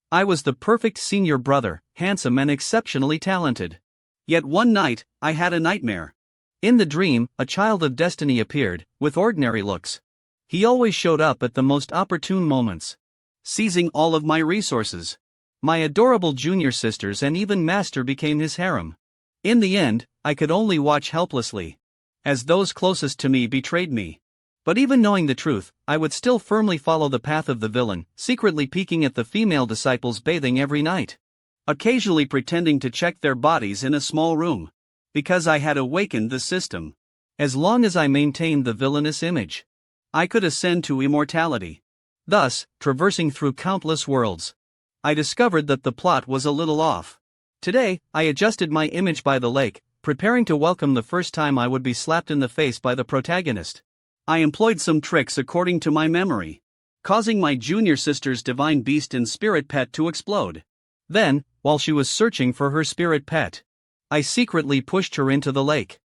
I was the perfect senior brother, handsome and exceptionally talented. Yet one night, I had a nightmare. In the dream, a child of destiny appeared, with ordinary looks. He always showed up at the most opportune moments, seizing all of my resources. My adorable junior sisters and even Master became his harem. In the end, I could only watch helplessly, as those closest to me betrayed me. But even knowing the truth, I would still firmly follow the path of the villain, secretly peeking at the female disciples bathing every night, occasionally pretending to check their bodies in a small room, because I had awakened the system. As long as I maintained the villainous image, I could ascend to immortality. Thus, traversing through countless worlds, I discovered that the plot was a little off. Today, I adjusted my image by the lake, preparing to welcome the first time I would be slapped in the face by the protagonist. I employed some tricks according to my memory, causing my junior sister's divine beast and spirit pet to explode. Then, while she was searching for her spirit pet, I secretly pushed her into the lake.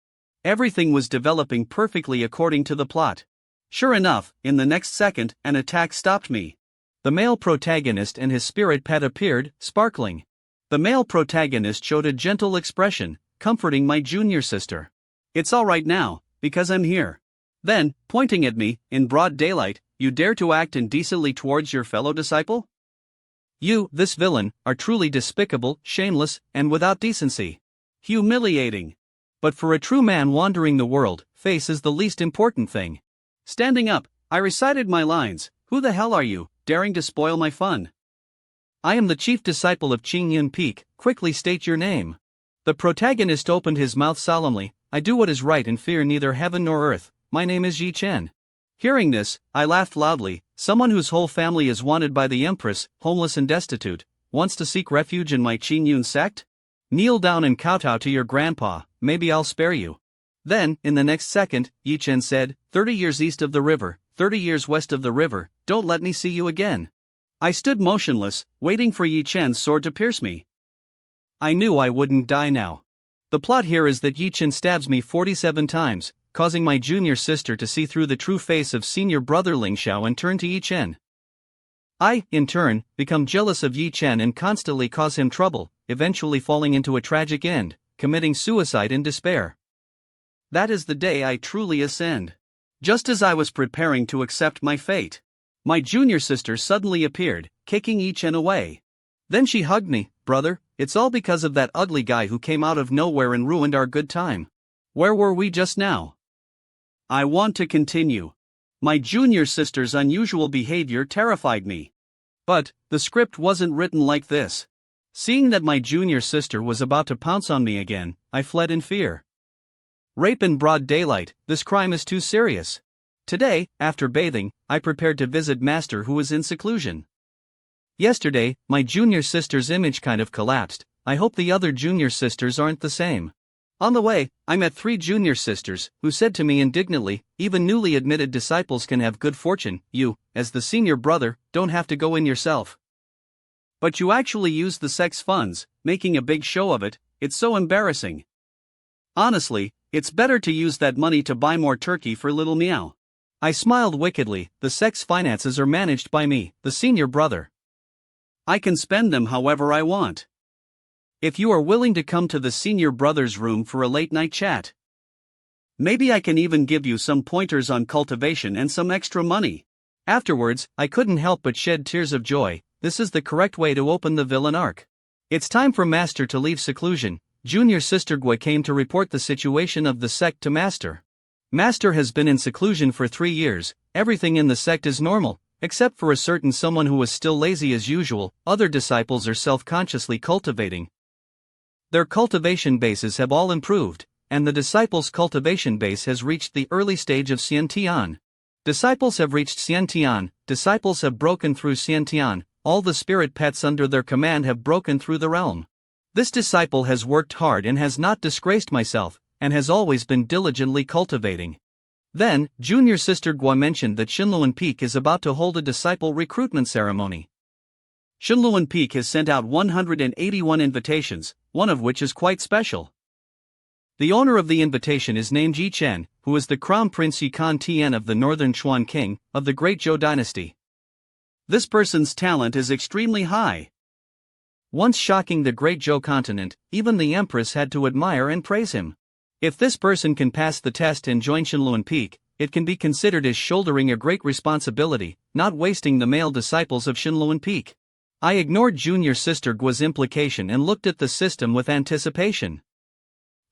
Everything was developing perfectly according to the plot. Sure enough, in the next second, an attack stopped me. The male protagonist and his spirit pet appeared, sparkling. The male protagonist showed a gentle expression, comforting my junior sister. "It's all right now, because I'm here." Then, pointing at me, in broad daylight, "You dare to act indecently towards your fellow disciple? You, this villain, are truly despicable, shameless, and without decency. Humiliating. But for a true man wandering the world, face is the least important thing." Standing up, I recited my lines. "Who the hell are you, daring to spoil my fun?" "I am the chief disciple of Qingyun Peak, quickly state your name." The protagonist opened his mouth solemnly. "I do what is right and fear neither heaven nor earth. My name is Ye Chen." Hearing this, I laughed loudly. Someone whose whole family is wanted by the Empress, homeless and destitute, wants to seek refuge in my Qingyun sect? Kneel down and kowtow to your grandpa, maybe I'll spare you. Then, in the next second, Ye Chen said, 30 years east of the river, 30 years west of the river, don't let me see you again." I stood motionless, waiting for Ye Chen's sword to pierce me. I knew I wouldn't die now. The plot here is that Ye Chen stabs me 47 times, causing my junior sister to see through the true face of senior brother Ling Xiao and turn to Ye Chen. I, in turn, become jealous of Ye Chen and constantly cause him trouble, eventually falling into a tragic end, committing suicide in despair. That is the day I truly ascend. Just as I was preparing to accept my fate, my junior sister suddenly appeared, kicking Ye Chen away. Then she hugged me. "Brother, it's all because of that ugly guy who came out of nowhere and ruined our good time. Where were we just now?" I want to continue. My junior sister's unusual behavior terrified me. But, the script wasn't written like this. Seeing that my junior sister was about to pounce on me again, I fled in fear. Rape in broad daylight, this crime is too serious. Today, after bathing, I prepared to visit Master who was in seclusion. Yesterday, my junior sister's image kind of collapsed. I hope the other junior sisters aren't the same. On the way, I met 3 junior sisters, who said to me indignantly, "Even newly admitted disciples can have good fortune. You, as the senior brother, don't have to go in yourself. But you actually use the sect's funds, making a big show of it. It's so embarrassing. Honestly, it's better to use that money to buy more turkey for little Meow." I smiled wickedly. The sect's finances are managed by me, the senior brother. I can spend them however I want. If you are willing to come to the senior brother's room for a late-night chat, maybe I can even give you some pointers on cultivation and some extra money. Afterwards, I couldn't help but shed tears of joy. This is the correct way to open the villain arc. It's time for Master to leave seclusion. Junior Sister Gui came to report the situation of the sect to Master. Master has been in seclusion for 3 years. Everything in the sect is normal, except for a certain someone who is still lazy as usual. Other disciples are self-consciously cultivating. Their cultivation bases have all improved, and the disciples' cultivation base has reached the early stage of Xiantian. Disciples have reached Xiantian, disciples have broken through Xiantian, all the spirit pets under their command have broken through the realm. This disciple has worked hard and has not disgraced myself, and has always been diligently cultivating. Then, Junior Sister Gua mentioned that Shinluan Peak is about to hold a disciple recruitment ceremony. Shinluan Peak has sent out 181 invitations, one of which is quite special. The owner of the invitation is named Ye Chen, who is the Crown Prince Yikan Tian of the Northern Chuan King, of the Great Zhou dynasty. This person's talent is extremely high. Once shocking the great Zhou continent, even the Empress had to admire and praise him. If this person can pass the test and join Shenluan Peak, it can be considered as shouldering a great responsibility, not wasting the male disciples of Shenluan Peak. I ignored junior sister Guo's implication and looked at the system with anticipation.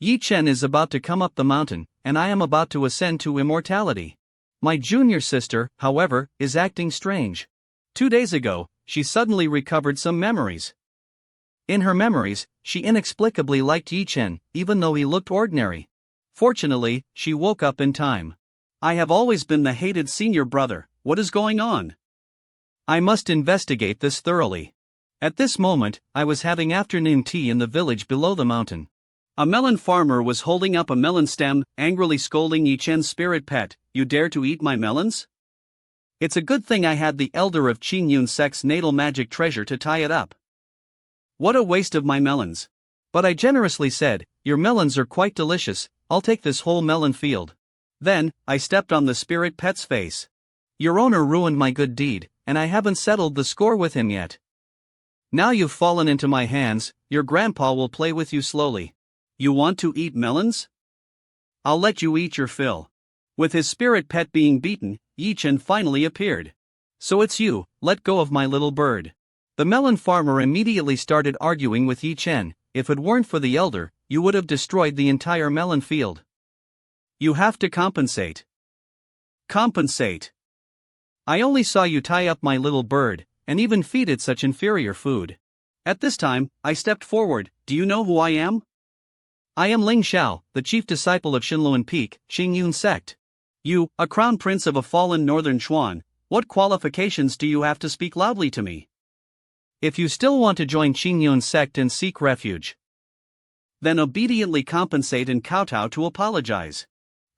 Ye Chen is about to come up the mountain, and I am about to ascend to immortality. My junior sister, however, is acting strange. 2 days ago, she suddenly recovered some memories. In her memories, she inexplicably liked Ye Chen, even though he looked ordinary. Fortunately, she woke up in time. I have always been the hated senior brother. What is going on? I must investigate this thoroughly. At this moment, I was having afternoon tea in the village below the mountain. A melon farmer was holding up a melon stem, angrily scolding Ye Chen's spirit pet. You dare to eat my melons? It's a good thing I had the elder of Qingyun sect's natal magic treasure to tie it up. What a waste of my melons. But I generously said, your melons are quite delicious, I'll take this whole melon field. Then, I stepped on the spirit pet's face. Your owner ruined my good deed, and I haven't settled the score with him yet. Now you've fallen into my hands, your grandpa will play with you slowly. You want to eat melons? I'll let you eat your fill. With his spirit pet being beaten, Ye Chen finally appeared. So it's you, let go of my little bird. The melon farmer immediately started arguing with Ye Chen. If it weren't for the elder, you would have destroyed the entire melon field. You have to compensate. Compensate. I only saw you tie up my little bird, and even feed it such inferior food. At this time, I stepped forward. Do you know who I am? I am Ling Xiao, the chief disciple of Shenluan Peak, Qingyun sect. You, a crown prince of a fallen northern Chuan, what qualifications do you have to speak loudly to me? If you still want to join Qingyun sect and seek refuge, then obediently compensate and kowtow to apologize.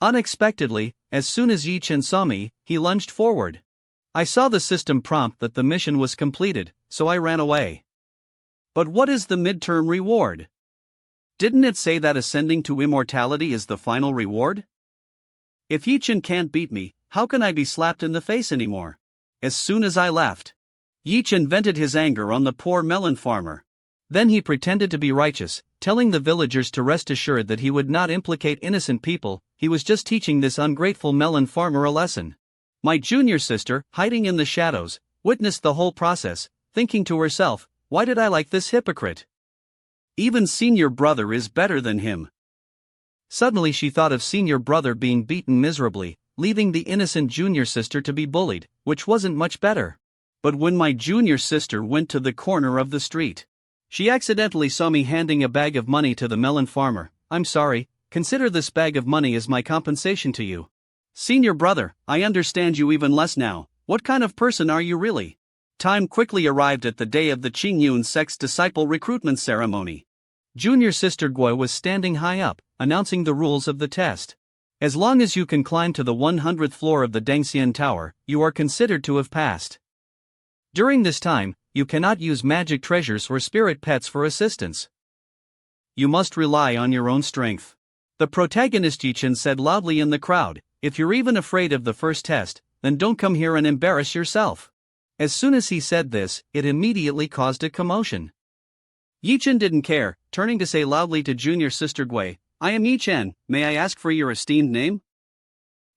Unexpectedly, as soon as Ye Chen saw me, he lunged forward. I saw the system prompt that the mission was completed, so I ran away. But what is the midterm reward? Didn't it say that ascending to immortality is the final reward? If Ye Chen can't beat me, how can I be slapped in the face anymore? As soon as I left, Ye Chen vented his anger on the poor melon farmer. Then he pretended to be righteous, telling the villagers to rest assured that he would not implicate innocent people. He was just teaching this ungrateful melon farmer a lesson. My junior sister, hiding in the shadows, witnessed the whole process, thinking to herself, why did I like this hypocrite? Even senior brother is better than him. Suddenly she thought of senior brother being beaten miserably, leaving the innocent junior sister to be bullied, which wasn't much better. But when my junior sister went to the corner of the street, she accidentally saw me handing a bag of money to the melon farmer. I'm sorry, consider this bag of money as my compensation to you. Senior brother, I understand you even less now. What kind of person are you really? Time quickly arrived at the day of the Qingyun sect's disciple recruitment ceremony. Junior sister Guo was standing high up, announcing the rules of the test. As long as you can climb to the 100th floor of the Dengxian Tower, you are considered to have passed. During this time, you cannot use magic treasures or spirit pets for assistance. You must rely on your own strength. The protagonist Ye Chen said loudly in the crowd, if you're even afraid of the first test, then don't come here and embarrass yourself. As soon as he said this, it immediately caused a commotion. Ye Chen didn't care, turning to say loudly to junior sister Gui, I am Ye Chen, may I ask for your esteemed name?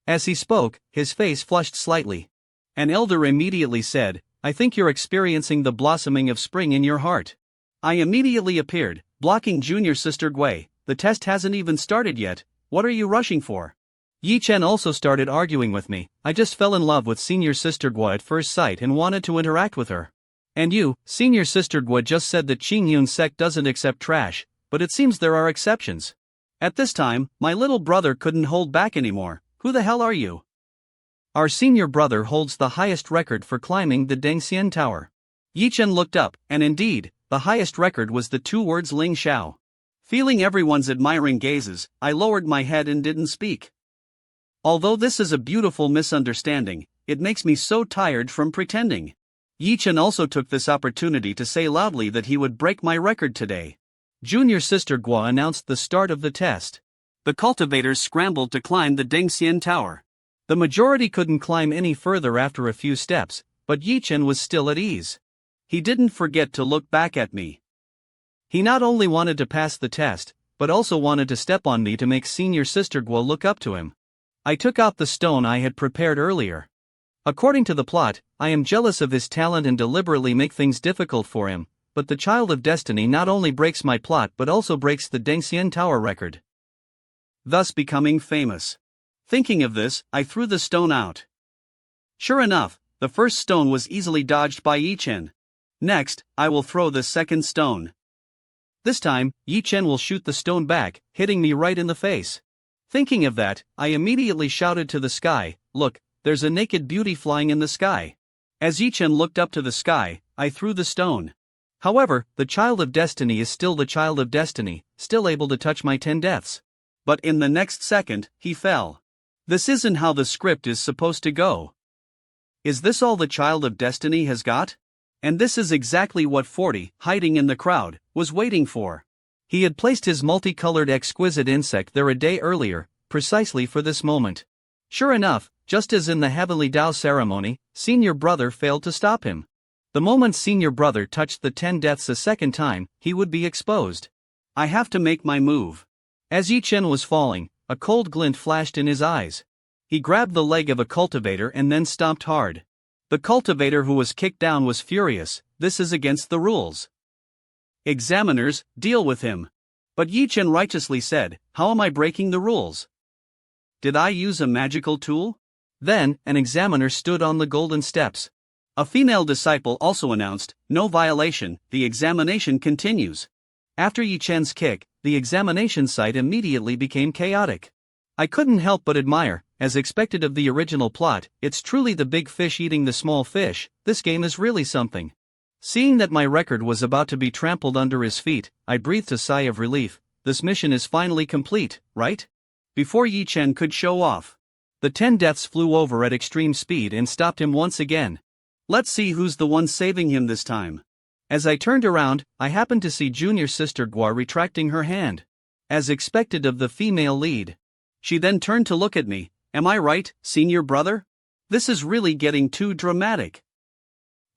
As he spoke, his face flushed slightly. An elder immediately said, I think you're experiencing the blossoming of spring in your heart. I immediately appeared, blocking junior sister Gui, the test hasn't even started yet, what are you rushing for? Ye Chen also started arguing with me, I just fell in love with senior sister Gui at first sight and wanted to interact with her. And you, senior sister Gui just said that Qingyun sect doesn't accept trash, but it seems there are exceptions. At this time, my little brother couldn't hold back anymore, who the hell are you? Our senior brother holds the highest record for climbing the Dengxian Tower. Ye Chen looked up, and indeed, the highest record was the 2 words Ling Xiao. Feeling everyone's admiring gazes, I lowered my head and didn't speak. Although this is a beautiful misunderstanding, it makes me so tired from pretending. Ye Chen also took this opportunity to say loudly that he would break my record today. Junior sister Guo announced the start of the test. The cultivators scrambled to climb the Dengxian Tower. The majority couldn't climb any further after a few steps, but Ye Chen was still at ease. He didn't forget to look back at me. He not only wanted to pass the test, but also wanted to step on me to make senior sister Guo look up to him. I took out the stone I had prepared earlier. According to the plot, I am jealous of his talent and deliberately make things difficult for him, but the Child of Destiny not only breaks my plot but also breaks the Dengxian Tower record, thus becoming famous. Thinking of this, I threw the stone out. Sure enough, the first stone was easily dodged by Ye Chen. Next, I will throw the second stone. This time, Ye Chen will shoot the stone back, hitting me right in the face. Thinking of that, I immediately shouted to the sky, "Look, there's a naked beauty flying in the sky." As Ye Chen looked up to the sky, I threw the stone. However, the Child of Destiny is still the Child of Destiny, still able to touch my 10 deaths. But in the next second, he fell. This isn't how the script is supposed to go. Is this all the Child of Destiny has got? And this is exactly what 40, hiding in the crowd, was waiting for. He had placed his multicolored exquisite insect there a day earlier, precisely for this moment. Sure enough, just as in the Heavenly Dao ceremony, Senior Brother failed to stop him. The moment Senior Brother touched the 10 deaths a second time, he would be exposed. I have to make my move. As Ye Chen was falling, a cold glint flashed in his eyes. He grabbed the leg of a cultivator and then stomped hard. The cultivator who was kicked down was furious. This is against the rules. Examiners, deal with him. But Ye Chen righteously said, how am I breaking the rules? Did I use a magical tool? Then, an examiner stood on the golden steps. A female disciple also announced, no violation, the examination continues. After Ye Chen's kick, the examination site immediately became chaotic. I couldn't help but admire. As expected of the original plot, it's truly the big fish eating the small fish. This game is really something. Seeing that my record was about to be trampled under his feet, I breathed a sigh of relief. This mission is finally complete, right? Before Ye Chen could show off, the 10 deaths flew over at extreme speed and stopped him once again. Let's see who's the one saving him this time. As I turned around, I happened to see junior sister Guo retracting her hand. As expected of the female lead. She then turned to look at me. Am I right, Senior Brother? This is really getting too dramatic.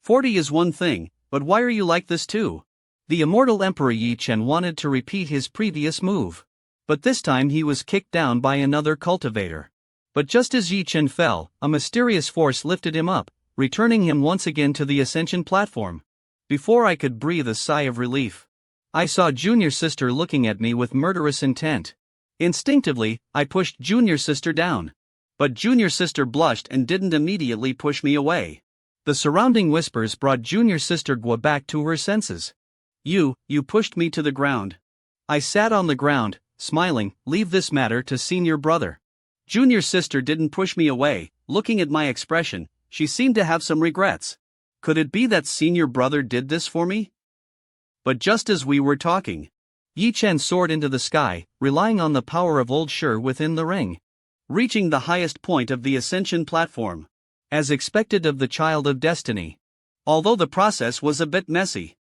40 is one thing, but why are you like this too? The immortal Emperor Ye Chen wanted to repeat his previous move. But this time he was kicked down by another cultivator. But just as Ye Chen fell, a mysterious force lifted him up, returning him once again to the ascension platform. Before I could breathe a sigh of relief, I saw junior sister looking at me with murderous intent. Instinctively, I pushed junior sister down. But junior sister blushed and didn't immediately push me away. The surrounding whispers brought junior sister Guo back to her senses. You pushed me to the ground. I sat on the ground, smiling, leave this matter to Senior Brother. Junior sister didn't push me away. Looking at my expression, she seemed to have some regrets. Could it be that Senior Brother did this for me? But just as we were talking, Ye Chen soared into the sky, relying on the power of Old Shi within the ring. Reaching the highest point of the ascension platform. As expected of the Child of Destiny. Although the process was a bit messy,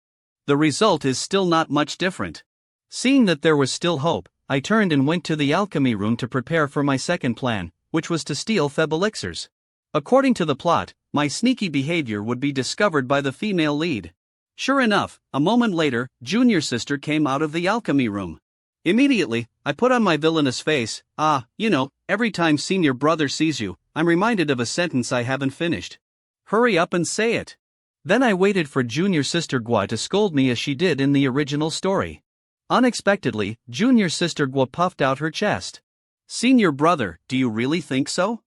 the result is still not much different. Seeing that there was still hope, I turned and went to the alchemy room to prepare for my second plan, which was to steal Feb elixirs. According to the plot, my sneaky behavior would be discovered by the female lead. Sure enough, a moment later, junior sister came out of the alchemy room. Immediately, I put on my villainous face. Every time Senior Brother sees you, I'm reminded of a sentence I haven't finished. Hurry up and say it. Then I waited for junior sister Guo to scold me as she did in the original story. Unexpectedly, junior sister Guo puffed out her chest. Senior Brother, do you really think so?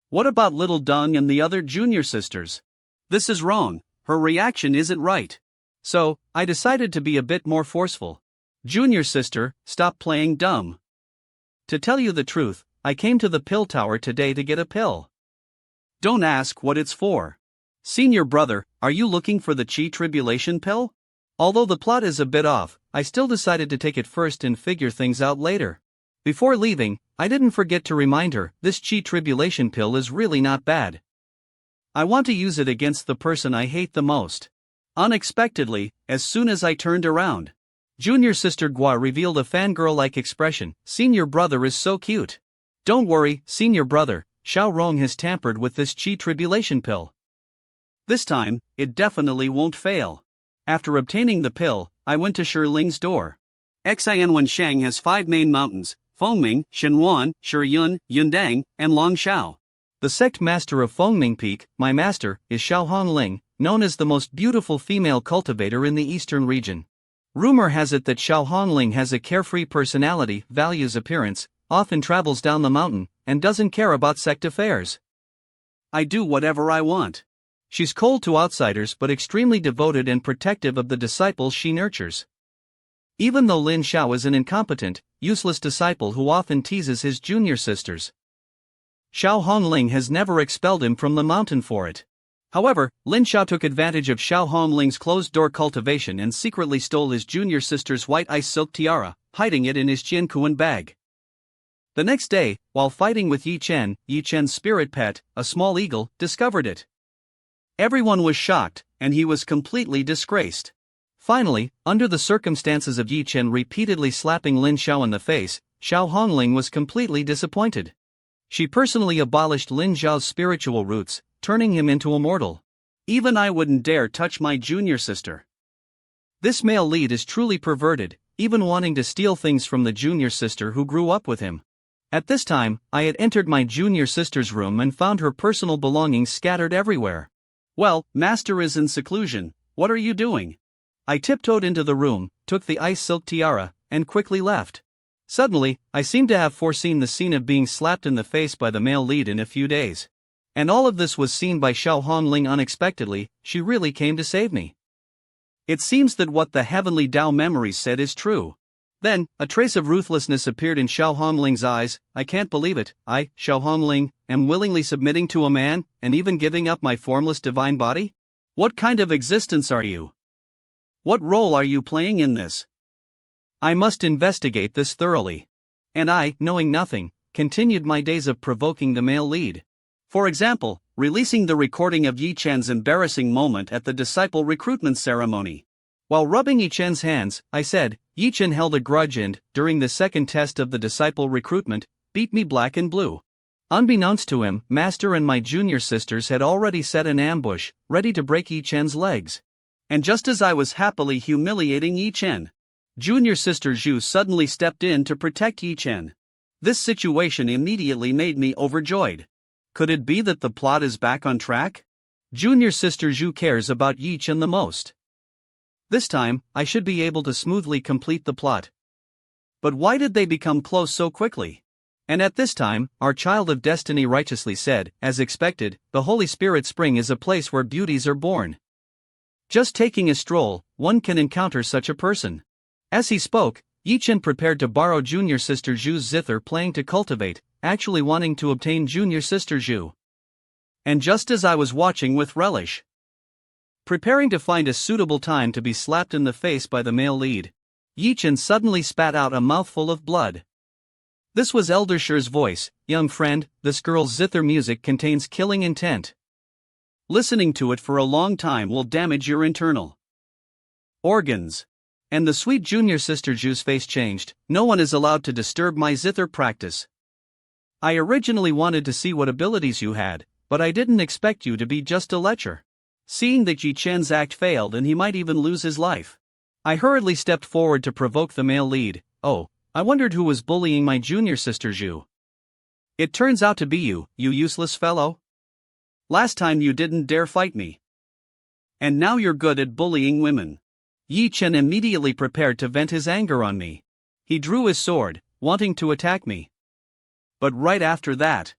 What about little Deng and the other junior sisters? This is wrong, her reaction isn't right. So, I decided to be a bit more forceful. Junior sister, stop playing dumb. To tell you the truth, I came to the pill tower today to get a pill. Don't ask what it's for. Senior Brother, are you looking for the Chi Tribulation pill? Although the plot is a bit off, I still decided to take it first and figure things out later. Before leaving, I didn't forget to remind her, this Chi Tribulation pill is really not bad. I want to use it against the person I hate the most. Unexpectedly, as soon as I turned around, junior sister Guo revealed a fangirl-like expression. Senior Brother is so cute. Don't worry, Senior Brother, Xiao Rong has tampered with this Chi Tribulation pill. This time, it definitely won't fail. After obtaining the pill, I went to Shiling's door. Xian Shang has 5 main mountains: Fengming, Shenwan, Shiyun, Yundang, and Longshao. The sect master of Fengming Peak, my master, is Xiao Hongling, known as the most beautiful female cultivator in the eastern region. Rumor has it that Xiao Hongling has a carefree personality, values appearance, often travels down the mountain, and doesn't care about sect affairs. I do whatever I want. She's cold to outsiders but extremely devoted and protective of the disciples she nurtures. Even though Lin Xiao is an incompetent, useless disciple who often teases his junior sisters, Xiao Hongling has never expelled him from the mountain for it. However, Lin Xiao took advantage of Xiao Hongling's closed-door cultivation and secretly stole his junior sister's white ice silk tiara, hiding it in his Jiankuan bag. The next day, while fighting with Ye Chen's spirit pet, a small eagle, discovered it. Everyone was shocked, and he was completely disgraced. Finally, under the circumstances of Ye Chen repeatedly slapping Lin Xiao in the face, Xiao Hongling was completely disappointed. She personally abolished Lin Xiao's spiritual roots, turning him into a mortal. Even I wouldn't dare touch my junior sister. This male lead is truly perverted, even wanting to steal things from the junior sister who grew up with him. At this time, I had entered my junior sister's room and found her personal belongings scattered everywhere. Well, master is in seclusion, what are you doing? I tiptoed into the room, took the ice silk tiara, and quickly left. Suddenly, I seemed to have foreseen the scene of being slapped in the face by the male lead in a few days. And all of this was seen by Xiao Hongling unexpectedly. She really came to save me. It seems that what the heavenly Tao memories said is true. Then, a trace of ruthlessness appeared in Xiao Hongling's eyes. I can't believe it, I, Xiao Hongling, am willingly submitting to a man, and even giving up my formless divine body? What kind of existence are you? What role are you playing in this? I must investigate this thoroughly. And I, knowing nothing, continued my days of provoking the male lead. For example, releasing the recording of Ye Chen's embarrassing moment at the disciple recruitment ceremony. While rubbing Ye Chen's hands, I said, Ye Chen held a grudge and, during the second test of the disciple recruitment, beat me black and blue. Unbeknownst to him, Master and my junior sisters had already set an ambush, ready to break Ye Chen's legs. And just as I was happily humiliating Ye Chen, Junior Sister Zhu suddenly stepped in to protect Ye Chen. This situation immediately made me overjoyed. Could it be that the plot is back on track? Junior Sister Zhu cares about Ye Chen the most. This time, I should be able to smoothly complete the plot. But why did they become close so quickly? And at this time, our child of destiny righteously said, as expected, the Holy Spirit Spring is a place where beauties are born. Just taking a stroll, one can encounter such a person. As he spoke, Ye Chen prepared to borrow Junior Sister Zhu's zither playing to cultivate, actually wanting to obtain Junior Sister Zhu. And just as I was watching with relish, preparing to find a suitable time to be slapped in the face by the male lead, Ye Chen suddenly spat out a mouthful of blood. This was Elder Shi's voice. Young friend, this girl's zither music contains killing intent. Listening to it for a long time will damage your internal organs. And the sweet Junior Sister Zhu's face changed. No one is allowed to disturb my zither practice. I originally wanted to see what abilities you had, but I didn't expect you to be just a lecher. Seeing that Ye Chen's act failed and he might even lose his life, I hurriedly stepped forward to provoke the male lead. Oh, I wondered who was bullying my Junior Sister Zhu. It turns out to be you, you useless fellow. Last time you didn't dare fight me. And now you're good at bullying women. Ye Chen immediately prepared to vent his anger on me. He drew his sword, wanting to attack me. But right after that,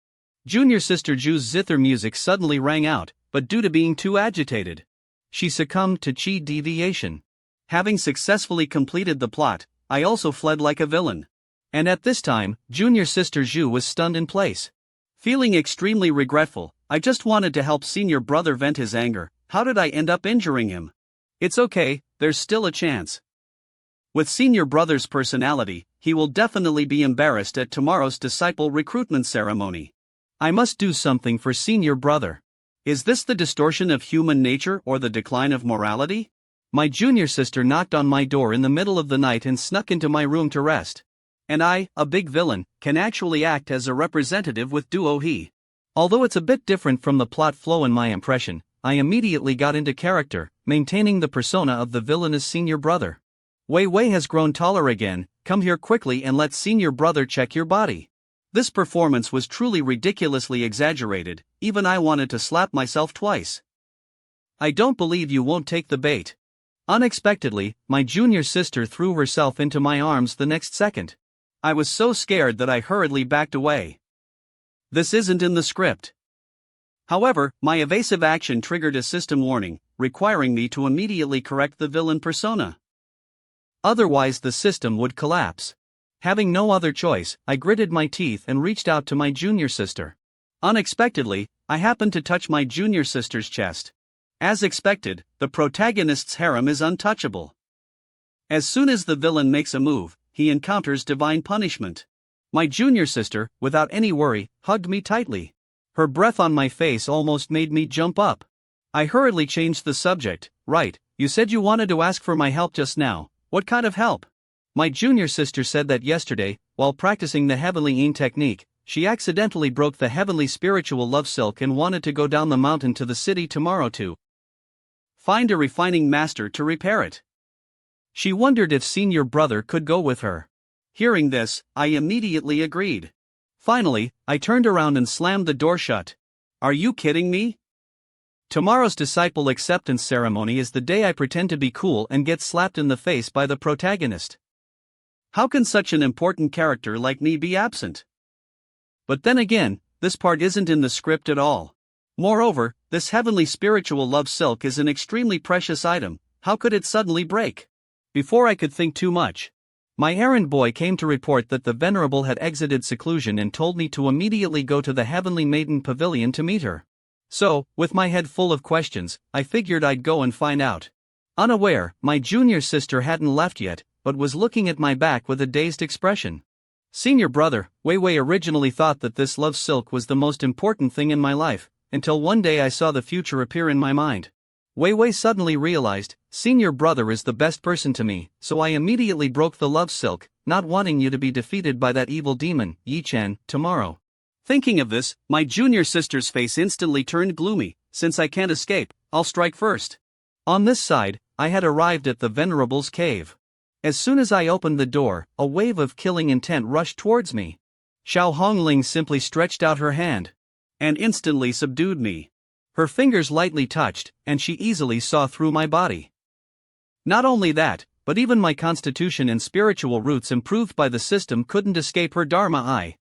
Junior Sister Zhu's zither music suddenly rang out, but due to being too agitated, she succumbed to chi deviation. Having successfully completed the plot, I also fled like a villain. And at this time, Junior Sister Zhu was stunned in place. Feeling extremely regretful, I just wanted to help senior brother vent his anger. How did I end up injuring him? It's okay, there's still a chance. With senior brother's personality, he will definitely be embarrassed at tomorrow's disciple recruitment ceremony. I must do something for senior brother. Is this the distortion of human nature or the decline of morality? My junior sister knocked on my door in the middle of the night and snuck into my room to rest. And I, a big villain, can actually act as a representative with duo he. Although it's a bit different from the plot flow in my impression, I immediately got into character, maintaining the persona of the villainous senior brother. Wei Wei has grown taller again, come here quickly and let senior brother check your body. This performance was truly ridiculously exaggerated, even I wanted to slap myself twice. I don't believe you won't take the bait. Unexpectedly, my junior sister threw herself into my arms the next second. I was so scared that I hurriedly backed away. This isn't in the script. However, my evasive action triggered a system warning, requiring me to immediately correct the villain persona. Otherwise the system would collapse. Having no other choice, I gritted my teeth and reached out to my junior sister. Unexpectedly, I happened to touch my junior sister's chest. As expected, the protagonist's harem is untouchable. As soon as the villain makes a move, he encounters divine punishment. My junior sister, without any worry, hugged me tightly. Her breath on my face almost made me jump up. I hurriedly changed the subject. Right, you said you wanted to ask for my help just now. What kind of help? My junior sister said that yesterday, while practicing the heavenly Yin technique, she accidentally broke the heavenly spiritual love silk and wanted to go down the mountain to the city tomorrow to find a refining master to repair it. She wondered if senior brother could go with her. Hearing this, I immediately agreed. Finally, I turned around and slammed the door shut. Are you kidding me? Tomorrow's disciple acceptance ceremony is the day I pretend to be cool and get slapped in the face by the protagonist. How can such an important character like me be absent? But then again, this part isn't in the script at all. Moreover, this heavenly spiritual love silk is an extremely precious item. How could it suddenly break? Before I could think too much, my errand boy came to report that the Venerable had exited seclusion and told me to immediately go to the Heavenly Maiden Pavilion to meet her. So, with my head full of questions, I figured I'd go and find out. Unaware, my junior sister hadn't left yet, but was looking at my back with a dazed expression. Senior brother, Wei Wei originally thought that this love silk was the most important thing in my life, until one day I saw the future appear in my mind. Wei Wei suddenly realized, senior brother is the best person to me, so I immediately broke the love silk, not wanting you to be defeated by that evil demon, Ye Chen, tomorrow. Thinking of this, my junior sister's face instantly turned gloomy. Since I can't escape, I'll strike first. On this side, I had arrived at the Venerable's cave. As soon as I opened the door, a wave of killing intent rushed towards me. Xiao Hongling simply stretched out her hand and instantly subdued me. Her fingers lightly touched, and she easily saw through my body. Not only that, but even my constitution and spiritual roots improved by the system couldn't escape her Dharma eye.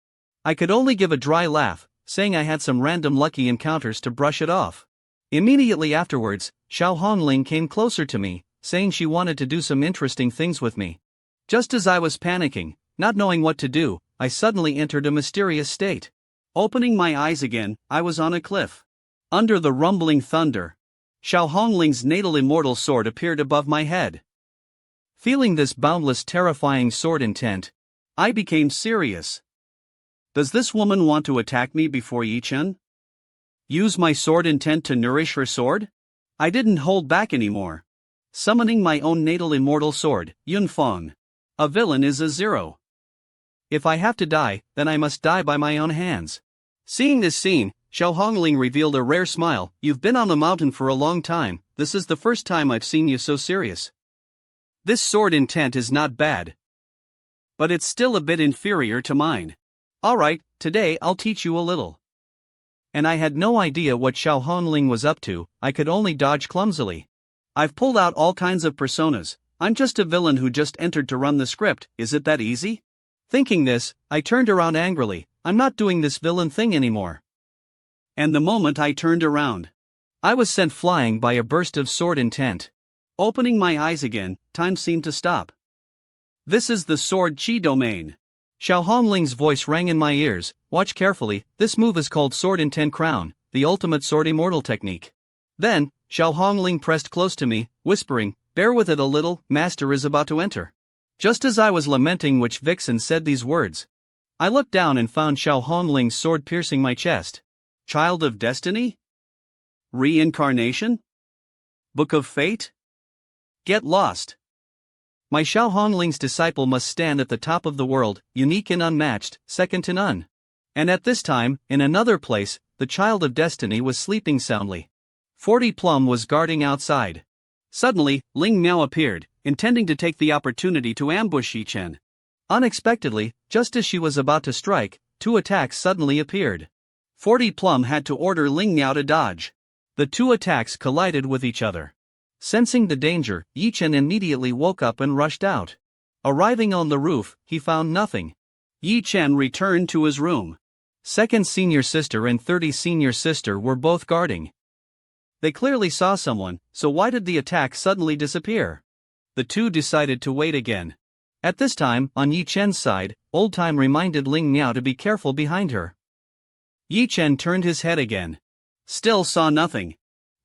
I could only give a dry laugh, saying I had some random lucky encounters to brush it off. Immediately afterwards, Xiao Hongling came closer to me, saying she wanted to do some interesting things with me. Just as I was panicking, not knowing what to do, I suddenly entered a mysterious state. Opening my eyes again, I was on a cliff. Under the rumbling thunder, Xiao Hongling's natal immortal sword appeared above my head. Feeling this boundless terrifying sword intent, I became serious. Does this woman want to attack me before Ye Chen? Use my sword intent to nourish her sword? I didn't hold back anymore. Summoning my own natal immortal sword, Yunfeng. A villain is a zero. If I have to die, then I must die by my own hands. Seeing this scene, Xiao Hongling revealed a rare smile. You've been on the mountain for a long time, this is the first time I've seen you so serious. This sword intent is not bad, but it's still a bit inferior to mine. Alright, today I'll teach you a little. And I had no idea what Xiao Hongling was up to, I could only dodge clumsily. I've pulled out all kinds of personas, I'm just a villain who just entered to run the script, is it that easy? Thinking this, I turned around angrily, I'm not doing this villain thing anymore. And the moment I turned around, I was sent flying by a burst of sword intent. Opening my eyes again, time seemed to stop. This is the sword chi domain. Xiao Hongling's voice rang in my ears, watch carefully, this move is called Sword Intent Crown, the ultimate sword immortal technique. Then, Xiao Hongling pressed close to me, whispering, bear with it a little, master is about to enter. Just as I was lamenting which vixen said these words, I looked down and found Xiao Hongling's sword piercing my chest. Child of Destiny? Reincarnation? Book of Fate? Get lost. My Xiao Hongling's disciple must stand at the top of the world, unique and unmatched, second to none. And at this time, in another place, the Child of Destiny was sleeping soundly. 40 Plum was guarding outside. Suddenly, Ling Miao appeared, intending to take the opportunity to ambush Ye Chen. Unexpectedly, just as she was about to strike, two attacks suddenly appeared. 40 Plum had to order Ling Miao to dodge. The two attacks collided with each other. Sensing the danger, Ye Chen immediately woke up and rushed out. Arriving on the roof, he found nothing. Ye Chen returned to his room. Second senior sister and 30 senior sister were both guarding. They clearly saw someone, so why did the attack suddenly disappear? The two decided to wait again. At this time, on Ye Chen's side, Old Time reminded Ling Miao to be careful behind her. Ye Chen turned his head again. Still saw nothing.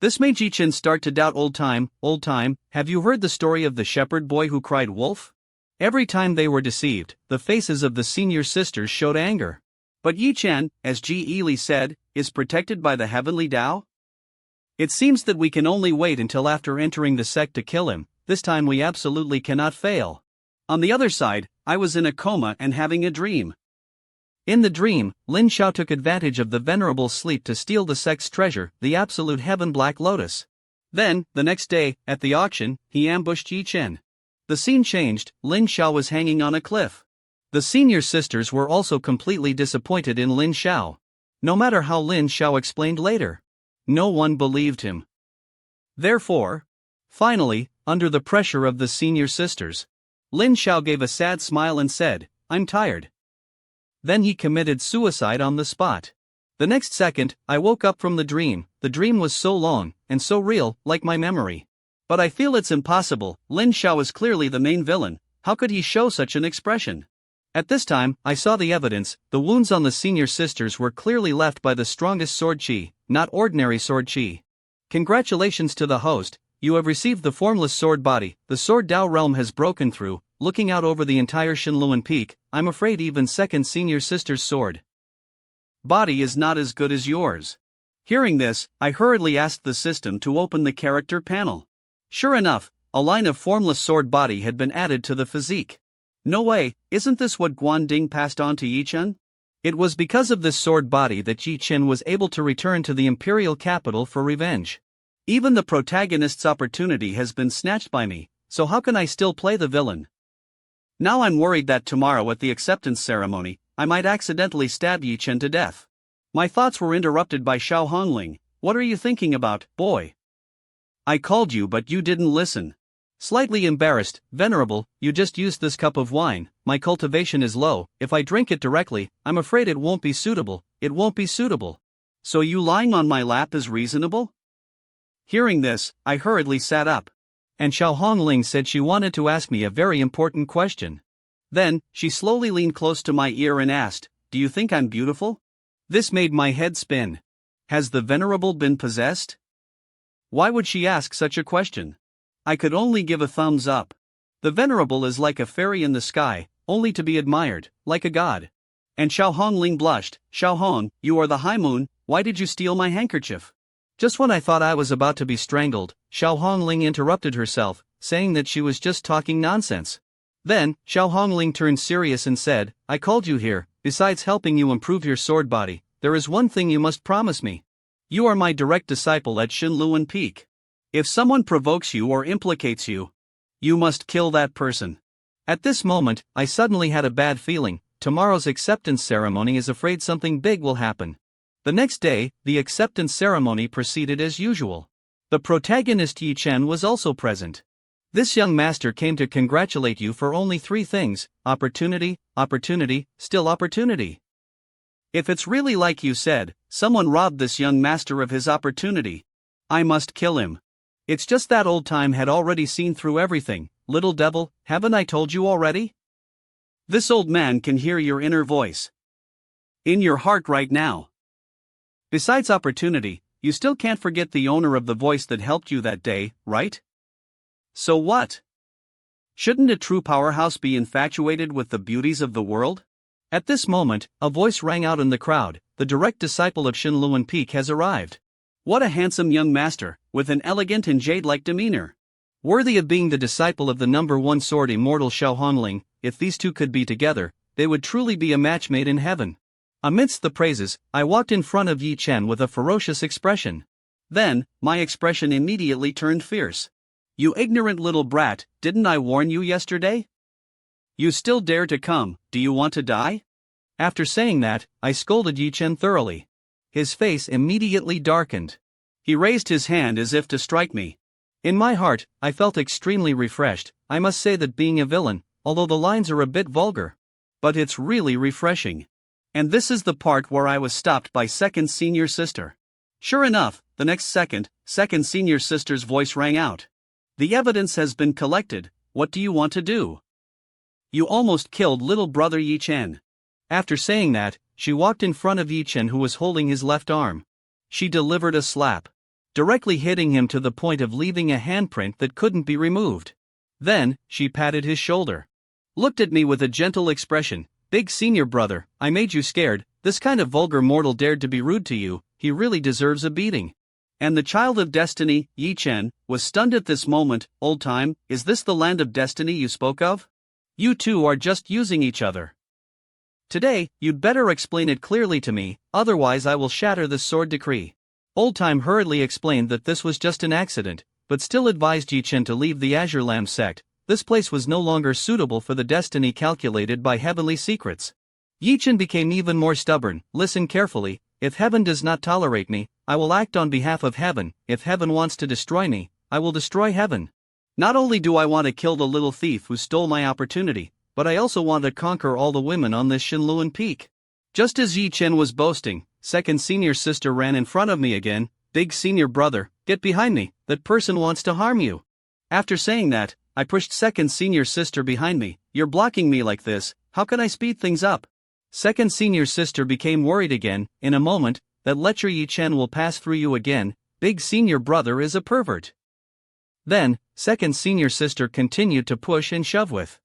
This made Ye Chen start to doubt Old Time. Old Time, have you heard the story of the shepherd boy who cried wolf? Every time they were deceived, the faces of the senior sisters showed anger. But Ye Chen, as Ji Ili said, is protected by the heavenly Tao? It seems that we can only wait until after entering the sect to kill him. This time we absolutely cannot fail. On the other side, I was in a coma and having a dream. In the dream, Lin Xiao took advantage of the venerable sleep to steal the sect's treasure, the absolute heaven Black Lotus. Then, the next day, at the auction, he ambushed Ye Chen. The scene changed. Lin Xiao was hanging on a cliff. The senior sisters were also completely disappointed in Lin Xiao. No matter how Lin Xiao explained later, no one believed him. Therefore, finally, under the pressure of the senior sisters, Lin Xiao gave a sad smile and said, "I'm tired." Then he committed suicide on the spot. The next second, I woke up from the dream. The dream was so long, and so real, like my memory. But I feel it's impossible. Lin Xiao is clearly the main villain. How could he show such an expression? At this time, I saw the evidence. The wounds on the senior sisters were clearly left by the strongest sword chi, not ordinary sword chi. Congratulations to the host, you have received the formless sword body. The sword Tao realm has broken through. Looking out over the entire Shenluan Peak, I'm afraid even second senior sister's sword body is not as good as yours. Hearing this, I hurriedly asked the system to open the character panel. Sure enough, a line of formless sword body had been added to the physique. No way, isn't this what Guanding passed on to Ye Chen? It was because of this sword body that Ye Chen was able to return to the imperial capital for revenge. Even the protagonist's opportunity has been snatched by me, so how can I still play the villain? Now I'm worried that tomorrow at the acceptance ceremony, I might accidentally stab Ye Chen to death. My thoughts were interrupted by Xiao Hongling. What are you thinking about, boy? I called you but you didn't listen. Slightly embarrassed, Venerable, you just used this cup of wine. My cultivation is low. If I drink it directly, I'm afraid it won't be suitable. It won't be suitable. So you lying on my lap is reasonable? Hearing this, I hurriedly sat up. And Xiao Hongling said she wanted to ask me a very important question. Then, she slowly leaned close to my ear and asked, "Do you think I'm beautiful?" This made my head spin. Has the Venerable been possessed? Why would she ask such a question? I could only give a thumbs up. The Venerable is like a fairy in the sky, only to be admired, like a god. And Xiao Hongling blushed. Xiao Hong, you are the High Moon, why did you steal my handkerchief? Just when I thought I was about to be strangled, Xiao Hongling interrupted herself, saying that she was just talking nonsense. Then, Xiao Hongling turned serious and said, I called you here, besides helping you improve your sword body, there is one thing you must promise me. You are my direct disciple at Shenluan Peak. If someone provokes you or implicates you, you must kill that person. At this moment, I suddenly had a bad feeling. Tomorrow's acceptance ceremony is afraid something big will happen. The next day, the acceptance ceremony proceeded as usual. The protagonist Ye Chen was also present. This young master came to congratulate you for only 3 things: opportunity, opportunity, still opportunity. If it's really like you said, someone robbed this young master of his opportunity. I must kill him. It's just that Old Time had already seen through everything. Little devil, haven't I told you already? This old man can hear your inner voice in your heart right now. Besides opportunity, you still can't forget the owner of the voice that helped you that day, right? So what? Shouldn't a true powerhouse be infatuated with the beauties of the world? At this moment, a voice rang out in the crowd. The direct disciple of Shenluan Peak has arrived. What a handsome young master, with an elegant and jade-like demeanor. Worthy of being the disciple of the #1 sword immortal Xiao Hongling. If these two could be together, they would truly be a match made in heaven. Amidst the praises, I walked in front of Ye Chen with a ferocious expression. Then, my expression immediately turned fierce. You ignorant little brat, didn't I warn you yesterday? You still dare to come, do you want to die? After saying that, I scolded Ye Chen thoroughly. His face immediately darkened. He raised his hand as if to strike me. In my heart, I felt extremely refreshed. I must say that being a villain, although the lines are a bit vulgar, but it's really refreshing. And this is the part where I was stopped by second senior sister. Sure enough, the next second senior sister's voice rang out. The evidence has been collected, what do you want to do? You almost killed little brother Ye Chen. After saying that, she walked in front of Ye Chen, who was holding his left arm. She delivered a slap, directly hitting him to the point of leaving a handprint that couldn't be removed. Then, she patted his shoulder. Looked at me with a gentle expression. Big senior brother, I made you scared. This kind of vulgar mortal dared to be rude to you, he really deserves a beating. And the child of destiny, Ye Chen, was stunned at this moment. Old time, is this the land of destiny you spoke of? You two are just using each other. Today, you'd better explain it clearly to me, otherwise I will shatter this sword decree. Old Time hurriedly explained that this was just an accident, but still advised Ye Chen to leave the Azure Lamb sect. This place was no longer suitable for the destiny calculated by heavenly secrets. Ye Chen became even more stubborn. Listen carefully, if heaven does not tolerate me, I will act on behalf of heaven. If heaven wants to destroy me, I will destroy heaven. Not only do I want to kill the little thief who stole my opportunity, but I also want to conquer all the women on this Shinluan peak. Just as Ye Chen was boasting, second senior sister ran in front of me again. Big senior brother, get behind me, that person wants to harm you. After saying that, I pushed second senior sister behind me. You're blocking me like this, how can I speed things up? Second senior sister became worried again. In a moment, that lecher Ye Chen will pass through you again. Big senior brother is a pervert. Then, second senior sister continued to push and shove with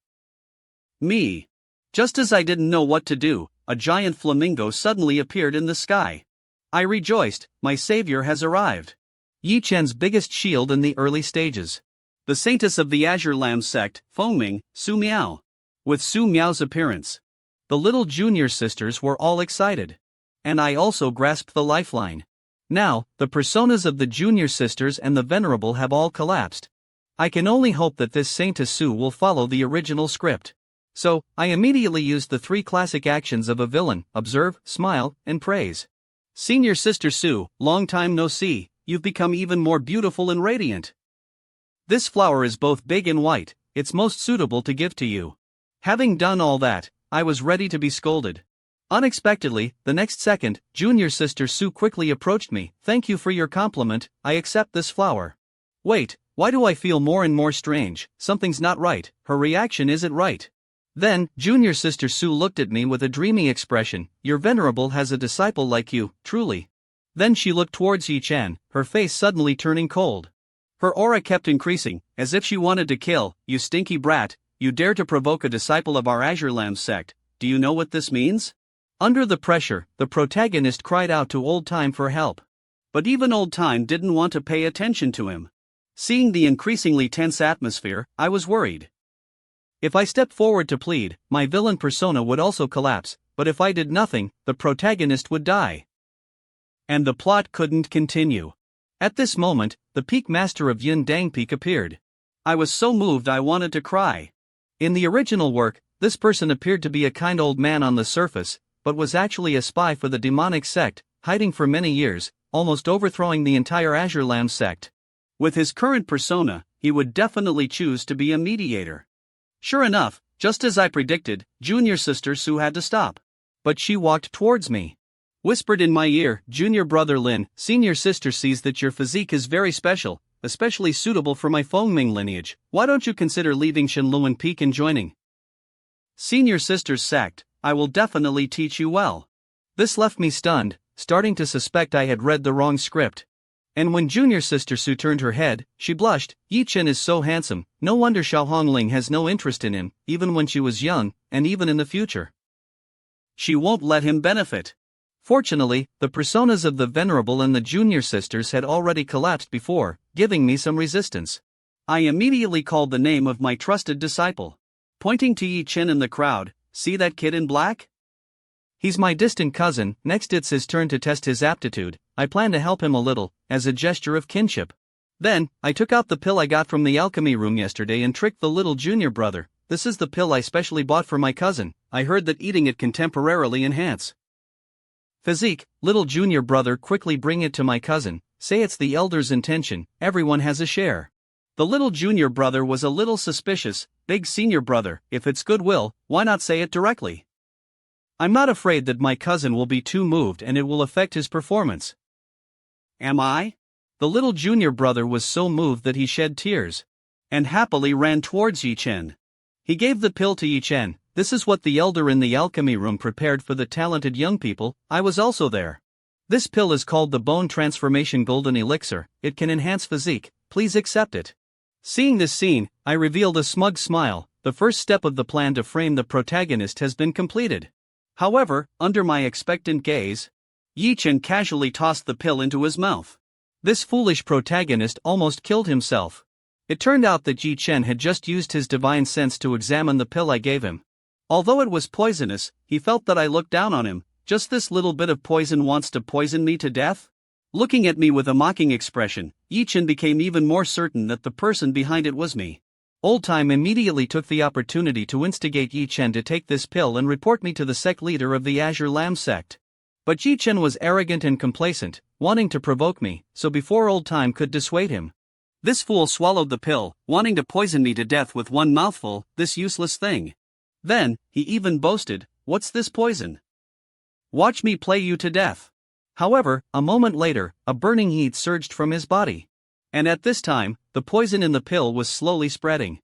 me. Just as I didn't know what to do, a giant flamingo suddenly appeared in the sky. I rejoiced, my savior has arrived. Ye Chen's biggest shield in the early stages. The saintess of the Azure Lamb sect, Fengming, Su Miao. With Su Miao's appearance, the little junior sisters were all excited. And I also grasped the lifeline. Now, the personas of the junior sisters and the venerable have all collapsed. I can only hope that this Saintess Su will follow the original script. So, I immediately used the 3 classic actions of a villain: observe, smile, and praise. Senior sister Su, long time no see, you've become even more beautiful and radiant. This flower is both big and white, it's most suitable to give to you. Having done all that, I was ready to be scolded. Unexpectedly, the next second, junior sister Su quickly approached me. Thank you for your compliment, I accept this flower. Wait, why do I feel more and more strange? Something's not right, her reaction isn't right. Then, junior sister Su looked at me with a dreamy expression. Your venerable has a disciple like you, truly. Then she looked towards Ye Chen, her face suddenly turning cold. Her aura kept increasing, as if she wanted to kill. You stinky brat, you dare to provoke a disciple of our Azure Lamb sect, do you know what this means? Under the pressure, the protagonist cried out to Old Time for help. But even Old Time didn't want to pay attention to him. Seeing the increasingly tense atmosphere, I was worried. If I stepped forward to plead, my villain persona would also collapse, but if I did nothing, the protagonist would die. And the plot couldn't continue. At this moment, the peak master of Yun Dang Peak appeared. I was so moved I wanted to cry. In the original work, this person appeared to be a kind old man on the surface, but was actually a spy for the demonic sect, hiding for many years, almost overthrowing the entire Azure Lamb sect. With his current persona, he would definitely choose to be a mediator. Sure enough, just as I predicted, junior sister Su had to stop. But she walked towards me. Whispered in my ear, Junior brother Lin, senior sister sees that your physique is very special, especially suitable for my Fengming lineage. Why don't you consider leaving Shinluan Peak and joining senior sister's sect? I will definitely teach you well. This left me stunned, starting to suspect I had read the wrong script. And when junior sister Su turned her head, she blushed. Ye Chen is so handsome, no wonder Xiao Hongling has no interest in him, even when she was young, and even in the future. She won't let him benefit. Fortunately, the personas of the venerable and the junior sisters had already collapsed before, giving me some resistance. I immediately called the name of my trusted disciple. Pointing to Ye Chen in the crowd, see that kid in black? He's my distant cousin. Next it's his turn to test his aptitude. I plan to help him a little, as a gesture of kinship. Then, I took out the pill I got from the alchemy room yesterday and tricked the little junior brother. This is the pill I specially bought for my cousin. I heard that eating it can temporarily enhance physique. Little junior brother, quickly bring it to my cousin. Say it's the elder's intention, everyone has a share. The little junior brother was a little suspicious. Big senior brother, if it's goodwill, why not say it directly? I'm not afraid that my cousin will be too moved and it will affect his performance. Am I? The little junior brother was so moved that he shed tears and happily ran towards Ye Chen. He gave the pill to Ye Chen. This is what the elder in the alchemy room prepared for the talented young people. I was also there. This pill is called the Bone Transformation Golden Elixir. It can enhance physique. Please accept it. Seeing this scene, I revealed a smug smile. The first step of the plan to frame the protagonist has been completed. However, under my expectant gaze, Ye Chen casually tossed the pill into his mouth. This foolish protagonist almost killed himself. It turned out that Ye Chen had just used his divine sense to examine the pill I gave him. Although it was poisonous, he felt that I looked down on him. Just this little bit of poison wants to poison me to death? Looking at me with a mocking expression, Ye Chen became even more certain that the person behind it was me. Old Time immediately took the opportunity to instigate Ye Chen to take this pill and report me to the sect leader of the Azure Lamb sect. But Ye Chen was arrogant and complacent, wanting to provoke me, so before Old Time could dissuade him, this fool swallowed the pill, wanting to poison me to death with one mouthful, this useless thing. Then, he even boasted, "What's this poison? Watch me play you to death." However, a moment later, a burning heat surged from his body. And at this time, the poison in the pill was slowly spreading.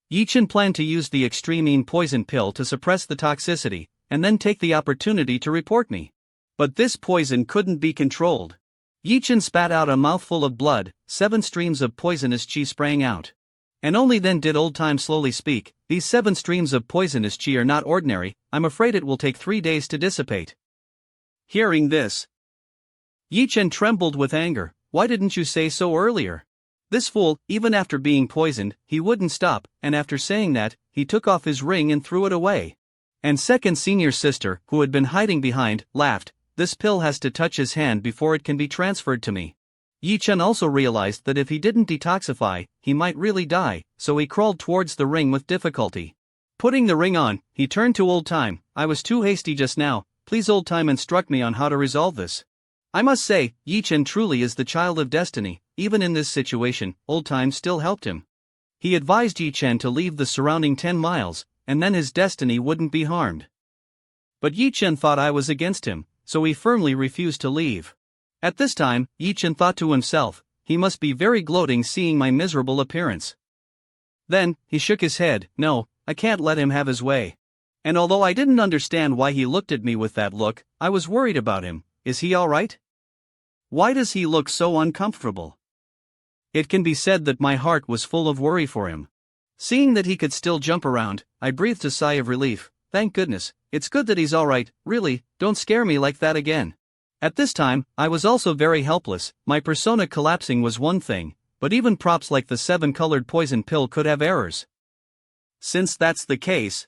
Ye Chen planned to use the extreme poison pill to suppress the toxicity, and then take the opportunity to report me. But this poison couldn't be controlled. Ye Chen spat out a mouthful of blood, 7 streams of poisonous chi sprang out. And only then did Old Time slowly speak. These 7 streams of poisonous chi are not ordinary. I'm afraid it will take 3 days to dissipate. Hearing this, Ye Chen trembled with anger. Why didn't you say so earlier? This fool, even after being poisoned, he wouldn't stop, and after saying that, he took off his ring and threw it away. And second senior sister, who had been hiding behind, laughed. This pill has to touch his hand before it can be transferred to me. Ye Chen also realized that if he didn't detoxify, he might really die, so he crawled towards the ring with difficulty. Putting the ring on, he turned to Old Time. I was too hasty just now, please Old Time instruct me on how to resolve this. I must say, Ye Chen truly is the child of destiny. Even in this situation, Old Time still helped him. He advised Ye Chen to leave the surrounding 10 miles, and then his destiny wouldn't be harmed. But Ye Chen thought I was against him, so he firmly refused to leave. At this time, Ye Chen thought to himself, he must be very gloating seeing my miserable appearance. Then, he shook his head. No, I can't let him have his way. And although I didn't understand why he looked at me with that look, I was worried about him. Is he alright? Why does he look so uncomfortable? It can be said that my heart was full of worry for him. Seeing that he could still jump around, I breathed a sigh of relief. Thank goodness, it's good that he's alright. Really, don't scare me like that again. At this time, I was also very helpless. My persona collapsing was one thing, but even props like the 7-colored poison pill could have errors. Since that's the case,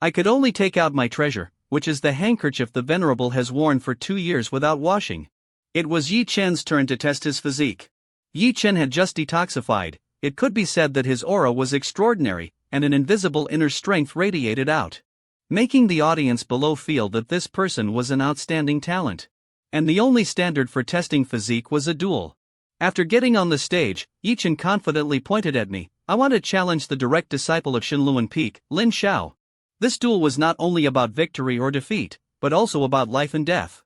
I could only take out my treasure, which is the handkerchief the Venerable has worn for 2 years without washing. It was Ye Chen's turn to test his physique. Ye Chen had just detoxified. It could be said that his aura was extraordinary, and an invisible inner strength radiated out, making the audience below feel that this person was an outstanding talent. And the only standard for testing physique was a duel. After getting on the stage, Ye Chen confidently pointed at me. I want to challenge the direct disciple of Shenluan Peak, Lin Xiao. This duel was not only about victory or defeat, but also about life and death.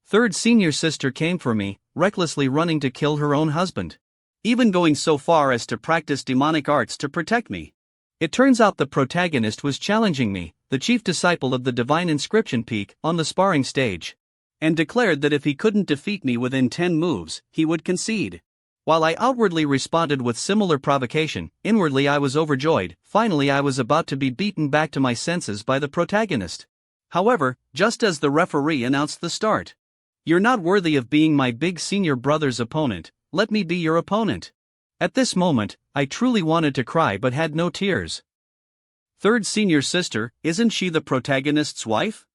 Third senior sister came for me, recklessly running to kill her own husband, even going so far as to practice demonic arts to protect me. It turns out the protagonist was challenging me, the chief disciple of the divine inscription Peak, on the sparring stage, and declared that if he couldn't defeat me within 10 moves, he would concede. While I outwardly responded with similar provocation, inwardly I was overjoyed. Finally I was about to be beaten back to my senses by the protagonist. However, just as the referee announced the start, "You're not worthy of being my big senior brother's opponent, let me be your opponent." At this moment, I truly wanted to cry but had no tears. Third senior sister, isn't she the protagonist's wife?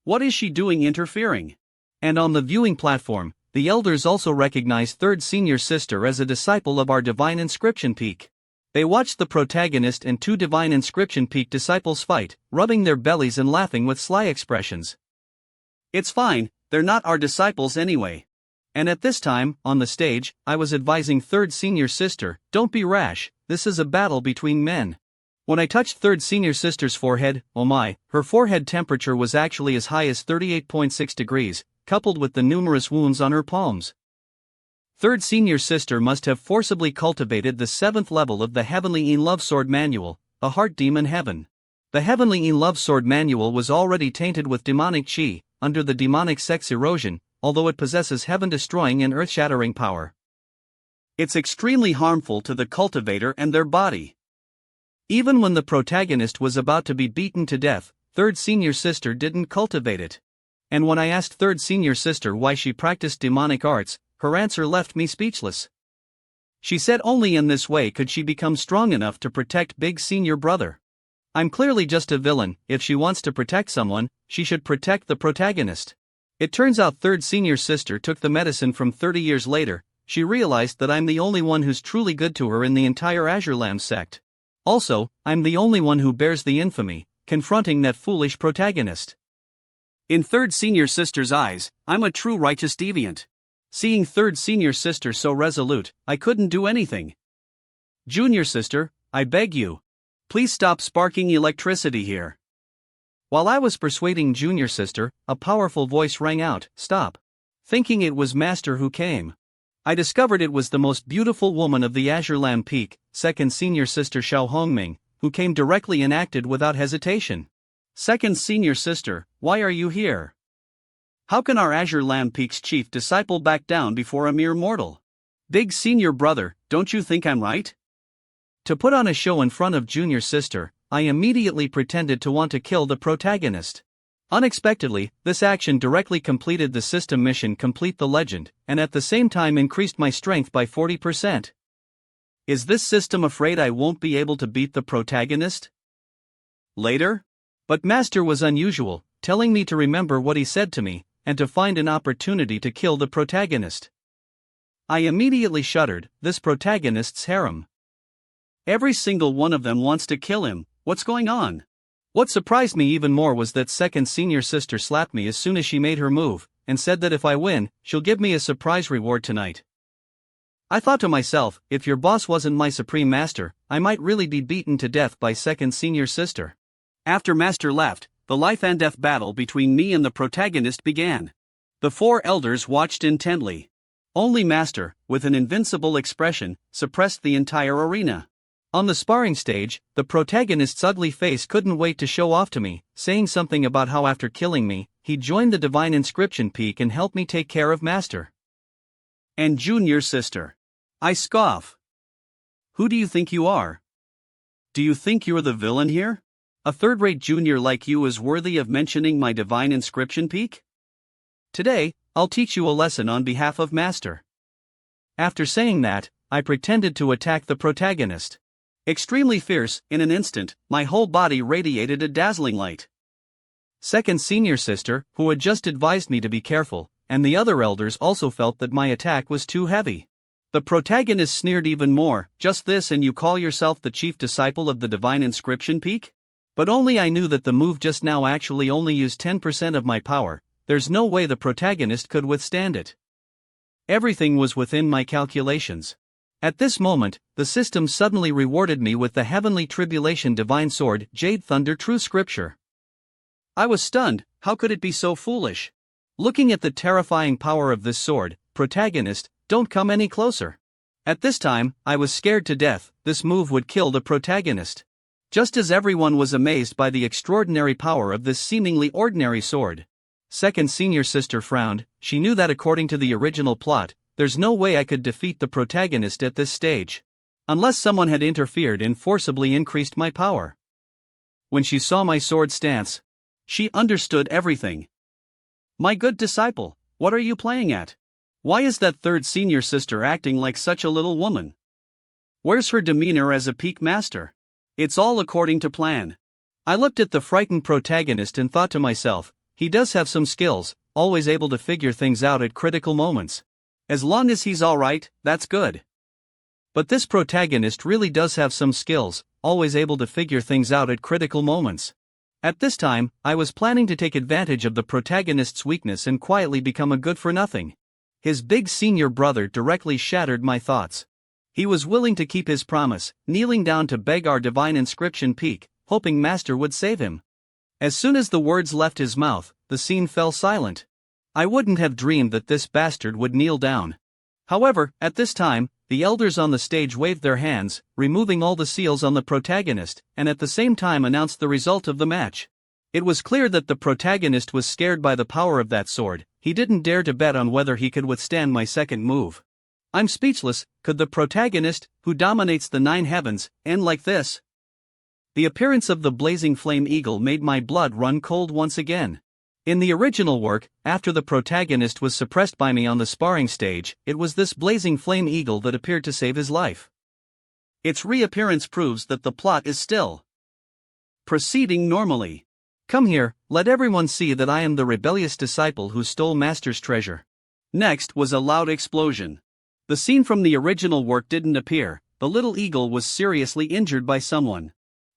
What is she doing interfering? And on the viewing platform, the elders also recognized third senior sister as a disciple of our divine inscription peak. They watched the protagonist and two divine inscription peak disciples fight, rubbing their bellies and laughing with sly expressions. It's fine, they're not our disciples anyway. And at this time, on the stage, I was advising third senior sister, don't be rash, this is a battle between men. When I touched third senior sister's forehead, oh my, her forehead temperature was actually as high as 38.6 degrees, coupled with the numerous wounds on her palms. Third senior sister must have forcibly cultivated the 7th level of the Heavenly In Love Sword Manual, a Heart Demon Heaven. The Heavenly In Love Sword Manual was already tainted with demonic chi, under the demonic sex erosion, although it possesses heaven-destroying and earth-shattering power. It's extremely harmful to the cultivator and their body. Even when the protagonist was about to be beaten to death, third senior sister didn't cultivate it. And when I asked third senior sister why she practiced demonic arts, her answer left me speechless. She said only in this way could she become strong enough to protect big senior brother. I'm clearly just a villain. If she wants to protect someone, she should protect the protagonist. It turns out third senior sister took the medicine from 30 years later. She realized that I'm the only one who's truly good to her in the entire Azure Lamb sect. Also, I'm the only one who bears the infamy, confronting that foolish protagonist. In third senior sister's eyes, I'm a true righteous deviant. Seeing third senior sister so resolute, I couldn't do anything. Junior sister, I beg you. Please stop sparking electricity here. While I was persuading junior sister, a powerful voice rang out, stop. Thinking it was Master who came. I discovered it was the most beautiful woman of the Azure Lamb Peak, second senior sister Xiao Hongming, who came directly and acted without hesitation. Second senior sister, why are you here? How can our Azure Lamb Peak's chief disciple back down before a mere mortal? Big senior brother, don't you think I'm right? To put on a show in front of junior sister, I immediately pretended to want to kill the protagonist. Unexpectedly, this action directly completed the system mission Complete the Legend, and at the same time increased my strength by 40%. Is this system afraid I won't be able to beat the protagonist? Later? But Master was unusual, telling me to remember what he said to me, and to find an opportunity to kill the protagonist. I immediately shuddered, this protagonist's harem. Every single one of them wants to kill him, what's going on? What surprised me even more was that second senior sister slapped me as soon as she made her move, and said that if I win, she'll give me a surprise reward tonight. I thought to myself, if your boss wasn't my supreme master, I might really be beaten to death by second senior sister. After Master left, the life and death battle between me and the protagonist began. The four elders watched intently. Only Master, with an invincible expression, suppressed the entire arena. On the sparring stage, the protagonist's ugly face couldn't wait to show off to me, saying something about how after killing me, he'd joined the Divine Inscription Peak and help me take care of Master. And junior sister. I scoff. Who do you think you are? Do you think you're the villain here? A third-rate junior like you is worthy of mentioning my Divine Inscription Peak? Today, I'll teach you a lesson on behalf of Master. After saying that, I pretended to attack the protagonist. Extremely fierce, in an instant, my whole body radiated a dazzling light. Second senior sister, who had just advised me to be careful, and the other elders also felt that my attack was too heavy. The protagonist sneered even more, just this and you call yourself the chief disciple of the Divine Inscription Peak? But only I knew that the move just now actually only used 10% of my power, there's no way the protagonist could withstand it. Everything was within my calculations. At this moment, the system suddenly rewarded me with the Heavenly Tribulation Divine Sword, Jade Thunder True Scripture. I was stunned, how could it be so foolish? Looking at the terrifying power of this sword, protagonist, don't come any closer. At this time, I was scared to death, this move would kill the protagonist. Just as everyone was amazed by the extraordinary power of this seemingly ordinary sword. Second senior sister frowned, she knew that according to the original plot, there's no way I could defeat the protagonist at this stage. Unless someone had interfered and forcibly increased my power. When she saw my sword stance, she understood everything. My good disciple, what are you playing at? Why is that third senior sister acting like such a little woman? Where's her demeanor as a peak master? It's all according to plan. I looked at the frightened protagonist and thought to myself, he does have some skills, always able to figure things out at critical moments. As long as he's alright, that's good. But this protagonist really does have some skills, always able to figure things out at critical moments. At this time, I was planning to take advantage of the protagonist's weakness and quietly become a good-for-nothing. His big senior brother directly shattered my thoughts. He was willing to keep his promise, kneeling down to beg our divine inscription peak, hoping Master would save him. As soon as the words left his mouth, the scene fell silent. I wouldn't have dreamed that this bastard would kneel down. However, at this time, the elders on the stage waved their hands, removing all the seals on the protagonist, and at the same time announced the result of the match. It was clear that the protagonist was scared by the power of that sword. He didn't dare to bet on whether he could withstand my second move. I'm speechless. Could the protagonist, who dominates the 9 heavens, end like this? The appearance of the blazing flame eagle made my blood run cold once again. In the original work, after the protagonist was suppressed by me on the sparring stage, it was this blazing flame eagle that appeared to save his life. Its reappearance proves that the plot is still proceeding normally. Come here, let everyone see that I am the rebellious disciple who stole Master's treasure. Next was a loud explosion. The scene from the original work didn't appear. The little eagle was seriously injured by someone.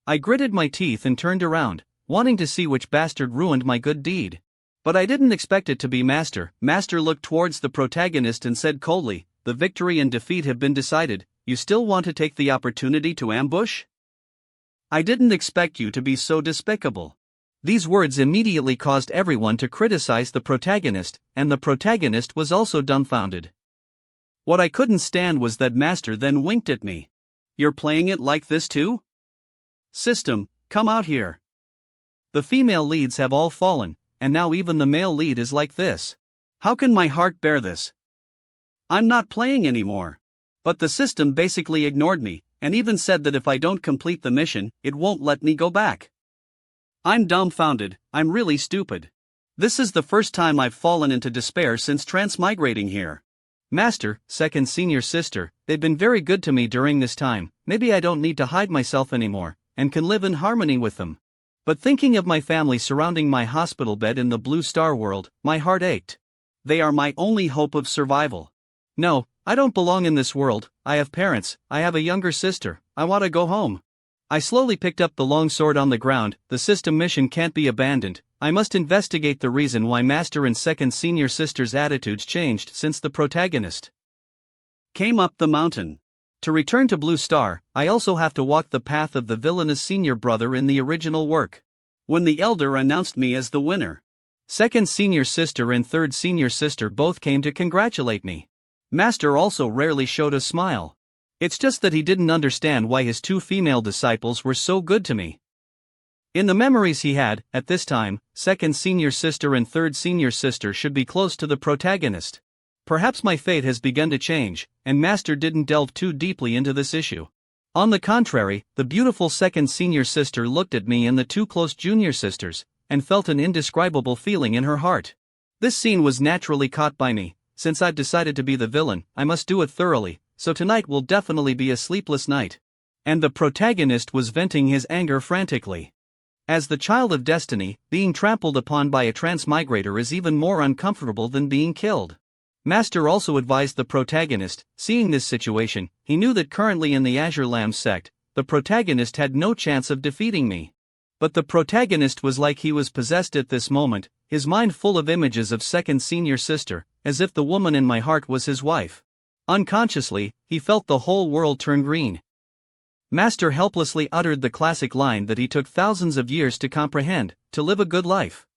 I gritted my teeth and turned around, wanting to see which bastard ruined my good deed. But I didn't expect it to be Master. Master looked towards the protagonist and said coldly, "The victory and defeat have been decided. You still want to take the opportunity to ambush? I didn't expect you to be so despicable." These words immediately caused everyone to criticize the protagonist, and the protagonist was also dumbfounded. What I couldn't stand was that Master then winked at me. "You're playing it like this too? System, come out here. The female leads have all fallen, and now even the male lead is like this. How can my heart bear this? I'm not playing anymore." But the system basically ignored me, and even said that if I don't complete the mission, it won't let me go back. I'm dumbfounded. I'm really stupid. This is the first time I've fallen into despair since transmigrating here. Master, second senior sister, they've been very good to me during this time. Maybe I don't need to hide myself anymore, and can live in harmony with them. But thinking of my family surrounding my hospital bed in the Blue Star world, my heart ached. They are my only hope of survival. No, I don't belong in this world. I have parents, I have a younger sister, I want to go home. I slowly picked up the long sword on the ground. The system mission can't be abandoned. I must investigate the reason why Master and second senior sister's attitudes changed since the protagonist came up the mountain. To return to Blue Star, I also have to walk the path of the villainous senior brother in the original work. When the elder announced me as the winner, second senior sister and third senior sister both came to congratulate me. Master also rarely showed a smile. It's just that he didn't understand why his 2 female disciples were so good to me. In the memories he had, at this time, second senior sister and third senior sister should be close to the protagonist. Perhaps my fate has begun to change, and Master didn't delve too deeply into this issue. On the contrary, the beautiful second senior sister looked at me and the 2 close junior sisters, and felt an indescribable feeling in her heart. This scene was naturally caught by me. Since I've decided to be the villain, I must do it thoroughly, so tonight will definitely be a sleepless night. And the protagonist was venting his anger frantically. As the child of destiny, being trampled upon by a transmigrator is even more uncomfortable than being killed. Master also advised the protagonist, seeing this situation, he knew that currently in the Azure Lambs sect, the protagonist had no chance of defeating me. But the protagonist was like he was possessed at this moment, his mind full of images of second senior sister, as if the woman in my heart was his wife. Unconsciously, he felt the whole world turn green. Master helplessly uttered the classic line that he took thousands of years to comprehend: to live a good life,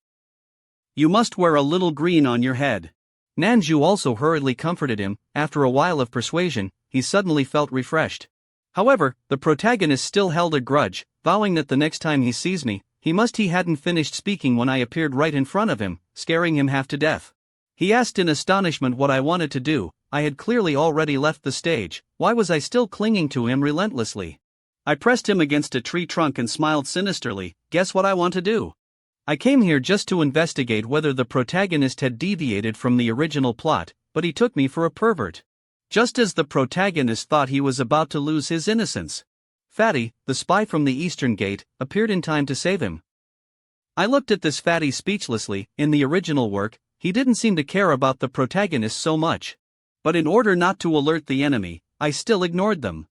you must wear a little green on your head. Nanju also hurriedly comforted him. After a while of persuasion, he suddenly felt refreshed. However, the protagonist still held a grudge, vowing that the next time he sees me, he hadn't finished speaking when I appeared right in front of him, scaring him half to death. He asked in astonishment what I wanted to do. I had clearly already left the stage. Why was I still clinging to him relentlessly? I pressed him against a tree trunk and smiled sinisterly. Guess what I want to do? I came here just to investigate whether the protagonist had deviated from the original plot, but he took me for a pervert. Just as the protagonist thought he was about to lose his innocence, Fatty, the spy from the Eastern Gate, appeared in time to save him. I looked at this Fatty speechlessly. In the original work, He didn't seem to care about the protagonist so much. But in order not to alert the enemy, I still ignored them.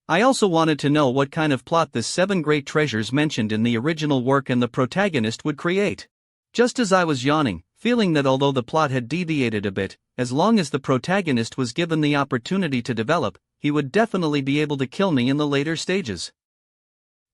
I also wanted to know what kind of plot this 7 great treasures mentioned in the original work and the protagonist would create. Just as I was yawning, feeling that although the plot had deviated a bit, as long as the protagonist was given the opportunity to develop, he would definitely be able to kill me in the later stages.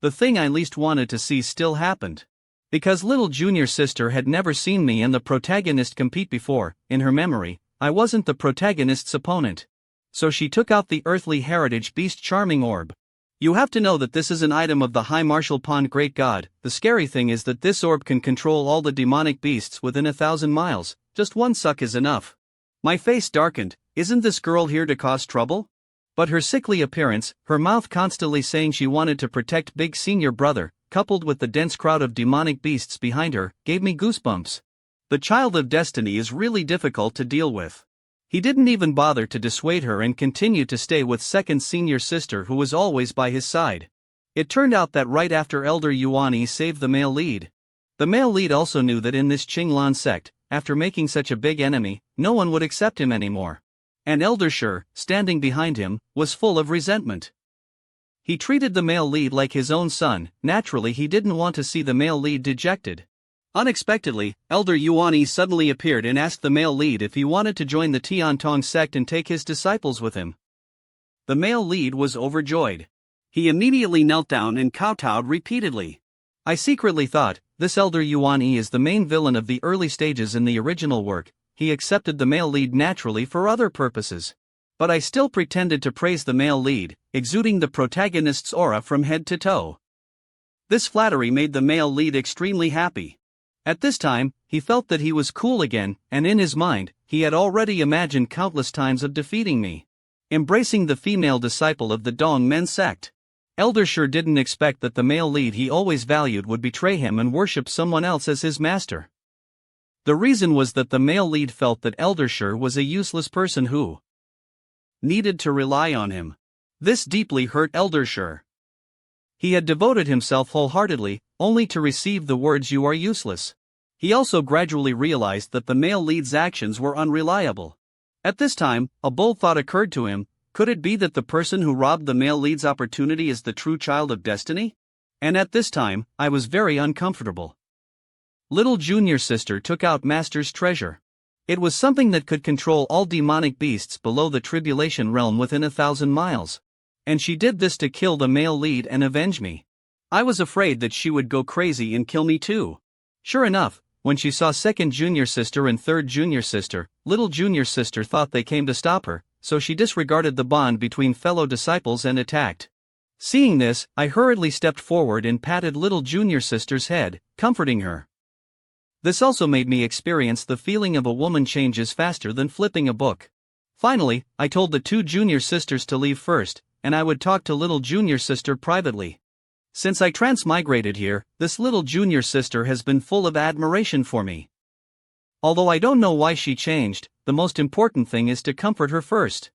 The thing I least wanted to see still happened. Because little junior sister had never seen me and the protagonist compete before, in her memory, I wasn't the protagonist's opponent. So she took out the earthly heritage beast charming orb. You have to know that this is an item of the High Martial Pond Great God. The scary thing is that this orb can control all the demonic beasts within 1,000 miles, just one suck is enough. My face darkened. Isn't this girl here to cause trouble? But her sickly appearance, her mouth constantly saying she wanted to protect big senior brother, coupled with the dense crowd of demonic beasts behind her, gave me goosebumps. The child of destiny is really difficult to deal with. He didn't even bother to dissuade her and continued to stay with second senior sister who was always by his side. It turned out that right after Elder Yuani saved the male lead. The male lead also knew that in this Qinglan sect, after making such a big enemy, no one would accept him anymore. And Elder Shi, standing behind him, was full of resentment. He treated the male lead like his own son. Naturally he didn't want to see the male lead dejected. Unexpectedly, Elder Yuani suddenly appeared and asked the male lead if he wanted to join the Tiantong sect and take his disciples with him. The male lead was overjoyed. He immediately knelt down and kowtowed repeatedly. I secretly thought, this Elder Yuani is the main villain of the early stages in the original work. He accepted the male lead naturally for other purposes. But I still pretended to praise the male lead, exuding the protagonist's aura from head to toe. This flattery made the male lead extremely happy. At this time, he felt that he was cool again, and in his mind, he had already imagined countless times of defeating me. Embracing the female disciple of the Dong Men sect. Elder Shi didn't expect that the male lead he always valued would betray him and worship someone else as his master. The reason was that the male lead felt that Elder Shi was a useless person who needed to rely on him. This deeply hurt Elder Shi. He had devoted himself wholeheartedly, only to receive the words "you are useless." He also gradually realized that the male lead's actions were unreliable. At this time, a bold thought occurred to him: could it be that the person who robbed the male lead's opportunity is the true child of destiny? And at this time, I was very uncomfortable. Little junior sister took out Master's treasure. It was something that could control all demonic beasts below the tribulation realm within 1,000 miles. And she did this to kill the male lead and avenge me. I was afraid that she would go crazy and kill me too. Sure enough, when she saw second junior sister and third junior sister, little junior sister thought they came to stop her, so she disregarded the bond between fellow disciples and attacked. Seeing this, I hurriedly stepped forward and patted little junior sister's head, comforting her. This also made me experience the feeling of a woman changes faster than flipping a book. Finally, I told the 2 junior sisters to leave first, and I would talk to little junior sister privately. Since I transmigrated here, this little junior sister has been full of admiration for me. Although I don't know why she changed, the most important thing is to comfort her first.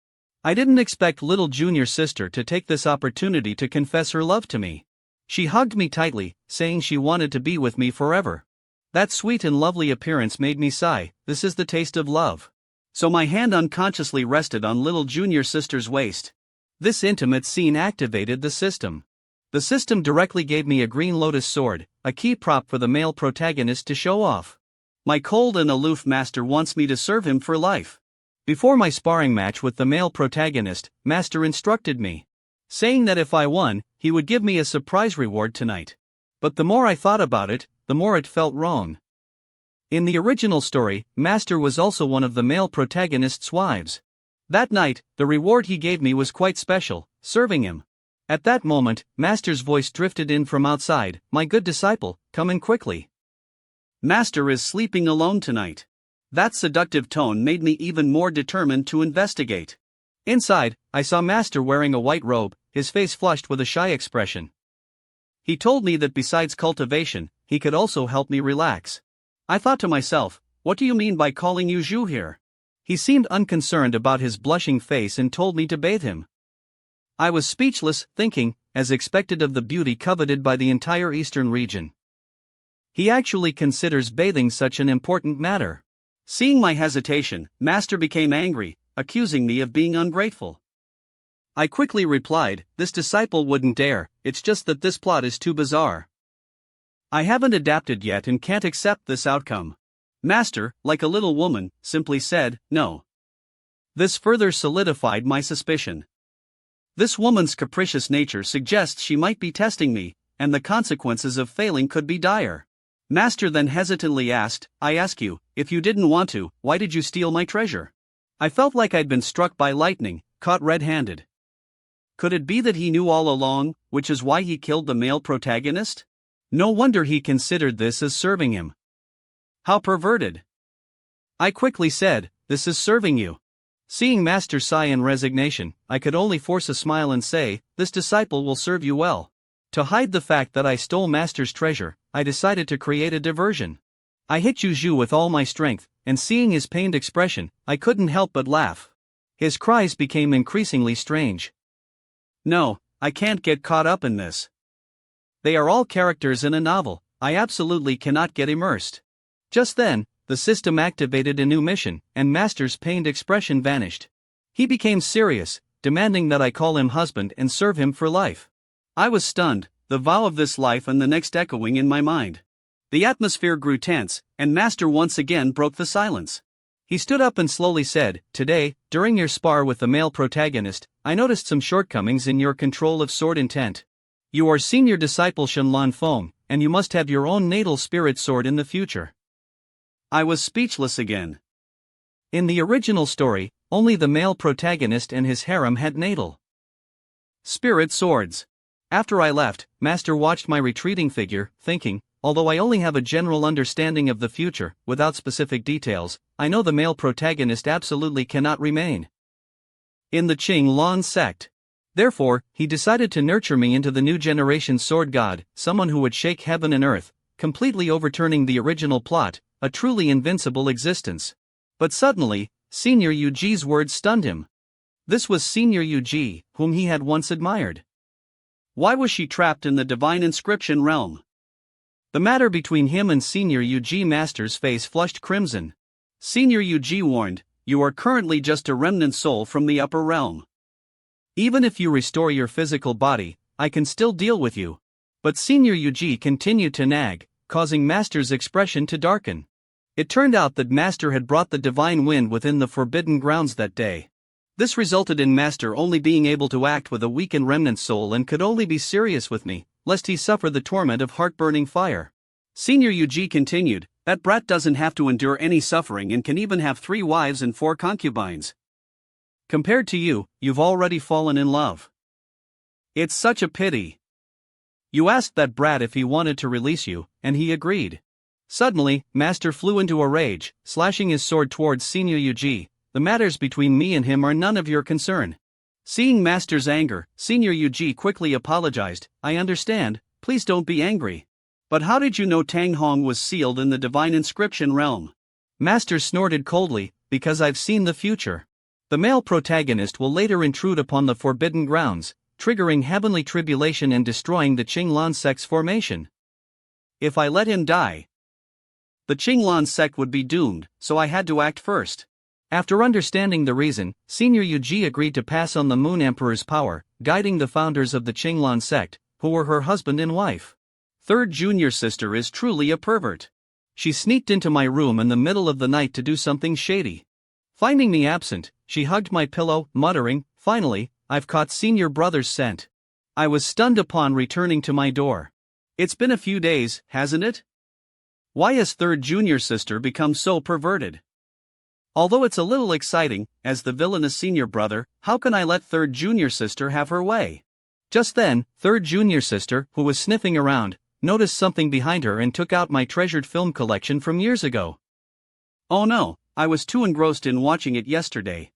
I didn't expect little junior sister to take this opportunity to confess her love to me. She hugged me tightly, saying she wanted to be with me forever. That sweet and lovely appearance made me sigh. This is the taste of love. So my hand unconsciously rested on little junior sister's waist. This intimate scene activated the system. The system directly gave me a green lotus sword, a key prop for the male protagonist to show off. My cold and aloof master wants me to serve him for life. Before my sparring match with the male protagonist, Master instructed me, saying that if I won, he would give me a surprise reward tonight. But the more I thought about it, the more it felt wrong. In the original story, Master was also one of the male protagonist's wives. That night, the reward he gave me was quite special, serving him. At that moment, Master's voice drifted in from outside, "My good disciple, come in quickly. Master is sleeping alone tonight." That seductive tone made me even more determined to investigate. Inside, I saw Master wearing a white robe, his face flushed with a shy expression. He told me that besides cultivation, he could also help me relax. I thought to myself, what do you mean by calling you Zhu here? He seemed unconcerned about his blushing face and told me to bathe him. I was speechless, thinking, as expected of the beauty coveted by the entire eastern region. He actually considers bathing such an important matter. Seeing my hesitation, Master became angry, accusing me of being ungrateful. I quickly replied, "This disciple wouldn't dare, it's just that this plot is too bizarre. I haven't adapted yet and can't accept this outcome." Master, like a little woman, simply said, "No." This further solidified my suspicion. This woman's capricious nature suggests she might be testing me, and the consequences of failing could be dire. Master then hesitantly asked, "I ask you, if you didn't want to, why did you steal my treasure?" I felt like I'd been struck by lightning, caught red-handed. Could it be that he knew all along, which is why he killed the male protagonist? No wonder he considered this as serving him. How perverted. I quickly said, "This is serving you." Seeing Master sigh in resignation, I could only force a smile and say, "This disciple will serve you well." To hide the fact that I stole Master's treasure, I decided to create a diversion. I hit Yuji with all my strength, and seeing his pained expression, I couldn't help but laugh. His cries became increasingly strange. No, I can't get caught up in this. They are all characters in a novel, I absolutely cannot get immersed. Just then, the system activated a new mission, and Master's pained expression vanished. He became serious, demanding that I call him husband and serve him for life. I was stunned, the vow of this life and the next echoing in my mind. The atmosphere grew tense, and Master once again broke the silence. He stood up and slowly said, "Today, during your spar with the male protagonist, I noticed some shortcomings in your control of sword intent. You are senior disciple Shenlong Feng, and you must have your own natal spirit sword in the future." I was speechless again. In the original story, only the male protagonist and his harem had natal spirit swords. After I left, Master watched my retreating figure, thinking, although I only have a general understanding of the future, without specific details, I know the male protagonist absolutely cannot remain in the Qing-Lan sect. Therefore, he decided to nurture me into the new generation sword god, someone who would shake heaven and earth, completely overturning the original plot, a truly invincible existence. But suddenly, Senior Yuji's words stunned him. This was Senior Yuji, whom he had once admired. Why was she trapped in the divine inscription realm? The matter between him and Senior Yuji Master's face flushed crimson. Senior Yuji warned, "You are currently just a remnant soul from the upper realm. Even if you restore your physical body, I can still deal with you." But Senior Yuji continued to nag, causing Master's expression to darken. It turned out that Master had brought the divine wind within the forbidden grounds that day. This resulted in Master only being able to act with a weakened remnant soul and could only be serious with me, lest he suffer the torment of heart-burning fire. Senior Yuji continued, "That brat doesn't have to endure any suffering and can even have 3 wives and 4 concubines. Compared to you, you've already fallen in love. It's such a pity. You asked that brat if he wanted to release you, and he agreed." Suddenly, Master flew into a rage, slashing his sword towards Senior Yuji. "The matters between me and him are none of your concern." Seeing Master's anger, Senior Yuji quickly apologized, "I understand, please don't be angry. But how did you know Tang Hong was sealed in the divine inscription realm?" Master snorted coldly, "Because I've seen the future. The male protagonist will later intrude upon the forbidden grounds, triggering heavenly tribulation and destroying the Qinglan sect's formation. If I let him die, the Qinglan sect would be doomed, so I had to act first." After understanding the reason, Senior Yuji agreed to pass on the Moon Emperor's power, guiding the founders of the Qinglan sect, who were her husband and wife. Third junior sister is truly a pervert. She sneaked into my room in the middle of the night to do something shady. Finding me absent, she hugged my pillow, muttering, "Finally, I've caught senior brother's scent." I was stunned upon returning to my door. It's been a few days, hasn't it? Why has third junior sister become so perverted? Although it's a little exciting, as the villainous senior brother, how can I let third junior sister have her way? Just then, third junior sister, who was sniffing around, noticed something behind her and took out my treasured film collection from years ago. Oh no, I was too engrossed in watching it yesterday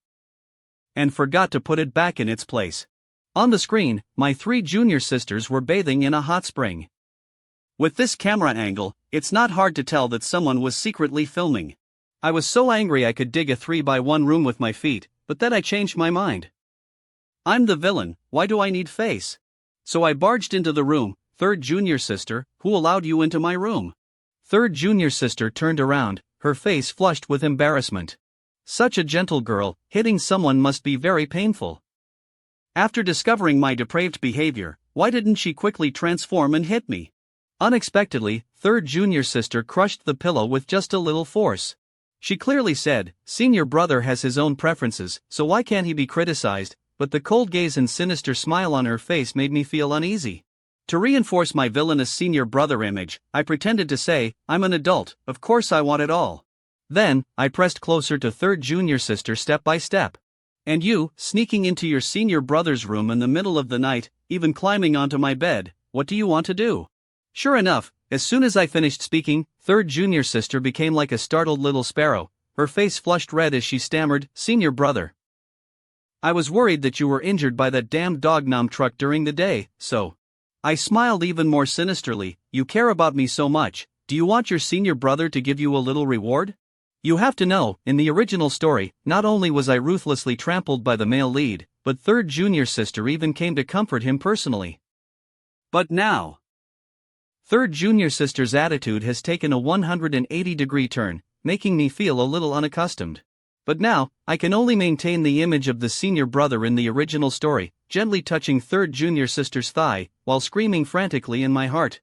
and forgot to put it back in its place. On the screen, my 3 junior sisters were bathing in a hot spring. With this camera angle, it's not hard to tell that someone was secretly filming. I was so angry I could dig a 3x1 room with my feet, but then I changed my mind. I'm the villain, why do I need face? So I barged into the room. "Third junior sister, who allowed you into my room?" Third junior sister turned around, her face flushed with embarrassment. Such a gentle girl, hitting someone must be very painful. After discovering my depraved behavior, why didn't she quickly transform and hit me? Unexpectedly, third junior sister crushed the pillow with just a little force. She clearly said, "Senior brother has his own preferences, so why can't he be criticized?" But the cold gaze and sinister smile on her face made me feel uneasy. To reinforce my villainous senior brother image, I pretended to say, "I'm an adult, of course I want it all." Then, I pressed closer to third junior sister step by step. "And you, sneaking into your senior brother's room in the middle of the night, even climbing onto my bed, what do you want to do?" Sure enough, as soon as I finished speaking, third junior sister became like a startled little sparrow. Her face flushed red as she stammered, "Senior brother, I was worried that you were injured by that damned dog nom truck during the day, so." I smiled even more sinisterly. "You care about me so much, do you want your senior brother to give you a little reward?" You have to know, in the original story, not only was I ruthlessly trampled by the male lead, but third junior sister even came to comfort him personally. But now, third junior sister's attitude has taken a 180-degree turn, making me feel a little unaccustomed. But now, I can only maintain the image of the senior brother in the original story, gently touching third junior sister's thigh, while screaming frantically in my heart,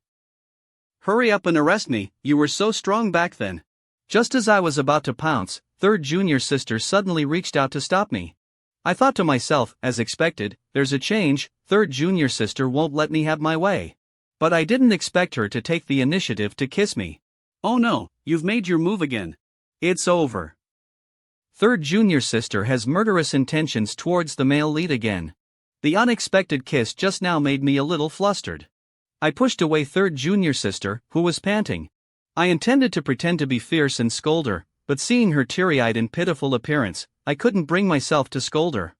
"Hurry up and arrest me, you were so strong back then." Just as I was about to pounce, third junior sister suddenly reached out to stop me. I thought to myself, as expected, there's a change, third junior sister won't let me have my way. But I didn't expect her to take the initiative to kiss me. "Oh no, you've made your move again. It's over." Third junior sister has murderous intentions towards the male lead again. The unexpected kiss just now made me a little flustered. I pushed away third junior sister, who was panting. I intended to pretend to be fierce and scold her, but seeing her teary-eyed and pitiful appearance, I couldn't bring myself to scold her.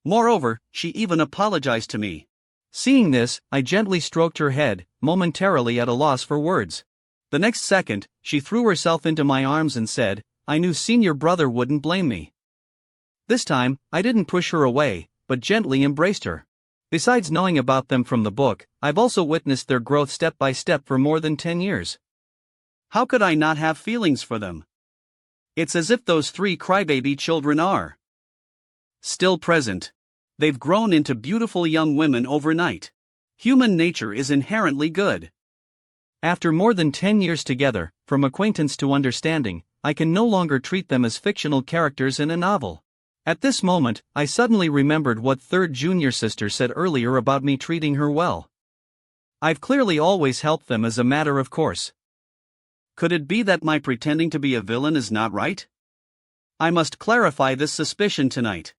Moreover, she even apologized to me. Seeing this, I gently stroked her head, momentarily at a loss for words. The next second, she threw herself into my arms and said, "I knew senior brother wouldn't blame me." This time, I didn't push her away, but gently embraced her. Besides knowing about them from the book, I've also witnessed their growth step by step for more than 10 years. How could I not have feelings for them? It's as if those three crybaby children are still present. They've grown into beautiful young women overnight. Human nature is inherently good. After more than 10 years together, from acquaintance to understanding, I can no longer treat them as fictional characters in a novel. At this moment, I suddenly remembered what third junior sister said earlier about me treating her well. I've clearly always helped them as a matter of course. Could it be that my pretending to be a villain is not right? I must clarify this suspicion tonight.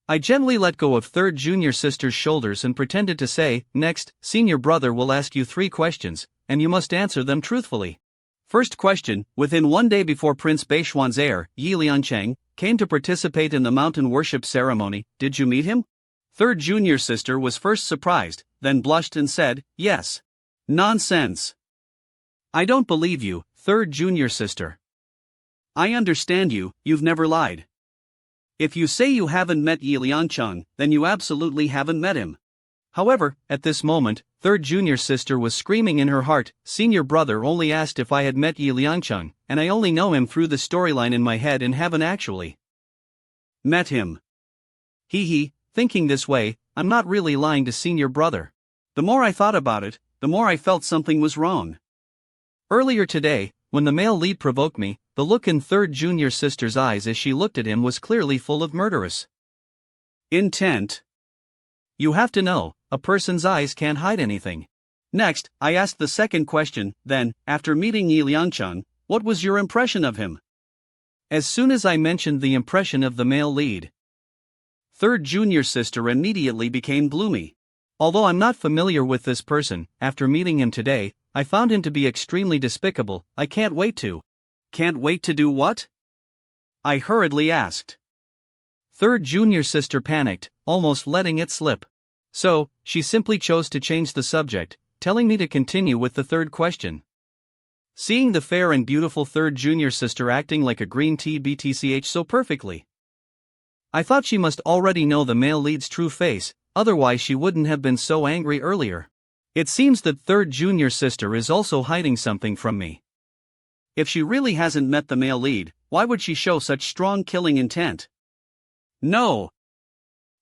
I gently let go of third junior sister's shoulders and pretended to say, "Next, senior brother will ask you 3 questions, and you must answer them truthfully." First question: within 1 day before Prince Baishuan's heir, Ye Chen, came to participate in the mountain worship ceremony, did you meet him? Third junior sister was first surprised, then blushed and said, "Yes." Nonsense. I don't believe you, third junior sister. I understand you, you've never lied. If you say you haven't met Ye Chen, then you absolutely haven't met him. However, at this moment, third junior sister was screaming in her heart, "Senior brother only asked if I had met Ye Chen, and I only know him through the storyline in my head and haven't actually met him." Hee, thinking this way, I'm not really lying to senior brother. The more I thought about it, the more I felt something was wrong. Earlier today, when the male lead provoked me, the look in third junior sister's eyes as she looked at him was clearly full of murderous intent. You have to know, a person's eyes can't hide anything. Next, I asked the second question, then, after meeting Ye Chen, what was your impression of him? As soon as I mentioned the impression of the male lead, third junior sister immediately became gloomy. Although I'm not familiar with this person, after meeting him today, I found him to be extremely despicable. I can't wait to. Can't wait to do what? I hurriedly asked. Third junior sister panicked, almost letting it slip. So, she simply chose to change the subject, telling me to continue with the third question. Seeing the fair and beautiful third junior sister acting like a green tea BTCH so perfectly, I thought she must already know the male lead's true face, otherwise she wouldn't have been so angry earlier. It seems that third junior sister is also hiding something from me. If she really hasn't met the male lead, why would she show such strong killing intent? No!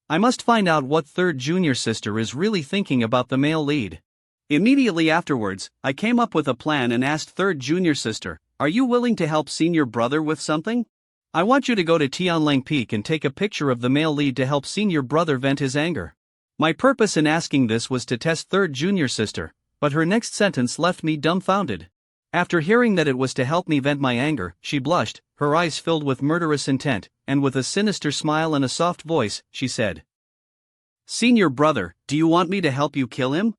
I must find out what third junior sister is really thinking about the male lead. Immediately afterwards, I came up with a plan and asked third junior sister, "Are you willing to help senior brother with something? I want you to go to Tianlang Peak and take a picture of the male lead to help senior brother vent his anger." My purpose in asking this was to test third junior sister, but her next sentence left me dumbfounded. After hearing that it was to help me vent my anger, she blushed, her eyes filled with murderous intent, and with a sinister smile and a soft voice, she said, "Senior brother, do you want me to help you kill him?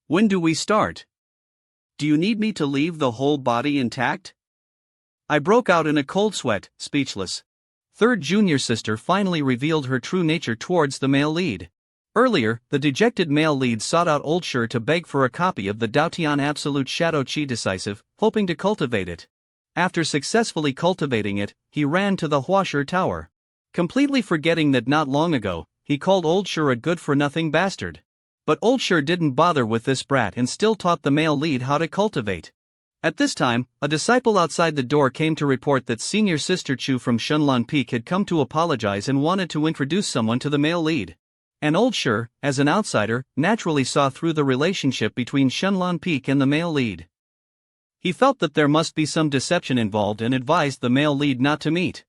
When do we start? Do you need me to leave the whole body intact?" I broke out in a cold sweat, speechless. Third junior sister finally revealed her true nature towards the male lead. Earlier, the dejected male lead sought out Old Shur to beg for a copy of the Daotian Absolute Shadow Qi Decisive, hoping to cultivate it. After successfully cultivating it, he ran to the Huashur Tower. Completely forgetting that not long ago, he called Old Shur a good-for-nothing bastard. But Old Shur didn't bother with this brat and still taught the male lead how to cultivate. At this time, a disciple outside the door came to report that senior sister Chu from Shunlan Peak had come to apologize and wanted to introduce someone to the male lead. And Old Shur, as an outsider, naturally saw through the relationship between Shunlan Peak and the male lead. He felt that there must be some deception involved and advised the male lead not to meet.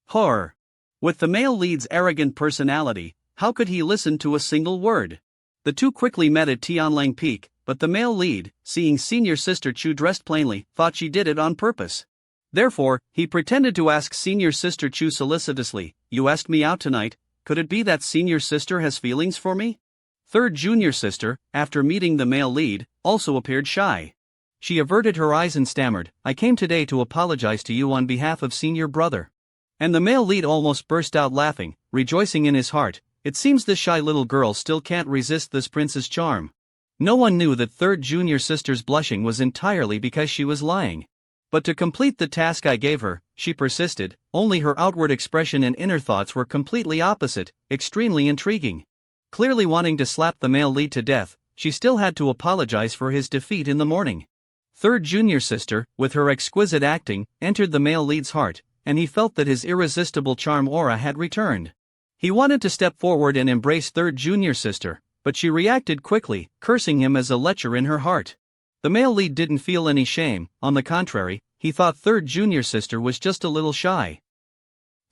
Horror! With the male lead's arrogant personality, how could he listen to a single word? The two quickly met at Tianlang Peak, but the male lead, seeing senior sister Chu dressed plainly, thought she did it on purpose. Therefore, he pretended to ask senior sister Chu solicitously, "You asked me out tonight, could it be that senior sister has feelings for me?" Third junior sister, after meeting the male lead, also appeared shy. She averted her eyes and stammered, "I came today to apologize to you on behalf of senior brother." And the male lead almost burst out laughing, rejoicing in his heart, "It seems this shy little girl still can't resist this prince's charm." No one knew that third junior sister's blushing was entirely because she was lying. But to complete the task I gave her, she persisted, only her outward expression and inner thoughts were completely opposite, extremely intriguing. Clearly wanting to slap the male lead to death, she still had to apologize for his defeat in the morning. Third junior sister, with her exquisite acting, entered the male lead's heart, and he felt that his irresistible charm aura had returned. He wanted to step forward and embrace third junior sister, but she reacted quickly, cursing him as a lecher in her heart. The male lead didn't feel any shame, on the contrary, he thought third junior sister was just a little shy.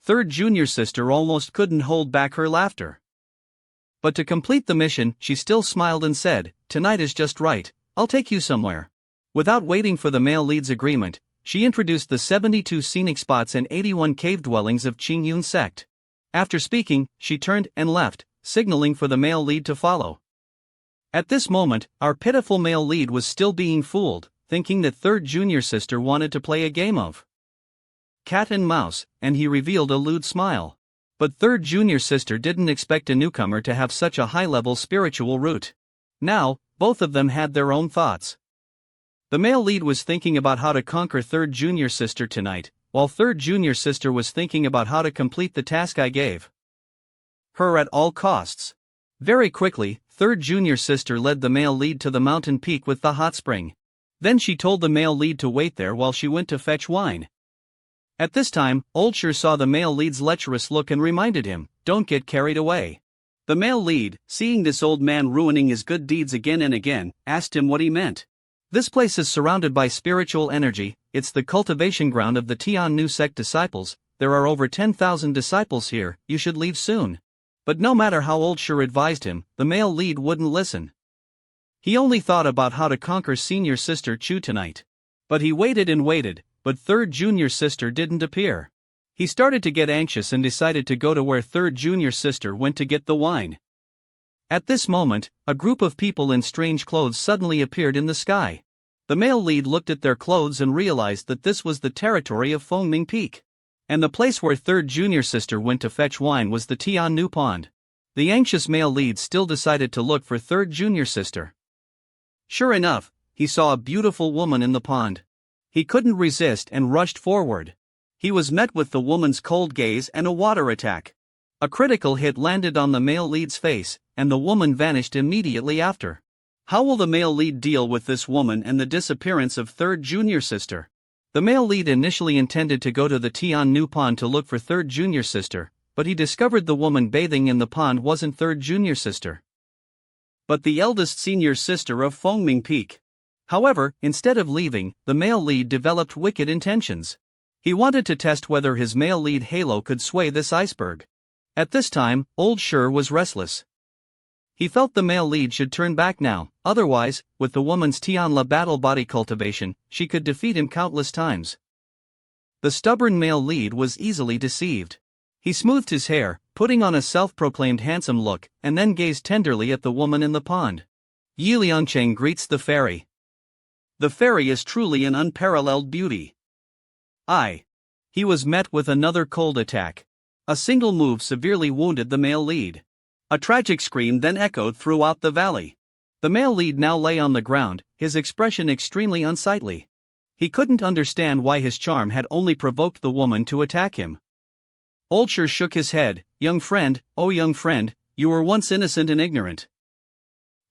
Third junior sister almost couldn't hold back her laughter. But to complete the mission, she still smiled and said, "Tonight is just right, I'll take you somewhere." Without waiting for the male lead's agreement, she introduced the 72 scenic spots and 81 cave dwellings of Qingyun sect. After speaking, she turned and left, signaling for the male lead to follow. At this moment, our pitiful male lead was still being fooled, thinking that third junior sister wanted to play a game of cat and mouse, and he revealed a lewd smile. But third junior sister didn't expect a newcomer to have such a high-level spiritual root. Now, both of them had their own thoughts. The male lead was thinking about how to conquer third junior sister tonight, while third junior sister was thinking about how to complete the task I gave her at all costs. Very quickly, third junior sister led the male lead to the mountain peak with the hot spring. Then she told the male lead to wait there while she went to fetch wine. At this time, Old Shur saw the male lead's lecherous look and reminded him, "Don't get carried away." The male lead, seeing this old man ruining his good deeds again and again, asked him what he meant. "This place is surrounded by spiritual energy, it's the cultivation ground of the Tian Nu sect disciples, there are over 10,000 disciples here, you should leave soon." But no matter how Old Shur advised him, the male lead wouldn't listen. He only thought about how to conquer senior sister Chu tonight. But he waited and waited, but third junior sister didn't appear. He started to get anxious and decided to go to where third junior sister went to get the wine. At this moment, a group of people in strange clothes suddenly appeared in the sky. The male lead looked at their clothes and realized that this was the territory of Fengming Peak. And the place where third junior sister went to fetch wine was the Tian Nu Pond. The anxious male lead still decided to look for third junior sister. Sure enough, he saw a beautiful woman in the pond. He couldn't resist and rushed forward. He was met with the woman's cold gaze and a water attack. A critical hit landed on the male lead's face, and the woman vanished immediately after. How will the male lead deal with this woman and the disappearance of third junior sister? The male lead initially intended to go to the Tiannu pond to look for third junior sister, but he discovered the woman bathing in the pond wasn't third junior sister, but the eldest senior sister of Fengming Peak. However, instead of leaving, the male lead developed wicked intentions. He wanted to test whether his male lead halo could sway this iceberg. At this time, Old Shur was restless. He felt the male lead should turn back now, otherwise, with the woman's Tianla battle body cultivation, she could defeat him countless times. The stubborn male lead was easily deceived. He smoothed his hair, putting on a self-proclaimed handsome look, and then gazed tenderly at the woman in the pond. Yi Liangcheng greets the fairy. The fairy is truly an unparalleled beauty. He was met with another cold attack. A single move severely wounded the male lead. A tragic scream then echoed throughout the valley. The male lead now lay on the ground, his expression extremely unsightly. He couldn't understand why his charm had only provoked the woman to attack him. Old Shur shook his head. Young friend, oh young friend, you were once innocent and ignorant,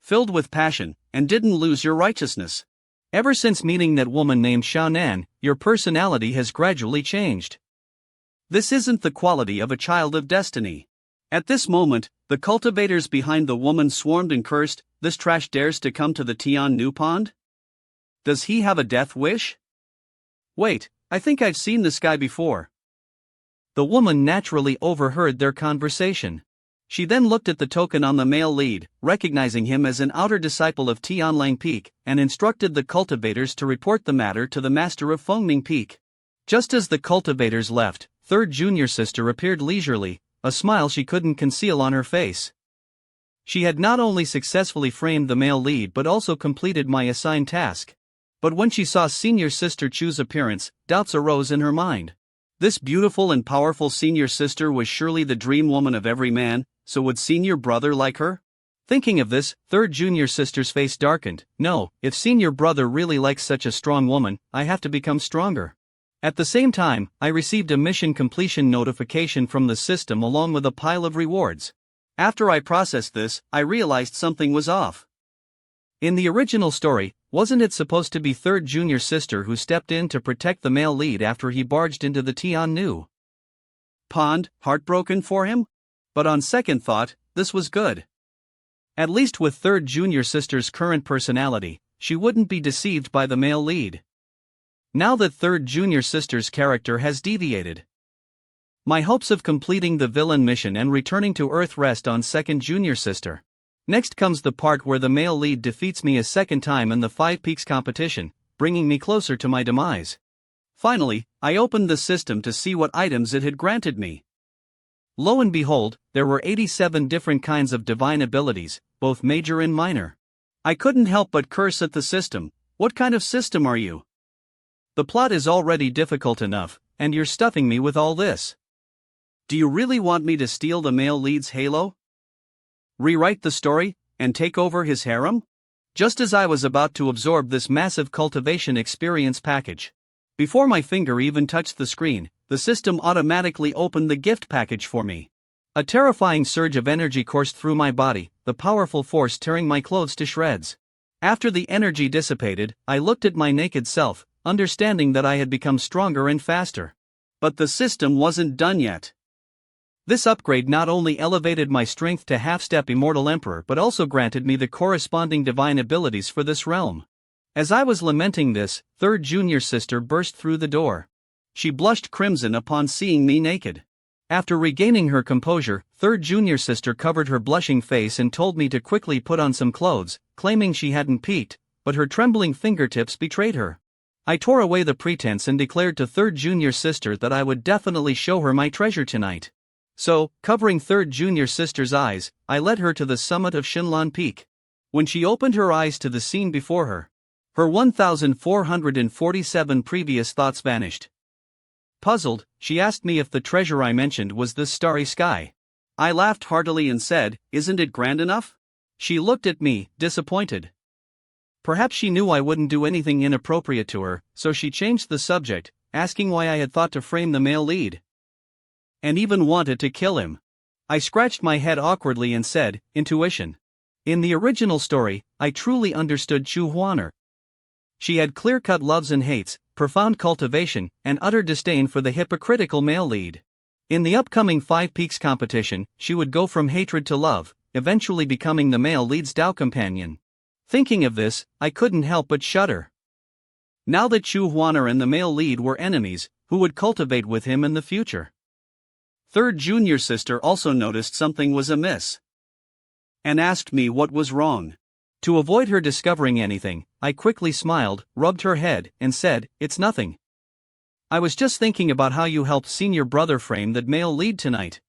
filled with passion, and didn't lose your righteousness. Ever since meeting that woman named Xiaonan, your personality has gradually changed. This isn't the quality of a child of destiny. At this moment, the cultivators behind the woman swarmed and cursed. This trash dares to come to the Tiannu pond? Does he have a death wish? Wait, I think I've seen this guy before. The woman naturally overheard their conversation. She then looked at the token on the male lead, recognizing him as an outer disciple of Tianlang Peak, and instructed the cultivators to report the matter to the master of Fengming Peak. Just as the cultivators left, third junior sister appeared leisurely, a smile she couldn't conceal on her face. She had not only successfully framed the male lead but also completed my assigned task. But when she saw senior sister Chu's appearance, doubts arose in her mind. This beautiful and powerful senior sister was surely the dream woman of every man, so would senior brother like her? Thinking of this, third junior sister's face darkened. No, if senior brother really likes such a strong woman, I have to become stronger. At the same time, I received a mission completion notification from the system along with a pile of rewards. After I processed this, I realized something was off. In the original story, wasn't it supposed to be third junior sister who stepped in to protect the male lead after he barged into the Tiannu pond, heartbroken for him? But on second thought, this was good. At least with third junior sister's current personality, she wouldn't be deceived by the male lead. Now that third junior sister's character has deviated, my hopes of completing the villain mission and returning to Earth rest on second junior sister. Next comes the part where the male lead defeats me a second time in the 5 Peaks competition, bringing me closer to my demise. Finally, I opened the system to see what items it had granted me. Lo and behold, there were 87 different kinds of divine abilities, both major and minor. I couldn't help but curse at the system. What kind of system are you? The plot is already difficult enough, and you're stuffing me with all this. Do you really want me to steal the male lead's halo? Rewrite the story, and take over his harem? Just as I was about to absorb this massive cultivation experience package, before my finger even touched the screen, the system automatically opened the gift package for me. A terrifying surge of energy coursed through my body, the powerful force tearing my clothes to shreds. After the energy dissipated, I looked at my naked self, understanding that I had become stronger and faster. But the system wasn't done yet. This upgrade not only elevated my strength to half-step Immortal Emperor but also granted me the corresponding divine abilities for this realm. As I was lamenting this, third junior sister burst through the door. She blushed crimson upon seeing me naked. After regaining her composure, third junior sister covered her blushing face and told me to quickly put on some clothes, claiming she hadn't peeked, but her trembling fingertips betrayed her. I tore away the pretense and declared to third junior sister that I would definitely show her my treasure tonight. So, covering third junior sister's eyes, I led her to the summit of Shinlan Peak. When she opened her eyes to the scene before her, her 1,447 previous thoughts vanished. Puzzled, she asked me if the treasure I mentioned was this starry sky. I laughed heartily and said, "Isn't it grand enough?" She looked at me, disappointed. Perhaps she knew I wouldn't do anything inappropriate to her, so she changed the subject, asking why I had thought to frame the male lead, and even wanted to kill him. I scratched my head awkwardly and said, "Intuition." In the original story, I truly understood Chu Huaner. She had clear-cut loves and hates, profound cultivation, and utter disdain for the hypocritical male lead. In the upcoming Five Peaks competition, she would go from hatred to love, eventually becoming the male lead's Dao companion. Thinking of this, I couldn't help but shudder. Now that Chu Huaner and the male lead were enemies, who would cultivate with him in the future? Third junior sister also noticed something was amiss and asked me what was wrong. To avoid her discovering anything, I quickly smiled, rubbed her head, and said, "It's nothing. I was just thinking about how you helped senior brother frame that male lead tonight.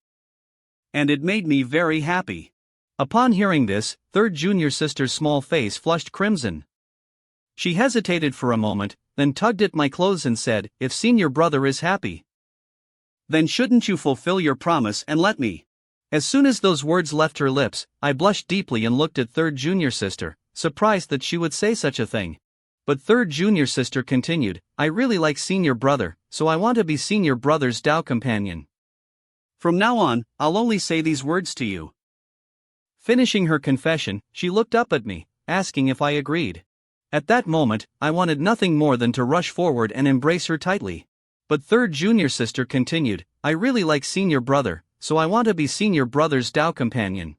And it made me very happy." Upon hearing this, third junior sister's small face flushed crimson. She hesitated for a moment, then tugged at my clothes and said, "If senior brother is happy, then shouldn't you fulfill your promise and let me?" As soon as those words left her lips, I blushed deeply and looked at third junior sister, surprised that she would say such a thing. But third junior sister continued, "I really like senior brother, so I want to be senior brother's Dao companion. From now on, I'll only say these words to you." Finishing her confession, she looked up at me, asking if I agreed. At that moment, I wanted nothing more than to rush forward and embrace her tightly. But third junior sister continued, "I really like senior brother, so I want to be senior brother's Dao companion."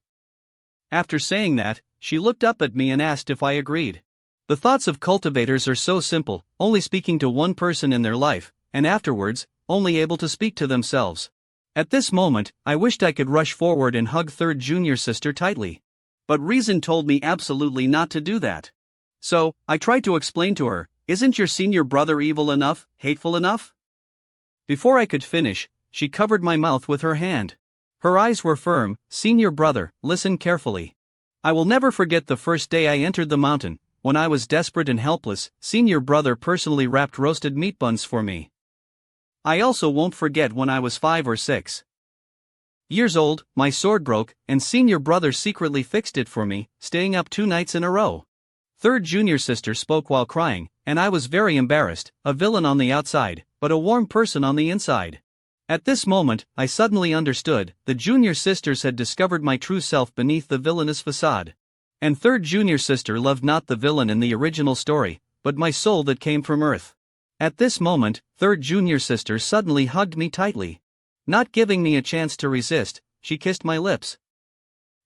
After saying that, she looked up at me and asked if I agreed. The thoughts of cultivators are so simple, only speaking to one person in their life, and afterwards, only able to speak to themselves. At this moment, I wished I could rush forward and hug third junior sister tightly. But reason told me absolutely not to do that. So, I tried to explain to her, "Isn't your senior brother evil enough, hateful enough?" Before I could finish, she covered my mouth with her hand. Her eyes were firm. "Senior brother, listen carefully. I will never forget the first day I entered the mountain. When I was desperate and helpless, senior brother personally wrapped roasted meat buns for me. I also won't forget when I was 5 or 6 years old, my sword broke, and senior brother secretly fixed it for me, staying up 2 nights in a row." Third junior sister spoke while crying, and I was very embarrassed, a villain on the outside, but a warm person on the inside. At this moment, I suddenly understood, the junior sisters had discovered my true self beneath the villainous facade. And third junior sister loved not the villain in the original story, but my soul that came from earth. At this moment, third junior sister suddenly hugged me tightly. Not giving me a chance to resist, she kissed my lips.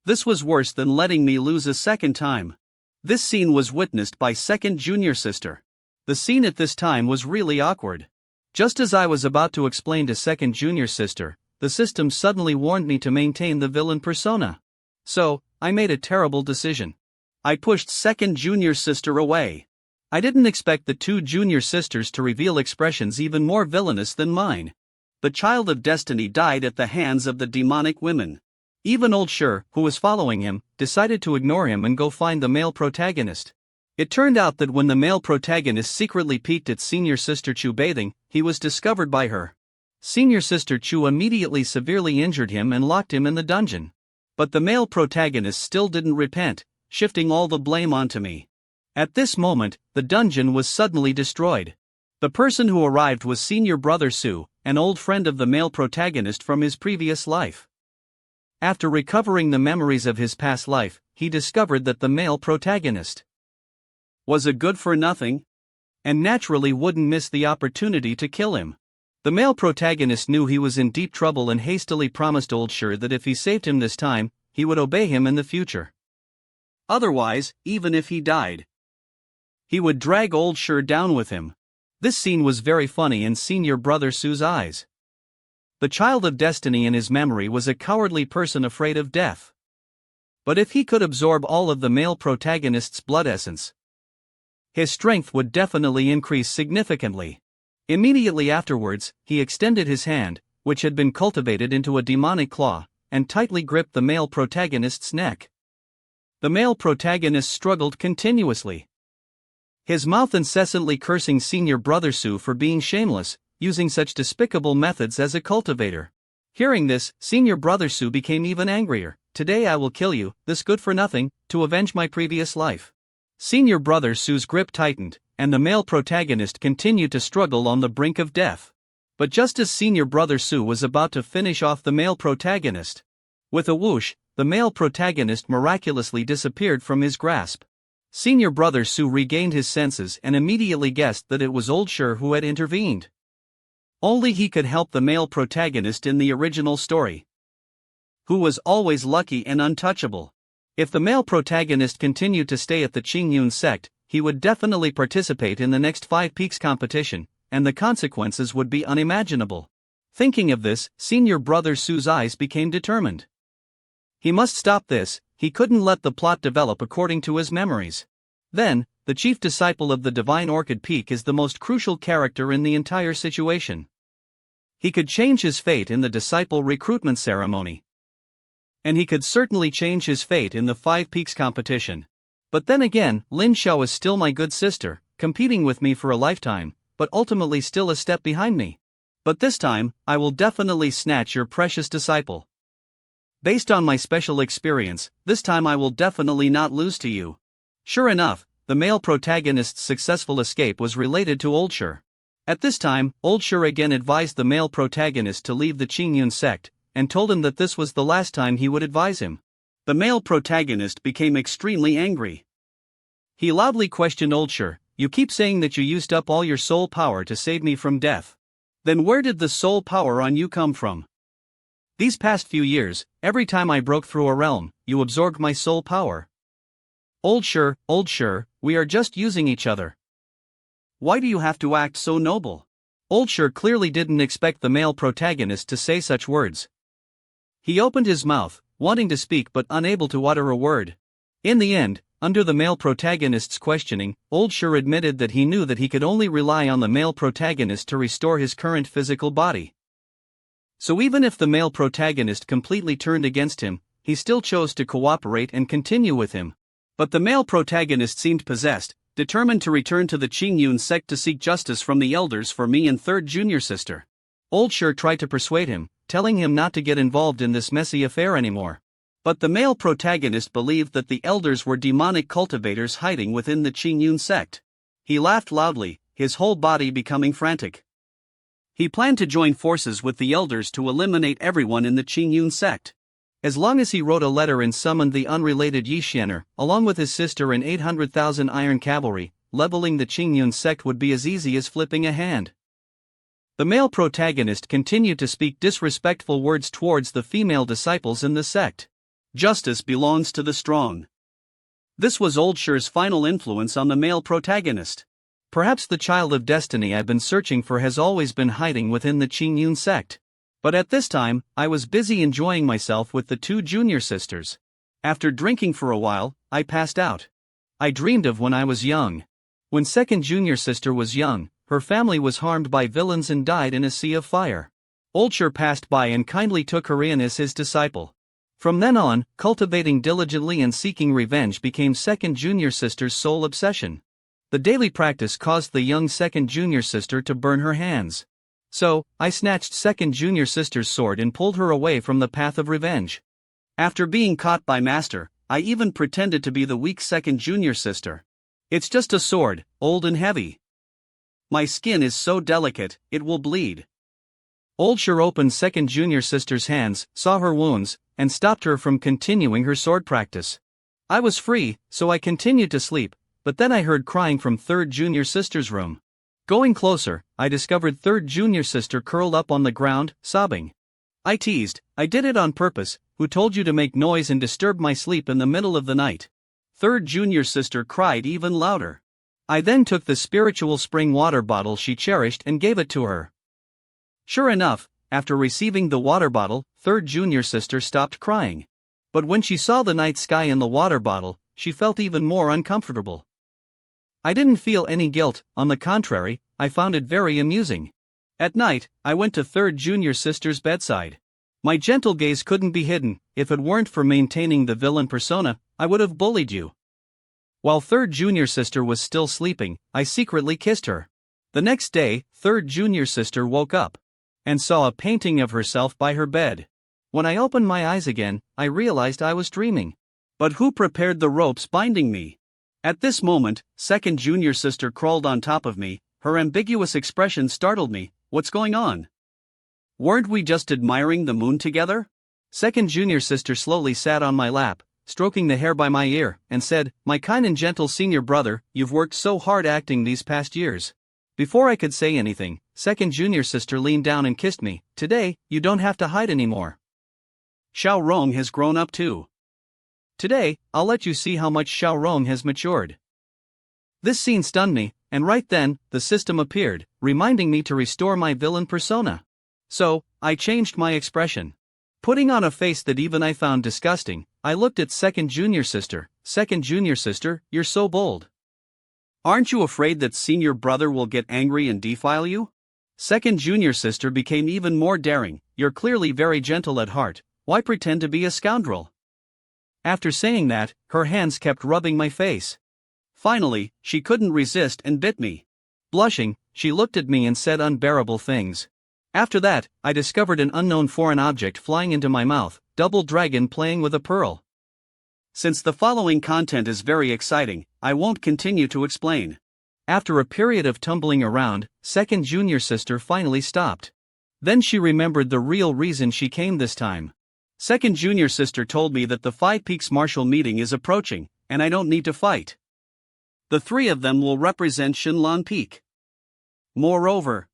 This was worse than letting me lose a second time. This scene was witnessed by second junior sister. The scene at this time was really awkward. Just as I was about to explain to second junior sister, the system suddenly warned me to maintain the villain persona. So, I made a terrible decision. I pushed second junior sister away. I didn't expect the 2 junior sisters to reveal expressions even more villainous than mine. The child of destiny died at the hands of the demonic women. Even old Sher, who was following him, decided to ignore him and go find the male protagonist. It turned out that when the male protagonist secretly peeked at senior sister Chu bathing, he was discovered by her. Senior sister Chu immediately severely injured him and locked him in the dungeon. But the male protagonist still didn't repent, shifting all the blame onto me. At this moment, the dungeon was suddenly destroyed. The person who arrived was senior brother Su, an old friend of the male protagonist from his previous life. After recovering the memories of his past life, he discovered that the male protagonist was a good-for-nothing, and naturally wouldn't miss the opportunity to kill him. The male protagonist knew he was in deep trouble and hastily promised old Sher that if he saved him this time, he would obey him in the future. Otherwise, even if he died, he would drag old Sher down with him. This scene was very funny in senior brother Su's eyes. The child of destiny in his memory was a cowardly person afraid of death. But if he could absorb all of the male protagonist's blood essence, his strength would definitely increase significantly. Immediately afterwards, he extended his hand, which had been cultivated into a demonic claw, and tightly gripped the male protagonist's neck. The male protagonist struggled continuously, his mouth incessantly cursing senior brother Su for being shameless, using such despicable methods as a cultivator. Hearing this, senior brother Su became even angrier. "Today I will kill you, this good-for-nothing, to avenge my previous life." Senior brother Su's grip tightened, and the male protagonist continued to struggle on the brink of death. But just as senior brother Su was about to finish off the male protagonist, with a whoosh, the male protagonist miraculously disappeared from his grasp. Senior brother Su regained his senses and immediately guessed that it was old Sher who had intervened. Only he could help the male protagonist in the original story, who was always lucky and untouchable. If the male protagonist continued to stay at the Qingyun sect, he would definitely participate in the next 5 peaks competition, and the consequences would be unimaginable. Thinking of this, senior brother Su's eyes became determined. He must stop this, he couldn't let the plot develop according to his memories. Then, the chief disciple of the Divine Orchid Peak is the most crucial character in the entire situation. He could change his fate in the disciple recruitment ceremony. And he could certainly change his fate in the 5 peaks competition. But then again, Lin Xiao is still my good sister, competing with me for a lifetime, but ultimately still a step behind me. But this time, I will definitely snatch your precious disciple. Based on my special experience, this time I will definitely not lose to you. Sure enough, the male protagonist's successful escape was related to Old Sher. At this time, Old Sher again advised the male protagonist to leave the Qingyun sect, and told him that this was the last time he would advise him. The male protagonist became extremely angry. He loudly questioned Old Sher, "You keep saying that you used up all your soul power to save me from death. Then where did the soul power on you come from? These past few years, every time I broke through a realm, you absorbed my soul power. Old Sher, we are just using each other. Why do you have to act so noble?" Old Sher clearly didn't expect the male protagonist to say such words. He opened his mouth, wanting to speak but unable to utter a word. In the end, under the male protagonist's questioning, Old Sher admitted that he knew that he could only rely on the male protagonist to restore his current physical body. So even if the male protagonist completely turned against him, he still chose to cooperate and continue with him. But the male protagonist seemed possessed, determined to return to the Qingyun sect to seek justice from the elders for me and third junior sister. Old Sher tried to persuade him, telling him not to get involved in this messy affair anymore. But the male protagonist believed that the elders were demonic cultivators hiding within the Qingyun sect. He laughed loudly, his whole body becoming frantic. He planned to join forces with the elders to eliminate everyone in the Qingyun sect. As long as he wrote a letter and summoned the unrelated Ye Chen, along with his sister and 800,000 iron cavalry, leveling the Qingyun sect would be as easy as flipping a hand. The male protagonist continued to speak disrespectful words towards the female disciples in the sect. Justice belongs to the strong. This was Old Sher's final influence on the male protagonist. Perhaps the child of destiny I've been searching for has always been hiding within the Qingyun sect. But at this time, I was busy enjoying myself with the 2 junior sisters. After drinking for a while, I passed out. I dreamed of when I was young. When second junior sister was young, her family was harmed by villains and died in a sea of fire. Old Sher passed by and kindly took her in as his disciple. From then on, cultivating diligently and seeking revenge became second junior sister's sole obsession. The daily practice caused the young second junior sister to burn her hands. So, I snatched second junior sister's sword and pulled her away from the path of revenge. After being caught by master, I even pretended to be the weak second junior sister. It's just a sword, old and heavy. My skin is so delicate, it will bleed. Old Sher opened second junior sister's hands, saw her wounds, and stopped her from continuing her sword practice. I was free, so I continued to sleep, but then I heard crying from third junior sister's room. Going closer, I discovered third junior sister curled up on the ground, sobbing. I teased, "I did it on purpose, who told you to make noise and disturb my sleep in the middle of the night?" Third junior sister cried even louder. I then took the spiritual spring water bottle she cherished and gave it to her. Sure enough, after receiving the water bottle, third junior sister stopped crying. But when she saw the night sky in the water bottle, she felt even more uncomfortable. I didn't feel any guilt, on the contrary, I found it very amusing. At night, I went to third junior sister's bedside. My gentle gaze couldn't be hidden. If it weren't for maintaining the villain persona, I would have bullied you. While third junior sister was still sleeping, I secretly kissed her. The next day, third junior sister woke up and saw a painting of herself by her bed. When I opened my eyes again, I realized I was dreaming. But who prepared the ropes binding me? At this moment, second junior sister crawled on top of me. Her ambiguous expression startled me. What's going on? Weren't we just admiring the moon together? Second junior sister slowly sat on my lap, stroking the hair by my ear, and said, "My kind and gentle senior brother, you've worked so hard acting these past years." Before I could say anything, second junior sister leaned down and kissed me. "Today, you don't have to hide anymore. Xiao Rong has grown up too. Today, I'll let you see how much Xiao Rong has matured." This scene stunned me, and right then, the system appeared, reminding me to restore my villain persona. So, I changed my expression. Putting on a face that even I found disgusting, I looked at second junior sister. "Second junior sister, you're so bold. Aren't you afraid that senior brother will get angry and defile you?" Second junior sister became even more daring. "You're clearly very gentle at heart. Why pretend to be a scoundrel?" After saying that, her hands kept rubbing my face. Finally, she couldn't resist and bit me. Blushing, she looked at me and said unbearable things. After that, I discovered an unknown foreign object flying into my mouth, double dragon playing with a pearl. Since the following content is very exciting, I won't continue to explain. After a period of tumbling around, second junior sister finally stopped. Then she remembered the real reason she came this time. Second junior sister told me that the Five Peaks martial meeting is approaching, and I don't need to fight. The three of them will represent Shinlan Peak. Moreover,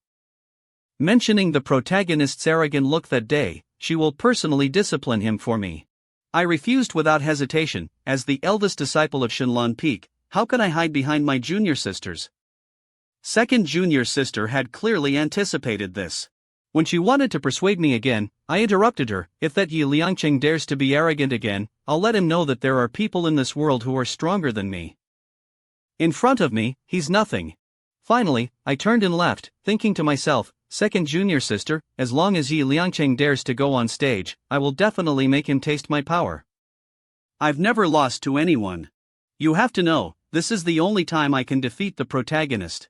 mentioning the protagonist's arrogant look that day, she will personally discipline him for me. I refused without hesitation. As the eldest disciple of Shinlan Peak, how can I hide behind my junior sisters? Second junior sister had clearly anticipated this. When she wanted to persuade me again, I interrupted her. "If that Ye Liangcheng dares to be arrogant again, I'll let him know that there are people in this world who are stronger than me. In front of me, he's nothing." Finally, I turned and left, thinking to myself, "Second junior sister, as long as Ye Liangcheng dares to go on stage, I will definitely make him taste my power. I've never lost to anyone. You have to know, this is the only time I can defeat the protagonist.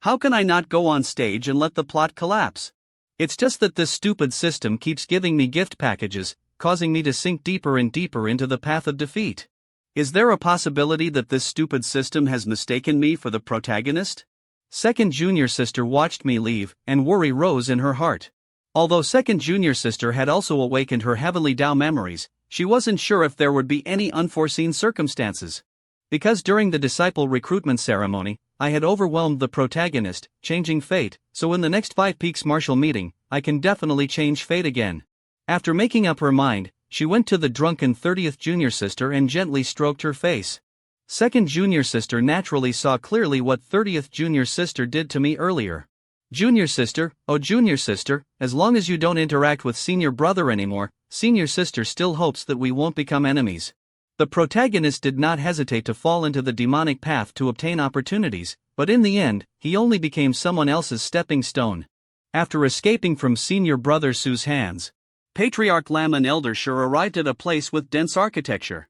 How can I not go on stage and let the plot collapse? It's just that this stupid system keeps giving me gift packages, causing me to sink deeper and deeper into the path of defeat. Is there a possibility that this stupid system has mistaken me for the protagonist?" Second junior sister watched me leave, and worry rose in her heart. Although second junior sister had also awakened her heavenly Tao memories, she wasn't sure if there would be any unforeseen circumstances. Because during the disciple recruitment ceremony, I had overwhelmed the protagonist, changing fate, so in the next Five Peaks martial meeting, I can definitely change fate again. After making up her mind, she went to the drunken 30th junior sister and gently stroked her face. Second junior sister naturally saw clearly what 30th junior sister did to me earlier. "Junior sister, oh junior sister, as long as you don't interact with senior brother anymore, senior sister still hopes that we won't become enemies." The protagonist did not hesitate to fall into the demonic path to obtain opportunities, but in the end, he only became someone else's stepping stone. After escaping from senior brother Su's hands, Patriarch Lam and Elder Shur arrived at a place with dense architecture.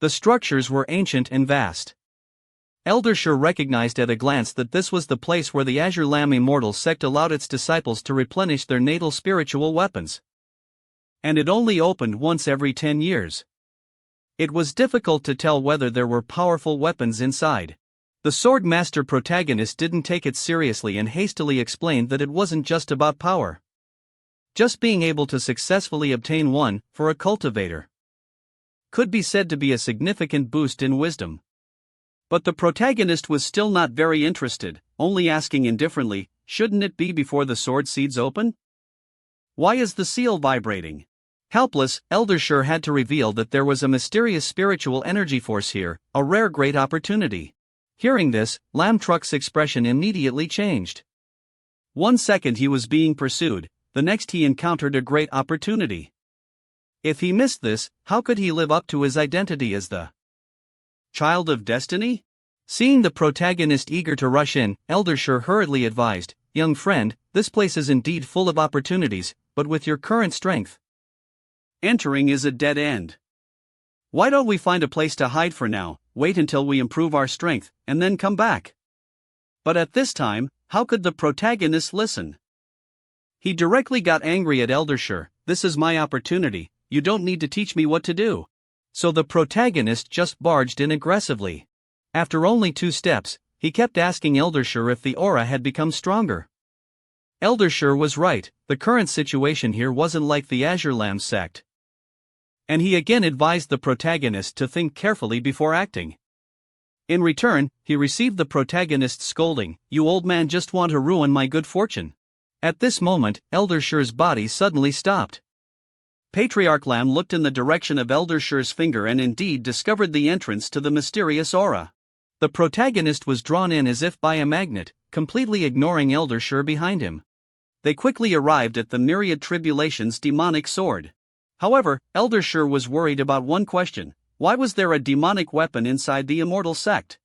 The structures were ancient and vast. Elder Shur recognized at a glance that this was the place where the Azure Lam Immortal sect allowed its disciples to replenish their natal spiritual weapons. And it only opened once every 10 years. It was difficult to tell whether there were powerful weapons inside. The sword master protagonist didn't take it seriously and hastily explained that it wasn't just about power. Just being able to successfully obtain one, for a cultivator, could be said to be a significant boost in wisdom. But the protagonist was still not very interested, only asking indifferently, "Shouldn't it be before the sword seeds open? Why is the seal vibrating?" Helpless, Elder Shur had to reveal that there was a mysterious spiritual energy force here, a rare great opportunity. Hearing this, Lam Truck's expression immediately changed. 1 second he was being pursued, the next he encountered a great opportunity. If he missed this, how could he live up to his identity as the child of destiny? Seeing the protagonist eager to rush in, Elder Shur hurriedly advised, "Young friend, this place is indeed full of opportunities, but with your current strength, entering is a dead end. Why don't we find a place to hide for now, wait until we improve our strength, and then come back?" But at this time, how could the protagonist listen? He directly got angry at Elder Shur. "This is my opportunity, you don't need to teach me what to do." So the protagonist just barged in aggressively. After only 2 steps, he kept asking Elder Shur if the aura had become stronger. Elder Shur was right, the current situation here wasn't like the Azure Lam sect. And he again advised the protagonist to think carefully before acting. In return, he received the protagonist's scolding, "You old man just want to ruin my good fortune." At this moment, Elder Shur's body suddenly stopped. Patriarch Lam looked in the direction of Elder Shur's finger and indeed discovered the entrance to the mysterious aura. The protagonist was drawn in as if by a magnet, completely ignoring Elder Shur behind him. They quickly arrived at the Myriad Tribulation's demonic sword. However, Elder Shur was worried about one question: why was there a demonic weapon inside the immortal sect?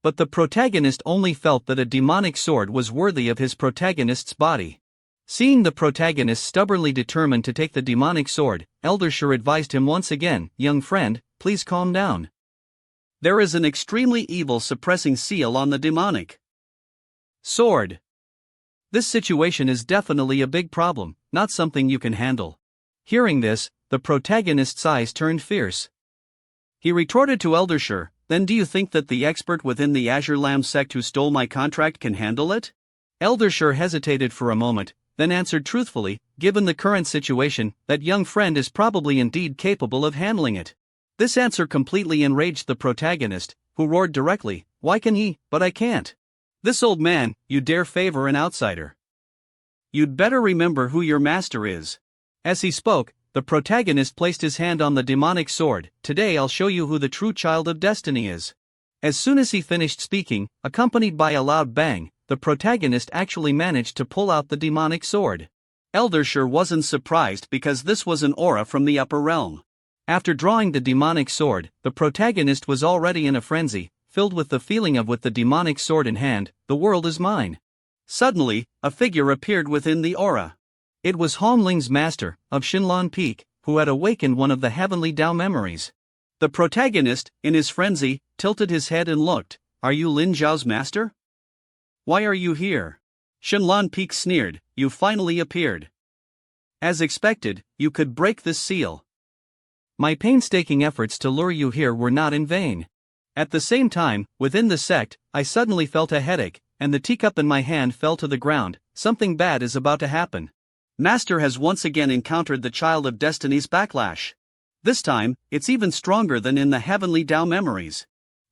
But the protagonist only felt that a demonic sword was worthy of his protagonist's body. Seeing the protagonist stubbornly determined to take the demonic sword, Elder Shur advised him once again, "Young friend, please calm down. There is an extremely evil suppressing seal on the demonic sword. This situation is definitely a big problem, not something you can handle." Hearing this, the protagonist's eyes turned fierce. He retorted to Elder Shur, "Then do you think that the expert within the Azure Lamb sect who stole my contract can handle it?" Elder Shur hesitated for a moment, then answered truthfully, "Given the current situation, that young friend is probably indeed capable of handling it." This answer completely enraged the protagonist, who roared directly, "Why can he, but I can't? This old man, you dare favor an outsider? You'd better remember who your master is." As he spoke, the protagonist placed his hand on the demonic sword. "Today I'll show you who the true child of destiny is." As soon as he finished speaking, accompanied by a loud bang, the protagonist actually managed to pull out the demonic sword. Elder Shur wasn't surprised because this was an aura from the upper realm. After drawing the demonic sword, the protagonist was already in a frenzy, filled with the feeling of with the demonic sword in hand, "The world is mine." Suddenly, a figure appeared within the aura. It was Han Ling's master, of Shinlan Peak, who had awakened one of the heavenly Dao memories. The protagonist, in his frenzy, tilted his head and looked, "Are you Lin Zhao's master? Why are you here?" Shinlan Peak sneered, "You finally appeared. As expected, you could break this seal. My painstaking efforts to lure you here were not in vain." At the same time, within the sect, I suddenly felt a headache, and the teacup in my hand fell to the ground. Something bad is about to happen. Master has once again encountered the Child of Destiny's backlash. This time, it's even stronger than in the Heavenly Dao memories.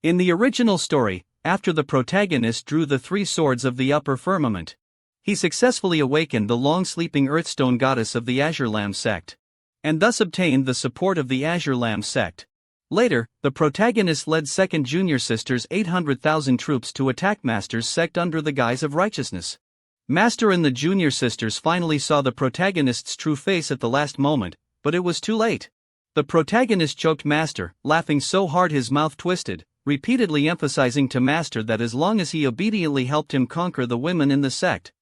In the original story, after the protagonist drew the three swords of the upper firmament, he successfully awakened the long-sleeping Earthstone goddess of the Azure Lamb sect, and thus obtained the support of the Azure Lamb sect. Later, the protagonist led Second Junior Sister's 800,000 troops to attack Master's sect under the guise of righteousness. Master and the Junior Sisters finally saw the protagonist's true face at the last moment, but it was too late. The protagonist choked Master, laughing so hard his mouth twisted, repeatedly emphasizing to Master that as long as he obediently helped him conquer the women in the sect,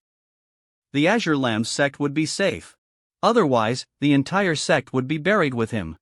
the Azure Lamb sect would be safe. Otherwise, the entire sect would be buried with him.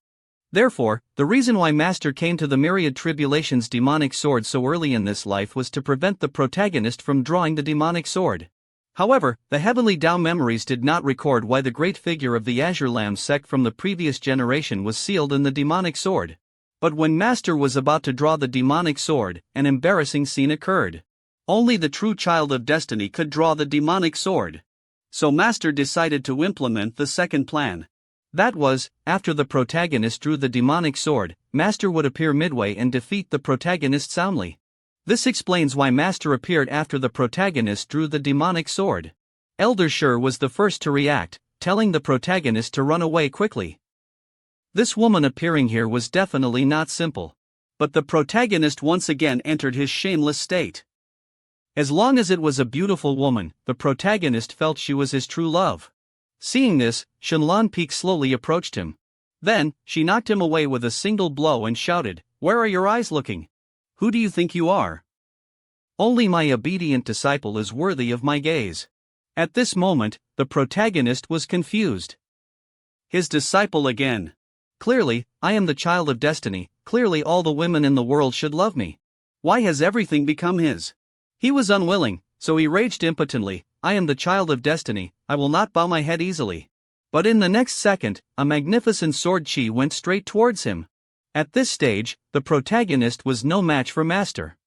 Therefore, the reason why Master came to the Myriad Tribulation's demonic sword so early in this life was to prevent the protagonist from drawing the demonic sword. However, the Heavenly Dao memories did not record why the great figure of the Azure Lamb sect from the previous generation was sealed in the demonic sword. But when Master was about to draw the demonic sword, an embarrassing scene occurred. Only the true Child of Destiny could draw the demonic sword. So Master decided to implement the second plan. That was, after the protagonist drew the demonic sword, Master would appear midway and defeat the protagonist soundly. This explains why Master appeared after the protagonist drew the demonic sword. Elder Shur was the first to react, telling the protagonist to run away quickly. This woman appearing here was definitely not simple. But the protagonist once again entered his shameless state. As long as it was a beautiful woman, the protagonist felt she was his true love. Seeing this, Shinlan Peak slowly approached him. Then, she knocked him away with a single blow and shouted, "Where are your eyes looking? Who do you think you are? Only my obedient disciple is worthy of my gaze." At this moment, the protagonist was confused. His disciple again. Clearly, I am the Child of Destiny, clearly all the women in the world should love me. Why has everything become his? He was unwilling, so he raged impotently, "I am the Child of Destiny, I will not bow my head easily." But in the next second, a magnificent sword chi went straight towards him. At this stage, the protagonist was no match for Master.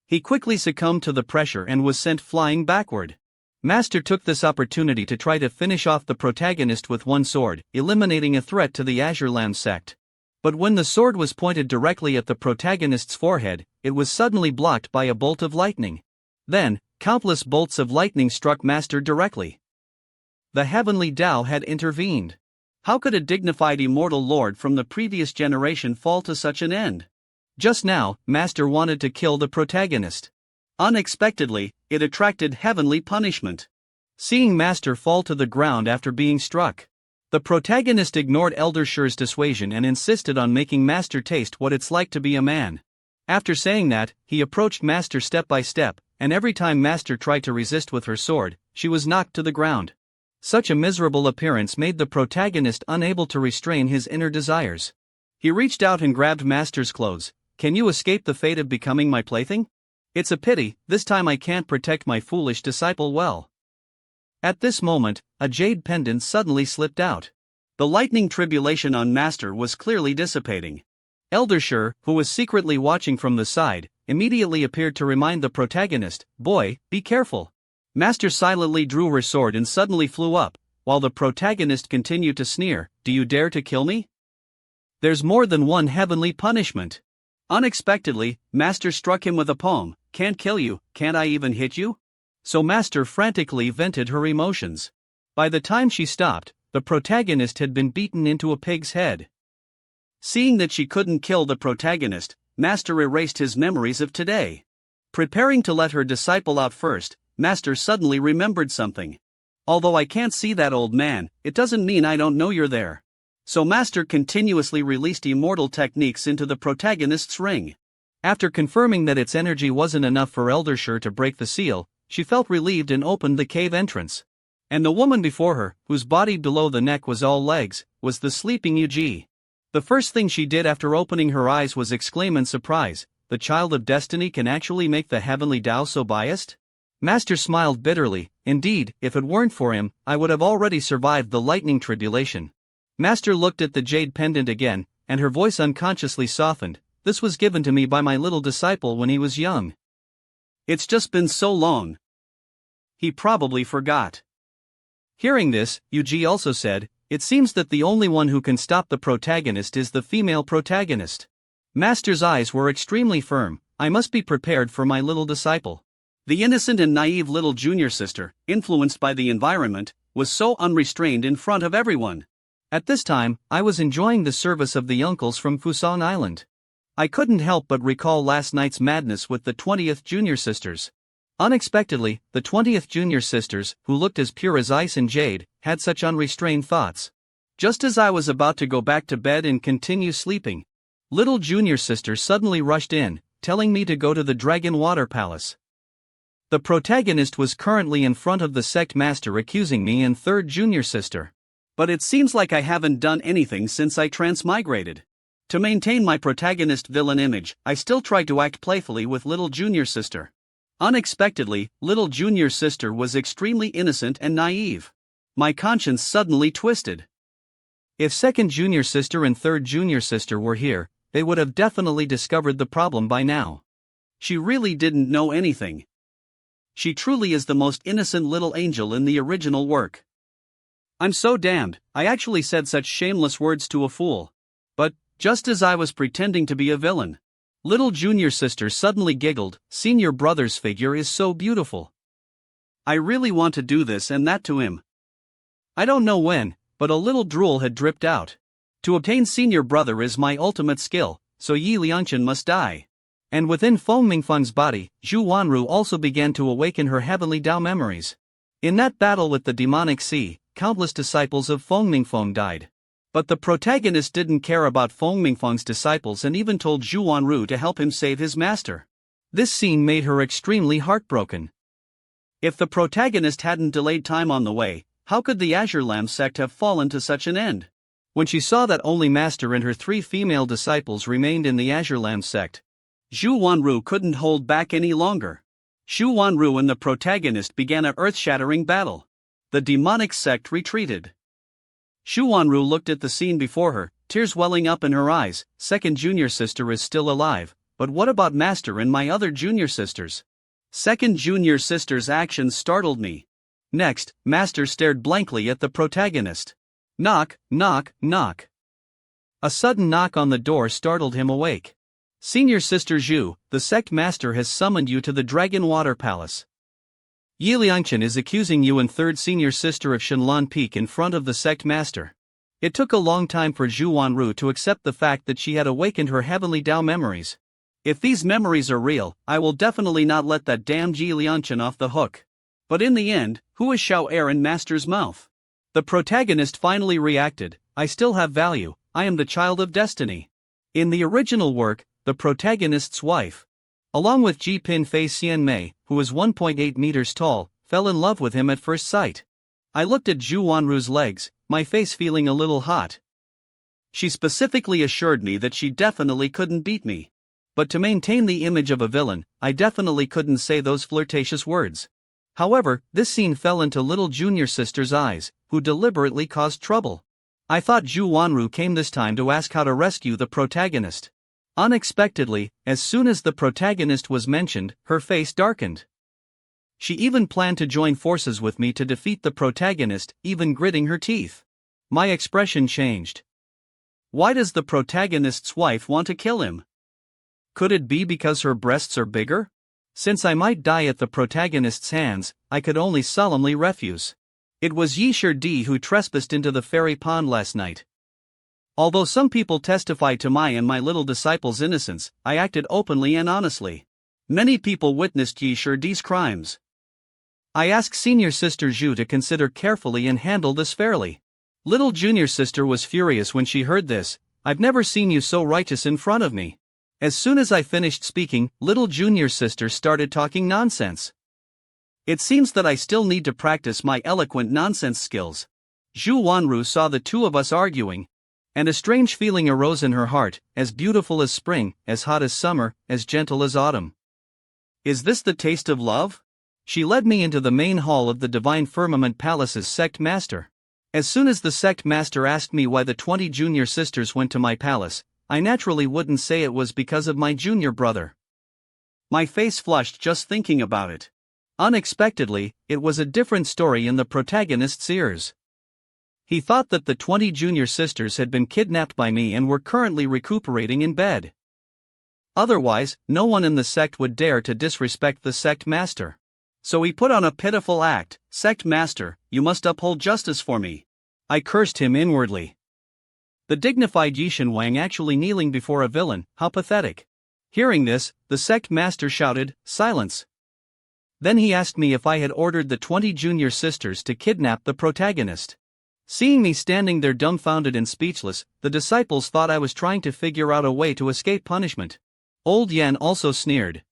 He quickly succumbed to the pressure and was sent flying backward. Master took this opportunity to try to finish off the protagonist with one sword, eliminating a threat to the Azure Lamb sect. But when the sword was pointed directly at the protagonist's forehead, it was suddenly blocked by a bolt of lightning. Then, countless bolts of lightning struck Master directly. The heavenly Tao had intervened. How could a dignified immortal lord from the previous generation fall to such an end? Just now, Master wanted to kill the protagonist. Unexpectedly, it attracted heavenly punishment. Seeing Master fall to the ground after being struck, the protagonist ignored Eldershire's dissuasion and insisted on making Master taste what it's like to be a man. After saying that, he approached Master step by step, and every time Master tried to resist with her sword, she was knocked to the ground. Such a miserable appearance made the protagonist unable to restrain his inner desires. He reached out and grabbed Master's clothes. "Can you escape the fate of becoming my plaything? It's a pity, this time I can't protect my foolish disciple well." At this moment, a jade pendant suddenly slipped out. The lightning tribulation on Master was clearly dissipating. Eldershire, who was secretly watching from the side, immediately appeared to remind the protagonist, "Boy, be careful." Master silently drew her sword and suddenly flew up, while the protagonist continued to sneer, "Do you dare to kill me? There's more than one heavenly punishment." Unexpectedly, Master struck him with a poem, "Can't kill you, can't I even hit you?" So Master frantically vented her emotions. By the time she stopped, the protagonist had been beaten into a pig's head. Seeing that she couldn't kill the protagonist, Master erased his memories of today. Preparing to let her disciple out first, Master suddenly remembered something. "Although I can't see that old man, it doesn't mean I don't know you're there." So Master continuously released immortal techniques into the protagonist's ring. After confirming that its energy wasn't enough for Eldershire to break the seal, she felt relieved and opened the cave entrance. And the woman before her, whose body below the neck was all legs, was the sleeping Yugi. The first thing she did after opening her eyes was exclaim in surprise, "The child of destiny can actually make the heavenly Tao so biased?" Master smiled bitterly. "Indeed, if it weren't for him, I would have already survived the lightning tribulation." Master looked at the jade pendant again, and her voice unconsciously softened. "This was given to me by my little disciple when he was young. It's just been so long. He probably forgot." Hearing this, Yugi also said, "It seems that the only one who can stop the protagonist is the female protagonist." Master's eyes were extremely firm. "I must be prepared for my little disciple." The innocent and naive little junior sister, influenced by the environment, was so unrestrained in front of everyone. At this time, I was enjoying the service of the uncles from Fusang Island. I couldn't help but recall last night's madness with the 20th junior sisters. Unexpectedly, the 20th junior sisters, who looked as pure as ice and jade, had such unrestrained thoughts. Just as I was about to go back to bed and continue sleeping, little junior sister suddenly rushed in, telling me to go to the Dragon Water Palace. The protagonist was currently in front of the sect master accusing me and third junior sister. But it seems like I haven't done anything since I transmigrated. To maintain my protagonist villain image, I still tried to act playfully with little junior sister. Unexpectedly, little junior sister was extremely innocent and naive. My conscience suddenly twisted. If second junior sister and third junior sister were here, they would have definitely discovered the problem by now. She really didn't know anything. She truly is the most innocent little angel in the original work. I'm so damned, I actually said such shameless words to a fool. But, just as I was pretending to be a villain, little junior sister suddenly giggled, "Senior brother's figure is so beautiful. I really want to do this and that to him." I don't know when, but a little drool had dripped out. To obtain senior brother is my ultimate skill, so Yi Liangchen must die. And within Feng Mingfeng's body, Zhu Wanru also began to awaken her heavenly Tao memories. In that battle with the demonic sea, countless disciples of Feng Mingfeng died. But the protagonist didn't care about Feng Mingfeng's disciples and even told Zhu Wanru to help him save his master. This scene made her extremely heartbroken. If the protagonist hadn't delayed time on the way, how could the Azure Lamb sect have fallen to such an end? When she saw that only Master and her 3 female disciples remained in the Azure Lamb sect, Zhu Wanru couldn't hold back any longer. Zhu Wanru and the protagonist began an earth-shattering battle. The demonic sect retreated. Zhu Wanru looked at the scene before her, tears welling up in her eyes. Second junior sister is still alive, but what about Master and my other junior sisters? Second junior sister's actions startled me. Next, Master stared blankly at the protagonist. Knock, knock, knock. A sudden knock on the door startled him awake. Senior Sister Zhu, the sect master has summoned you to the Dragon Water Palace. Ye Chen is accusing you and third senior sister of Shenlan Peak in front of the sect master. It took a long time for Zhu Wanru to accept the fact that she had awakened her heavenly Dao memories. If these memories are real, I will definitely not let that damned Ye Chen off the hook. But in the end, who is Xiao Air in Master's mouth? The protagonist finally reacted, I still have value, I am the child of destiny. In the original work, the protagonist's wife, along with Ji Pin Fei Xianmei, who is 1.8 meters tall, fell in love with him at first sight. I looked at Zhu Wanru's legs, my face feeling a little hot. She specifically assured me that she definitely couldn't beat me. But to maintain the image of a villain, I definitely couldn't say those flirtatious words. However, this scene fell into little junior sister's eyes, who deliberately caused trouble. I thought Zhu Wanru came this time to ask how to rescue the protagonist. Unexpectedly, as soon as the protagonist was mentioned, her face darkened. She even planned to join forces with me to defeat the protagonist, even gritting her teeth. My expression changed. Why does the protagonist's wife want to kill him? Could it be because her breasts are bigger? Since I might die at the protagonist's hands, I could only solemnly refuse. It was Ye Chen who trespassed into the fairy pond last night. Although some people testified to my and my little disciple's innocence, I acted openly and honestly. Many people witnessed Ye Chen's crimes. I asked Senior Sister Zhu to consider carefully and handle this fairly. Little Junior Sister was furious when she heard this. I've never seen you so righteous in front of me. As soon as I finished speaking, little Junior Sister started talking nonsense. It seems that I still need to practice my eloquent nonsense skills. Zhu Wanru saw the two of us arguing, and a strange feeling arose in her heart, as beautiful as spring, as hot as summer, as gentle as autumn. Is this the taste of love? She led me into the main hall of the Divine Firmament Palace's sect master. As soon as the sect master asked me why the 20 junior sisters went to my palace, I naturally wouldn't say it was because of my junior brother. My face flushed just thinking about it. Unexpectedly, it was a different story in the protagonist's ears. He thought that the 20 junior sisters had been kidnapped by me and were currently recuperating in bed. Otherwise, no one in the sect would dare to disrespect the sect master. So he put on a pitiful act. Sect master, you must uphold justice for me. I cursed him inwardly. The dignified Yishan Wang actually kneeling before a villain, how pathetic. Hearing this, the sect master shouted, silence. Then he asked me if I had ordered the 20 junior sisters to kidnap the protagonist. Seeing me standing there dumbfounded and speechless, the disciples thought I was trying to figure out a way to escape punishment. Old Yan also sneered.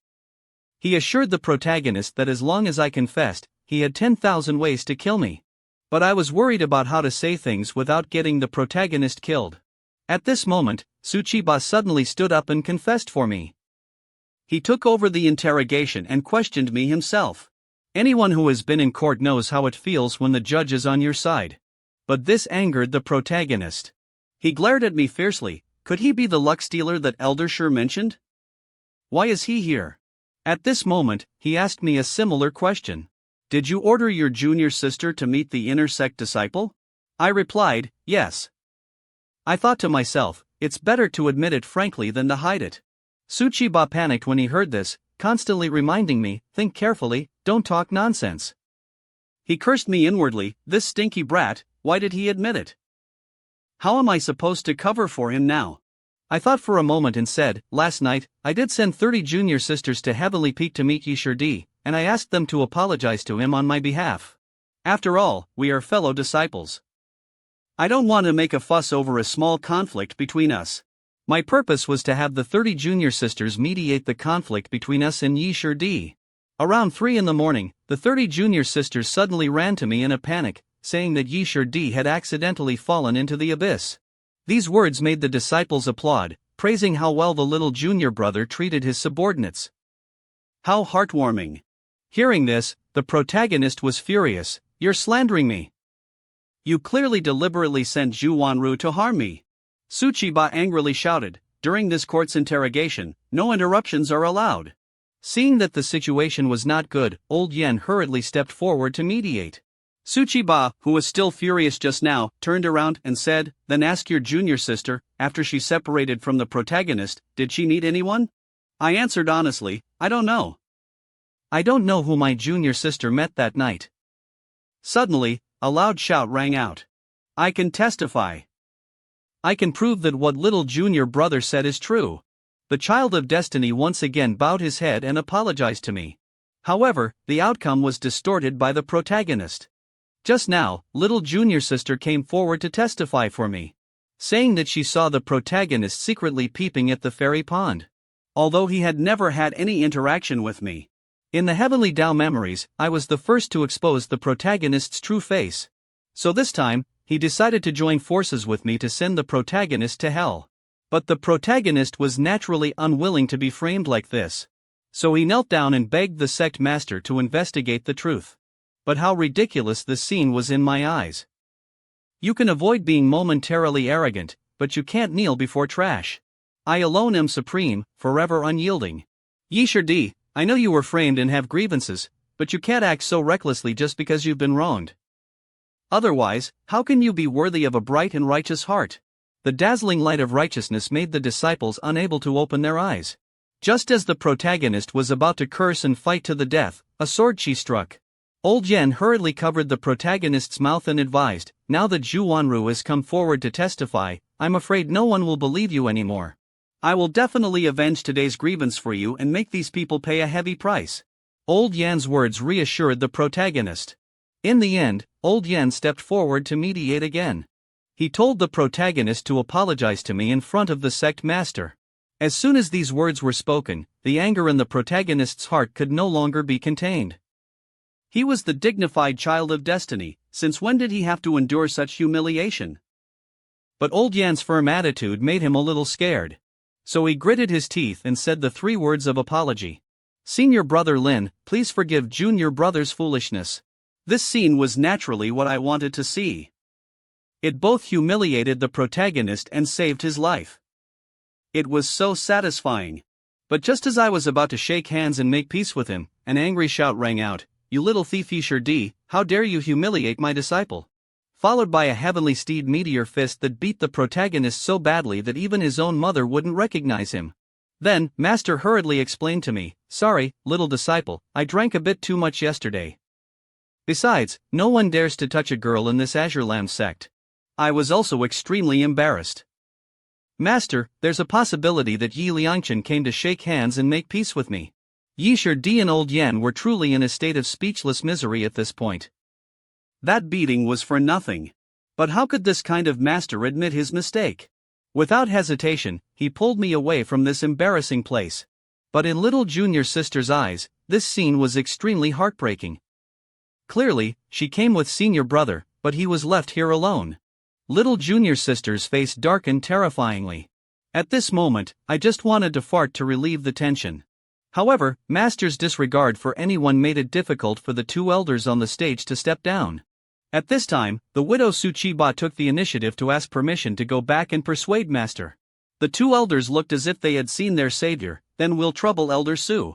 He assured the protagonist that as long as I confessed, he had 10,000 ways to kill me. But I was worried about how to say things without getting the protagonist killed. At this moment, Suchiba suddenly stood up and confessed for me. He took over the interrogation and questioned me himself. Anyone who has been in court knows how it feels when the judge is on your side. But this angered the protagonist. He glared at me fiercely. Could he be the luck stealer that Elder Sher mentioned? Why is he here? At this moment, he asked me a similar question. Did you order your junior sister to meet the inner sect disciple? I replied, yes. I thought to myself, it's better to admit it frankly than to hide it. Suchiba panicked when he heard this, constantly reminding me, think carefully, don't talk nonsense. He cursed me inwardly, this stinky brat, why did he admit it? How am I supposed to cover for him now? I thought for a moment and said, last night, I did send 30 junior sisters to Heavenly Peak to meet Ye Chen, and I asked them to apologize to him on my behalf. After all, we are fellow disciples. I don't want to make a fuss over a small conflict between us. My purpose was to have the 30 junior sisters mediate the conflict between us and Ye Chen. Around 3 in the morning, the 30 junior sisters suddenly ran to me in a panic, saying that Ye Chen had accidentally fallen into the abyss. These words made the disciples applaud, praising how well the little junior brother treated his subordinates. How heartwarming. Hearing this, the protagonist was furious. You're slandering me. You clearly deliberately sent Zhu Wanru to harm me. Suchiba angrily shouted. During this court's interrogation, no interruptions are allowed. Seeing that the situation was not good, Old Yen hurriedly stepped forward to mediate. Tsuchiba, who was still furious just now, turned around and said, "Then ask your junior sister, after she separated from the protagonist, did she meet anyone?" I answered honestly, "I don't know. I don't know who my junior sister met that night." Suddenly, a loud shout rang out. "I can testify. I can prove that what little junior brother said is true." The child of destiny once again bowed his head and apologized to me. However, the outcome was distorted by the protagonist. Just now, little junior sister came forward to testify for me, saying that she saw the protagonist secretly peeping at the fairy pond, although he had never had any interaction with me. In the Heavenly Tao memories, I was the first to expose the protagonist's true face. So this time, he decided to join forces with me to send the protagonist to hell. But the protagonist was naturally unwilling to be framed like this. So he knelt down and begged the sect master to investigate the truth. But how ridiculous this scene was in my eyes. You can avoid being momentarily arrogant, but you can't kneel before trash. I alone am supreme, forever unyielding. Ye Chen, I know you were framed and have grievances, but you can't act so recklessly just because you've been wronged. Otherwise, how can you be worthy of a bright and righteous heart? The dazzling light of righteousness made the disciples unable to open their eyes. Just as the protagonist was about to curse and fight to the death, a sword she struck. Old Yen hurriedly covered the protagonist's mouth and advised, "Now that Zhu Wanru has come forward to testify, I'm afraid no one will believe you anymore. I will definitely avenge today's grievance for you and make these people pay a heavy price." Old Yan's words reassured the protagonist. In the end, Old Yen stepped forward to mediate again. He told the protagonist to apologize to me in front of the sect master. As soon as these words were spoken, the anger in the protagonist's heart could no longer be contained. He was the dignified child of destiny, since when did he have to endure such humiliation? But Old Yan's firm attitude made him a little scared. So he gritted his teeth and said the 3 words of apology. "Senior brother Lin, please forgive junior brother's foolishness." This scene was naturally what I wanted to see. It both humiliated the protagonist and saved his life. It was so satisfying. But just as I was about to shake hands and make peace with him, an angry shout rang out, "You little thief Ye Chen, how dare you humiliate my disciple?" Followed by a heavenly steed meteor fist that beat the protagonist so badly that even his own mother wouldn't recognize him. Then, Master hurriedly explained to me, "Sorry, little disciple, I drank a bit too much yesterday. Besides, no one dares to touch a girl in this Azure Lamb sect." I was also extremely embarrassed. "Master, there's a possibility that Ye Liangchen came to shake hands and make peace with me." Ye Chen and Old Yen were truly in a state of speechless misery at this point. That beating was for nothing. But how could this kind of master admit his mistake? Without hesitation, he pulled me away from this embarrassing place. But in little junior sister's eyes, this scene was extremely heartbreaking. Clearly, she came with senior brother, but he was left here alone. Little junior sister's face darkened terrifyingly. At this moment, I just wanted to fart to relieve the tension. However, Master's disregard for anyone made it difficult for the 2 elders on the stage to step down. At this time, the widow Tsuchiba took the initiative to ask permission to go back and persuade Master. The 2 elders looked as if they had seen their savior, then will trouble Elder Su.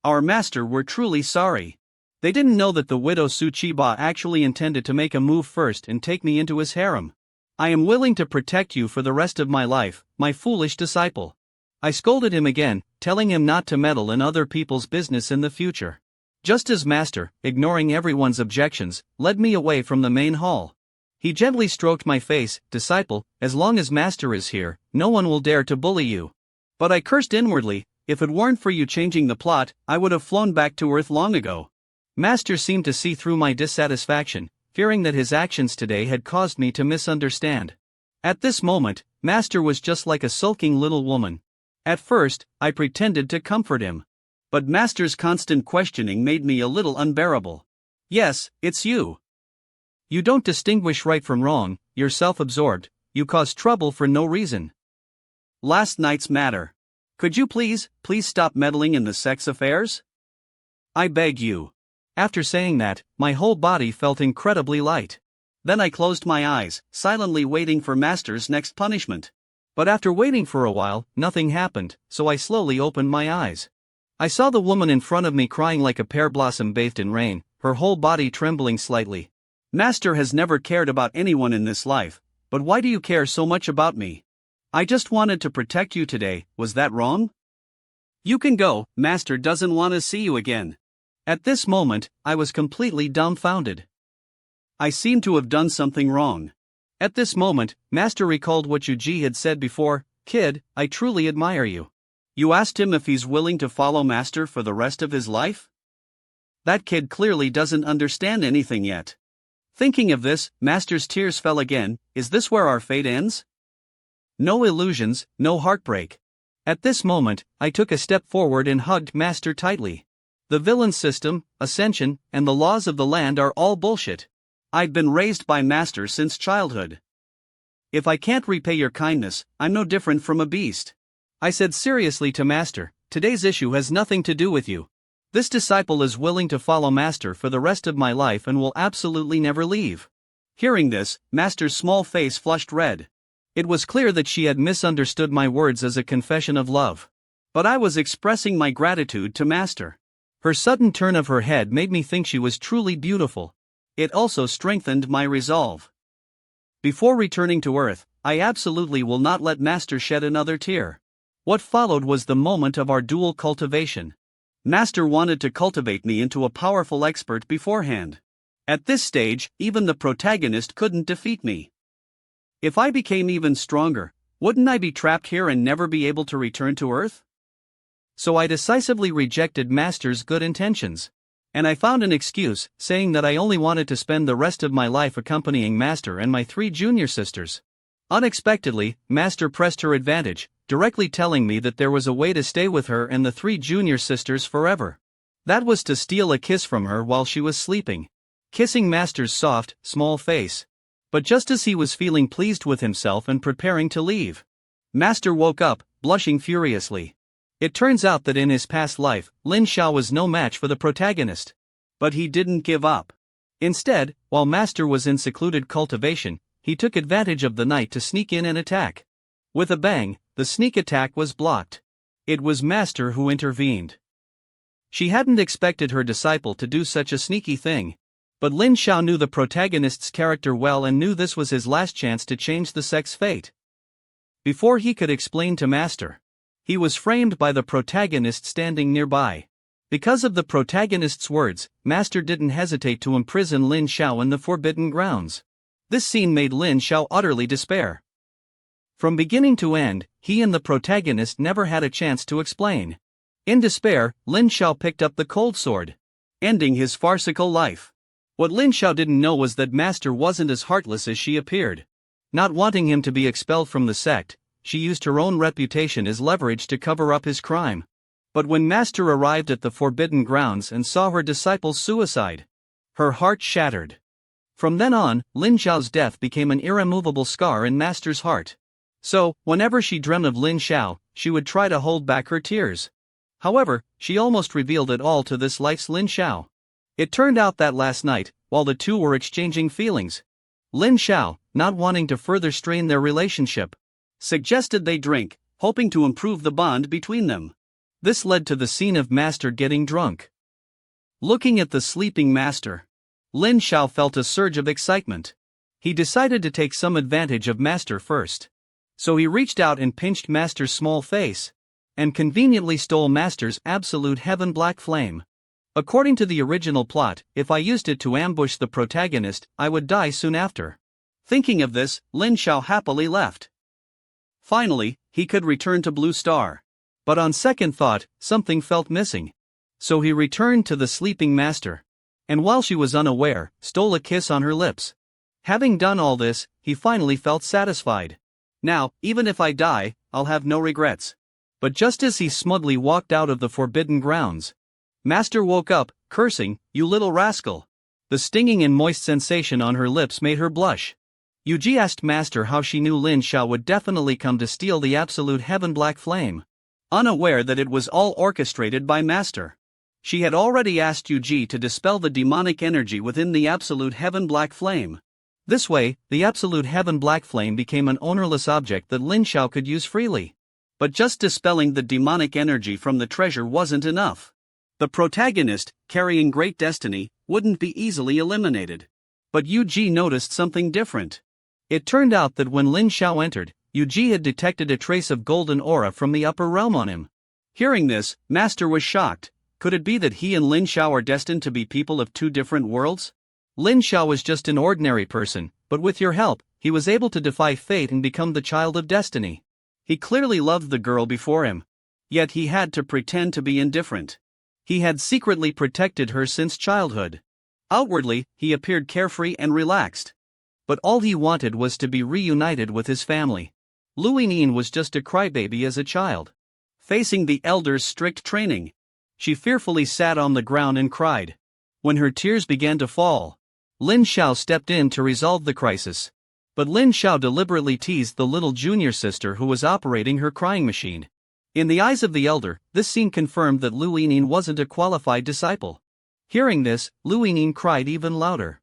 Our master were truly sorry. They didn't know that the widow Tsuchiba actually intended to make a move first and take me into his harem. "I am willing to protect you for the rest of my life, my foolish disciple." I scolded him again, telling him not to meddle in other people's business in the future. Just as Master, ignoring everyone's objections, led me away from the main hall. He gently stroked my face, "Disciple, as long as Master is here, no one will dare to bully you." But I cursed inwardly, if it weren't for you changing the plot, I would have flown back to Earth long ago. Master seemed to see through my dissatisfaction, fearing that his actions today had caused me to misunderstand. At this moment, Master was just like a sulking little woman. At first, I pretended to comfort him. But Master's constant questioning made me a little unbearable. "Yes, it's you. You don't distinguish right from wrong, you're self-absorbed, you cause trouble for no reason. Last night's matter. Could you please stop meddling in the sex affairs? I beg you." After saying that, my whole body felt incredibly light. Then I closed my eyes, silently waiting for Master's next punishment. But after waiting for a while, nothing happened, so I slowly opened my eyes. I saw the woman in front of me crying like a pear blossom bathed in rain, her whole body trembling slightly. Master has never cared about anyone in this life, but why do you care so much about me? I just wanted to protect you today, was that wrong? You can go, Master doesn't want to see you again. At this moment, I was completely dumbfounded. I seemed to have done something wrong. At this moment, Master recalled what Yugi had said before, "Kid, I truly admire you." You asked him if he's willing to follow Master for the rest of his life? That kid clearly doesn't understand anything yet. Thinking of this, Master's tears fell again. Is this where our fate ends? No illusions, no heartbreak. At this moment, I took a step forward and hugged Master tightly. The villain system, ascension, and the laws of the land are all bullshit. I've been raised by Master since childhood. If I can't repay your kindness, I'm no different from a beast. I said seriously to Master, today's issue has nothing to do with you. This disciple is willing to follow Master for the rest of my life and will absolutely never leave. Hearing this, Master's small face flushed red. It was clear that she had misunderstood my words as a confession of love. But I was expressing my gratitude to Master. Her sudden turn of her head made me think she was truly beautiful. It also strengthened my resolve. Before returning to Earth, I absolutely will not let Master shed another tear. What followed was the moment of our duel cultivation. Master wanted to cultivate me into a powerful expert beforehand. At this stage, even the protagonist couldn't defeat me. If I became even stronger, wouldn't I be trapped here and never be able to return to Earth? So I decisively rejected Master's good intentions. And I found an excuse, saying that I only wanted to spend the rest of my life accompanying Master and my 3 junior sisters. Unexpectedly, Master pressed her advantage, directly telling me that there was a way to stay with her and the 3 junior sisters forever. That was to steal a kiss from her while she was sleeping. Kissing Master's soft, small face. But just as he was feeling pleased with himself and preparing to leave, Master woke up, blushing furiously. It turns out that in his past life, Lin Xiao was no match for the protagonist. But he didn't give up. Instead, while Master was in secluded cultivation, he took advantage of the night to sneak in and attack. With a bang, the sneak attack was blocked. It was Master who intervened. She hadn't expected her disciple to do such a sneaky thing. But Lin Xiao knew the protagonist's character well and knew this was his last chance to change the sect's fate. Before he could explain to Master, he was framed by the protagonist standing nearby. Because of the protagonist's words, Master didn't hesitate to imprison Lin Xiao in the forbidden grounds. This scene made Lin Xiao utterly despair. From beginning to end, he and the protagonist never had a chance to explain. In despair, Lin Xiao picked up the cold sword, ending his farcical life. What Lin Xiao didn't know was that Master wasn't as heartless as she appeared. Not wanting him to be expelled from the sect, she used her own reputation as leverage to cover up his crime. But when Master arrived at the forbidden grounds and saw her disciple's suicide, her heart shattered. From then on, Lin Xiao's death became an irremovable scar in Master's heart. So, whenever she dreamt of Lin Xiao, she would try to hold back her tears. However, she almost revealed it all to this life's Lin Xiao. It turned out that last night, while the two were exchanging feelings, Lin Xiao, not wanting to further strain their relationship, suggested they drink, hoping to improve the bond between them. This led to the scene of Master getting drunk. Looking at the sleeping Master, Lin Xiao felt a surge of excitement. He decided to take some advantage of Master first. So he reached out and pinched Master's small face, and conveniently stole Master's absolute heaven black flame. According to the original plot, if I used it to ambush the protagonist, I would die soon after. Thinking of this, Lin Xiao happily left. Finally, he could return to Blue Star. But on second thought, something felt missing. So he returned to the sleeping Master, and while she was unaware, stole a kiss on her lips. Having done all this, he finally felt satisfied. Now, even if I die, I'll have no regrets. But just as he smugly walked out of the forbidden grounds, Master woke up, cursing, "You little rascal." The stinging and moist sensation on her lips made her blush. Yugi asked Master how she knew Lin Xiao would definitely come to steal the absolute heaven black flame, unaware that it was all orchestrated by Master. She had already asked Yugi to dispel the demonic energy within the absolute heaven black flame. This way, the absolute heaven black flame became an ownerless object that Lin Xiao could use freely. But just dispelling the demonic energy from the treasure wasn't enough. The protagonist, carrying great destiny, wouldn't be easily eliminated. But Yugi noticed something different. It turned out that when Lin Xiao entered, Yugi had detected a trace of golden aura from the upper realm on him. Hearing this, Master was shocked. Could it be that he and Lin Xiao are destined to be people of two different worlds? Lin Xiao was just an ordinary person, but with your help, he was able to defy fate and become the child of destiny. He clearly loved the girl before him. Yet he had to pretend to be indifferent. He had secretly protected her since childhood. Outwardly, he appeared carefree and relaxed. But all he wanted was to be reunited with his family. Lu Yinyin was just a crybaby as a child. Facing the elders' strict training, she fearfully sat on the ground and cried. When her tears began to fall, Lin Xiao stepped in to resolve the crisis. But Lin Xiao deliberately teased the little junior sister who was operating her crying machine. In the eyes of the elder, this scene confirmed that Lu Yinyin wasn't a qualified disciple. Hearing this, Lu Yinyin cried even louder.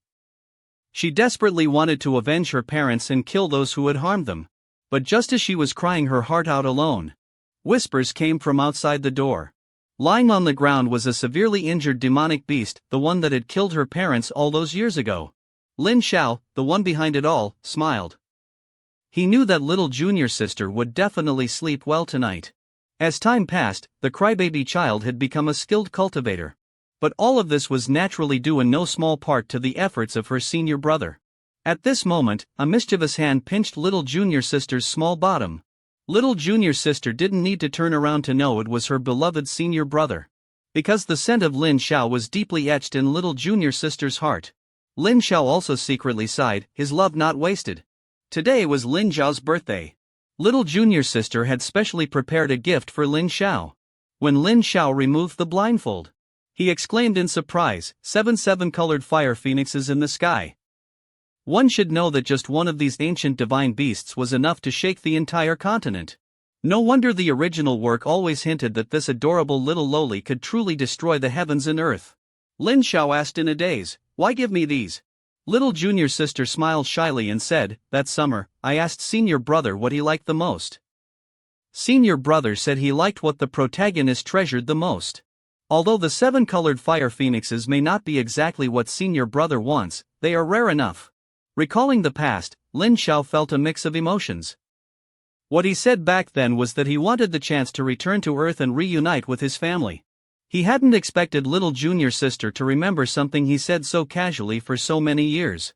She desperately wanted to avenge her parents and kill those who had harmed them. But just as she was crying her heart out alone, whispers came from outside the door. Lying on the ground was a severely injured demonic beast, the one that had killed her parents all those years ago. Lin Xiao, the one behind it all, smiled. He knew that little junior sister would definitely sleep well tonight. As time passed, the crybaby child had become a skilled cultivator. But all of this was naturally due in no small part to the efforts of her senior brother. At this moment, a mischievous hand pinched little junior sister's small bottom. Little junior sister didn't need to turn around to know it was her beloved senior brother. Because the scent of Lin Xiao was deeply etched in little junior sister's heart. Lin Xiao also secretly sighed, his love not wasted. Today was Lin Xiao's birthday. Little junior sister had specially prepared a gift for Lin Xiao. When Lin Xiao removed the blindfold, he exclaimed in surprise, 7 colored fire phoenixes in the sky. One should know that just one of these ancient divine beasts was enough to shake the entire continent. No wonder the original work always hinted that this adorable little loli could truly destroy the heavens and earth. Lin Xiao asked in a daze, "Why give me these?" Little junior sister smiled shyly and said, "That summer, I asked senior brother what he liked the most. Senior brother said he liked what the protagonist treasured the most. Although the 7-colored fire phoenixes may not be exactly what senior brother wants, they are rare enough." Recalling the past, Lin Xiao felt a mix of emotions. What he said back then was that he wanted the chance to return to Earth and reunite with his family. He hadn't expected little junior sister to remember something he said so casually for so many years.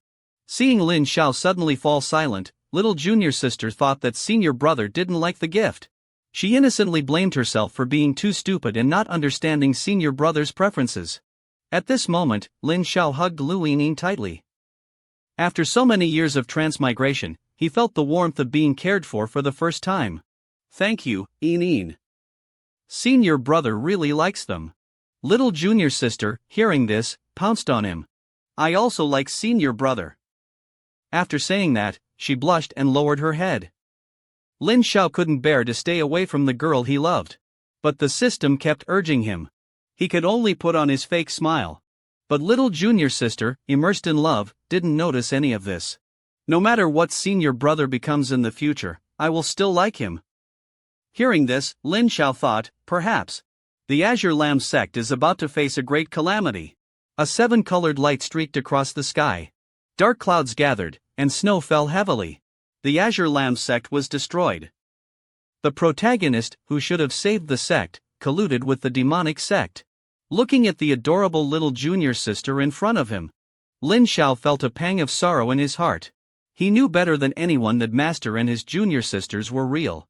Seeing Lin Xiao suddenly fall silent, little junior sister thought that senior brother didn't like the gift. She innocently blamed herself for being too stupid and not understanding senior brother's preferences. At this moment, Lin Xiao hugged Lu Yinyin tightly. After so many years of transmigration, he felt the warmth of being cared for the first time. "Thank you, Yinyin. Senior brother really likes them." Little junior sister, hearing this, pounced on him. "I also like senior brother." After saying that, she blushed and lowered her head. Lin Xiao couldn't bear to stay away from the girl he loved. But the system kept urging him. He could only put on his fake smile. But little junior sister, immersed in love, didn't notice any of this. "No matter what senior brother becomes in the future, I will still like him." Hearing this, Lin Xiao thought, perhaps the Azure Lamb sect is about to face a great calamity. A 7-colored light streaked across the sky. Dark clouds gathered, and snow fell heavily. The Azure Lamb sect was destroyed. The protagonist, who should have saved the sect, colluded with the demonic sect. Looking at the adorable little junior sister in front of him, Lin Xiao felt a pang of sorrow in his heart. He knew better than anyone that Master and his junior sisters were real.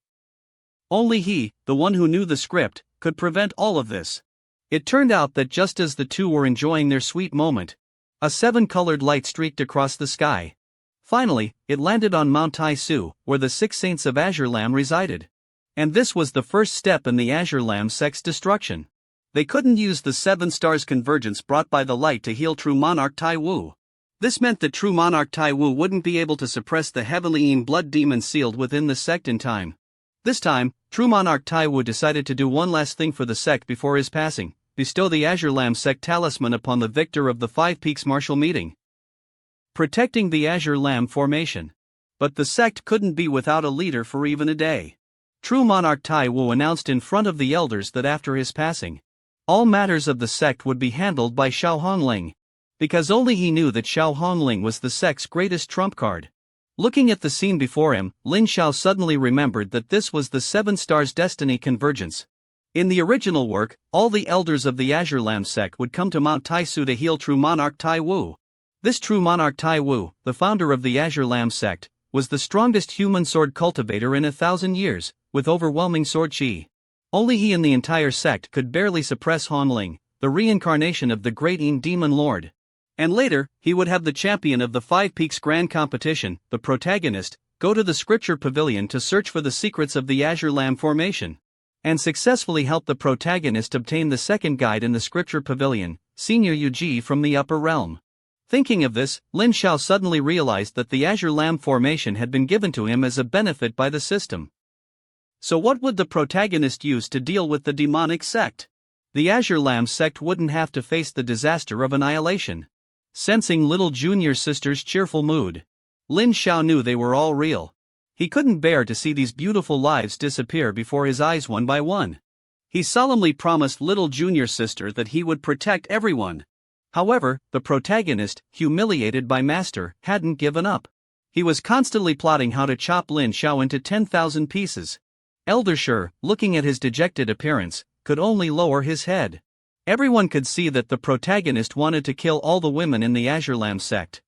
Only he, the one who knew the script, could prevent all of this. It turned out that just as the two were enjoying their sweet moment, a 7-colored light streaked across the sky. Finally, it landed on Mount Tai Su, where the 6 saints of Azure Lamb resided. And this was the first step in the Azure Lamb sect's destruction. They couldn't use the 7 stars convergence brought by the light to heal True Monarch Tai Wu. This meant that True Monarch Tai Wu wouldn't be able to suppress the heavily blood demon sealed within the sect in time. This time, True Monarch Tai Wu decided to do one last thing for the sect before his passing: bestow the Azure Lamb sect talisman upon the victor of the 5 Peaks martial meeting, protecting the Azure Lamb formation. But the sect couldn't be without a leader for even a day. True Monarch Tai Wu announced in front of the elders that after his passing, all matters of the sect would be handled by Xiao Hongling. because only he knew that Xiao Hongling was the sect's greatest trump card. Looking at the scene before him, Lin Xiao suddenly remembered that this was the Seven Stars Destiny Convergence. In the original work, all the elders of the Azure Lamb sect would come to Mount Taisu to heal true monarch Tai Wu. This true monarch Tai Wu, the founder of the Azure Lamb sect, was the strongest human sword cultivator in 1,000 years, with overwhelming sword chi. Only he and the entire sect could barely suppress Hongling, the reincarnation of the great Yin demon lord. And later, he would have the champion of the Five Peaks Grand Competition, the protagonist, go to the scripture pavilion to search for the secrets of the Azure Lamb formation. And successfully help the protagonist obtain the second guide in the scripture pavilion, Senior Yugi from the upper realm. Thinking of this, Lin Xiao suddenly realized that the Azure Lamb formation had been given to him as a benefit by the system. So what would the protagonist use to deal with the demonic sect? The Azure Lamb sect wouldn't have to face the disaster of annihilation. Sensing little junior sister's cheerful mood, Lin Xiao knew they were all real. He couldn't bear to see these beautiful lives disappear before his eyes one by one. He solemnly promised little junior sister that he would protect everyone. However, the protagonist, humiliated by Master, hadn't given up. He was constantly plotting how to chop Lin Xiao into 10,000 pieces. Elder Shi, looking at his dejected appearance, could only lower his head. Everyone could see that the protagonist wanted to kill all the women in the Azure Lamb sect.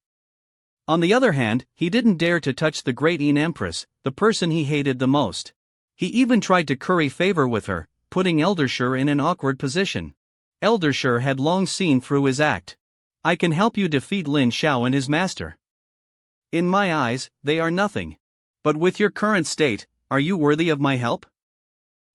On the other hand, he didn't dare to touch the great Yin Empress, the person he hated the most. He even tried to curry favor with her, putting Elder Shi in an awkward position. Elder Shi had long seen through his act. I can help you defeat Lin Xiao and his master. In my eyes, they are nothing. But with your current state, are you worthy of my help?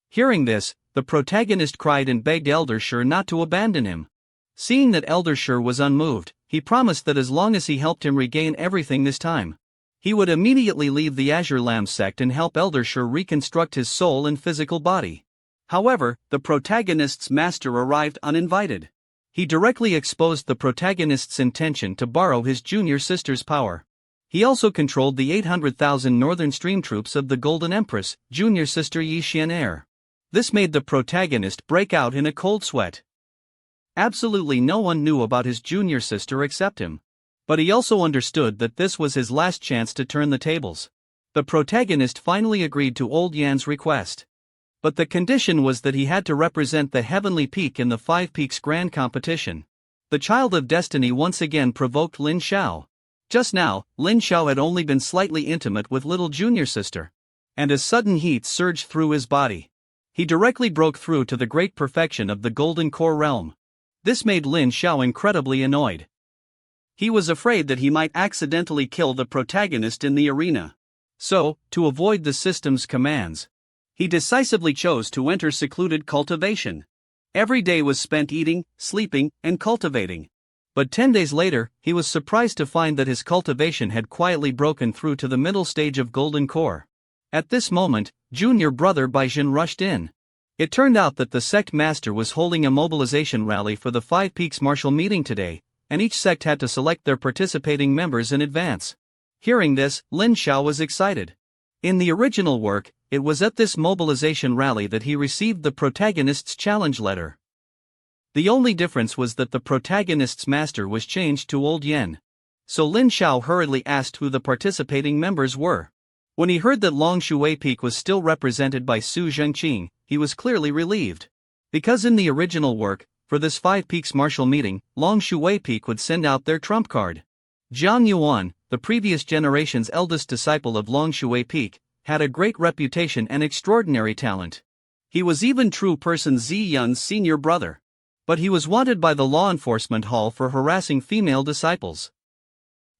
Hearing this, the protagonist cried and begged Elder Shi not to abandon him. Seeing that Elder Shi was unmoved, he promised that as long as he helped him regain everything this time, he would immediately leave the Azure Lamb sect and help Elder Shi reconstruct his soul and physical body. However, the protagonist's master arrived uninvited. He directly exposed the protagonist's intention to borrow his junior sister's power. He also controlled the 800,000 northern stream troops of the Golden Empress, junior sister Ye Chen. This made the protagonist break out in a cold sweat. Absolutely no one knew about his junior sister except him. But he also understood that this was his last chance to turn the tables. The protagonist finally agreed to Old Yan's request. But the condition was that he had to represent the heavenly peak in the Five Peaks Grand Competition. The Child of Destiny once again provoked Lin Xiao. Just now, Lin Xiao had only been slightly intimate with little junior sister. And a sudden heat surged through his body. He directly broke through to the great perfection of the Golden Core realm. This made Lin Xiao incredibly annoyed. He was afraid that he might accidentally kill the protagonist in the arena. So, to avoid the system's commands, he decisively chose to enter secluded cultivation. Every day was spent eating, sleeping, and cultivating. But 10 days later, he was surprised to find that his cultivation had quietly broken through to the middle stage of Golden Core. At this moment, junior brother Baijin rushed in. It turned out that the sect master was holding a mobilization rally for the Five Peaks Martial meeting today, and each sect had to select their participating members in advance. Hearing this, Lin Xiao was excited. In the original work, it was at this mobilization rally that he received the protagonist's challenge letter. The only difference was that the protagonist's master was changed to Old Yan. So Lin Xiao hurriedly asked who the participating members were. When he heard that Long Shui Peak was still represented by Su Zhengqing, he was clearly relieved. Because in the original work, for this Five Peaks Martial meeting, Long Shui Peak would send out their trump card. Jiang Yuan, the previous generation's eldest disciple of Long Shui Peak, had a great reputation and extraordinary talent. He was even true person Zi Yun's senior brother. But he was wanted by the law enforcement hall for harassing female disciples.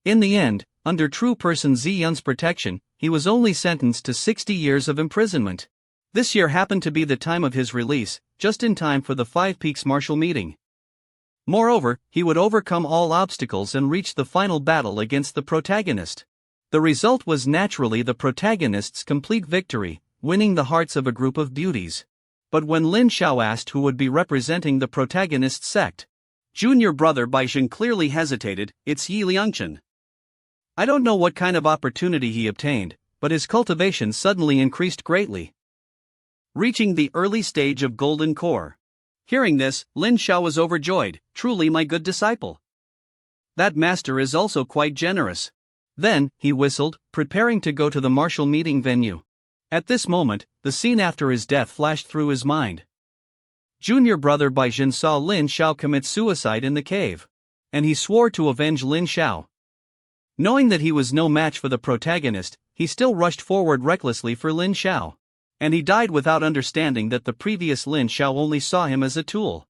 In the end, under true person Zi Yun's protection, he was only sentenced to 60 years of imprisonment. This year happened to be the time of his release, just in time for the Five Peaks Martial meeting. Moreover, he would overcome all obstacles and reach the final battle against the protagonist. The result was naturally the protagonist's complete victory, winning the hearts of a group of beauties. But when Lin Xiao asked who would be representing the protagonist's sect, junior brother Baijin clearly hesitated. It's Yi Liangchen. I don't know what kind of opportunity he obtained, but his cultivation suddenly increased greatly, reaching the early stage of Golden Core. Hearing this, Lin Xiao was overjoyed. Truly my good disciple. That master is also quite generous. Then, he whistled, preparing to go to the martial meeting venue. At this moment, the scene after his death flashed through his mind. Junior brother Baijin saw Lin Xiao commit suicide in the cave. And he swore to avenge Lin Xiao. Knowing that he was no match for the protagonist, he still rushed forward recklessly for Lin Xiao. And he died without understanding that the previous Lin Xiao only saw him as a tool.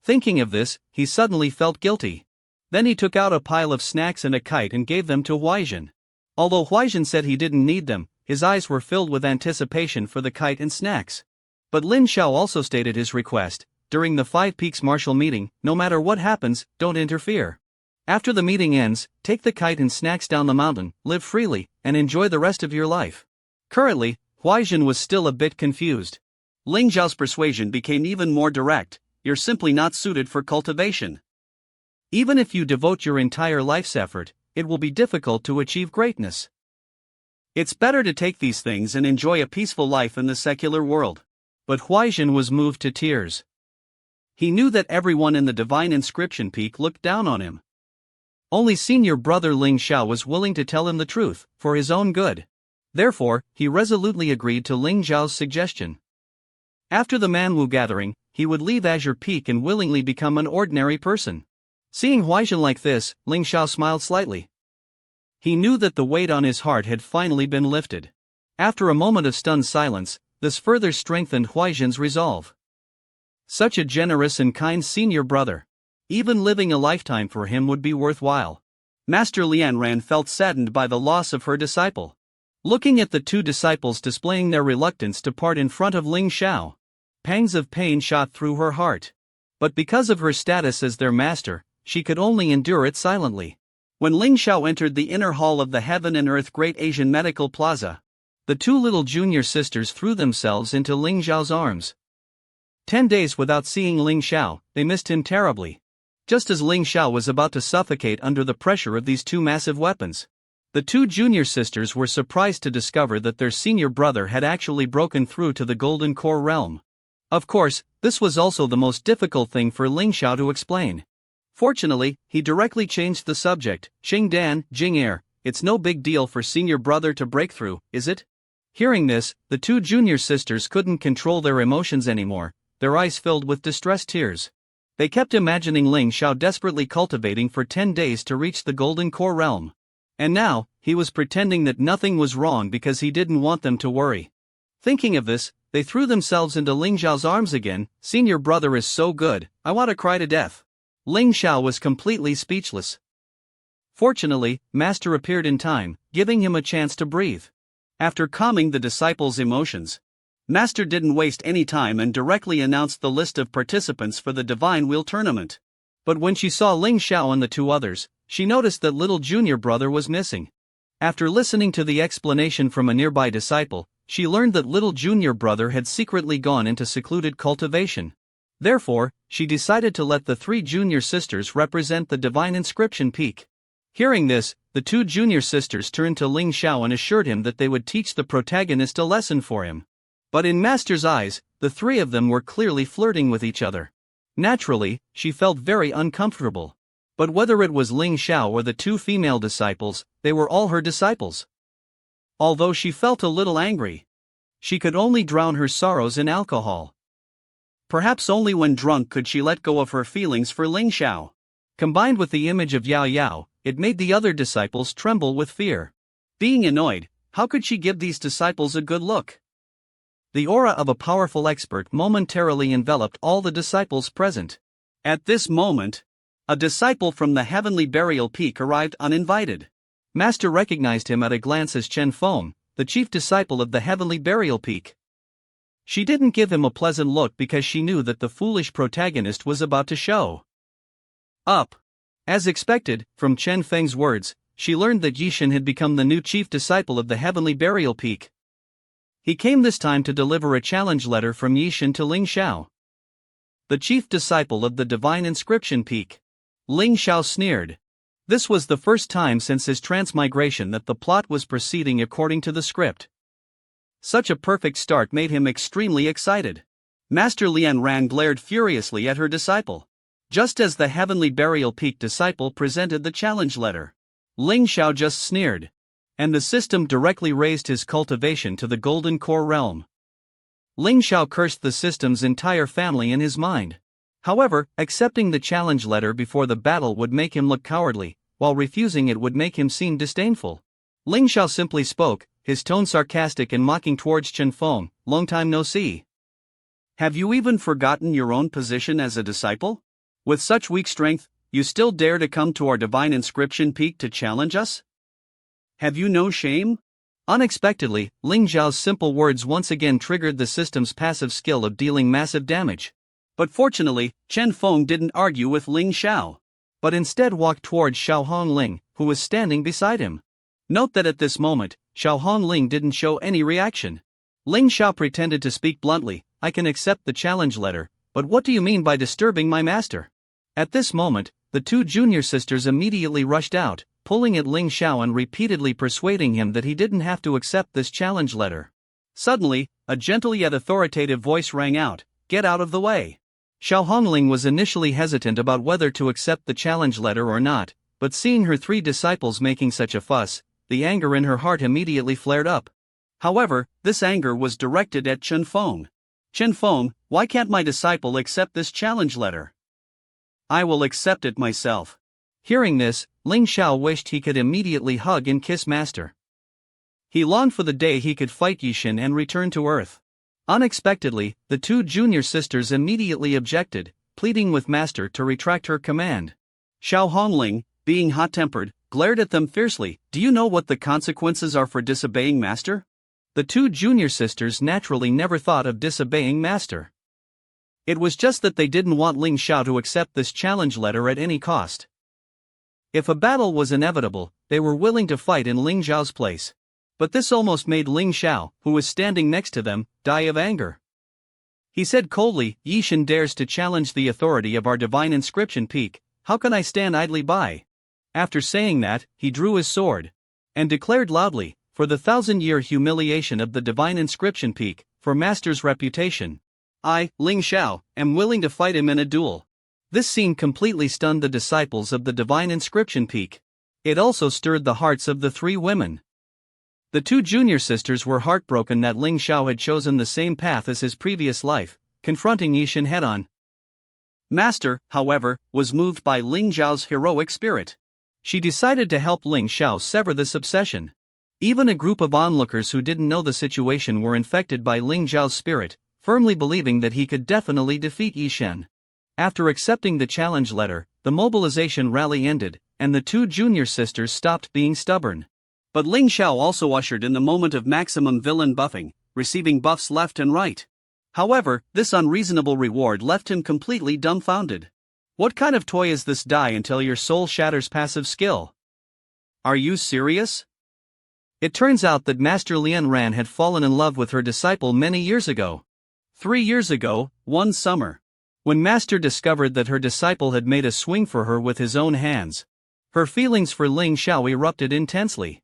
Thinking of this, he suddenly felt guilty. Then he took out a pile of snacks and a kite and gave them to Huaijin. Although Huaijin said he didn't need them, his eyes were filled with anticipation for the kite and snacks. But Lin Xiao also stated his request: during the Five Peaks martial meeting, no matter what happens, don't interfere. After the meeting ends, take the kite and snacks down the mountain, live freely, and enjoy the rest of your life. Currently, Huaijin was still a bit confused. Ling Xiao's persuasion became even more direct: you're simply not suited for cultivation. Even if you devote your entire life's effort, it will be difficult to achieve greatness. It's better to take these things and enjoy a peaceful life in the secular world. But Huaijin was moved to tears. He knew that everyone in the Divine Inscription Peak looked down on him. Only senior brother Ling Xiao was willing to tell him the truth, for his own good. Therefore, he resolutely agreed to Ling Xiao's suggestion. After the Manhwa gathering, he would leave Azure Peak and willingly become an ordinary person. Seeing Huaijin like this, Ling Xiao smiled slightly. He knew that the weight on his heart had finally been lifted. After a moment of stunned silence, this further strengthened Huaijin's resolve. Such a generous and kind senior brother. Even living a lifetime for him would be worthwhile. Master Lianran felt saddened by the loss of her disciple. Looking at the two disciples displaying their reluctance to part in front of Ling Xiao, pangs of pain shot through her heart. But because of her status as their master, she could only endure it silently. When Ling Xiao entered the inner hall of the Heaven and Earth Great Asian Medical Plaza, the two little junior sisters threw themselves into Ling Xiao's arms. 10 days without seeing Ling Xiao, they missed him terribly. Just as Ling Xiao was about to suffocate under the pressure of these two massive weapons, the two junior sisters were surprised to discover that their senior brother had actually broken through to the Golden Core realm. Of course, this was also the most difficult thing for Ling Xiao to explain. Fortunately, he directly changed the subject. Xing Dan, Jing Er, it's no big deal for senior brother to break through, is it? Hearing this, the two junior sisters couldn't control their emotions anymore, their eyes filled with distressed tears. They kept imagining Ling Xiao desperately cultivating for 10 days to reach the Golden Core realm. And now, he was pretending that nothing was wrong because he didn't want them to worry. Thinking of this, they threw themselves into Ling Xiao's arms again. Senior brother is so good, I want to cry to death. Ling Xiao was completely speechless. Fortunately, Master appeared in time, giving him a chance to breathe. After calming the disciples' emotions, Master didn't waste any time and directly announced the list of participants for the Divine Wheel Tournament. But when she saw Ling Xiao and the two others, she noticed that little junior brother was missing. After listening to the explanation from a nearby disciple, she learned that little junior brother had secretly gone into secluded cultivation. Therefore, she decided to let the three junior sisters represent the Divine Inscription Peak. Hearing this, the two junior sisters turned to Ling Xiao and assured him that they would teach the protagonist a lesson for him. But in Master's eyes, the three of them were clearly flirting with each other. Naturally, she felt very uncomfortable. But whether it was Ling Xiao or the two female disciples, they were all her disciples. Although she felt a little angry, she could only drown her sorrows in alcohol. Perhaps only when drunk could she let go of her feelings for Ling Xiao. Combined with the image of Yao Yao, it made the other disciples tremble with fear. Being annoyed, how could she give these disciples a good look? The aura of a powerful expert momentarily enveloped all the disciples present. At this moment, a disciple from the Heavenly Burial Peak arrived uninvited. Master recognized him at a glance as Chen Feng, the chief disciple of the Heavenly Burial Peak. She didn't give him a pleasant look because she knew that the foolish protagonist was about to show up. As expected, from Chen Feng's words, she learned that Ye Chen had become the new chief disciple of the Heavenly Burial Peak. He came this time to deliver a challenge letter from Ye Chen to Ling Xiao, the chief disciple of the Divine Inscription Peak. Ling Xiao sneered. This was the first time since his transmigration that the plot was proceeding according to the script. Such a perfect start made him extremely excited. Master Lianran glared furiously at her disciple. Just as the Heavenly Burial Peak disciple presented the challenge letter, Ling Xiao just sneered. And the system directly raised his cultivation to the Golden Core realm. Ling Xiao cursed the system's entire family in his mind. However, accepting the challenge letter before the battle would make him look cowardly, while refusing it would make him seem disdainful. Ling Xiao simply spoke, his tone sarcastic and mocking towards Chen Feng, "Long time no see. Have you even forgotten your own position as a disciple? With such weak strength, you still dare to come to our divine inscription peak to challenge us? Have you no shame?" Unexpectedly, Ling Xiao's simple words once again triggered the system's passive skill of dealing massive damage. But fortunately, Chen Feng didn't argue with Ling Xiao, but instead walked towards Xiao Hongling, who was standing beside him. Note that at this moment, Xiao Hongling didn't show any reaction. Ling Xiao pretended to speak bluntly, "I can accept the challenge letter, but what do you mean by disturbing my master?" At this moment, the two junior sisters immediately rushed out, pulling at Ling Xiao and repeatedly persuading him that he didn't have to accept this challenge letter. Suddenly, a gentle yet authoritative voice rang out, "Get out of the way." Xiao Hongling was initially hesitant about whether to accept the challenge letter or not, but seeing her three disciples making such a fuss, the anger in her heart immediately flared up. However, this anger was directed at Chen Feng. "Chen Feng, why can't my disciple accept this challenge letter? I will accept it myself." Hearing this, Ling Xiao wished he could immediately hug and kiss Master. He longed for the day he could fight Ye Chen and return to Earth. Unexpectedly, the two junior sisters immediately objected, pleading with Master to retract her command. Xiao Hongling, being hot-tempered, glared at them fiercely. "Do you know what the consequences are for disobeying Master?" The two junior sisters naturally never thought of disobeying Master. It was just that they didn't want Ling Xiao to accept this challenge letter at any cost. If a battle was inevitable, they were willing to fight in Ling Xiao's place. But this almost made Ling Xiao, who was standing next to them, die of anger. He said coldly, "Ye Chen dares to challenge the authority of our divine inscription peak, how can I stand idly by?" After saying that, he drew his sword and declared loudly, "For the 1,000-year humiliation of the divine inscription peak, for Master's reputation, I, Ling Xiao, am willing to fight him in a duel." This scene completely stunned the disciples of the divine inscription peak. It also stirred the hearts of the three women. The two junior sisters were heartbroken that Ling Xiao had chosen the same path as his previous life, confronting Ye Chen head-on. Master, however, was moved by Ling Xiao's heroic spirit. She decided to help Ling Xiao sever this obsession. Even a group of onlookers who didn't know the situation were infected by Ling Xiao's spirit, firmly believing that he could definitely defeat Ye Chen. After accepting the challenge letter, the mobilization rally ended, and the two junior sisters stopped being stubborn. But Ling Xiao also ushered in the moment of maximum villain buffing, receiving buffs left and right. However, this unreasonable reward left him completely dumbfounded. What kind of toy is this die until your soul shatters passive skill? Are you serious? It turns out that Master Lian Ran had fallen in love with her disciple many years ago. 3 years ago, one summer, when Master discovered that her disciple had made a swing for her with his own hands, her feelings for Ling Xiao erupted intensely.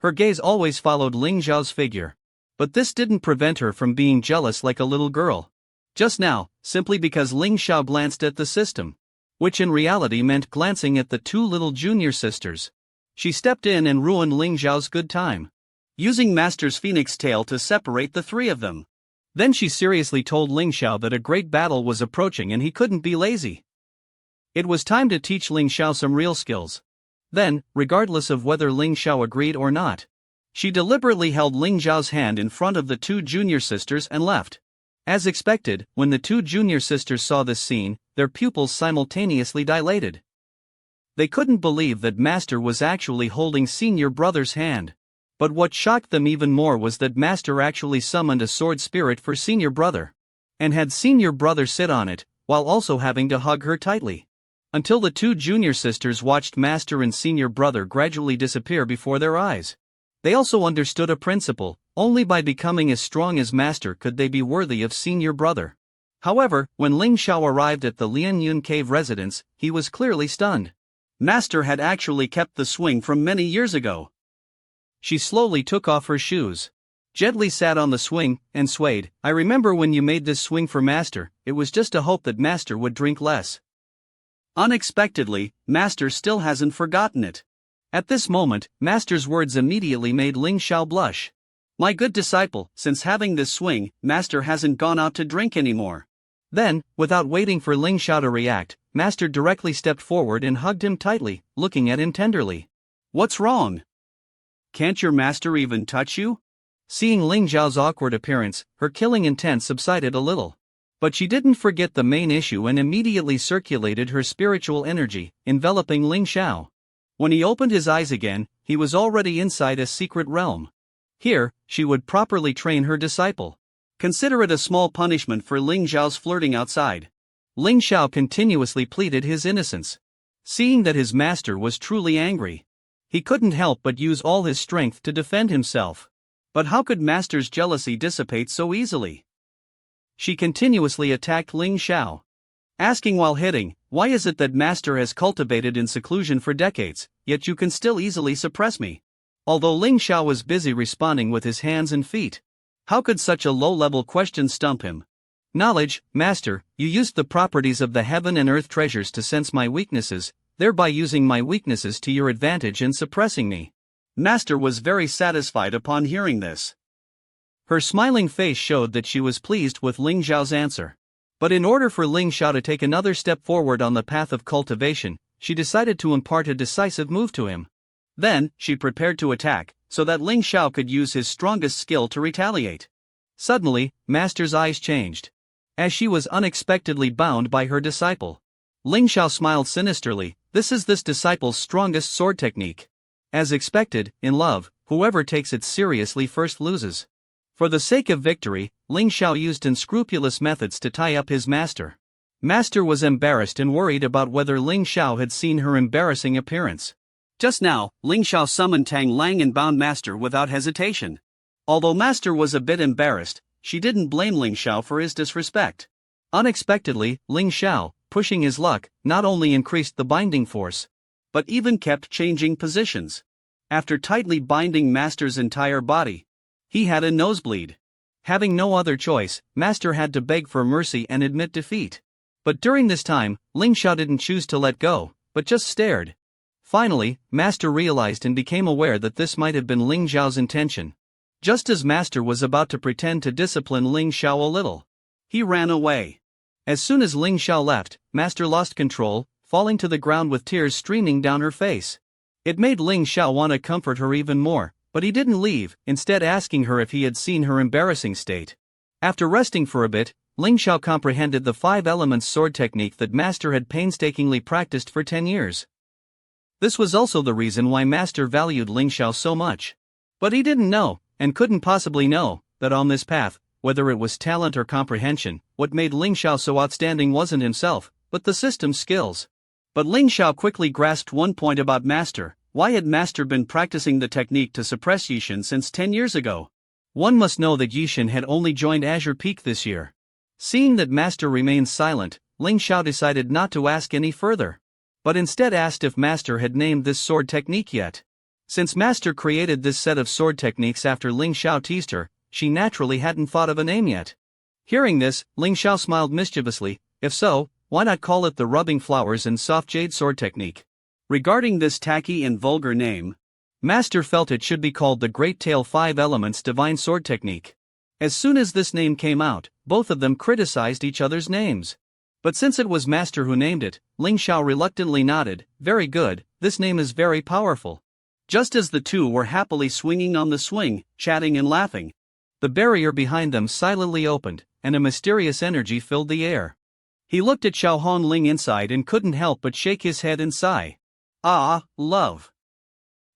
Her gaze always followed Ling Xiao's figure. But this didn't prevent her from being jealous like a little girl. Just now, simply because Ling Xiao glanced at the system, which in reality meant glancing at the two little junior sisters, she stepped in and ruined Ling Xiao's good time, using Master's phoenix tail to separate the three of them. Then she seriously told Ling Xiao that a great battle was approaching and he couldn't be lazy. It was time to teach Ling Xiao some real skills. Then, regardless of whether Ling Xiao agreed or not, she deliberately held Ling Xiao's hand in front of the two junior sisters and left. As expected, when the two junior sisters saw this scene, their pupils simultaneously dilated. They couldn't believe that Master was actually holding senior brother's hand. But what shocked them even more was that Master actually summoned a sword spirit for senior brother, and had senior brother sit on it, while also having to hug her tightly. Until the two junior sisters watched Master and senior brother gradually disappear before their eyes. They also understood a principle: only by becoming as strong as Master could they be worthy of senior brother. However, when Ling Xiao arrived at the Lian Yun cave residence, he was clearly stunned. Master had actually kept the swing from many years ago. She slowly took off her shoes, gently sat on the swing, and swayed. "I remember when you made this swing for Master, it was just a hope that Master would drink less." Unexpectedly, Master still hasn't forgotten it. At this moment, Master's words immediately made Ling Xiao blush. My good disciple, since having this swing, Master hasn't gone out to drink anymore. Then, without waiting for Ling Xiao to react, Master directly stepped forward and hugged him tightly, looking at him tenderly. What's wrong? Can't your master even touch you? Seeing Ling Xiao's awkward appearance, her killing intent subsided a little. But she didn't forget the main issue and immediately circulated her spiritual energy, enveloping Ling Xiao. When he opened his eyes again, he was already inside a secret realm. Here, she would properly train her disciple. Consider it a small punishment for Ling Xiao's flirting outside. Ling Xiao continuously pleaded his innocence. Seeing that his master was truly angry, he couldn't help but use all his strength to defend himself. But how could Master's jealousy dissipate so easily? She continuously attacked Ling Xiao, asking while hitting, why is it that Master has cultivated in seclusion for decades, yet you can still easily suppress me? Although Ling Xiao was busy responding with his hands and feet. How could such a low-level question stump him? Knowledge, Master, you used the properties of the heaven and earth treasures to sense my weaknesses, thereby using my weaknesses to your advantage and suppressing me. Master was very satisfied upon hearing this. Her smiling face showed that she was pleased with Ling Xiao's answer. But in order for Ling Xiao to take another step forward on the path of cultivation, she decided to impart a decisive move to him. Then, she prepared to attack, so that Ling Xiao could use his strongest skill to retaliate. Suddenly, Master's eyes changed, as she was unexpectedly bound by her disciple. Ling Xiao smiled sinisterly. This is this disciple's strongest sword technique. As expected, in love, whoever takes it seriously first loses. For the sake of victory, Ling Xiao used unscrupulous methods to tie up his master. Master was embarrassed and worried about whether Ling Xiao had seen her embarrassing appearance. Just now, Ling Xiao summoned Tang Lang and bound Master without hesitation. Although Master was a bit embarrassed, she didn't blame Ling Xiao for his disrespect. Unexpectedly, Ling Xiao, pushing his luck, not only increased the binding force, but even kept changing positions. After tightly binding Master's entire body, he had a nosebleed. Having no other choice, Master had to beg for mercy and admit defeat. But during this time, Ling Xiao didn't choose to let go, but just stared. Finally, Master realized and became aware that this might have been Ling Xiao's intention. Just as Master was about to pretend to discipline Ling Xiao a little, he ran away. As soon as Ling Xiao left, Master lost control, falling to the ground with tears streaming down her face. It made Ling Xiao want to comfort her even more, but he didn't leave, instead asking her if he had seen her embarrassing state. After resting for a bit, Ling Xiao comprehended the 5 elements sword technique that Master had painstakingly practiced for 10 years. This was also the reason why Master valued Ling Xiao so much. But he didn't know, and couldn't possibly know, that on this path, whether it was talent or comprehension, what made Ling Xiao so outstanding wasn't himself, but the system's skills. But Ling Xiao quickly grasped one point about Master. Why had Master been practicing the technique to suppress Ye Chen since 10 years ago? One must know that Ye Chen had only joined Azure Peak this year. Seeing that Master remained silent, Ling Xiao decided not to ask any further, but instead asked if Master had named this sword technique yet. Since Master created this set of sword techniques after Ling Xiao teased her, she naturally hadn't thought of a name yet. Hearing this, Ling Xiao smiled mischievously. If so, why not call it the rubbing flowers and soft jade sword technique? Regarding this tacky and vulgar name, Master felt it should be called the Great Tail 5 Elements Divine Sword Technique. As soon as this name came out, both of them criticized each other's names. But since it was Master who named it, Ling Xiao reluctantly nodded. Very good, this name is very powerful. Just as the two were happily swinging on the swing, chatting and laughing, the barrier behind them silently opened, and a mysterious energy filled the air. He looked at Xiao Hongling inside and couldn't help but shake his head and sigh. Ah, love.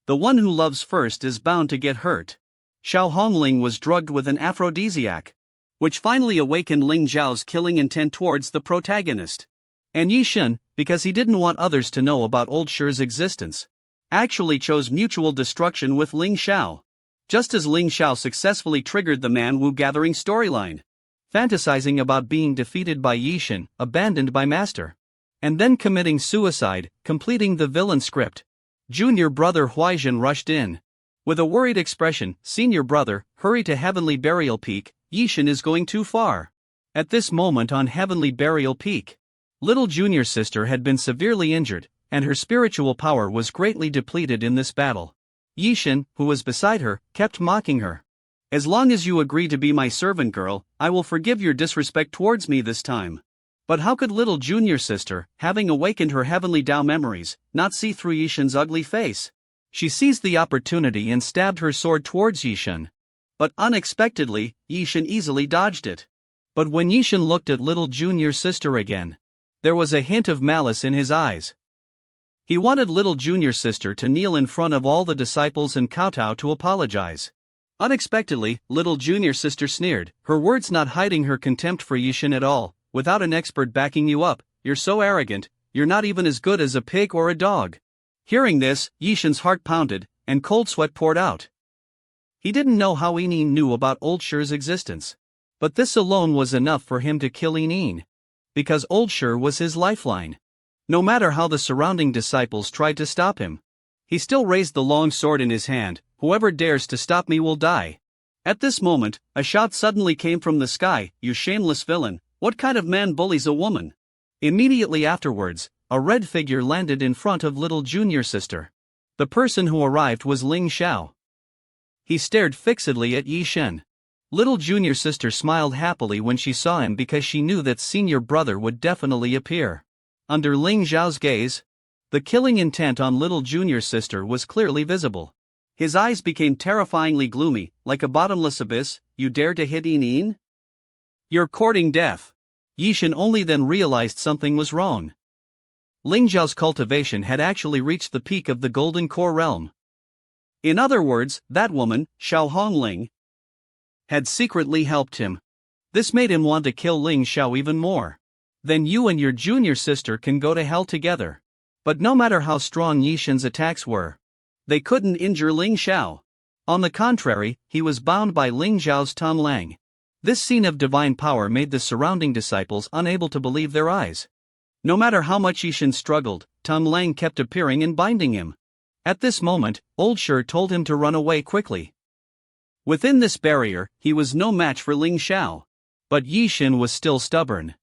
The one who loves first is bound to get hurt. Xiao Hongling was drugged with an aphrodisiac, which finally awakened Ling Zhao's killing intent towards the protagonist. And Ye Chen, because he didn't want others to know about Old Shi's existence, actually chose mutual destruction with Ling Xiao. Just as Ling Xiao successfully triggered the Man Wu gathering storyline, fantasizing about being defeated by Ye Chen, abandoned by Master, and then committing suicide, completing the villain script. Junior brother Huaizhen rushed in. With a worried expression, Senior brother, hurry to Heavenly Burial Peak, Ye Chen is going too far. At this moment on Heavenly Burial Peak, Little junior sister had been severely injured, and her spiritual power was greatly depleted in this battle. Ye Chen, who was beside her, kept mocking her. As long as you agree to be my servant girl, I will forgive your disrespect towards me this time. But how could little junior sister, having awakened her heavenly Tao memories, not see through Ye Chen's ugly face? She seized the opportunity and stabbed her sword towards Ye Chen. But unexpectedly, Ye Chen easily dodged it. But when Ye Chen looked at little junior sister again, there was a hint of malice in his eyes. He wanted little junior sister to kneel in front of all the disciples and kowtow to apologize. Unexpectedly, little junior sister sneered, her words not hiding her contempt for Ye Chen at all. Without an expert backing you up, you're so arrogant, you're not even as good as a pig or a dog. Hearing this, Ye Chen's heart pounded, and cold sweat poured out. He didn't know how Yi knew about Old Shi's existence. But this alone was enough for him to kill Yi. Because Old Shi was his lifeline. No matter how the surrounding disciples tried to stop him, he still raised the long sword in his hand. Whoever dares to stop me will die. At this moment, a shout suddenly came from the sky, "You shameless villain, what kind of man bullies a woman?" Immediately afterwards, a red figure landed in front of little junior sister. The person who arrived was Ling Xiao. He stared fixedly at Ye Chen. Little junior sister smiled happily when she saw him because she knew that senior brother would definitely appear. Under Ling Xiao's gaze, the killing intent on little junior sister was clearly visible. His eyes became terrifyingly gloomy, like a bottomless abyss. "You dare to hit Yin? You're courting death." Ye Chen only then realized something was wrong. Ling Xiao's cultivation had actually reached the peak of the Golden Core realm. In other words, that woman, Xiao Hongling, had secretly helped him. This made him want to kill Ling Xiao even more. "Then you and your junior sister can go to hell together." But no matter how strong Ye Chen's attacks were, they couldn't injure Ling Xiao. On the contrary, he was bound by Ling Xiao's Tan Lang. This scene of divine power made the surrounding disciples unable to believe their eyes. No matter how much Ye Chen struggled, Tan Lang kept appearing and binding him. At this moment, Old Shi told him to run away quickly. Within this barrier, he was no match for Ling Xiao. But Ye Chen was still stubborn.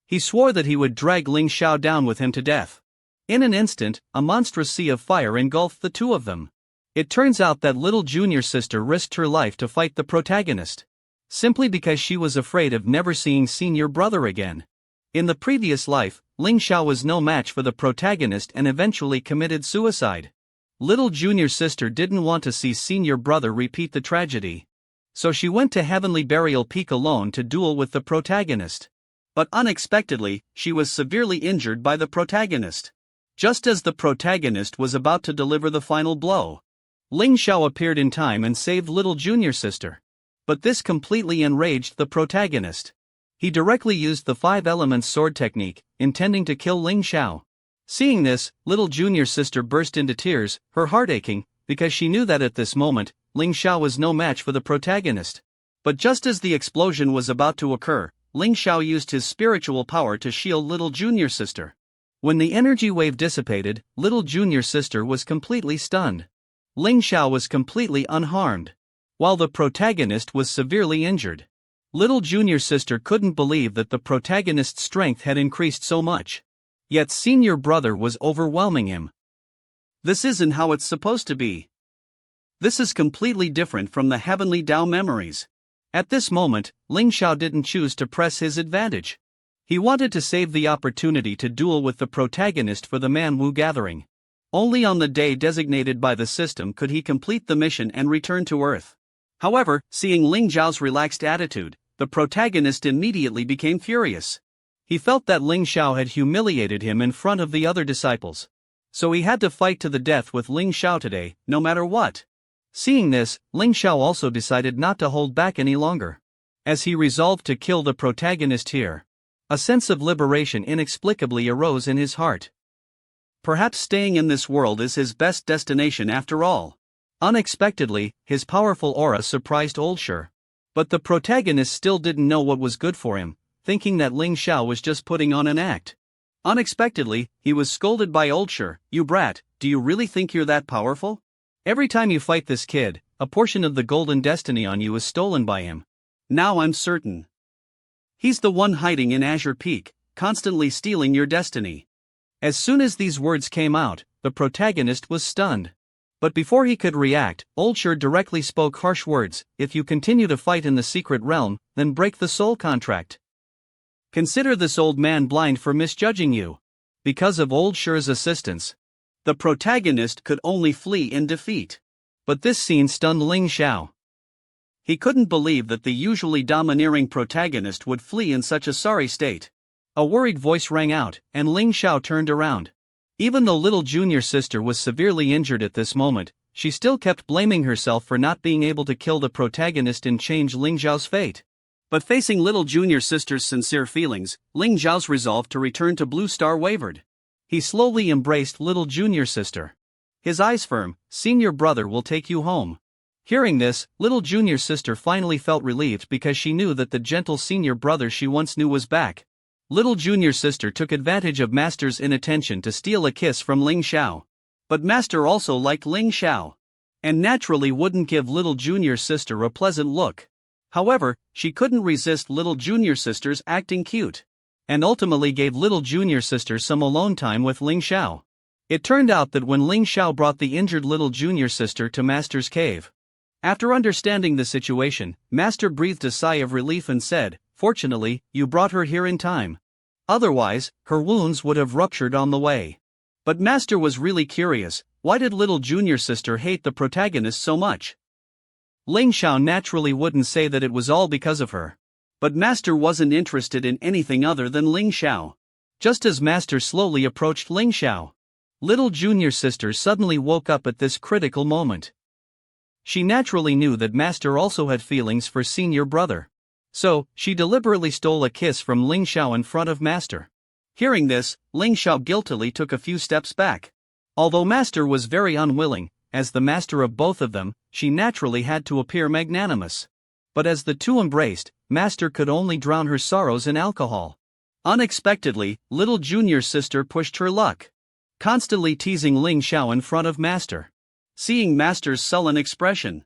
He swore that he would drag Ling Xiao down with him to death. In an instant, a monstrous sea of fire engulfed the two of them. It turns out that little junior sister risked her life to fight the protagonist, simply because she was afraid of never seeing senior brother again. In the previous life, Ling Xiao was no match for the protagonist and eventually committed suicide. Little junior sister didn't want to see senior brother repeat the tragedy. So she went to Heavenly Burial Peak alone to duel with the protagonist. But unexpectedly, she was severely injured by the protagonist. Just as the protagonist was about to deliver the final blow, Ling Xiao appeared in time and saved little junior sister. But this completely enraged the protagonist. He directly used the 5 elements sword technique, intending to kill Ling Xiao. Seeing this, little junior sister burst into tears, her heart aching, because she knew that at this moment, Ling Xiao was no match for the protagonist. But just as the explosion was about to occur, Ling Xiao used his spiritual power to shield little junior sister. When the energy wave dissipated, little junior sister was completely stunned. Ling Xiao was completely unharmed, while the protagonist was severely injured. Little junior sister couldn't believe that the protagonist's strength had increased so much. Yet senior brother was overwhelming him. This isn't how it's supposed to be. This is completely different from the heavenly Tao memories. At this moment, Ling Xiao didn't choose to press his advantage. He wanted to save the opportunity to duel with the protagonist for the Manhwa gathering. Only on the day designated by the system could he complete the mission and return to Earth. However, seeing Ling Xiao's relaxed attitude, the protagonist immediately became furious. He felt that Ling Xiao had humiliated him in front of the other disciples. So he had to fight to the death with Ling Xiao today, no matter what. Seeing this, Ling Xiao also decided not to hold back any longer. As he resolved to kill the protagonist here, a sense of liberation inexplicably arose in his heart. Perhaps staying in this world is his best destination after all. Unexpectedly, his powerful aura surprised Old Shi. But the protagonist still didn't know what was good for him, thinking that Ling Xiao was just putting on an act. Unexpectedly, he was scolded by Old Shi. "You brat, do you really think you're that powerful? Every time you fight this kid, a portion of the golden destiny on you is stolen by him. Now I'm certain. He's the one hiding in Azure Peak, constantly stealing your destiny. As soon as these words came out, the protagonist was stunned. But before he could react, elixir directly spoke harsh words: if you continue to fight in the secret realm, then break the soul contract. Consider this old man blind for misjudging you. Because of elixir's assistance, the protagonist could only flee in defeat. But this scene stunned Ling Xiao. He couldn't believe that the usually domineering protagonist would flee in such a sorry state. A worried voice rang out, and Ling Xiao turned around. Even though little junior sister was severely injured at this moment, she still kept blaming herself for not being able to kill the protagonist and change Ling Xiao's fate. But facing little junior sister's sincere feelings, Ling Xiao's resolve to return to Blue Star wavered. He slowly embraced little junior sister. His eyes firm: senior brother will take you home. Hearing this, little junior sister finally felt relieved because she knew that the gentle senior brother she once knew was back. Little junior sister took advantage of Master's inattention to steal a kiss from Ling Xiao. But Master also liked Ling Xiao, and naturally wouldn't give little junior sister a pleasant look. However, she couldn't resist little junior sister's acting cute, and ultimately gave little junior sister some alone time with Ling Xiao. It turned out that when Ling Xiao brought the injured little junior sister to Master's cave, after understanding the situation, Master breathed a sigh of relief and said, "Fortunately, you brought her here in time. Otherwise, her wounds would have ruptured on the way." But Master was really curious: why did little junior sister hate the protagonist so much? Ling Xiao naturally wouldn't say that it was all because of her. But Master wasn't interested in anything other than Ling Xiao. Just as Master slowly approached Ling Xiao, little junior sister suddenly woke up at this critical moment. She naturally knew that Master also had feelings for senior brother. So, she deliberately stole a kiss from Ling Xiao in front of Master. Hearing this, Ling Xiao guiltily took a few steps back. Although Master was very unwilling, as the master of both of them, she naturally had to appear magnanimous. But as the two embraced, Master could only drown her sorrows in alcohol. Unexpectedly, little junior sister pushed her luck, constantly teasing Ling Xiao in front of Master. Seeing Master's sullen expression,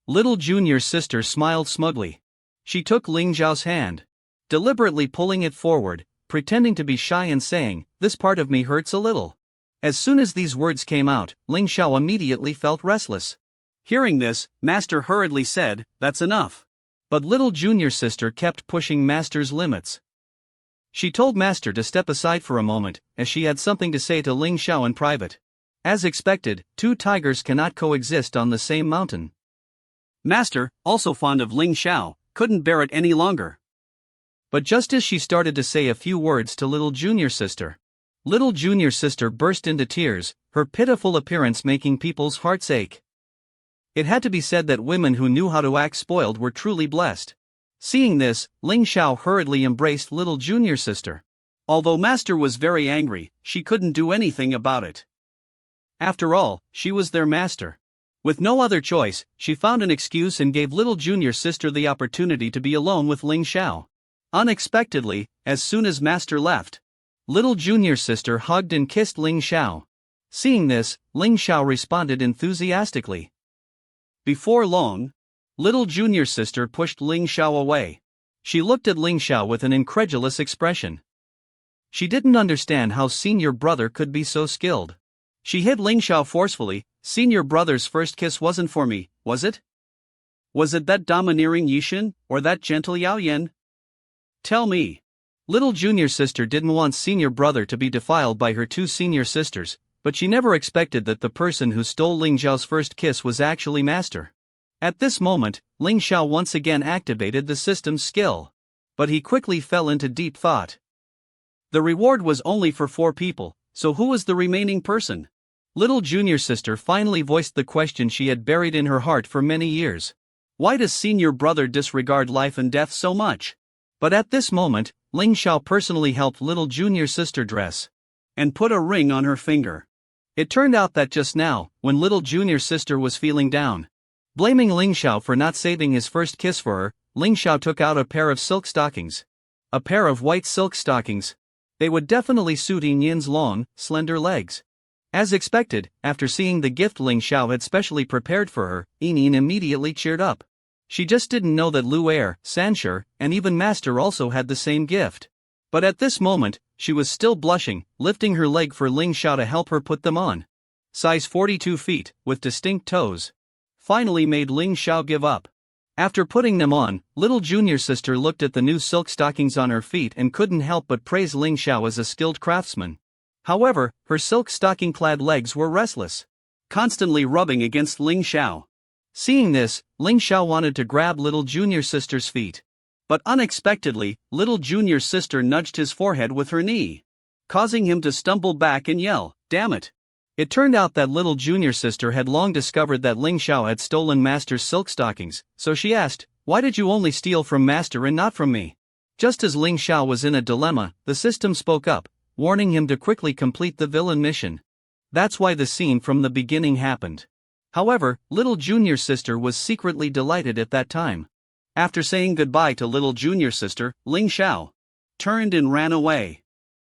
little junior sister smiled smugly. She took Ling Xiao's hand, deliberately pulling it forward, pretending to be shy and saying, "This part of me hurts a little." As soon as these words came out, Ling Xiao immediately felt restless. Hearing this, Master hurriedly said, "That's enough." But little junior sister kept pushing Master's limits. She told Master to step aside for a moment, as she had something to say to Ling Xiao in private. As expected, two tigers cannot coexist on the same mountain. Master, also fond of Ling Xiao, couldn't bear it any longer. But just as she started to say a few words to little junior sister burst into tears, her pitiful appearance making people's hearts ache. It had to be said that women who knew how to act spoiled were truly blessed. Seeing this, Ling Xiao hurriedly embraced little junior sister. Although Master was very angry, she couldn't do anything about it. After all, she was their master. With no other choice, she found an excuse and gave little junior sister the opportunity to be alone with Ling Xiao. Unexpectedly, as soon as Master left, little junior sister hugged and kissed Ling Xiao. Seeing this, Ling Xiao responded enthusiastically. Before long, little junior sister pushed Ling Xiao away. She looked at Ling Xiao with an incredulous expression. She didn't understand how senior brother could be so skilled. She hit Ling Xiao forcefully. "Senior brother's first kiss wasn't for me, was it? Was it that domineering Ye Chen, or that gentle Yao Yan? Tell me." Little junior sister didn't want senior brother to be defiled by her two senior sisters, but she never expected that the person who stole Ling Xiao's first kiss was actually Master. At this moment, Ling Xiao once again activated the system's skill. But he quickly fell into deep thought. The reward was only for 4 people, so who was the remaining person? Little junior sister finally voiced the question she had buried in her heart for many years. Why does senior brother disregard life and death so much? But at this moment, Ling Xiao personally helped little junior sister dress and put a ring on her finger. It turned out that just now, when little junior sister was feeling down, blaming Ling Xiao for not saving his first kiss for her, Ling Xiao took out a pair of silk stockings. A pair of white silk stockings. They would definitely suit Yin Yin's long, slender legs. As expected, after seeing the gift Ling Xiao had specially prepared for her, Yin Yin immediately cheered up. She just didn't know that Lu Er, Sanshur, and even Master also had the same gift. But at this moment, she was still blushing, lifting her leg for Ling Xiao to help her put them on. Size 42 feet, with distinct toes. Finally made Ling Xiao give up. After putting them on, little junior sister looked at the new silk stockings on her feet and couldn't help but praise Ling Xiao as a skilled craftsman. However, her silk stocking-clad legs were restless, constantly rubbing against Ling Xiao. Seeing this, Ling Xiao wanted to grab little junior sister's feet. But unexpectedly, little junior sister nudged his forehead with her knee, causing him to stumble back and yell, "Damn it!" It turned out that little junior sister had long discovered that Ling Xiao had stolen Master's silk stockings, so she asked, "Why did you only steal from Master and not from me?" Just as Ling Xiao was in a dilemma, the system spoke up, warning him to quickly complete the villain mission. That's why the scene from the beginning happened. However, little junior sister was secretly delighted at that time. After saying goodbye to little junior sister, Ling Xiao turned and ran away.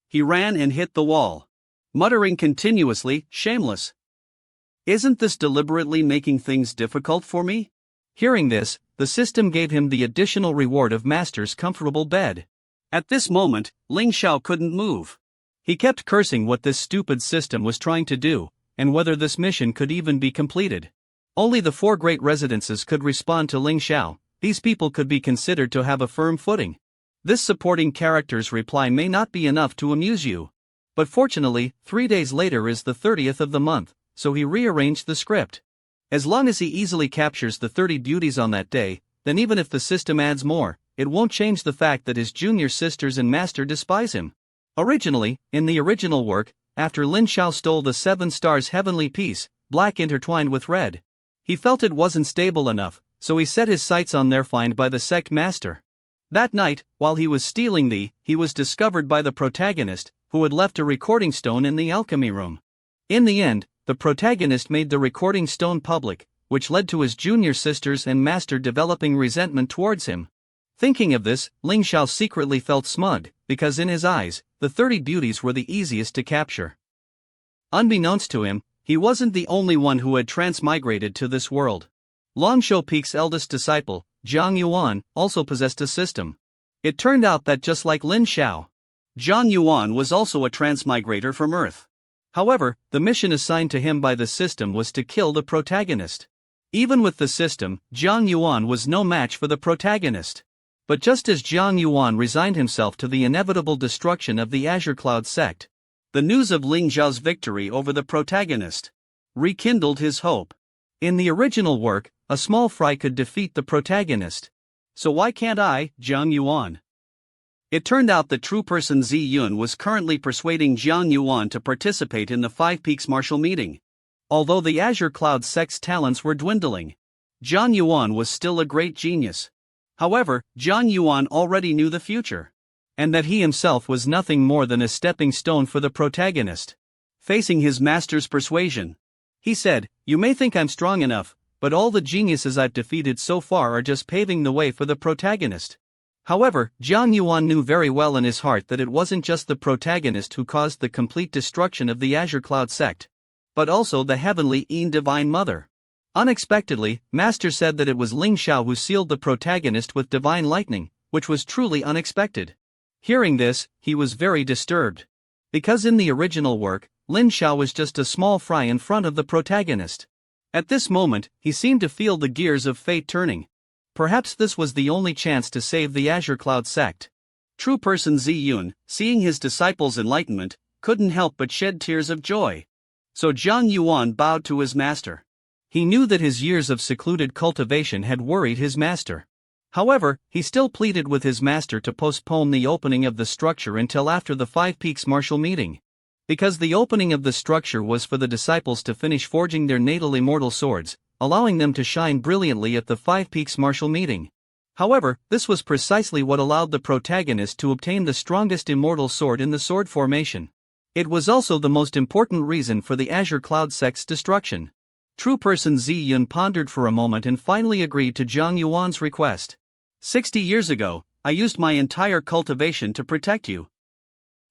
He ran and hit the wall, muttering continuously, "Shameless. Isn't this deliberately making things difficult for me?" Hearing this, the system gave him the additional reward of Master's comfortable bed. At this moment, Ling Xiao couldn't move. He kept cursing what this stupid system was trying to do, and whether this mission could even be completed. Only the 4 great residences could respond to Ling Xiao. These people could be considered to have a firm footing. This supporting character's reply may not be enough to amuse you. But fortunately, 3 days later is the 30th of the month, so he rearranged the script. As long as he easily captures the 30 beauties on that day, then even if the system adds more, it won't change the fact that his junior sisters and Master despise him. Originally, in the original work, after Lin Xiao stole the 7 stars heavenly piece, black intertwined with red, he felt it wasn't stable enough, so he set his sights on their find by the sect master. That night, while he was stealing he was discovered by the protagonist, who had left a recording stone in the alchemy room. In the end, the protagonist made the recording stone public, which led to his junior sisters and Master developing resentment towards him. Thinking of this, Ling Xiao secretly felt smug, because in his eyes, the 30 beauties were the easiest to capture. Unbeknownst to him, he wasn't the only one who had transmigrated to this world. Longshou Peak's eldest disciple, Zhang Yuan, also possessed a system. It turned out that just like Lin Xiao, Zhang Yuan was also a transmigrator from Earth. However, the mission assigned to him by the system was to kill the protagonist. Even with the system, Zhang Yuan was no match for the protagonist. But just as Zhang Yuan resigned himself to the inevitable destruction of the Azure Cloud sect, the news of Ling Xiao's victory over the protagonist rekindled his hope. In the original work, a small fry could defeat the protagonist. So why can't I, Zhang Yuan? It turned out that true person Zi Yun was currently persuading Zhang Yuan to participate in the 5 Peaks martial meeting. Although the Azure Cloud sect's talents were dwindling, Zhang Yuan was still a great genius. However, Zhang Yuan already knew the future, and that he himself was nothing more than a stepping stone for the protagonist. Facing his master's persuasion, he said, "You may think I'm strong enough, but all the geniuses I've defeated so far are just paving the way for the protagonist." However, Zhang Yuan knew very well in his heart that it wasn't just the protagonist who caused the complete destruction of the Azure Cloud sect, but also the heavenly Divine Mother. Unexpectedly, Master said that it was Ling Xiao who sealed the protagonist with divine lightning, which was truly unexpected. Hearing this, he was very disturbed. Because in the original work, Lin Xiao was just a small fry in front of the protagonist. At this moment, he seemed to feel the gears of fate turning. Perhaps this was the only chance to save the Azure Cloud sect. True person Zi Yun, seeing his disciples' enlightenment, couldn't help but shed tears of joy. So Zhang Yuan bowed to his master. He knew that his years of secluded cultivation had worried his master. However, he still pleaded with his master to postpone the opening of the structure until after the 5 Peaks martial meeting. Because the opening of the structure was for the disciples to finish forging their natal immortal swords, allowing them to shine brilliantly at the 5 Peaks martial meeting. However, this was precisely what allowed the protagonist to obtain the strongest immortal sword in the sword formation. It was also the most important reason for the Azure Cloud sect's destruction. True person Zi Yun pondered for a moment and finally agreed to Zhang Yuan's request. 60 years ago, I used my entire cultivation to protect you.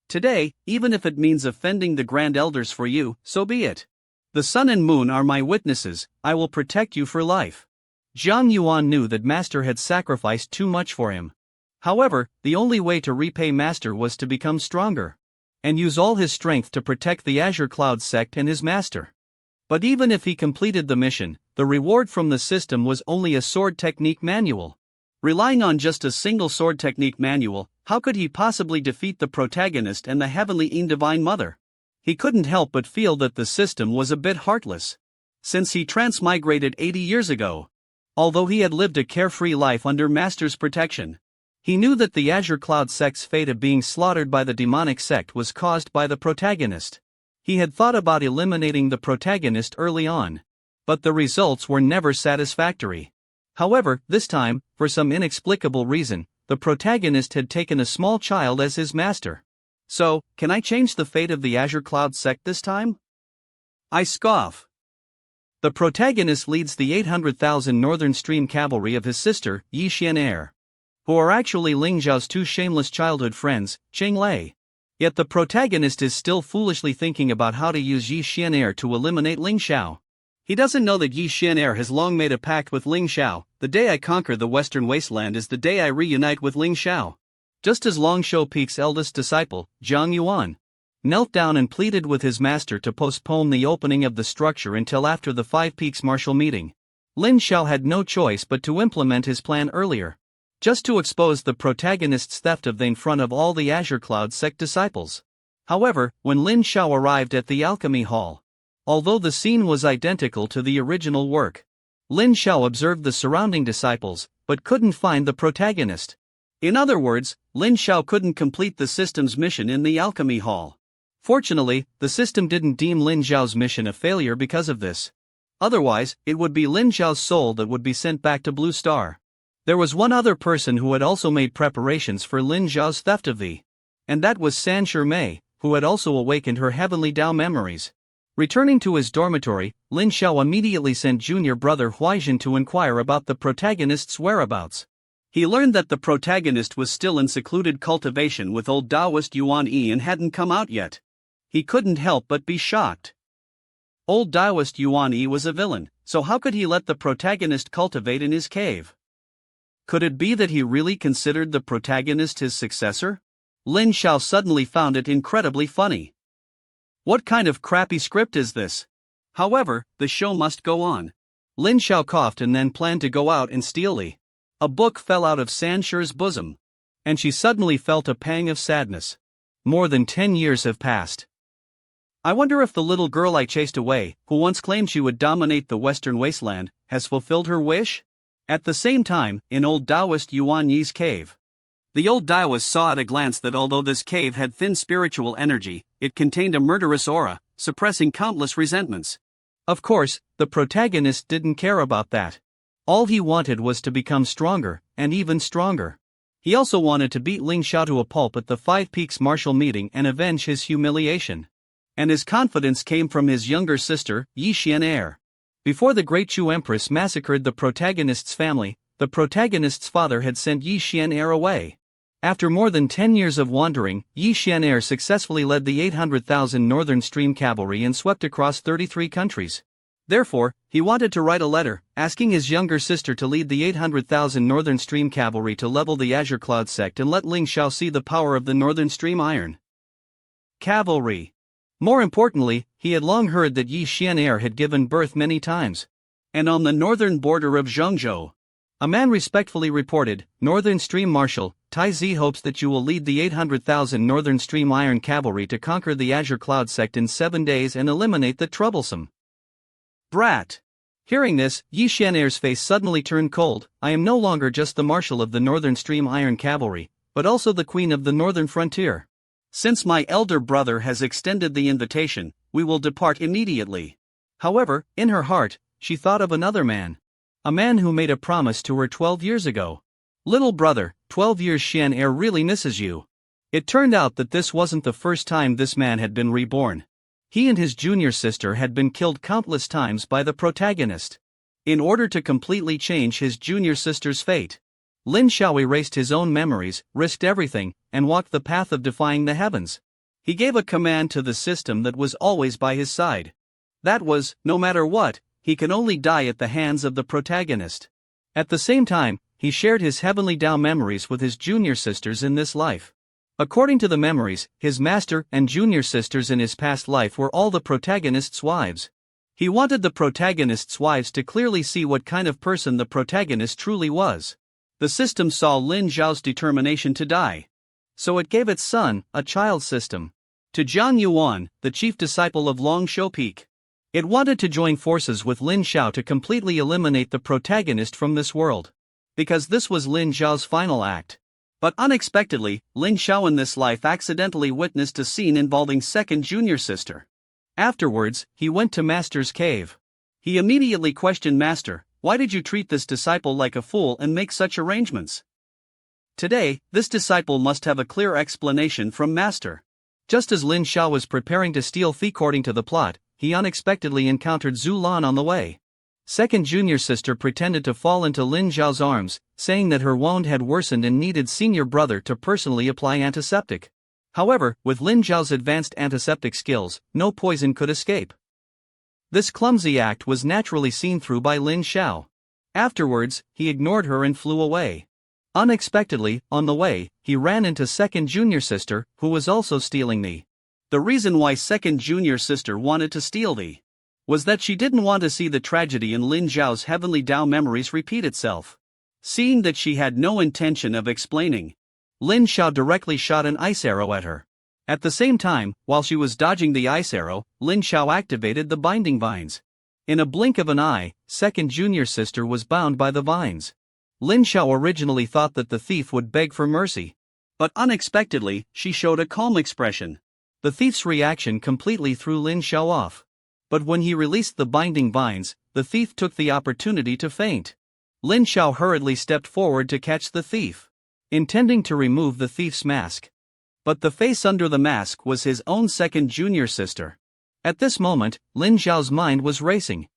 Today, even if it means offending the Grand Elders for you, so be it. The sun and moon are my witnesses, I will protect you for life. Zhang Yuan knew that Master had sacrificed too much for him. However, the only way to repay Master was to become stronger and use all his strength to protect the Azure Cloud sect and his master. But even if he completed the mission, the reward from the system was only a sword technique manual. Relying on just a single sword technique manual, how could he possibly defeat the protagonist and the heavenly Divine Mother? He couldn't help but feel that the system was a bit heartless, since he transmigrated 80 years ago. Although he had lived a carefree life under Master's protection, he knew that the Azure Cloud sect's fate of being slaughtered by the demonic sect was caused by the protagonist. He had thought about eliminating the protagonist early on, but the results were never satisfactory. However, this time, for some inexplicable reason, the protagonist had taken a small child as his master. So, can I change the fate of the Azure Cloud sect this time? I scoff. The protagonist leads the 800,000 Northern Stream cavalry of his sister, Ye Chen, who are actually Ling Xiao's two shameless childhood friends, Cheng Lei. Yet the protagonist is still foolishly thinking about how to use Ye Chen to eliminate Ling Xiao. He doesn't know that Ye Chen has long made a pact with Ling Xiao. The day I conquer the Western Wasteland is the day I reunite with Ling Xiao. Just as Longshou Peak's eldest disciple, Zhang Yuan, knelt down and pleaded with his master to postpone the opening of the structure until after the Five Peaks martial meeting, Lin Xiao had no choice but to implement his plan earlier, just to expose the protagonist's theft of the in front of all the Azure Cloud sect disciples. However, when Lin Xiao arrived at the alchemy hall, although the scene was identical to the original work, Lin Xiao observed the surrounding disciples, but couldn't find the protagonist. In other words, Lin Xiao couldn't complete the system's mission in the alchemy hall. Fortunately, the system didn't deem Lin Xiao's mission a failure because of this. Otherwise, it would be Lin Xiao's soul that would be sent back to Blue Star. There was one other person who had also made preparations for Lin Xiao's theft of the, and that was San Mei, who had also awakened her heavenly Dao memories. Returning to his dormitory, Lin Xiao immediately sent junior brother Huaijin to inquire about the protagonist's whereabouts. He learned that the protagonist was still in secluded cultivation with old Taoist Yuan Yi and hadn't come out yet. He couldn't help but be shocked. Old Taoist Yuan Yi was a villain, so how could he let the protagonist cultivate in his cave? Could it be that he really considered the protagonist his successor? Lin Xiao suddenly found it incredibly funny. What kind of crappy script is this? However, the show must go on. Lin Xiao coughed and then planned to go out and steal a book fell out of Sanshir's bosom, and she suddenly felt a pang of sadness. More than 10 years have passed. I wonder if the little girl I chased away, who once claimed she would dominate the Western Wasteland, has fulfilled her wish? At the same time, in old Taoist Yuan Yi's cave, the old Taoist saw at a glance that although this cave had thin spiritual energy, it contained a murderous aura, suppressing countless resentments. Of course, the protagonist didn't care about that. All he wanted was to become stronger, and even stronger. He also wanted to beat Ling Xiao to a pulp at the Five Peaks martial meeting and avenge his humiliation. And his confidence came from his younger sister, Ye Chen. Before the Great Chu Empress massacred the protagonist's family, the protagonist's father had sent Ye Chen away. After more than 10 years of wandering, Ye Chen successfully led the 800,000 Northern Stream cavalry and swept across 33 countries. Therefore, he wanted to write a letter, asking his younger sister to lead the 800,000 Northern Stream cavalry to level the Azure Cloud sect and let Ling Xiao see the power of the Northern Stream iron cavalry. More importantly, he had long heard that Ye Chen had given birth many times. And on the northern border of Zhengzhou, a man respectfully reported, Northern Stream Marshal, Tai Zi hopes that you will lead the 800,000 Northern Stream iron cavalry to conquer the Azure Cloud sect in 7 days and eliminate the troublesome brat. Hearing this, Ye Chen face suddenly turned cold. I am no longer just the marshal of the Northern Stream Iron Cavalry, but also the queen of the Northern Frontier. Since my elder brother has extended the invitation, we will depart immediately. However, in her heart, she thought of another man. A man who made a promise to her 12 years ago. Little brother, 12 years Chen really misses you. It turned out that this wasn't the first time this man had been reborn. He and his junior sister had been killed countless times by the protagonist. In order to completely change his junior sister's fate, Lin Xiao erased his own memories, risked everything, and walked the path of defying the heavens. He gave a command to the system that was always by his side. That was, no matter what, he can only die at the hands of the protagonist. At the same time, he shared his heavenly Tao memories with his junior sisters in this life. According to the memories, his master and junior sisters in his past life were all the protagonist's wives. He wanted the protagonist's wives to clearly see what kind of person the protagonist truly was. The system saw Lin Zhao's determination to die, so it gave its son a child system. To Jiang Yuan, the chief disciple of Long Shou Peak. It wanted to join forces with Lin Zhao to completely eliminate the protagonist from this world, because this was Lin Zhao's final act. But unexpectedly, Lin Zhao in this life accidentally witnessed a scene involving second junior sister. Afterwards, he went to Master's cave. He immediately questioned Master, "Why did you treat this disciple like a fool and make such arrangements?" Today, this disciple must have a clear explanation from Master. Just as Lin Zhao was preparing to steal Thi according to the plot, he unexpectedly encountered Zhu Lan on the way. Second junior sister pretended to fall into Lin Zhao's arms, saying that her wound had worsened and needed senior brother to personally apply antiseptic. However, with Lin Zhao's advanced antiseptic skills, no poison could escape. This clumsy act was naturally seen through by Lin Zhao. Afterwards, he ignored her and flew away. Unexpectedly, on the way, he ran into second junior sister, who was also stealing the reason why second junior sister wanted to steal was that she didn't want to see the tragedy in Lin Zhao's heavenly Tao memories repeat itself. Seeing that she had no intention of explaining, Lin Zhao directly shot an ice arrow at her. At the same time, while she was dodging the ice arrow, Lin Zhao activated the binding vines. In a blink of an eye, second junior sister was bound by the vines. Lin Zhao originally thought that the thief would beg for mercy, but unexpectedly, she showed a calm expression. The thief's reaction completely threw Lin Zhao off. But when he released the binding vines, the thief took the opportunity to faint. Lin Zhao hurriedly stepped forward to catch the thief, intending to remove the thief's mask. But the face under the mask was his own second junior sister. At this moment, Lin Zhao's mind was racing.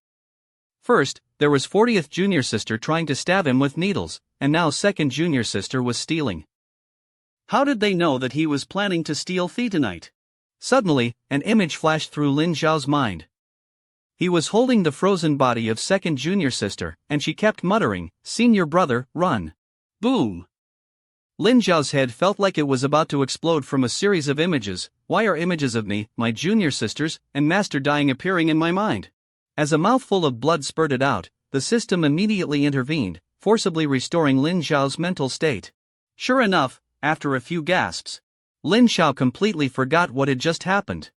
First, there was 40th junior sister trying to stab him with needles, and now second junior sister was stealing. How did they know that he was planning to steal Thi tonight? Suddenly, an image flashed through Lin Zhao's mind. He was holding the frozen body of second junior sister, and she kept muttering, "Senior brother, run." Boom! Lin Zhao's head felt like it was about to explode from a series of images. Why are images of me, my junior sisters, and master dying appearing in my mind? As a mouthful of blood spurted out, the system immediately intervened, forcibly restoring Lin Zhao's mental state. Sure enough, after a few gasps, Lin Zhao completely forgot what had just happened.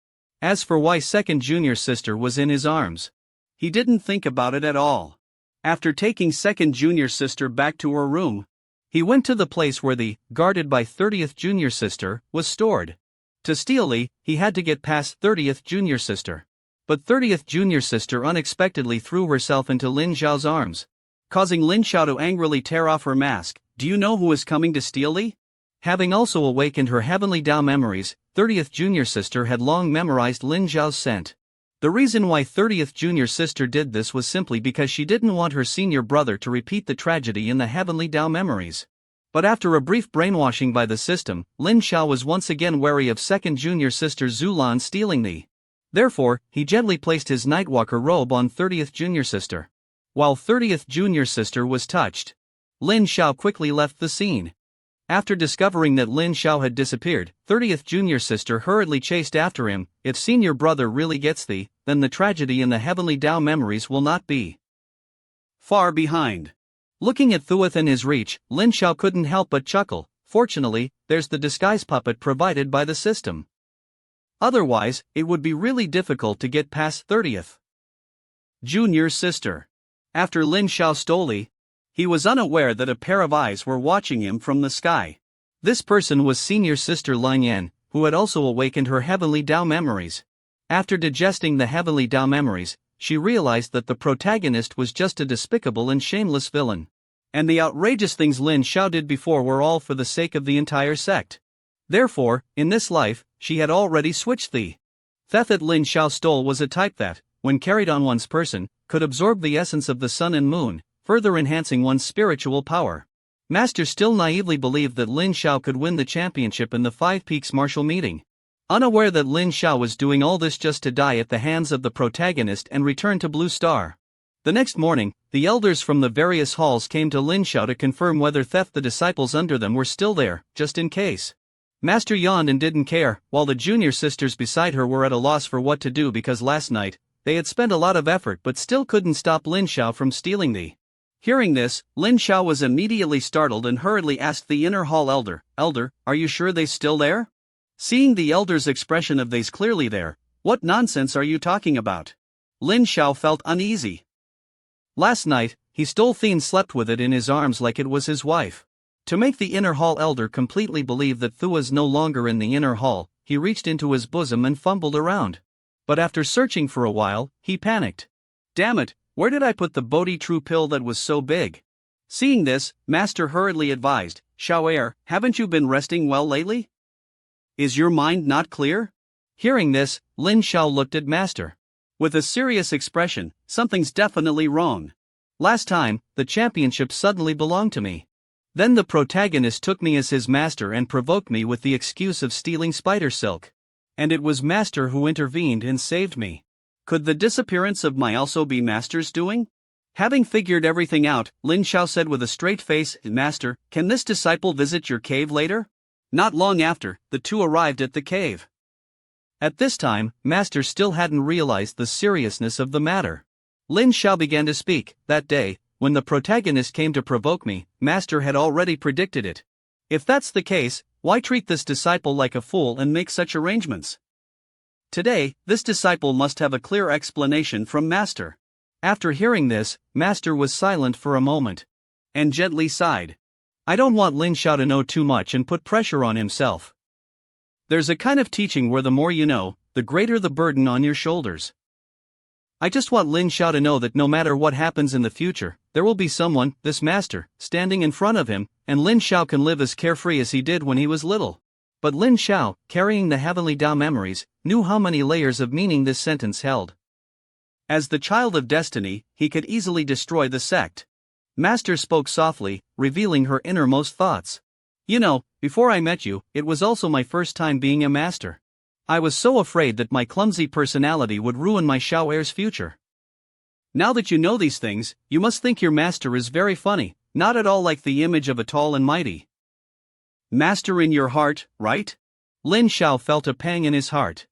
As for why second junior sister was in his arms, he didn't think about it at all. After taking second junior sister back to her room, he went to the place where the, guarded by 30th junior sister, was stored. To steal he had to get past 30th junior sister. But 30th junior sister unexpectedly threw herself into Lin Zhao's arms, causing Lin Zhao to angrily tear off her mask. Do you know who is coming to steal thee? Having also awakened her heavenly Tao memories, 30th junior sister had long memorized Lin Zhao's scent. The reason why 30th junior sister did this was simply because she didn't want her senior brother to repeat the tragedy in the heavenly Tao memories. But after a brief brainwashing by the system, Lin Zhao was once again wary of second junior sister Zhu Lan stealing the. Therefore, he gently placed his Nightwalker robe on 30th junior sister. While 30th junior sister was touched, Lin Zhao quickly left the scene. After discovering that Lin Zhao had disappeared, 30th junior sister hurriedly chased after him. If senior brother really gets thee, then the tragedy in the heavenly Tao memories will not be far behind. Looking at Thu within his reach, Lin Zhao couldn't help but chuckle. Fortunately, there's the disguise puppet provided by the system. Otherwise, it would be really difficult to get past 30th junior sister. After Lin Zhao stole he was unaware that a pair of eyes were watching him from the sky. This person was senior sister Lin Yan, who had also awakened her heavenly Tao memories. After digesting the heavenly Tao memories, she realized that the protagonist was just a despicable and shameless villain. And the outrageous things Lin Zhao did before were all for the sake of the entire sect. Therefore, in this life, she had already switched the theft that Lin Zhao stole was a type that, when carried on one's person, could absorb the essence of the sun and moon, further enhancing one's spiritual power. Master still naively believed that Lin Zhao could win the championship in the Five Peaks martial meeting. Unaware that Lin Zhao was doing all this just to die at the hands of the protagonist and return to Blue Star. The next morning, the elders from the various halls came to Lin Xiao to confirm whether the disciples under them were still there, just in case. Master yawned and didn't care, while the junior sisters beside her were at a loss for what to do because last night, they had spent a lot of effort but still couldn't stop Lin Xiao from stealing the. Hearing this, Lin Xiao was immediately startled and hurriedly asked the inner hall elder, "Elder, are you sure they's still there?" Seeing the elder's expression of "they's clearly there, what nonsense are you talking about?" Lin Xiao felt uneasy. Last night, he stole and slept with it in his arms like it was his wife. To make the inner hall elder completely believe that Thu was no longer in the inner hall, he reached into his bosom and fumbled around. But after searching for a while, he panicked. "Damn it, where did I put the Bodhi True pill that was so big?" Seeing this, Master hurriedly advised, "Xiao, haven't you been resting well lately? Is your mind not clear?" Hearing this, Lin Xiao looked at Master. With a serious expression, "Something's definitely wrong. Last time, the championship suddenly belonged to me. Then the protagonist took me as his master and provoked me with the excuse of stealing spider silk. And it was Master who intervened and saved me. Could the disappearance of my also be Master's doing?" Having figured everything out, Lin Xiao said with a straight face, "Master, can this disciple visit your cave later?" Not long after, the two arrived at the cave. At this time, Master still hadn't realized the seriousness of the matter. Lin Xiao began to speak. "That day, when the protagonist came to provoke me, Master had already predicted it. If that's the case, why treat this disciple like a fool and make such arrangements? Today, this disciple must have a clear explanation from Master." After hearing this, Master was silent for a moment. And gently sighed. "I don't want Lin Xiao to know too much and put pressure on himself. There's a kind of teaching where the more you know, the greater the burden on your shoulders. I just want Lin Xiao to know that no matter what happens in the future, there will be someone, this Master, standing in front of him, and Lin Xiao can live as carefree as he did when he was little." But Lin Xiao, carrying the heavenly Tao memories, knew how many layers of meaning this sentence held. As the child of destiny, he could easily destroy the sect. Master spoke softly, revealing her innermost thoughts. "You know, before I met you, it was also my first time being a master. I was so afraid that my clumsy personality would ruin my Xiao'er's future. Now that you know these things, you must think your master is very funny, not at all like the image of a tall and mighty master in your heart, right?" Lin Xiao felt a pang in his heart.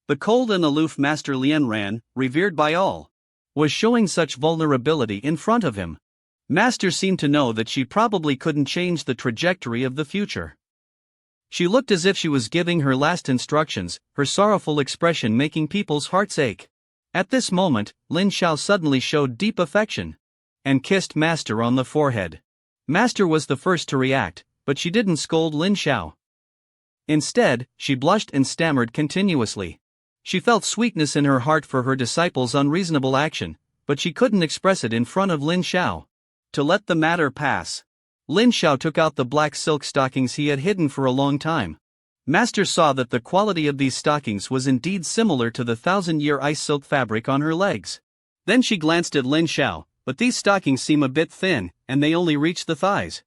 The cold and aloof Master Lian Ran, revered by all, was showing such vulnerability in front of him. Master seemed to know that she probably couldn't change the trajectory of the future. She looked as if she was giving her last instructions, her sorrowful expression making people's hearts ache. At this moment, Lin Xiao suddenly showed deep affection and kissed Master on the forehead. Master was the first to react, but she didn't scold Lin Xiao. Instead, she blushed and stammered continuously. She felt sweetness in her heart for her disciple's unreasonable action, but she couldn't express it in front of Lin Xiao. To let the matter pass, Lin Xiao took out the black silk stockings he had hidden for a long time. Master saw that the quality of these stockings was indeed similar to the 1,000-year ice silk fabric on her legs. Then she glanced at Lin Xiao, "But these stockings seem a bit thin, and they only reach the thighs.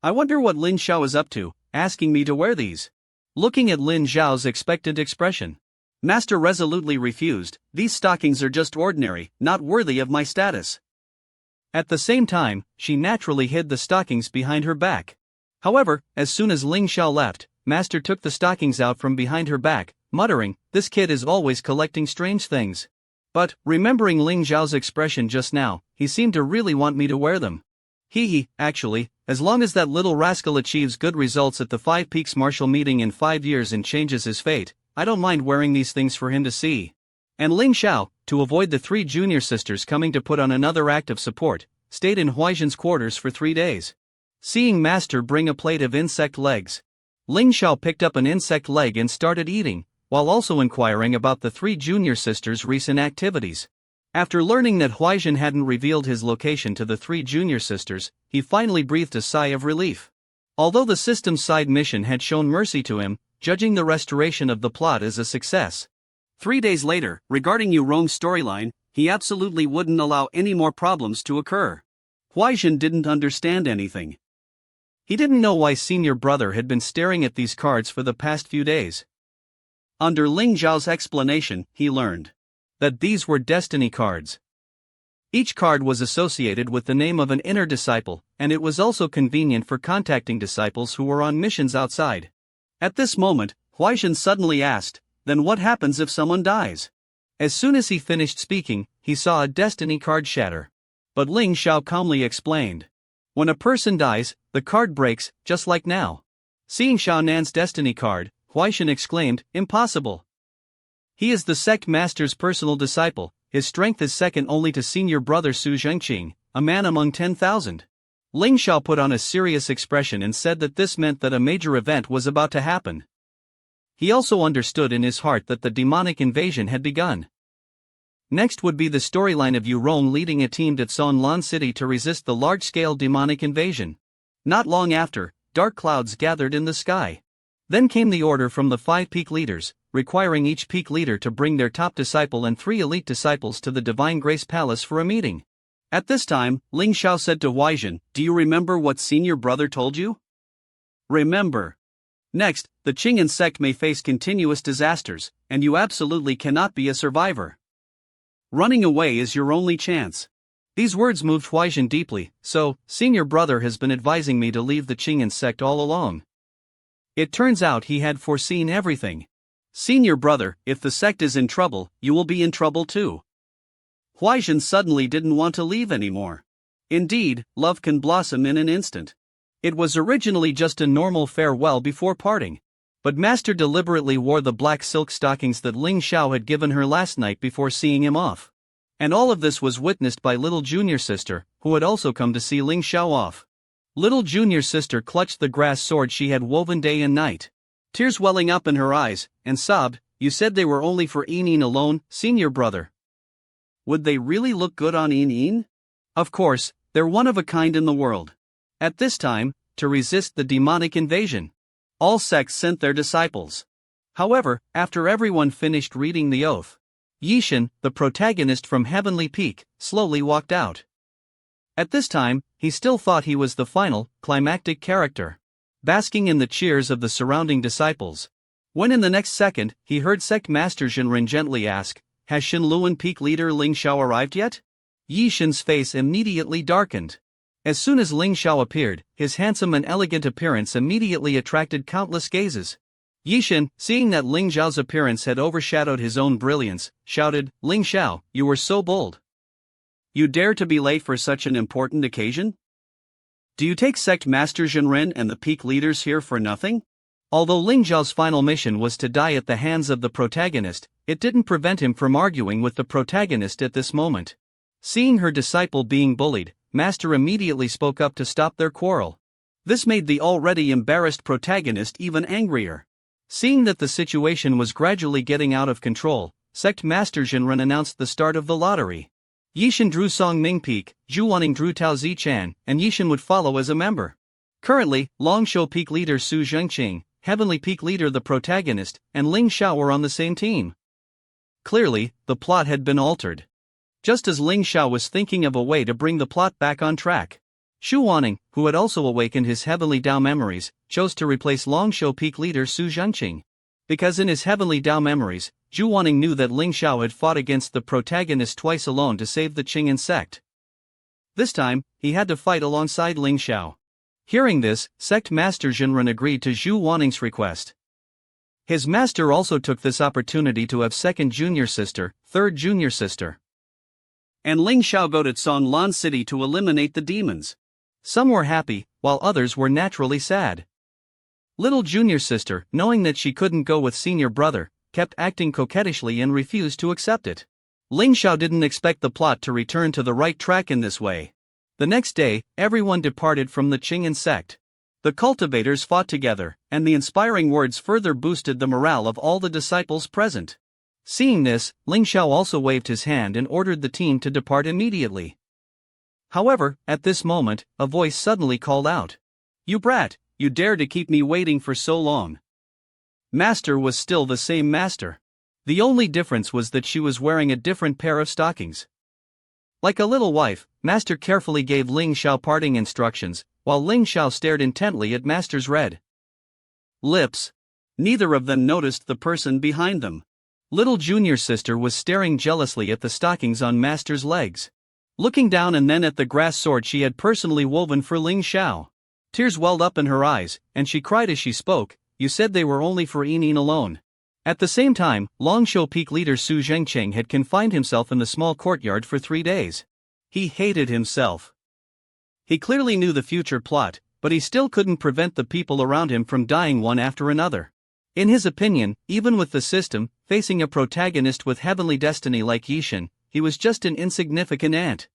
I wonder what Lin Xiao is up to, asking me to wear these." Looking at Lin Xiao's expectant expression, Master resolutely refused. "These stockings are just ordinary, not worthy of my status." At the same time, she naturally hid the stockings behind her back. However, as soon as Lin Xiao left, Master took the stockings out from behind her back, muttering, "This kid is always collecting strange things." But, remembering Lin Xiao's expression just now, he seemed to really want me to wear them. Actually, as long as that little rascal achieves good results at the Five Peaks Martial meeting in 5 years and changes his fate, I don't mind wearing these things for him to see." And Lin Xiao, to avoid the 3 junior sisters coming to put on another act of support, stayed in Huaizhen's quarters for 3 days. Seeing Master bring a plate of insect legs, Lin Xiao picked up an insect leg and started eating, while also inquiring about the 3 junior sisters' recent activities. After learning that Huaizhen hadn't revealed his location to the 3 junior sisters, he finally breathed a sigh of relief. Although the system's side mission had shown mercy to him, judging the restoration of the plot as a success. 3 days later, regarding Yu Rong's storyline, he absolutely wouldn't allow any more problems to occur. Huaizhen didn't understand anything. He didn't know why senior brother had been staring at these cards for the past few days. Under Ling Zhao's explanation, he learned that these were destiny cards. Each card was associated with the name of an inner disciple, and it was also convenient for contacting disciples who were on missions outside. At this moment, Huaixin suddenly asked, "Then what happens if someone dies?" As soon as he finished speaking, he saw a destiny card shatter. But Ling Xiao calmly explained, "When a person dies, the card breaks, just like now." Seeing Xiao Nan's destiny card, Huaixin exclaimed, "Impossible! He is the sect master's personal disciple. His strength is second only to senior brother Su Zhengqing, a man among 10,000. Ling Xiao put on a serious expression and said that this meant that a major event was about to happen. He also understood in his heart that the demonic invasion had begun. Next would be the storyline of Yu Rong leading a team at Son Lan City to resist the large-scale demonic invasion. Not long after, dark clouds gathered in the sky. Then came the order from the 5 peak leaders, requiring each peak leader to bring their top disciple and 3 elite disciples to the Divine Grace Palace for a meeting. At this time, Ling Xiao said to Huaixin, "Do you remember what senior brother told you?" "Remember. Next, the Qing'an sect may face continuous disasters, and you absolutely cannot be a survivor. Running away is your only chance." These words moved Huaixin deeply. "So, senior brother has been advising me to leave the Qing'an sect all along." It turns out he had foreseen everything. "Senior brother, if the sect is in trouble, you will be in trouble too." Huaixin suddenly didn't want to leave anymore. Indeed, love can blossom in an instant. It was originally just a normal farewell before parting. But Master deliberately wore the black silk stockings that Ling Xiao had given her last night before seeing him off. And all of this was witnessed by little junior sister, who had also come to see Ling Xiao off. Little junior sister clutched the grass sword she had woven day and night, tears welling up in her eyes, and sobbed, "You said they were only for Yin alone, senior brother. Would they really look good on Yin? Of course, they're one of a kind in the world." At this time, to resist the demonic invasion, all sects sent their disciples. However, after everyone finished reading the oath, Ye Chen, the protagonist from Heavenly Peak, slowly walked out. At this time, he still thought he was the final, climactic character, basking in the cheers of the surrounding disciples. When in the next second, he heard Sect Master Zhenren gently ask, "Has Shenluan Peak leader Ling Xiao arrived yet?" Ye Shen's face immediately darkened. As soon as Ling Xiao appeared, his handsome and elegant appearance immediately attracted countless gazes. Ye Chen, seeing that Ling Xiao's appearance had overshadowed his own brilliance, shouted, "Ling Xiao, you were so bold. You dare to be late for such an important occasion? Do you take Sect Master Zhenren and the peak leaders here for nothing?" Although Ling Xiao's final mission was to die at the hands of the protagonist, it didn't prevent him from arguing with the protagonist at this moment. Seeing her disciple being bullied, Master immediately spoke up to stop their quarrel. This made the already embarrassed protagonist even angrier. Seeing that the situation was gradually getting out of control, Sect Master Zhenren announced the start of the lottery. Ye Chen drew Song Ming Peak, Zhu Wanning drew Tao Zichan, and Ye Chen would follow as a member. Currently, Longshou Peak leader Su Zhengqing, Heavenly Peak leader the protagonist, and Ling Xiao were on the same team. Clearly, the plot had been altered. Just as Ling Xiao was thinking of a way to bring the plot back on track, Xu Wanning, who had also awakened his Heavenly Dao memories, chose to replace Longshou Peak leader Su Zhengqing. Because in his Heavenly Dao memories, Xu Wanning knew that Ling Xiao had fought against the protagonist twice alone to save the Qing'an sect. This time, he had to fight alongside Ling Xiao. Hearing this, Sect Master Zhenren agreed to Xu Wanning's request. His master also took this opportunity to have second junior sister, third junior sister, and Ling Xiao go to Son Lan City to eliminate the demons. Some were happy, while others were naturally sad. Little junior sister, knowing that she couldn't go with senior brother, kept acting coquettishly and refused to accept it. Ling Xiao didn't expect the plot to return to the right track in this way. The next day, everyone departed from the Qing'an sect. The cultivators fought together, and the inspiring words further boosted the morale of all the disciples present. Seeing this, Ling Xiao also waved his hand and ordered the team to depart immediately. However, at this moment, a voice suddenly called out, "You brat, you dare to keep me waiting for so long." Master was still the same master. The only difference was that she was wearing a different pair of stockings. Like a little wife, Master carefully gave Ling Xiao parting instructions, while Ling Xiao stared intently at Master's red lips. Neither of them noticed the person behind them. Little junior sister was staring jealously at the stockings on Master's legs. looking down and then at the grass sword she had personally woven for Ling Xiao. Tears welled up in her eyes, and she cried as she spoke, "You said they were only for Yining alone." At the same time, Longshou Peak leader Su Zhengqing had confined himself in the small courtyard for 3 days. He hated himself. He clearly knew the future plot, but he still couldn't prevent the people around him from dying one after another. In his opinion, even with the system, facing a protagonist with heavenly destiny like Ye Chen, he was just an insignificant ant.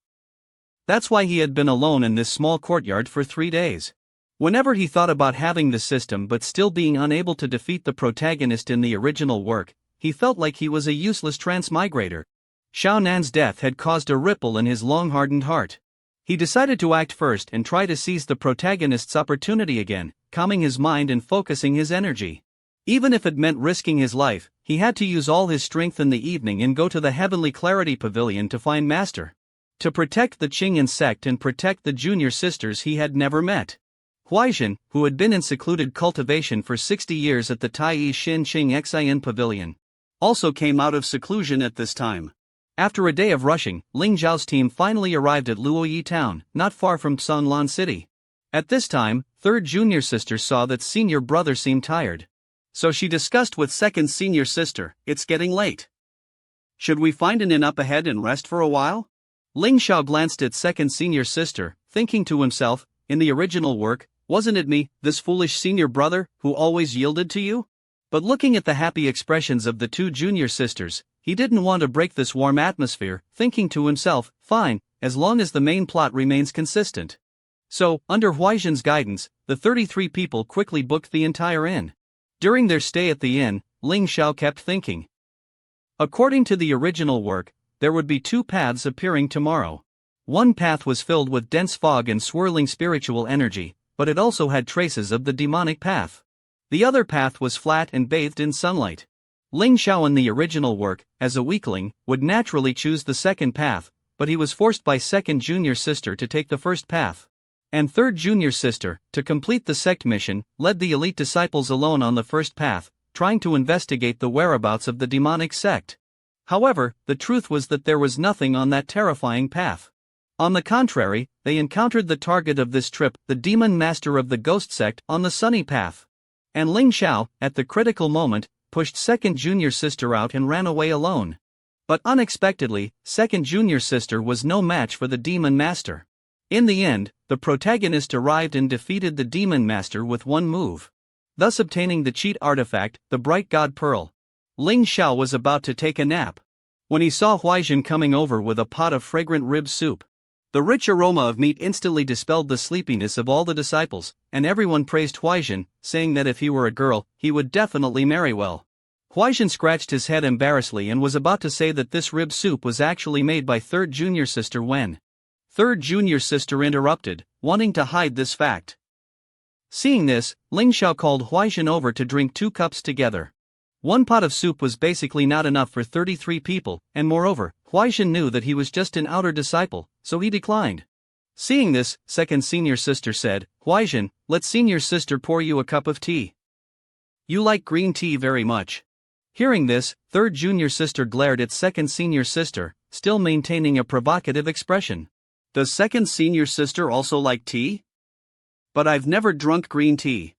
That's why he had been alone in this small courtyard for 3 days. Whenever he thought about having the system but still being unable to defeat the protagonist in the original work, he felt like he was a useless transmigrator. Xiao Nan's death had caused a ripple in his long-hardened heart. He decided to act first and try to seize the protagonist's opportunity again, calming his mind and focusing his energy. Even if it meant risking his life, he had to use all his strength in the evening and go to the Heavenly Clarity Pavilion to find Master. To protect the Qingyan sect and protect the junior sisters he had never met. Huaixin, who had been in secluded cultivation for 60 years at the Taiyi Xin Qing Xian Pavilion, also came out of seclusion at this time. After a day of rushing, Ling Zhao's team finally arrived at Luoyi town, not far from Sunlan City. At this time, third junior sister saw that senior brother seemed tired. So she discussed with second senior sister, "It's getting late. Should we find an inn up ahead and rest for a while?" Ling Xiao glanced at second senior sister, thinking to himself, in the original work, wasn't it me, this foolish senior brother, who always yielded to you? But looking at the happy expressions of the 2 junior sisters, he didn't want to break this warm atmosphere, thinking to himself, fine, as long as the main plot remains consistent. So, under Huaixin's guidance, the 33 people quickly booked the entire inn. During their stay at the inn, Ling Xiao kept thinking. According to the original work, there would be 2 paths appearing tomorrow. One path was filled with dense fog and swirling spiritual energy, but it also had traces of the demonic path. The other path was flat and bathed in sunlight. Ling Xiao in the original work, as a weakling, would naturally choose the second path, but he was forced by second junior sister to take the first path. And third junior sister, to complete the sect mission, led the elite disciples alone on the first path, trying to investigate the whereabouts of the demonic sect. However, the truth was that there was nothing on that terrifying path. On the contrary, they encountered the target of this trip, the demon master of the ghost sect, on the sunny path. And Ling Xiao, at the critical moment, pushed second junior sister out and ran away alone. But unexpectedly, second junior sister was no match for the demon master. In the end, the protagonist arrived and defeated the demon master with one move, thus obtaining the cheat artifact, the bright god pearl. Ling Xiao was about to take a nap when he saw Huaixin coming over with a pot of fragrant rib soup. The rich aroma of meat instantly dispelled the sleepiness of all the disciples, and everyone praised Huaixin, saying that if he were a girl, he would definitely marry well. Huaixin scratched his head embarrassedly and was about to say that this rib soup was actually made by third junior sister when third junior sister interrupted, wanting to hide this fact. Seeing this, Ling Xiao called Huaixin over to drink 2 cups together. One pot of soup was basically not enough for 33 people, and moreover, Huaixin knew that he was just an outer disciple, so he declined. Seeing this, second senior sister said, "Huaixin, let senior sister pour you a cup of tea. You like green tea very much." Hearing this, third junior sister glared at second senior sister, still maintaining a provocative expression. "Does second senior sister also like tea? But I've never drunk green tea."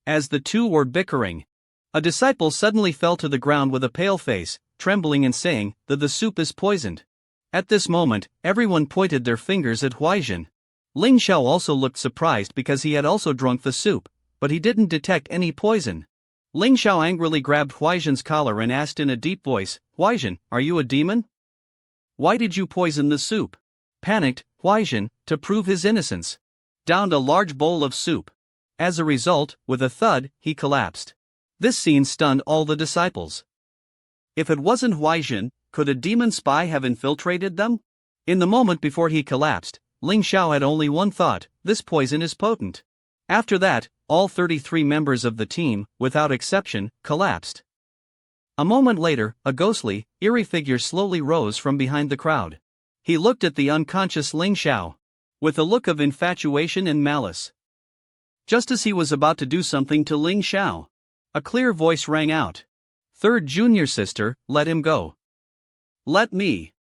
As the 2 were bickering, a disciple suddenly fell to the ground with a pale face, trembling and saying that the soup is poisoned. At this moment, everyone pointed their fingers at Huaixin. Ling Xiao also looked surprised because he had also drunk the soup, but he didn't detect any poison. Ling Xiao angrily grabbed Huaixin's collar and asked in a deep voice, "Huaixin, are you a demon? Why did you poison the soup?" Panicked, Huaixin, to prove his innocence, downed a large bowl of soup. As a result, with a thud, he collapsed. This scene stunned all the disciples. If it wasn't Huaixin, could a demon spy have infiltrated them? In the moment before he collapsed, Ling Xiao had only one thought: this poison is potent. After that, all 33 members of the team, without exception, collapsed. A moment later, a ghostly, eerie figure slowly rose from behind the crowd. He looked at the unconscious Ling Xiao with a look of infatuation and malice. Just as he was about to do something to Ling Xiao, a clear voice rang out. "Third junior sister, let him go." "Let me."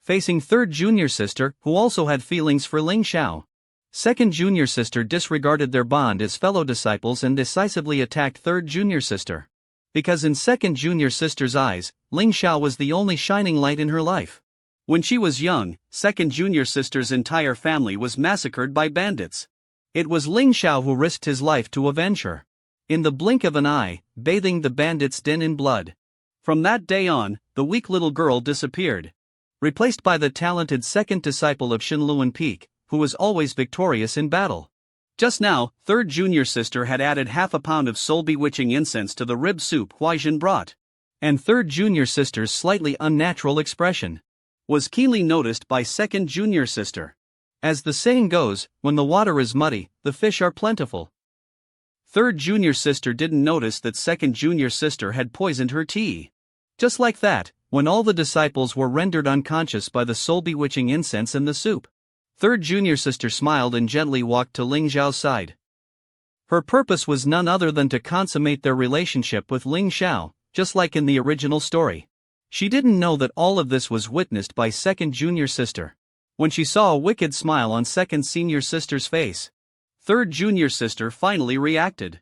facing third junior sister who also had feelings for Ling Xiao. Second junior sister disregarded their bond as fellow disciples and decisively attacked third junior sister. Because in second junior sister's eyes, Ling Xiao was the only shining light in her life. When she was young, second junior sister's entire family was massacred by bandits. It was Ling Xiao who risked his life to avenge her. In the blink of an eye, bathing the bandits' den in blood. From that day on, the weak little girl disappeared. Replaced by the talented second disciple of Shenluan Peak, who was always victorious in battle. Just now, third junior sister had added half a pound of soul-bewitching incense to the rib soup Huaijin brought. And third junior sister's slightly unnatural expression was keenly noticed by second junior sister. As the saying goes, when the water is muddy, the fish are plentiful. Third junior sister didn't notice that second junior sister had poisoned her tea. Just like that, when all the disciples were rendered unconscious by the soul-bewitching incense in the soup, third junior sister smiled and gently walked to Ling Xiao's side. Her purpose was none other than to consummate their relationship with Ling Xiao, just like in the original story. She didn't know that all of this was witnessed by second junior sister. When she saw a wicked smile on second senior sister's face, third junior sister finally reacted.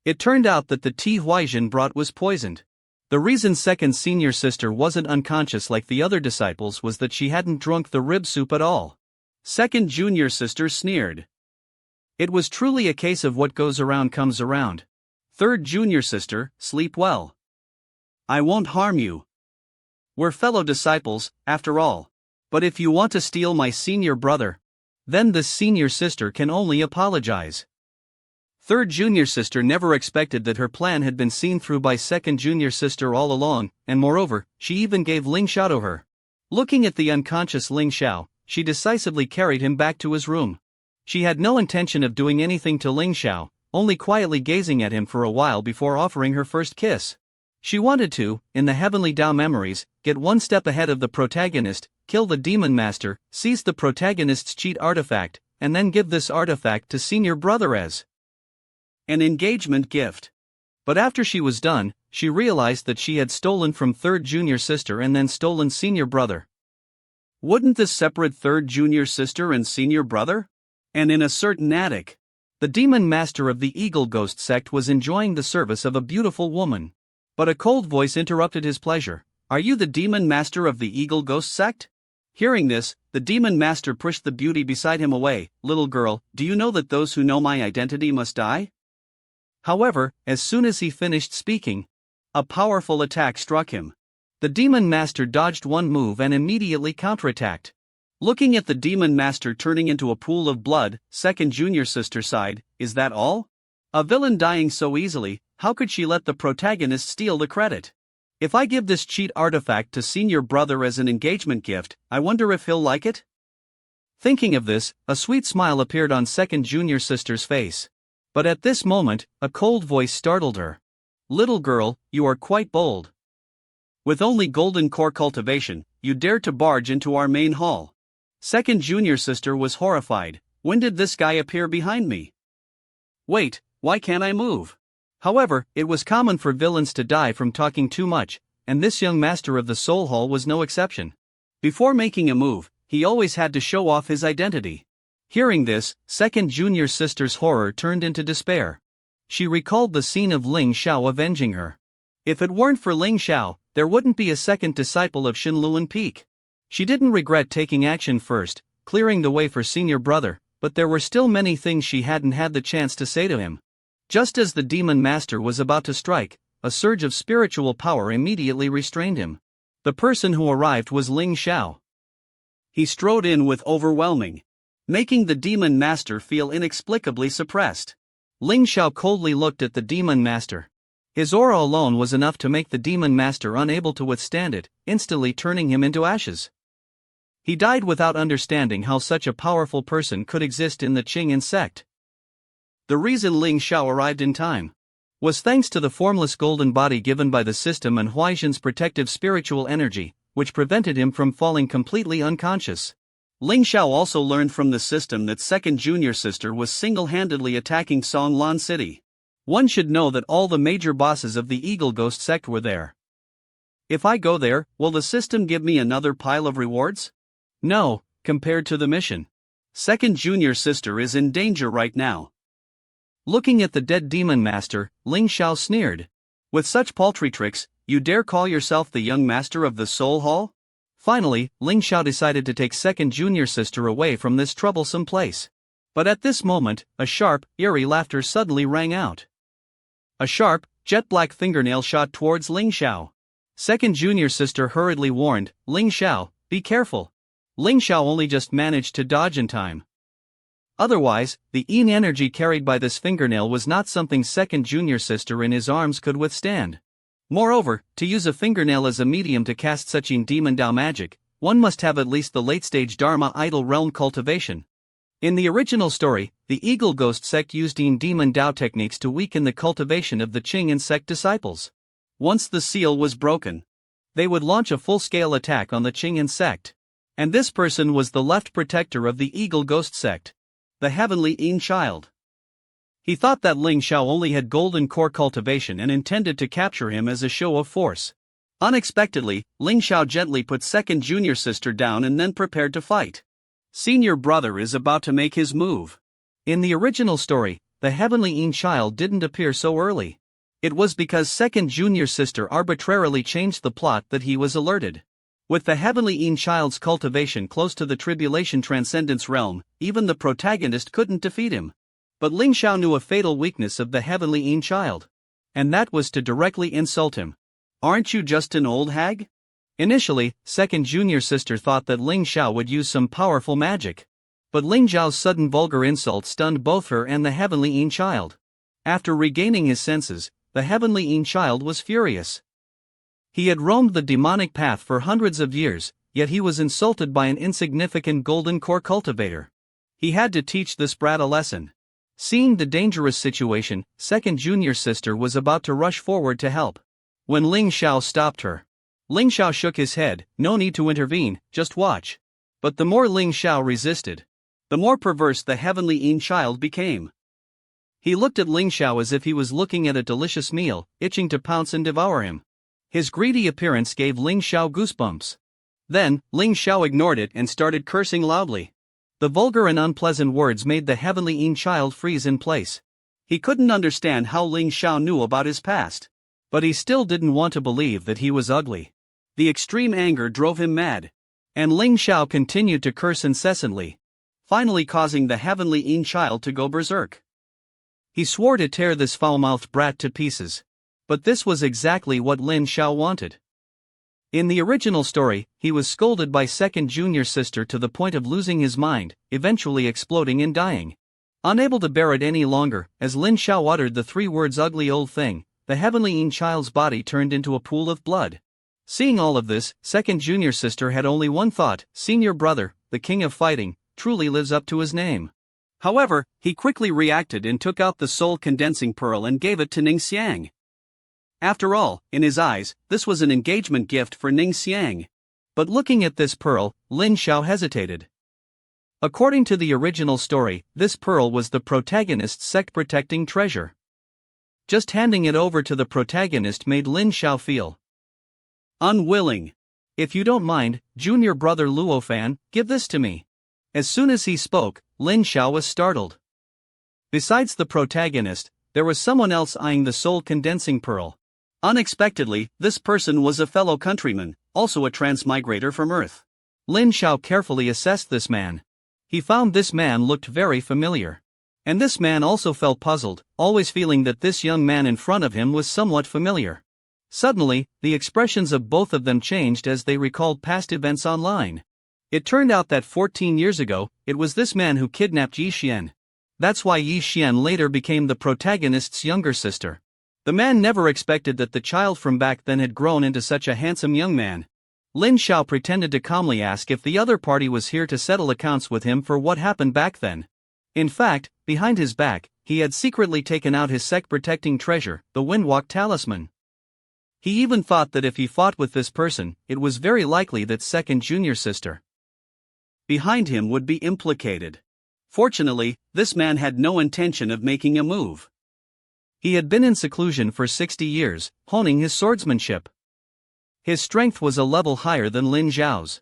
It turned out that the tea Huaijin brought was poisoned. The reason second senior sister wasn't unconscious like the other disciples was that she hadn't drunk the rib soup at all. Second junior sister sneered. It was truly a case of what goes around comes around. Third junior sister, sleep well. I won't harm you. We're fellow disciples, after all. But if you want to steal my senior brother, then this senior sister can only apologize. Third junior sister never expected that her plan had been seen through by second junior sister all along, and moreover, she even gave Ling Xiao to her. Looking at the unconscious Ling Xiao, she decisively carried him back to his room. She had no intention of doing anything to Ling Xiao, only quietly gazing at him for a while before offering her first kiss. She wanted to, in the Heavenly Tao memories, get one step ahead of the protagonist, kill the demon master, seize the protagonist's cheat artifact, and then give this artifact to senior brother as an engagement gift. But after she was done, she realized that she had stolen from third junior sister and then stolen senior brother. Wouldn't this separate third junior sister and senior brother? And in a certain attic, the demon master of the Eagle Ghost sect was enjoying the service of a beautiful woman. But a cold voice interrupted his pleasure. Are you the demon master of the Eagle Ghost sect? Hearing this, the demon master pushed the beauty beside him away. Little girl, do you know that those who know my identity must die? However, as soon as he finished speaking, a powerful attack struck him. The demon master dodged one move and immediately counterattacked. Looking at the demon master turning into a pool of blood, second junior sister sighed, is that all? A villain dying so easily, how could she let the protagonist steal the credit? If I give this cheat artifact to senior brother as an engagement gift, I wonder if he'll like it? Thinking of this, a sweet smile appeared on second junior sister's face. But at this moment, a cold voice startled her. Little girl, you are quite bold. With only golden core cultivation, you dared to barge into our main hall. Second junior sister was horrified. When did this guy appear behind me? Wait, why can't I move? However, it was common for villains to die from talking too much, and this young master of the Soul Hall was no exception. Before making a move, he always had to show off his identity. Hearing this, second junior sister's horror turned into despair. She recalled the scene of Ling Xiao avenging her. If it weren't for Ling Xiao, there wouldn't be a second disciple of Shenluan Peak. She didn't regret taking action first, clearing the way for senior brother, but there were still many things she hadn't had the chance to say to him. Just as the demon master was about to strike, a surge of spiritual power immediately restrained him. The person who arrived was Ling Xiao. He strode in with overwhelming, making the demon master feel inexplicably suppressed. Ling Xiao coldly looked at the demon master. His aura alone was enough to make the demon master unable to withstand it, instantly turning him into ashes. He died without understanding how such a powerful person could exist in the Qing sect. The reason Ling Xiao arrived in time was thanks to the formless golden body given by the system and Huaijin's protective spiritual energy, which prevented him from falling completely unconscious. Ling Xiao also learned from the system that second junior sister was single-handedly attacking Songlan City. One should know that all the major bosses of the Eagle Ghost sect were there. If I go there, will the system give me another pile of rewards? No, compared to the mission. Second junior sister is in danger right now. Looking at the dead demon master, Ling Xiao sneered. With such paltry tricks, you dare call yourself the young master of the Soul Hall? Finally, Ling Xiao decided to take second junior sister away from this troublesome place. But at this moment, a sharp, eerie laughter suddenly rang out. A sharp, jet-black fingernail shot towards Ling Xiao. Second junior sister hurriedly warned, Ling Xiao, be careful. Ling Xiao only just managed to dodge in time. Otherwise, the yin energy carried by this fingernail was not something second junior sister in his arms could withstand. Moreover, to use a fingernail as a medium to cast such yin demon Dao magic, one must have at least the late-stage Dharma idol realm cultivation. In the original story, the Eagle Ghost sect used yin demon Dao techniques to weaken the cultivation of the Qing sect disciples. Once the seal was broken, they would launch a full-scale attack on the Qing sect. And this person was the left protector of the Eagle Ghost sect, the Heavenly Yin Child. He thought that Ling Xiao only had golden core cultivation and intended to capture him as a show of force. Unexpectedly, Ling Xiao gently put second junior sister down and then prepared to fight. Senior brother is about to make his move. In the original story, the Heavenly Yin Child didn't appear so early. It was because second junior sister arbitrarily changed the plot that he was alerted. With the Heavenly Yin Child's cultivation close to the Tribulation Transcendence realm, even the protagonist couldn't defeat him. But Ling Xiao knew a fatal weakness of the Heavenly Yin Child. And that was to directly insult him. Aren't you just an old hag? Initially, second junior sister thought that Ling Xiao would use some powerful magic. But Ling Xiao's sudden vulgar insult stunned both her and the Heavenly Yin Child. After regaining his senses, the Heavenly Yin Child was furious. He had roamed the demonic path for hundreds of years, yet he was insulted by an insignificant golden core cultivator. He had to teach this brat a lesson. Seeing the dangerous situation, second junior sister was about to rush forward to help. When Ling Xiao stopped her, Ling Xiao shook his head, no need to intervene, just watch. But the more Ling Xiao resisted, the more perverse the Heavenly Yin Child became. He looked at Ling Xiao as if he was looking at a delicious meal, itching to pounce and devour him. His greedy appearance gave Ling Xiao goosebumps. Then, Ling Xiao ignored it and started cursing loudly. The vulgar and unpleasant words made the Heavenly Yin Child freeze in place. He couldn't understand how Ling Xiao knew about his past. But he still didn't want to believe that he was ugly. The extreme anger drove him mad. And Ling Xiao continued to curse incessantly, finally causing the Heavenly Yin Child to go berserk. He swore to tear this foul-mouthed brat to pieces. But this was exactly what Ling Xiao wanted. In the original story, he was scolded by second junior sister to the point of losing his mind, eventually exploding and dying. Unable to bear it any longer, as Ling Xiao uttered the three words "ugly old thing," the Heavenly Yin Child's body turned into a pool of blood. Seeing all of this, second junior sister had only one thought: senior brother, the king of fighting, truly lives up to his name. However, he quickly reacted and took out the soul condensing pearl and gave it to Ning Xiang. After all, in his eyes, this was an engagement gift for Ning Xiang. But looking at this pearl, Ling Xiao hesitated. According to the original story, this pearl was the protagonist's sect-protecting treasure. Just handing it over to the protagonist made Ling Xiao feel unwilling. If you don't mind, junior brother Luofan, give this to me. As soon as he spoke, Ling Xiao was startled. Besides the protagonist, there was someone else eyeing the soul-condensing pearl. Unexpectedly, this person was a fellow countryman, also a transmigrator from Earth. Ling Xiao carefully assessed this man. He found this man looked very familiar. And this man also felt puzzled, always feeling that this young man in front of him was somewhat familiar. Suddenly, the expressions of both of them changed as they recalled past events online. It turned out that 14 years ago, it was this man who kidnapped Ye Chen. That's why Ye Chen later became the protagonist's younger sister. The man never expected that the child from back then had grown into such a handsome young man. Ling Xiao pretended to calmly ask if the other party was here to settle accounts with him for what happened back then. In fact, behind his back, he had secretly taken out his sect-protecting treasure, the Windwalk Talisman. He even thought that if he fought with this person, it was very likely that second junior sister behind him would be implicated. Fortunately, this man had no intention of making a move. He had been in seclusion for 60 years, honing his swordsmanship. His strength was a level higher than Lin Zhao's.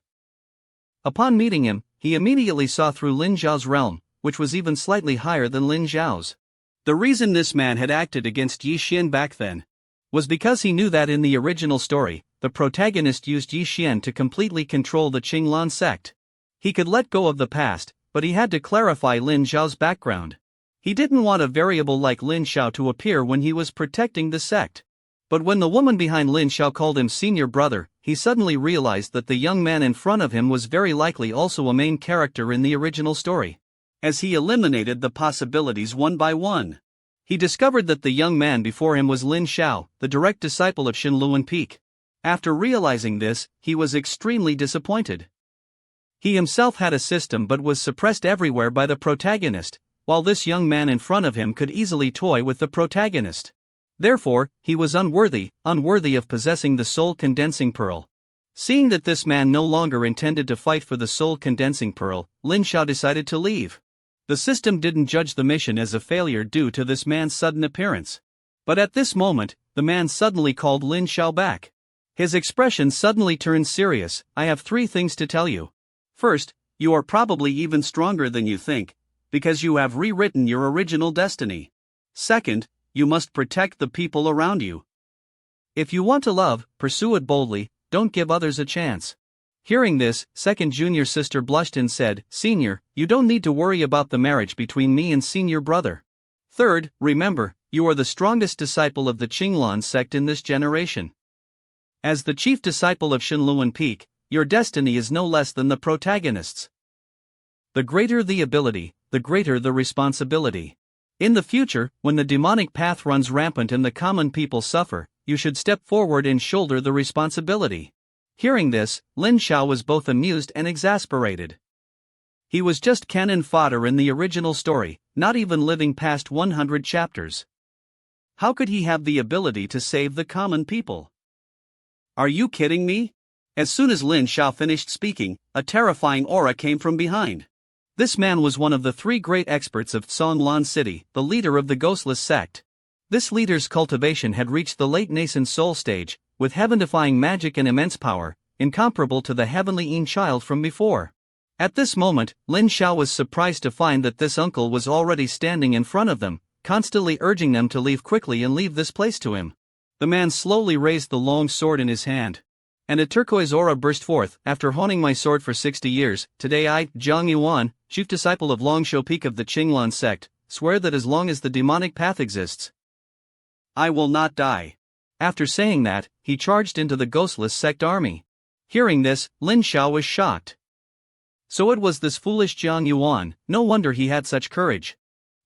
Upon meeting him, he immediately saw through Lin Zhao's realm, which was even slightly higher than Lin Zhao's. The reason this man had acted against Ye Chen back then was because he knew that in the original story, the protagonist used Ye Chen to completely control the Qinglan sect. He could let go of the past, but he had to clarify Lin Zhao's background. He didn't want a variable like Lin Zhao to appear when he was protecting the sect. But when the woman behind Lin Zhao called him senior brother, he suddenly realized that the young man in front of him was very likely also a main character in the original story. As he eliminated the possibilities one by one, he discovered that the young man before him was Lin Zhao, the direct disciple of Shenluan Peak. After realizing this, he was extremely disappointed. He himself had a system but was suppressed everywhere by the protagonist, while this young man in front of him could easily toy with the protagonist. Therefore, he was unworthy of possessing the soul condensing pearl. Seeing that this man no longer intended to fight for the soul condensing pearl, Lin Zhao decided to leave. The system didn't judge the mission as a failure due to this man's sudden appearance. But at this moment, the man suddenly called Lin Zhao back. His expression suddenly turned serious. "I have 3 things to tell you. First, you are probably even stronger than you think, because you have rewritten your original destiny. Second, you must protect the people around you. If you want to love, pursue it boldly, don't give others a chance." Hearing this, second junior sister blushed and said, "Senior, you don't need to worry about the marriage between me and senior brother. Third, remember, you are the strongest disciple of the Qinglan sect in this generation. As the chief disciple of Shenluan Peak, your destiny is no less than the protagonist's. The greater the ability, the greater the responsibility. In the future, when the demonic path runs rampant and the common people suffer, you should step forward and shoulder the responsibility." Hearing this, Lin Zhao was both amused and exasperated. He was just cannon fodder in the original story, not even living past 100 chapters. How could he have the ability to save the common people? Are you kidding me? As soon as Lin Zhao finished speaking, a terrifying aura came from behind. This man was one of the 3 great experts of Conglan City, the leader of the Ghostless sect. This leader's cultivation had reached the late nascent soul stage, with heaven-defying magic and immense power, incomparable to the heavenly Yin child from before. At this moment, Lin Zhao was surprised to find that this uncle was already standing in front of them, constantly urging them to leave quickly and leave this place to him. The man slowly raised the long sword in his hand, and a turquoise aura burst forth. "After honing my sword for 60 years, today I, Zhang Yuan, chief disciple of Longsho Peak of the Qinglan sect, swear that as long as the demonic path exists, I will not die." After saying that, he charged into the Ghostless sect army. Hearing this, Lin Zhao was shocked. So it was this foolish Zhang Yuan, no wonder he had such courage.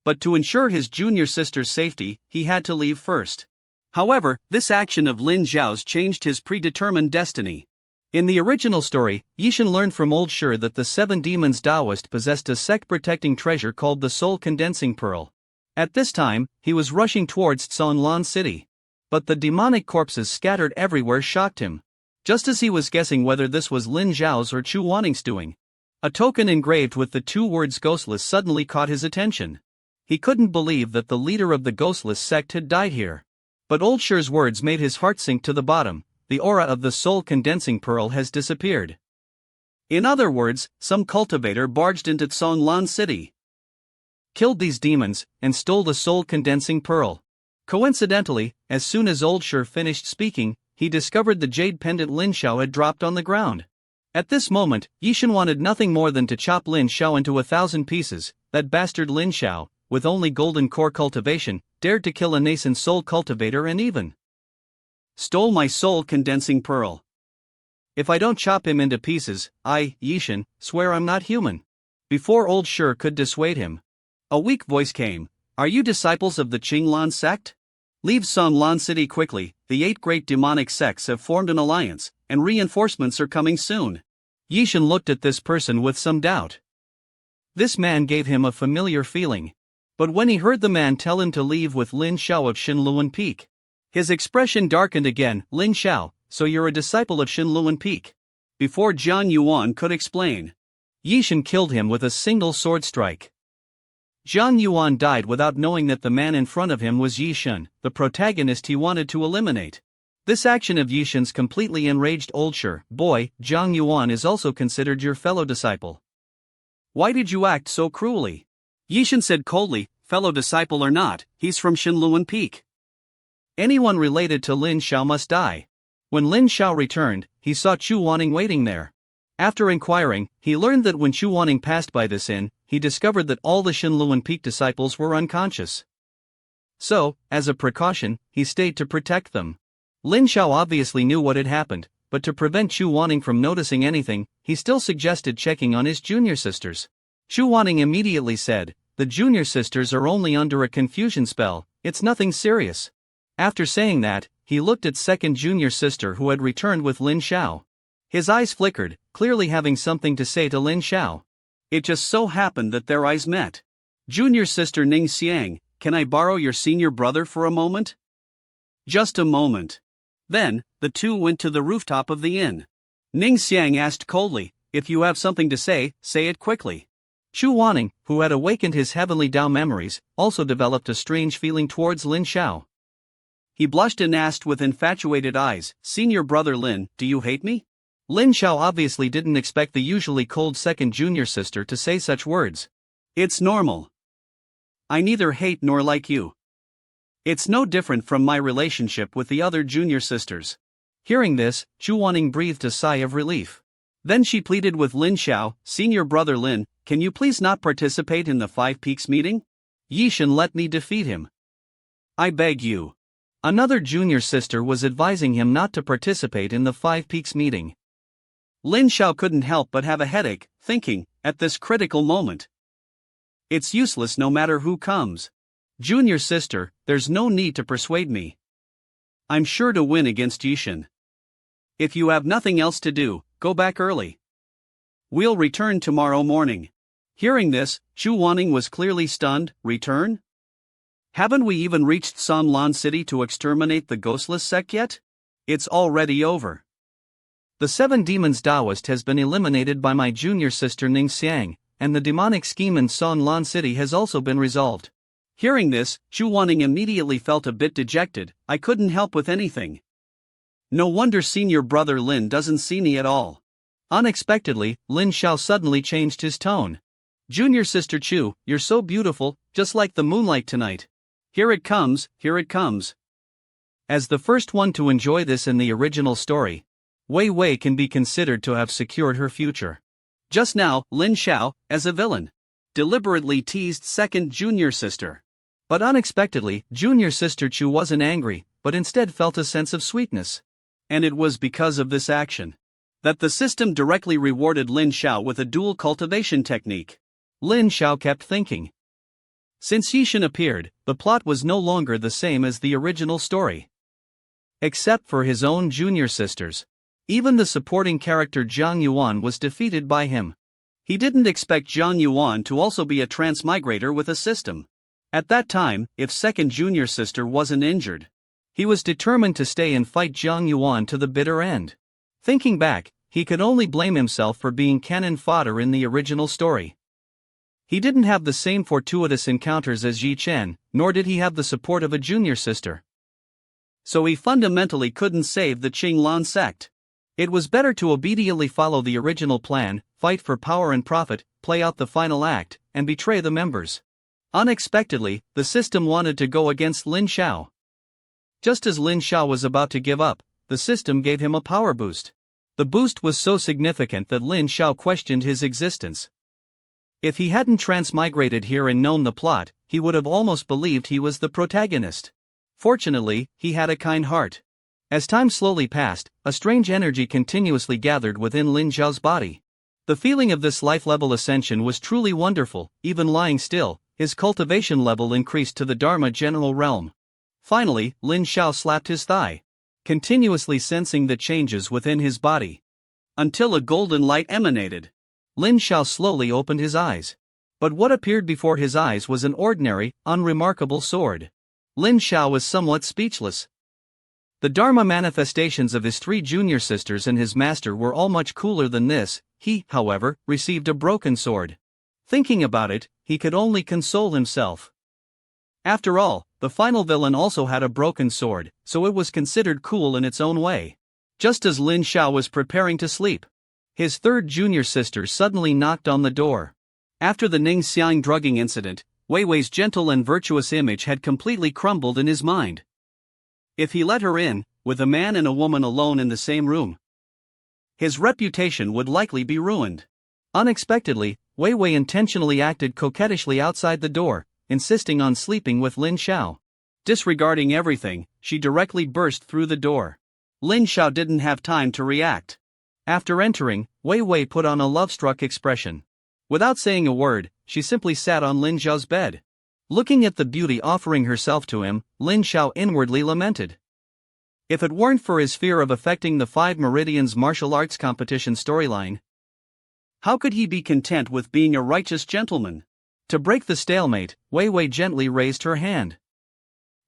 But to ensure his junior sister's safety, he had to leave first. However, this action of Lin Zhao's changed his predetermined destiny. In the original story, Ye Chen learned from Old Shi that the 7 demons Taoist possessed a sect-protecting treasure called the Soul Condensing Pearl. At this time, he was rushing towards Conglan City. But the demonic corpses scattered everywhere shocked him. Just as he was guessing whether this was Lin Zhao's or Chu Wanning's doing, a token engraved with the 2 words Ghostless suddenly caught his attention. He couldn't believe that the leader of the Ghostless sect had died here. But Old Shi's words made his heart sink to the bottom. The aura of the soul condensing pearl has disappeared. In other words, some cultivator barged into Conglan City, killed these demons, and stole the soul condensing pearl. Coincidentally, as soon as Old Shi finished speaking, he discovered the jade pendant Lin Zhao had dropped on the ground. At this moment, Ye Chen wanted nothing more than to chop Lin Zhao into 1,000 pieces. That bastard Lin Zhao, with only golden core cultivation, dared to kill a nascent soul cultivator and even stole my soul condensing pearl. If I don't chop him into pieces, I, Ye Chen, swear I'm not human. Before Old Shi could dissuade him, a weak voice came. "Are you disciples of the Qinglan sect? Leave Conglan City quickly, the 8 great demonic sects have formed an alliance, and reinforcements are coming soon." Ye Chen looked at this person with some doubt. This man gave him a familiar feeling. But when he heard the man tell him to leave with Lin Zhao of Shenluan Peak, his expression darkened again. "Lin Zhao, so you're a disciple of Shenluan Peak?" Before Zhang Yuan could explain, Ye Chen killed him with a single sword strike. Zhang Yuan died without knowing that the man in front of him was Ye Chen, the protagonist he wanted to eliminate. This action of Ye Chen's completely enraged older boy, Zhang Yuan, is also considered your fellow disciple. Why did you act so cruelly? Ye Chen said coldly, fellow disciple or not, he's from Shenluan Peak. Anyone related to Lin Xiao must die. When Lin Xiao returned, he saw Chu Wanning waiting there. After inquiring, he learned that when Chu Wanning passed by this inn, he discovered that all the Shenluan Peak disciples were unconscious. So, as a precaution, he stayed to protect them. Lin Xiao obviously knew what had happened, but to prevent Chu Wanning from noticing anything, he still suggested checking on his junior sisters. Chu Wanning immediately said, "The junior sisters are only under a confusion spell, it's nothing serious." After saying that, he looked at second junior sister who had returned with Lin Xiao. His eyes flickered, clearly having something to say to Lin Xiao. It just so happened that their eyes met. Junior sister Ning Xiang, can I borrow your senior brother for a moment? Just a moment. Then, the two went to the rooftop of the inn. Ning Xiang asked coldly, if you have something to say it quickly. Chu Wanning, who had awakened his heavenly Dao memories, also developed a strange feeling towards Lin Xiao. He blushed and asked with infatuated eyes, Senior brother Lin, do you hate me? Lin Xiao obviously didn't expect the usually cold second junior sister to say such words. It's normal. I neither hate nor like you. It's no different from my relationship with the other junior sisters. Hearing this, Chu Wanning breathed a sigh of relief. Then she pleaded with Lin Xiao, Senior brother Lin, can you please not participate in the Five Peaks meeting? Ye Chen let me defeat him. I beg you. Another junior sister was advising him not to participate in the Five Peaks meeting. Lin Xiao couldn't help but have a headache, thinking, at this critical moment, it's useless no matter who comes. Junior sister, there's no need to persuade me. I'm sure to win against Ye Chen. If you have nothing else to do, go back early. We'll return tomorrow morning. Hearing this, Chu Wanning was clearly stunned. Return? Haven't we even reached San Lan City to exterminate the ghostless sect yet? It's already over. The Seven Demons Taoist has been eliminated by my junior sister Ning Xiang, and the demonic scheme in San Lan City has also been resolved. Hearing this, Chu Wanning immediately felt a bit dejected. I couldn't help with anything. No wonder senior brother Lin doesn't see me at all. Unexpectedly, Lin Xiao suddenly changed his tone. Junior sister Chu, you're so beautiful, just like the moonlight tonight. Here it comes, here it comes. As the first one to enjoy this in the original story, Wei Wei can be considered to have secured her future. Just now, Lin Xiao, as a villain, deliberately teased second junior sister. But unexpectedly, junior sister Chu wasn't angry, but instead felt a sense of sweetness. And it was because of this action that the system directly rewarded Lin Xiao with a dual cultivation technique. Lin Xiao kept thinking. Since Ye Chen appeared, the plot was no longer the same as the original story. Except for his own junior sisters. Even the supporting character Zhang Yuan was defeated by him. He didn't expect Zhang Yuan to also be a transmigrator with a system. At that time, if second junior sister wasn't injured, he was determined to stay and fight Zhang Yuan to the bitter end. Thinking back, he could only blame himself for being cannon fodder in the original story. He didn't have the same fortuitous encounters as Ye Chen, nor did he have the support of a junior sister. So he fundamentally couldn't save the Qinglan sect. It was better to obediently follow the original plan, fight for power and profit, play out the final act, and betray the members. Unexpectedly, the system wanted to go against Lin Xiao. Just as Lin Xiao was about to give up, the system gave him a power boost. The boost was so significant that Lin Xiao questioned his existence. If he hadn't transmigrated here and known the plot, he would have almost believed he was the protagonist. Fortunately, he had a kind heart. As time slowly passed, a strange energy continuously gathered within Lin Xiao's body. The feeling of this life-level ascension was truly wonderful. Even lying still, his cultivation level increased to the Dharma general realm. Finally, Lin Xiao slapped his thigh, continuously sensing the changes within his body. Until a golden light emanated. Lin Xiao slowly opened his eyes. But what appeared before his eyes was an ordinary, unremarkable sword. Lin Xiao was somewhat speechless. The Dharma manifestations of his three junior sisters and his master were all much cooler than this. He, however, received a broken sword. Thinking about it, he could only console himself. After all, The final villain also had a broken sword, so it was considered cool in its own way. Just as Lin Xiao was preparing to sleep, his third junior sister suddenly knocked on the door. After the Ning Xiang drugging incident, Wei Wei's gentle and virtuous image had completely crumbled in his mind. If he let her in, with a man and a woman alone in the same room, his reputation would likely be ruined. Unexpectedly, Wei Wei intentionally acted coquettishly outside the door, insisting on sleeping with Lin Xiao. Disregarding everything, she directly burst through the door. Lin Xiao didn't have time to react. After entering, Wei Wei put on a love-struck expression. Without saying a word, she simply sat on Lin Xiao's bed. Looking at the beauty offering herself to him, Lin Xiao inwardly lamented. If it weren't for his fear of affecting the 5 Meridians martial arts competition storyline, how could he be content with being a righteous gentleman? To break the stalemate, Wei Wei gently raised her hand.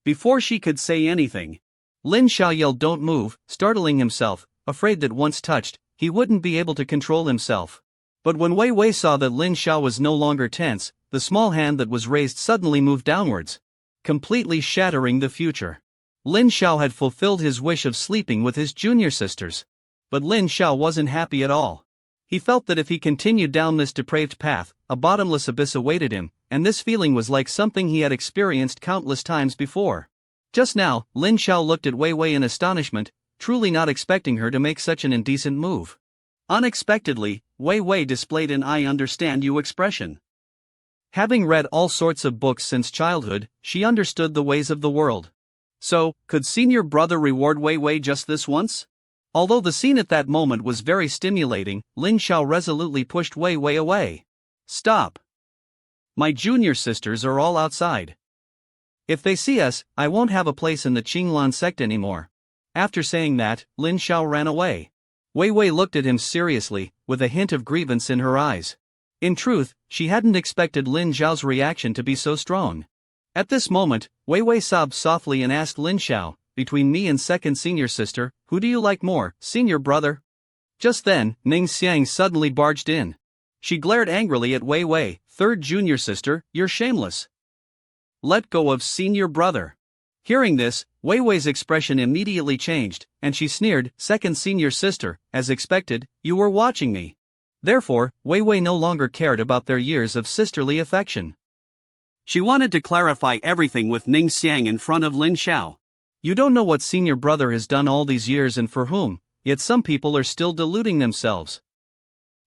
Before she could say anything, Lin Xiao yelled, "Don't move," startling himself, afraid that once touched, he wouldn't be able to control himself. But when Wei Wei saw that Lin Xiao was no longer tense, the small hand that was raised suddenly moved downwards, completely shattering the future. Lin Xiao had fulfilled his wish of sleeping with his junior sisters. But Lin Xiao wasn't happy at all. He felt that if he continued down this depraved path, a bottomless abyss awaited him, and this feeling was like something he had experienced countless times before. Just now, Lin Xiao looked at Wei Wei in astonishment, truly not expecting her to make such an indecent move. Unexpectedly, Wei Wei displayed an "I understand you" expression. Having read all sorts of books since childhood, she understood the ways of the world. So, could senior brother reward Wei Wei just this once? Although the scene at that moment was very stimulating, Lin Xiao resolutely pushed Wei Wei away. "Stop. My junior sisters are all outside. If they see us, I won't have a place in the Qinglan sect anymore." After saying that, Lin Xiao ran away. Wei Wei looked at him seriously, with a hint of grievance in her eyes. In truth, she hadn't expected Lin Xiao's reaction to be so strong. At this moment, Wei Wei sobbed softly and asked Lin Xiao, "Between me and second senior sister, who do you like more, senior brother?" Just then, Ning Xiang suddenly barged in. She glared angrily at Wei Wei. "Third junior sister, you're shameless. Let go of senior brother." Hearing this, Wei Wei's expression immediately changed, and she sneered, "Second senior sister, as expected, you were watching me." Therefore, Wei Wei no longer cared about their years of sisterly affection. She wanted to clarify everything with Ning Xiang in front of Lin Xiao. You don't know what senior brother has done all these years and for whom, yet some people are still deluding themselves.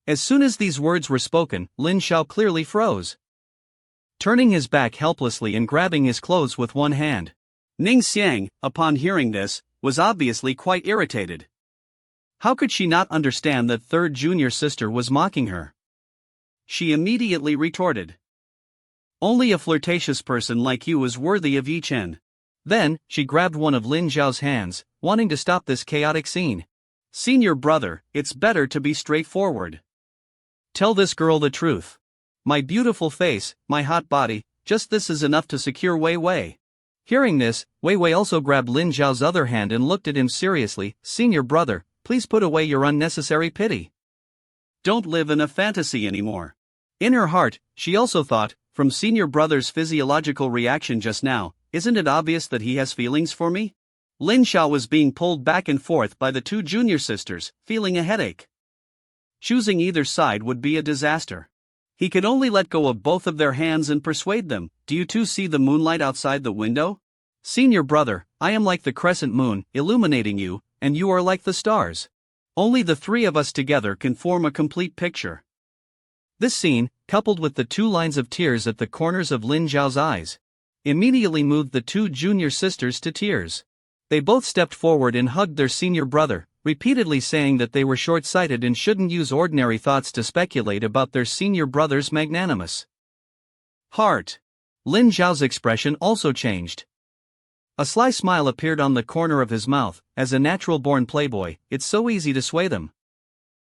As soon as these words were spoken, Lin Xiao clearly froze, turning his back helplessly and grabbing his clothes with one hand. Ning Xiang, upon hearing this, was obviously quite irritated. How could she not understand that third junior sister was mocking her? She immediately retorted, "Only a flirtatious person like you is worthy of Ye Chen." Then, she grabbed one of Lin Xiao's hands, wanting to stop this chaotic scene. "Senior brother, it's better to be straightforward. Tell this girl the truth. My beautiful face, my hot body, just this is enough to secure Wei Wei." Hearing this, Wei Wei also grabbed Lin Xiao's other hand and looked at him seriously. "Senior brother, please put away your unnecessary pity. Don't live in a fantasy anymore." In her heart, she also thought, from senior brother's physiological reaction just now, isn't it obvious that he has feelings for me? Lin Xiao was being pulled back and forth by the two junior sisters, feeling a headache. Choosing either side would be a disaster. He could only let go of both of their hands and persuade them. "Do you two see the moonlight outside the window? Senior brother, I am like the crescent moon, illuminating you, and you are like the stars. Only the three of us together can form a complete picture." This scene, coupled with the 2 lines of tears at the corners of Lin Xiao's eyes, immediately moved the 2 junior sisters to tears. They both stepped forward and hugged their senior brother, repeatedly saying that they were short-sighted and shouldn't use ordinary thoughts to speculate about their senior brother's magnanimous heart. Lin Xiao's expression also changed. A sly smile appeared on the corner of his mouth. As a natural-born playboy, it's so easy to sway them.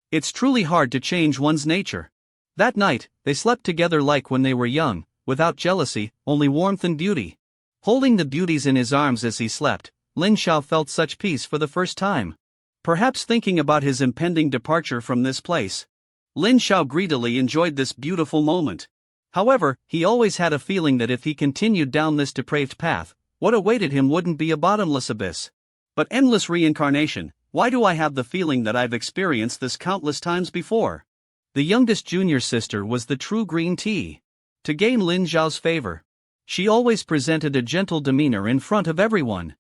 It's truly hard to change one's nature. That night, they slept together like when they were young, without jealousy, only warmth and beauty. Holding the beauties in his arms as he slept, Lin Xiao felt such peace for the first time. Perhaps thinking about his impending departure from this place, Lin Xiao greedily enjoyed this beautiful moment. However, he always had a feeling that if he continued down this depraved path, What awaited him wouldn't be a bottomless abyss, but endless reincarnation. Why do I have the feeling that I've experienced this countless times before? The youngest junior sister was the true green tea. To gain Lin Zhao's favor, she always presented a gentle demeanor in front of everyone.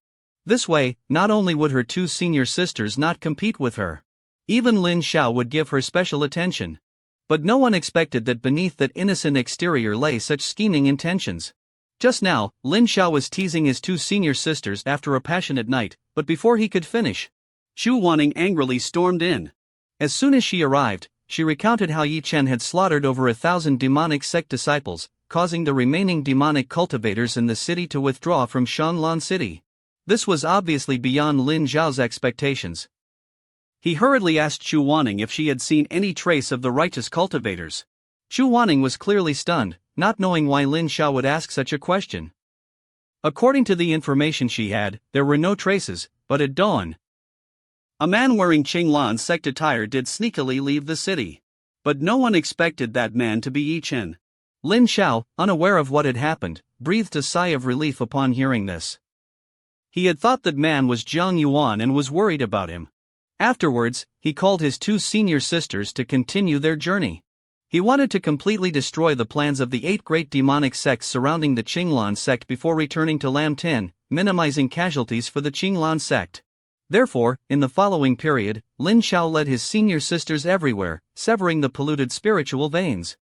This way, not only would her two senior sisters not compete with her, even Lin Zhao would give her special attention. But no one expected that beneath that innocent exterior lay such scheming intentions. Just now, Lin Zhao was teasing his two senior sisters after a passionate night, but before he could finish, Chu Wanning angrily stormed in. As soon as she arrived, she recounted how Ye Chen had slaughtered over 1,000 demonic sect disciples, causing the remaining demonic cultivators in the city to withdraw from Shanlan City. This was obviously beyond Lin Zhao's expectations. He hurriedly asked Chu Wanning if she had seen any trace of the righteous cultivators. Chu Wanning was clearly stunned, not knowing why Lin Zhao would ask such a question. According to the information she had, there were no traces, but at dawn, a man wearing Qinglan sect attire did sneakily leave the city. But no one expected that man to be Ye Chen. Lin Zhao, unaware of what had happened, breathed a sigh of relief upon hearing this. He had thought that man was Jiang Yuan and was worried about him. Afterwards, he called his two senior sisters to continue their journey. He wanted to completely destroy the plans of the 8 great demonic sects surrounding the Qinglan sect before returning to Lam-Tin, minimizing casualties for the Qinglan sect. Therefore, in the following period, Lin Zhao led his senior sisters everywhere, severing the polluted spiritual veins.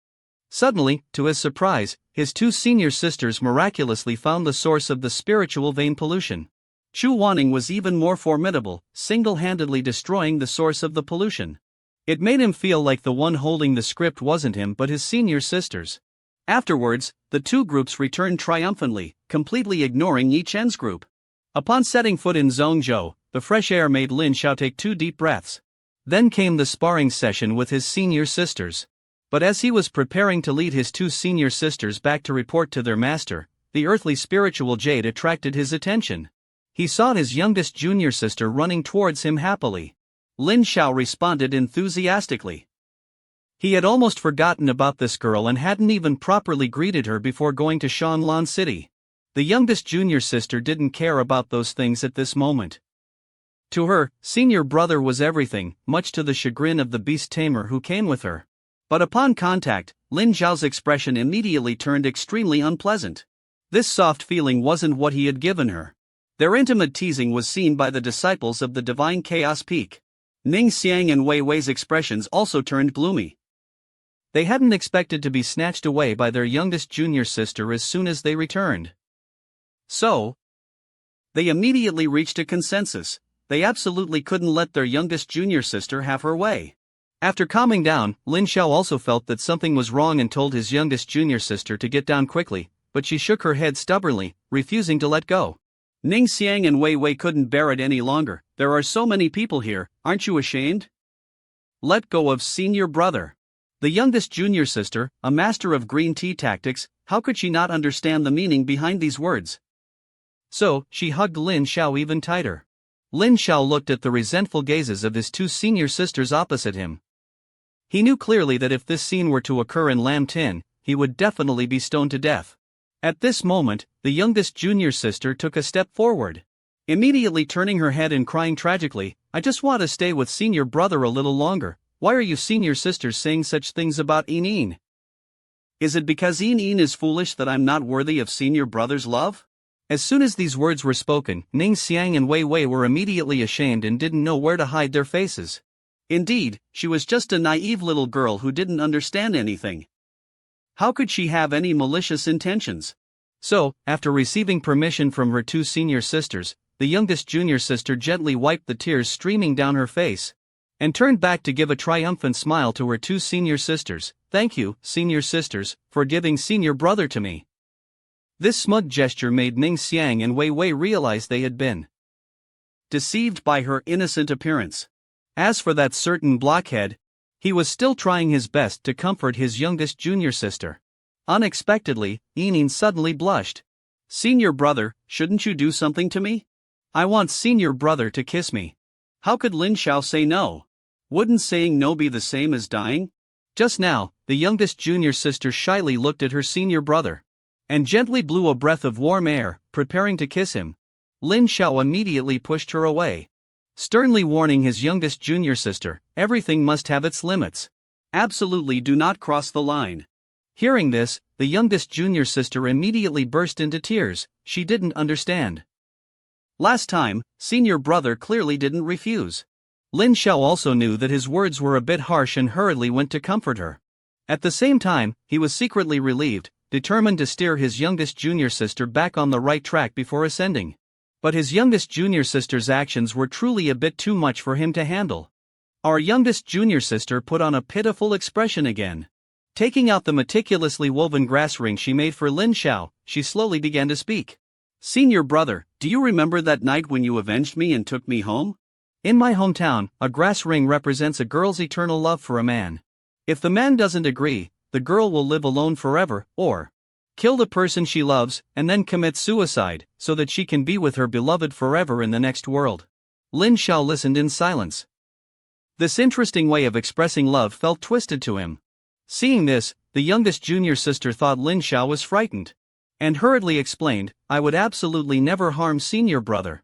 Suddenly, to his surprise, his two senior sisters miraculously found the source of the spiritual vein pollution. Chu Wanning was even more formidable, single-handedly destroying the source of the pollution. It made him feel like the one holding the script wasn't him but his senior sisters. Afterwards, the two groups returned triumphantly, completely ignoring Ye Chen's group. Upon setting foot in Zhongzhou, the fresh air made Lin Zhao take 2 deep breaths. Then came the sparring session with his senior sisters. But as he was preparing to lead his two senior sisters back to report to their master, the earthly spiritual jade attracted his attention. He saw his youngest junior sister running towards him happily. Lin Zhao responded enthusiastically. He had almost forgotten about this girl and hadn't even properly greeted her before going to Shanlan City. The youngest junior sister didn't care about those things at this moment. To her, senior brother was everything, much to the chagrin of the beast tamer who came with her. But upon contact, Lin Zhao's expression immediately turned extremely unpleasant. This soft feeling wasn't what he had given her. Their intimate teasing was seen by the disciples of the Divine Chaos Peak. Ning Xiang and Wei Wei's expressions also turned gloomy. They hadn't expected to be snatched away by their youngest junior sister as soon as they returned. So, they immediately reached a consensus. They absolutely couldn't let their youngest junior sister have her way. After calming down, Lin Zhao also felt that something was wrong and told his youngest junior sister to get down quickly, but she shook her head stubbornly, refusing to let go. Ning Xiang and Wei Wei couldn't bear it any longer. There are so many people here, aren't you ashamed? Let go of senior brother. The youngest junior sister, a master of green tea tactics, how could she not understand the meaning behind these words? So, she hugged Lin Zhao even tighter. Lin Zhao looked at the resentful gazes of his two senior sisters opposite him. He knew clearly that if this scene were to occur in Lam-Tin, he would definitely be stoned to death. At this moment, the youngest junior sister took a step forward. Immediately turning her head and crying tragically, "I just want to stay with senior brother a little longer. Why are you senior sisters saying such things about Yin? Is it because Yin is foolish that I'm not worthy of senior brother's love?" As soon as these words were spoken, Ning Xiang and Wei Wei were immediately ashamed and didn't know where to hide their faces. Indeed, she was just a naive little girl who didn't understand anything. How could she have any malicious intentions? So, after receiving permission from her two senior sisters, the youngest junior sister gently wiped the tears streaming down her face, and turned back to give a triumphant smile to her two senior sisters. "Thank you, senior sisters, for giving senior brother to me." This smug gesture made Ning Xiang and Wei Wei realize they had been deceived by her innocent appearance. As for that certain blockhead, he was still trying his best to comfort his youngest junior sister. Unexpectedly, Yin suddenly blushed. "Senior brother, shouldn't you do something to me? I want senior brother to kiss me." How could Lin Zhao say no? Wouldn't saying no be the same as dying? Just now, the youngest junior sister shyly looked at her senior brother and gently blew a breath of warm air, preparing to kiss him. Lin Xiao immediately pushed her away, sternly warning his youngest junior sister, everything must have its limits. Absolutely do not cross the line. Hearing this, the youngest junior sister immediately burst into tears. She didn't understand. Last time, senior brother clearly didn't refuse. Lin Xiao also knew that his words were a bit harsh and hurriedly went to comfort her. At the same time, he was secretly relieved, determined to steer his youngest junior sister back on the right track before ascending. But his youngest junior sister's actions were truly a bit too much for him to handle. Our youngest junior sister put on a pitiful expression again. Taking out the meticulously woven grass ring she made for Lin Xiao, she slowly began to speak. Senior brother, do you remember that night when you avenged me and took me home? In my hometown, a grass ring represents a girl's eternal love for a man. If the man doesn't agree, the girl will live alone forever, or kill the person she loves, and then commit suicide, so that she can be with her beloved forever in the next world. Lin Xiao listened in silence. This interesting way of expressing love felt twisted to him. Seeing this, the youngest junior sister thought Lin Xiao was frightened, and hurriedly explained, I would absolutely never harm senior brother.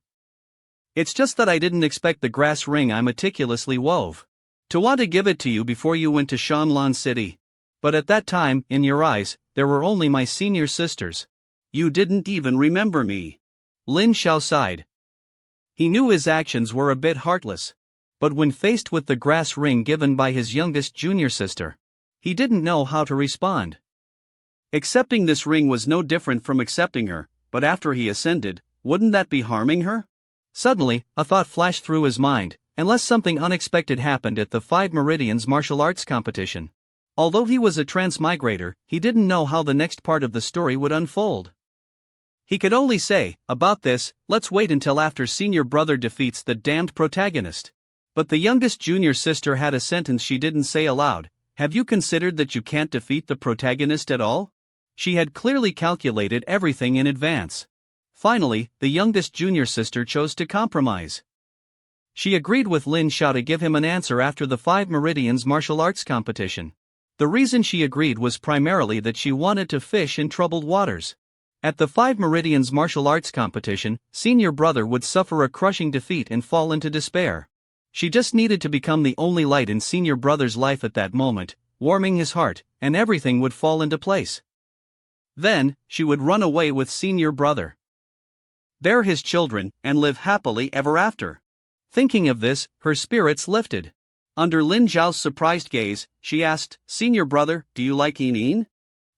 It's just that I didn't expect the grass ring I meticulously wove to want to give it to you before you went to Shanlan City. But at that time, in your eyes, there were only my senior sisters. You didn't even remember me. Lin Xiao sighed. He knew his actions were a bit heartless. But when faced with the grass ring given by his youngest junior sister, he didn't know how to respond. Accepting this ring was no different from accepting her, but after he ascended, wouldn't that be harming her? Suddenly, a thought flashed through his mind, unless something unexpected happened at the 5 Meridians martial arts competition. Although he was a transmigrator, he didn't know how the next part of the story would unfold. He could only say, about this, let's wait until after senior brother defeats the damned protagonist. But the youngest junior sister had a sentence she didn't say aloud. Have you considered that you can't defeat the protagonist at all? She had clearly calculated everything in advance. Finally, the youngest junior sister chose to compromise. She agreed with Lin Xiao to give him an answer after the 5 Meridians martial arts competition. The reason she agreed was primarily that she wanted to fish in troubled waters. At the 5 Meridians martial arts competition, senior brother would suffer a crushing defeat and fall into despair. She just needed to become the only light in senior brother's life at that moment, warming his heart, and everything would fall into place. Then, she would run away with senior brother, bear his children, and live happily ever after. Thinking of this, her spirits lifted. Under Lin Xiao's surprised gaze, she asked, Senior brother, do you like Yin?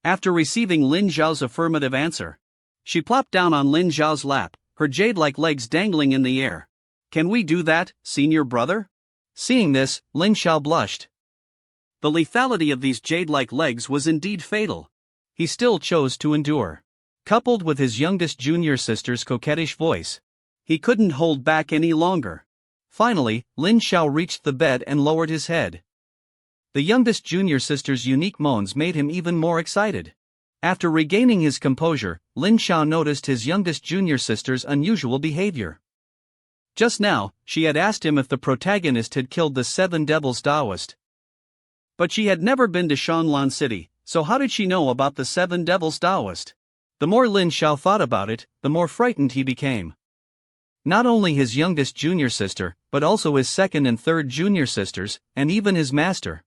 After receiving Lin Xiao's affirmative answer, she plopped down on Lin Xiao's lap, her jade-like legs dangling in the air. Can we do that, senior brother? Seeing this, Lin Xiao blushed. The lethality of these jade-like legs was indeed fatal. He still chose to endure. Coupled with his youngest junior sister's coquettish voice, he couldn't hold back any longer. Finally, Lin Xiao reached the bed and lowered his head. The youngest junior sister's unique moans made him even more excited. After regaining his composure, Lin Xiao noticed his youngest junior sister's unusual behavior. Just now, she had asked him if the protagonist had killed the 7 Devils Taoist. But she had never been to Shanlan City, so how did she know about the 7 Devils Taoist? The more Lin Xiao thought about it, the more frightened he became. Not only his youngest junior sister, but also his second and third junior sisters, and even his master,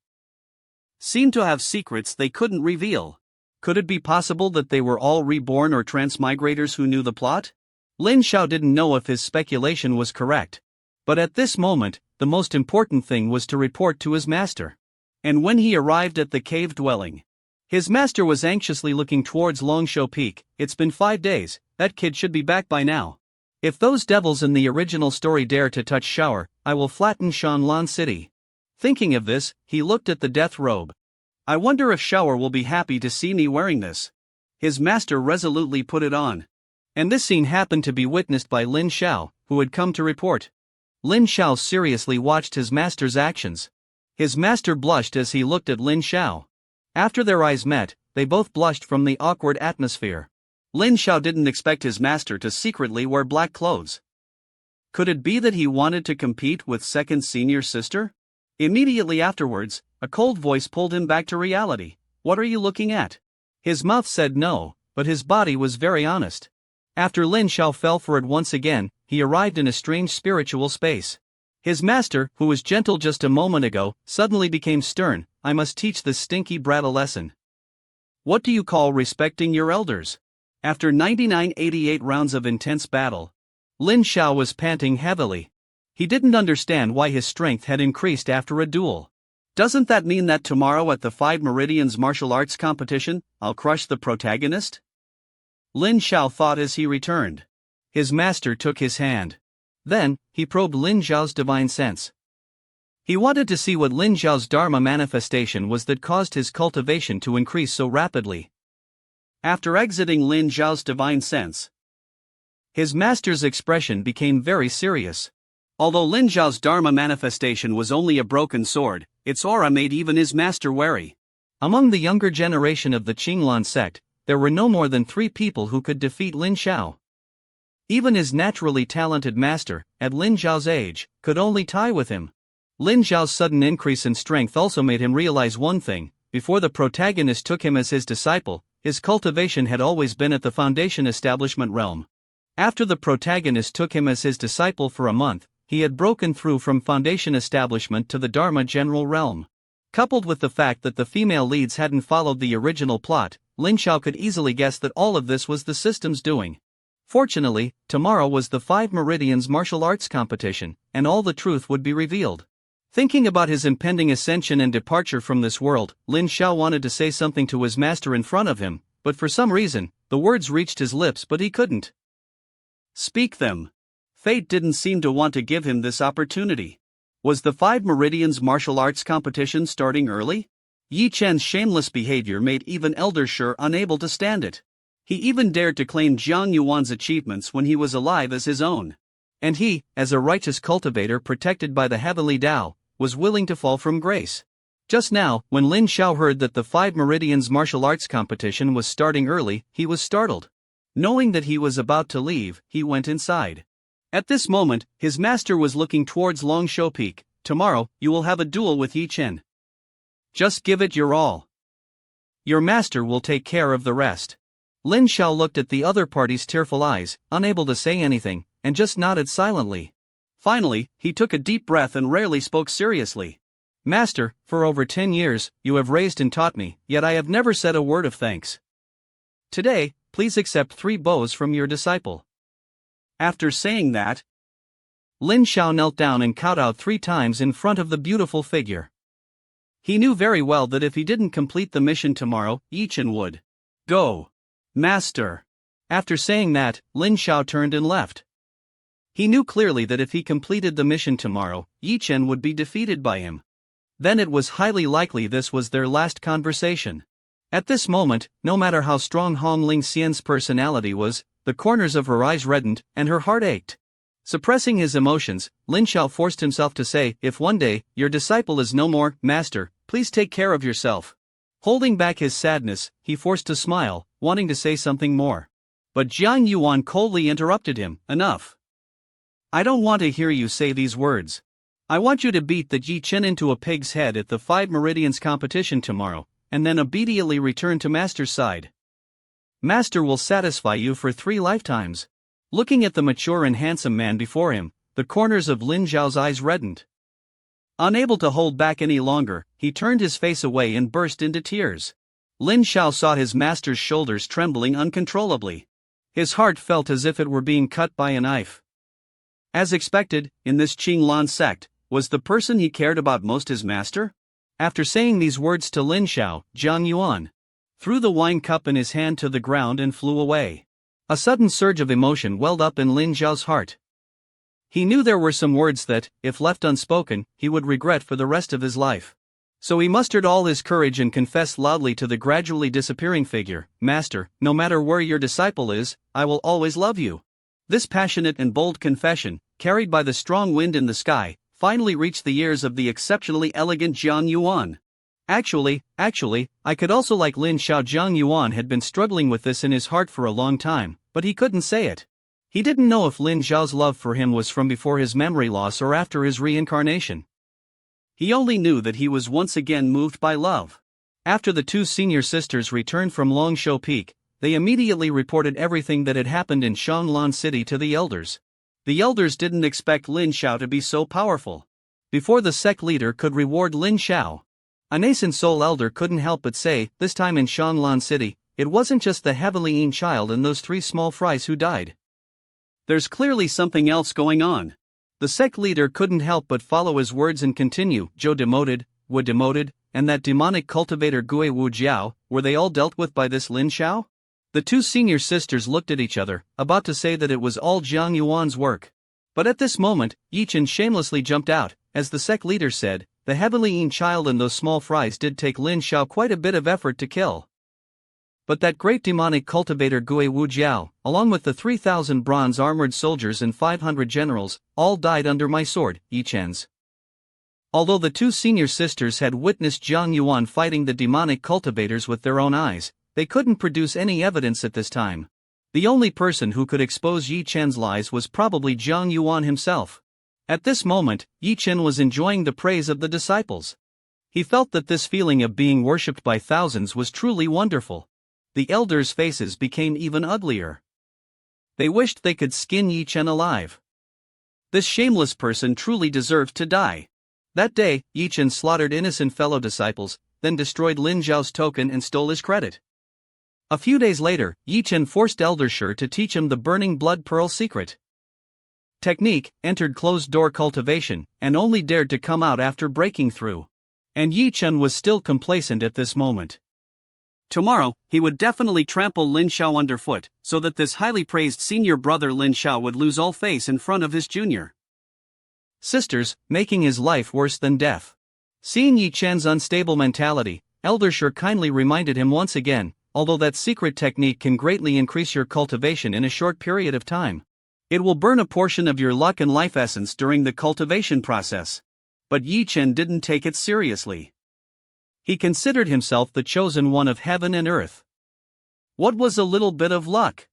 seemed to have secrets they couldn't reveal. Could it be possible that they were all reborn or transmigrators who knew the plot? Lin Xiao didn't know if his speculation was correct. But at this moment, the most important thing was to report to his master. And when he arrived at the cave dwelling, his master was anxiously looking towards Longshou Peak. It's been 5 days, that kid should be back by now. If those devils in the original story dare to touch Shower, I will flatten Shanlan City. Thinking of this, he looked at the death robe. I wonder if Shower will be happy to see me wearing this. His master resolutely put it on. And this scene happened to be witnessed by Lin Xiao, who had come to report. Lin Xiao seriously watched his master's actions. His master blushed as he looked at Lin Xiao. After their eyes met, they both blushed from the awkward atmosphere. Lin Xiao didn't expect his master to secretly wear black clothes. Could it be that he wanted to compete with second senior sister? Immediately afterwards, a cold voice pulled him back to reality. What are you looking at? His mouth said no, but his body was very honest. After Lin Xiao fell for it once again, he arrived in a strange spiritual space. His master, who was gentle just a moment ago, suddenly became stern. I must teach this stinky brat a lesson. What do you call respecting your elders? After 99-88 rounds of intense battle, Lin Xiao was panting heavily. He didn't understand why his strength had increased after a duel. Doesn't that mean that tomorrow at the 5 Meridians martial arts competition, I'll crush the protagonist? Lin Xiao thought as he returned. His master took his hand. Then, he probed Lin Xiao's divine sense. He wanted to see what Lin Xiao's Dharma manifestation was that caused his cultivation to increase so rapidly. After exiting Lin Xiao's divine sense, his master's expression became very serious. Although Lin Xiao's Dharma manifestation was only a broken sword, its aura made even his master wary. Among the younger generation of the Qinglan sect, there were no more than 3 people who could defeat Lin Xiao. Even his naturally talented master, at Lin Xiao's age, could only tie with him. Lin Xiao's sudden increase in strength also made him realize one thing: before the protagonist took him as his disciple, his cultivation had always been at the Foundation establishment realm. After the protagonist took him as his disciple for a month, he had broken through from Foundation establishment to the Dharma general realm. Coupled with the fact that the female leads hadn't followed the original plot, Lin Xiao could easily guess that all of this was the system's doing. Fortunately, tomorrow was the 5 Meridians martial arts competition, and all the truth would be revealed. Thinking about his impending ascension and departure from this world, Lin Xiao wanted to say something to his master in front of him, but for some reason, the words reached his lips but he couldn't speak them. Fate didn't seem to want to give him this opportunity. Was the 5 Meridians martial arts competition starting early? Ye Chen's shameless behavior made even Elder Shi unable to stand it. He even dared to claim Jiang Yuan's achievements when he was alive as his own. And he, as a righteous cultivator protected by the heavenly Tao, was willing to fall from grace. Just now, when Lin Xiao heard that the 5 Meridians martial arts competition was starting early, he was startled. Knowing that he was about to leave, he went inside. At this moment, his master was looking towards Longshou Peak. Tomorrow, you will have a duel with Ye Chen. Just give it your all. Your master will take care of the rest. Lin Xiao looked at the other party's tearful eyes, unable to say anything, and just nodded silently. Finally, he took a deep breath and rarely spoke seriously. Master, for over 10 years, you have raised and taught me, yet I have never said a word of thanks. Today, please accept 3 bows from your disciple. After saying that, Lin Xiao knelt down and kowtowed 3 times in front of the beautiful figure. He knew very well that if he didn't complete the mission tomorrow, Ye Chen would go. Master. After saying that, Lin Xiao turned and left. He knew clearly that if he completed the mission tomorrow, Ye Chen would be defeated by him. Then it was highly likely this was their last conversation. At this moment, no matter how strong Hong Ling Xian's personality was, the corners of her eyes reddened, and her heart ached. Suppressing his emotions, Lin Xiao forced himself to say, if one day, your disciple is no more, master, please take care of yourself. Holding back his sadness, he forced a smile, wanting to say something more. But Jiang Yuan coldly interrupted him, enough. I don't want to hear you say these words. I want you to beat the Ye Chen into a pig's head at the 5 Meridians competition tomorrow, and then immediately return to Master's side. Master will satisfy you for 3 lifetimes. Looking at the mature and handsome man before him, the corners of Lin Xiao's eyes reddened. Unable to hold back any longer, he turned his face away and burst into tears. Lin Xiao saw his master's shoulders trembling uncontrollably. His heart felt as if it were being cut by a knife. As expected, in this Qinglan sect, was the person he cared about most his master? After saying these words to Lin Xiao, Jiang Yuan threw the wine cup in his hand to the ground and flew away. A sudden surge of emotion welled up in Lin Xiao's heart. He knew there were some words that, if left unspoken, he would regret for the rest of his life. So he mustered all his courage and confessed loudly to the gradually disappearing figure, Master, no matter where your disciple is, I will always love you. This passionate and bold confession, carried by the strong wind in the sky, finally reached the ears of the exceptionally elegant Jiang Yuan. Actually, I could also like Lin Xiao. Jiang Yuan had been struggling with this in his heart for a long time, but he couldn't say it. He didn't know if Lin Xiao's love for him was from before his memory loss or after his reincarnation. He only knew that he was once again moved by love. After the 2 senior sisters returned from Longshou Peak, they immediately reported everything that had happened in Shanglan City to the elders. The elders didn't expect Lin Xiao to be so powerful. Before the sect leader could reward Lin Xiao, a nascent soul elder couldn't help but say, this time in Shanglan City, it wasn't just the heavenly Yin child and those 3 small fries who died. There's clearly something else going on. The sect leader couldn't help but follow his words and continue. Zhou demoted, Wu demoted, and that demonic cultivator Gui Wu Jiao, were they all dealt with by this Lin Xiao? The 2 senior sisters looked at each other, about to say that it was all Jiang Yuan's work. But at this moment, Ye Chen shamelessly jumped out. As the sect leader said, the heavenly Yin child and those small fries did take Lin Xiao quite a bit of effort to kill. But that great demonic cultivator Gui Wu Jiao, along with the 3,000 bronze-armored soldiers and 500 generals, all died under my sword, Ye Chen's. Although the 2 senior sisters had witnessed Jiang Yuan fighting the demonic cultivators with their own eyes, they couldn't produce any evidence at this time. The only person who could expose Ye Chen's lies was probably Jiang Yuan himself. At this moment, Ye Chen was enjoying the praise of the disciples. He felt that this feeling of being worshipped by thousands was truly wonderful. The elders' faces became even uglier. They wished they could skin Ye Chen alive. This shameless person truly deserves to die. That day, Ye Chen slaughtered innocent fellow disciples, then destroyed Lin Xiao's token and stole his credit. A few days later, Ye Chen forced Elder Shi to teach him the burning blood pearl secret. Technique, entered closed-door cultivation, and only dared to come out after breaking through. And Ye Chen was still complacent at this moment. Tomorrow, he would definitely trample Lin Xiao underfoot, so that this highly praised senior brother Lin Xiao would lose all face in front of his junior sisters, making his life worse than death. Seeing Ye Chen's unstable mentality, Elder Shi kindly reminded him once again, although that secret technique can greatly increase your cultivation in a short period of time. It will burn a portion of your luck and life essence during the cultivation process. But Ye Chen didn't take it seriously. He considered himself the chosen one of heaven and earth. What was a little bit of luck?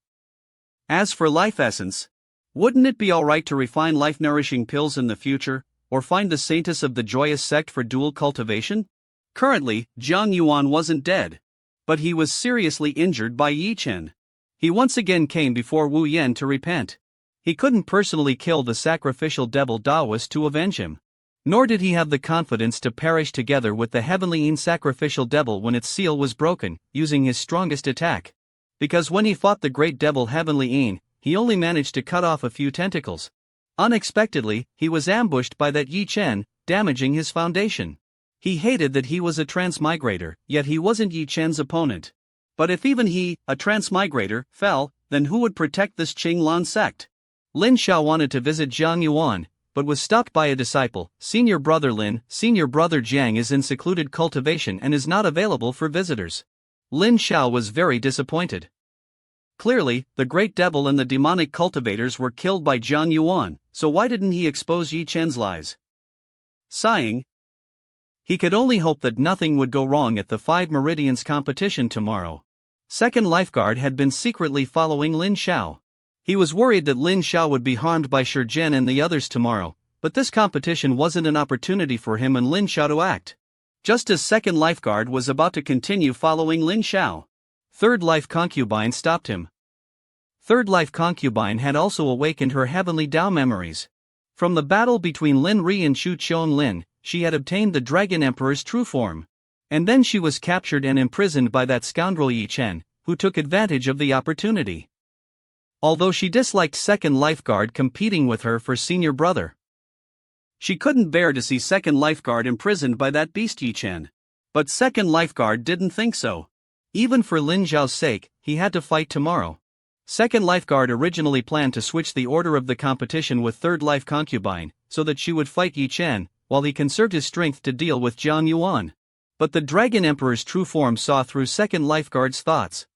As for life essence, wouldn't it be alright to refine life-nourishing pills in the future, or find the saintess of the joyous sect for dual cultivation? Currently, Jiang Yuan wasn't dead, but he was seriously injured by Ye Chen. He once again came before Wu Yan to repent. He couldn't personally kill the sacrificial devil Taoist to avenge him. Nor did he have the confidence to perish together with the heavenly Yin sacrificial devil when its seal was broken, using his strongest attack. Because when he fought the great devil heavenly Yin, he only managed to cut off a few tentacles. Unexpectedly, he was ambushed by that Ye Chen, damaging his foundation. He hated that he was a transmigrator, yet he wasn't Ye Chen's opponent. But if even he, a transmigrator, fell, then who would protect this Qinglan sect? Lin Xiao wanted to visit Jiang Yuan, but was stopped by a disciple. Senior brother Lin, senior brother Jiang is in secluded cultivation and is not available for visitors. Lin Xiao was very disappointed. Clearly, the great devil and the demonic cultivators were killed by Jiang Yuan, so why didn't he expose Ye Chen's lies? Sighing, he could only hope that nothing would go wrong at the 5 Meridians competition tomorrow. Second lifeguard had been secretly following Lin Xiao. He was worried that Lin Xiao would be harmed by Shi Zhen and the others tomorrow, but this competition wasn't an opportunity for him and Lin Xiao to act. Just as second lifeguard was about to continue following Lin Xiao, third life concubine stopped him. Third life concubine had also awakened her heavenly Tao memories. From the battle between Lin Ri and Shu Qian Lin, she had obtained the Dragon Emperor's true form. And then she was captured and imprisoned by that scoundrel Ye Chen, who took advantage of the opportunity. Although she disliked second lifeguard competing with her for senior brother, she couldn't bear to see second lifeguard imprisoned by that beast Ye Chen. But second lifeguard didn't think so. Even for Lin Xiao's sake, he had to fight tomorrow. Second lifeguard originally planned to switch the order of the competition with third life concubine, so that she would fight Ye Chen, while he conserved his strength to deal with Jiang Yuan. But the Dragon Emperor's true form saw through second lifeguard's thoughts.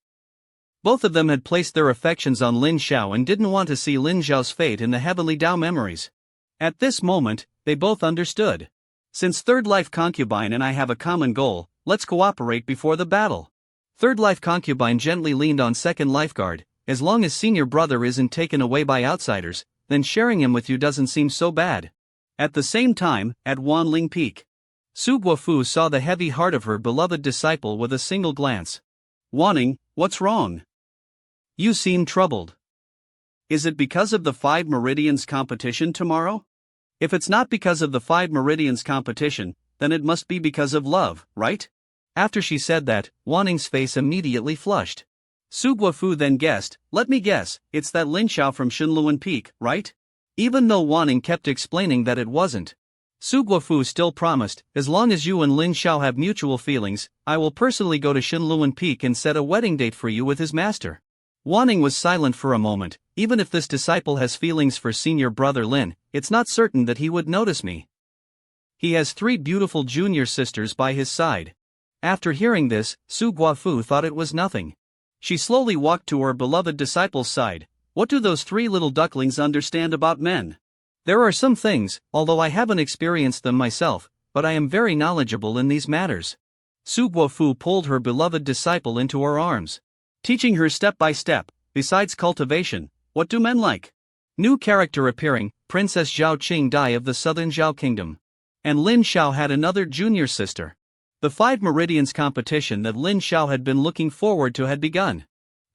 Both of them had placed their affections on Lin Xiao and didn't want to see Lin Xiao's fate in the heavenly Tao memories. At this moment, they both understood. Since third life concubine and I have a common goal, let's cooperate before the battle. Third life concubine gently leaned on second lifeguard. As long as senior brother isn't taken away by outsiders, then sharing him with you doesn't seem so bad. At the same time, at Wanling Peak, Su Guofu saw the heavy heart of her beloved disciple with a single glance. Wanning, what's wrong? You seem troubled. Is it because of the 5 meridians competition tomorrow? If it's not because of the 5 meridians competition, then it must be because of love, right? After she said that, Wanning's face immediately flushed. Su Guofu then guessed, let me guess, it's that Lin Xiao from Shenluan Peak, right? Even though Wanning kept explaining that it wasn't. Su Guofu still promised, as long as you and Lin Xiao have mutual feelings, I will personally go to Shenluan Peak and set a wedding date for you with his master. Wanning was silent for a moment. Even if this disciple has feelings for senior brother Lin, it's not certain that he would notice me. He has 3 beautiful junior sisters by his side. After hearing this, Su Guofu thought it was nothing. She slowly walked to her beloved disciple's side. What do those 3 little ducklings understand about men? There are some things, although I haven't experienced them myself, but I am very knowledgeable in these matters. Su Guofu pulled her beloved disciple into her arms, teaching her step by step. Besides cultivation, what do men like? New character appearing, Princess Zhao Qingdai of the Southern Zhao Kingdom. And Lin Xiao had another junior sister. The 5 meridians competition that Lin Xiao had been looking forward to had begun.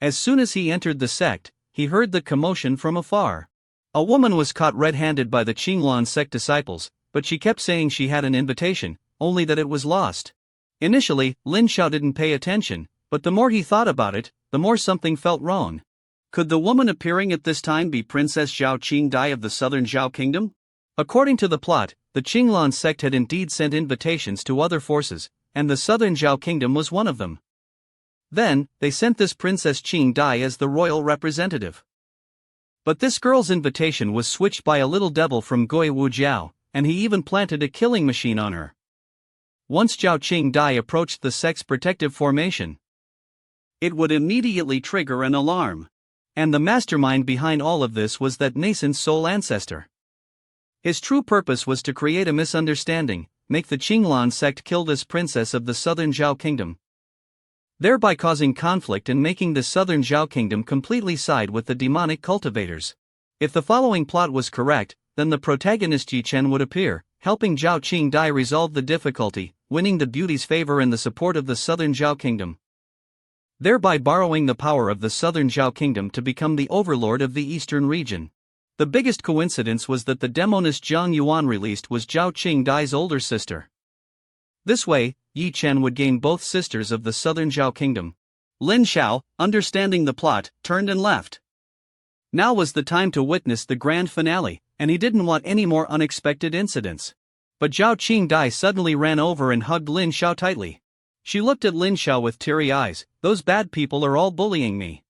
As soon as he entered the sect, he heard the commotion from afar. A woman was caught red-handed by the Qinglan sect disciples, but she kept saying she had an invitation, only that it was lost. Initially, Lin Xiao didn't pay attention, but the more he thought about it, the more something felt wrong. Could the woman appearing at this time be Princess Zhao Qingdai of the Southern Zhao Kingdom? According to the plot, the Qinglan sect had indeed sent invitations to other forces, and the Southern Zhao Kingdom was one of them. Then, they sent this Princess Qingdai as the royal representative. But this girl's invitation was switched by a little devil from Gui Wujiao, and he even planted a killing machine on her. Once Zhao Qingdai approached the sect's protective formation, it would immediately trigger an alarm. And the mastermind behind all of this was that nascent soul ancestor. His true purpose was to create a misunderstanding, make the Qinglan sect kill this princess of the Southern Zhao Kingdom, thereby causing conflict and making the Southern Zhao Kingdom completely side with the demonic cultivators. If the following plot was correct, then the protagonist Ye Chen would appear, helping Zhao Qingdai resolve the difficulty, winning the beauty's favor and the support of the Southern Zhao Kingdom, thereby borrowing the power of the Southern Zhao Kingdom to become the overlord of the eastern region. The biggest coincidence was that the demonist Zhang Yuan released was Zhao Qingdai's older sister. This way, Ye Chen would gain both sisters of the Southern Zhao Kingdom. Lin Xiao, understanding the plot, turned and left. Now was the time to witness the grand finale, and he didn't want any more unexpected incidents. But Zhao Qingdai suddenly ran over and hugged Lin Xiao tightly. She looked at Lin Xiao with teary eyes. Those bad people are all bullying me.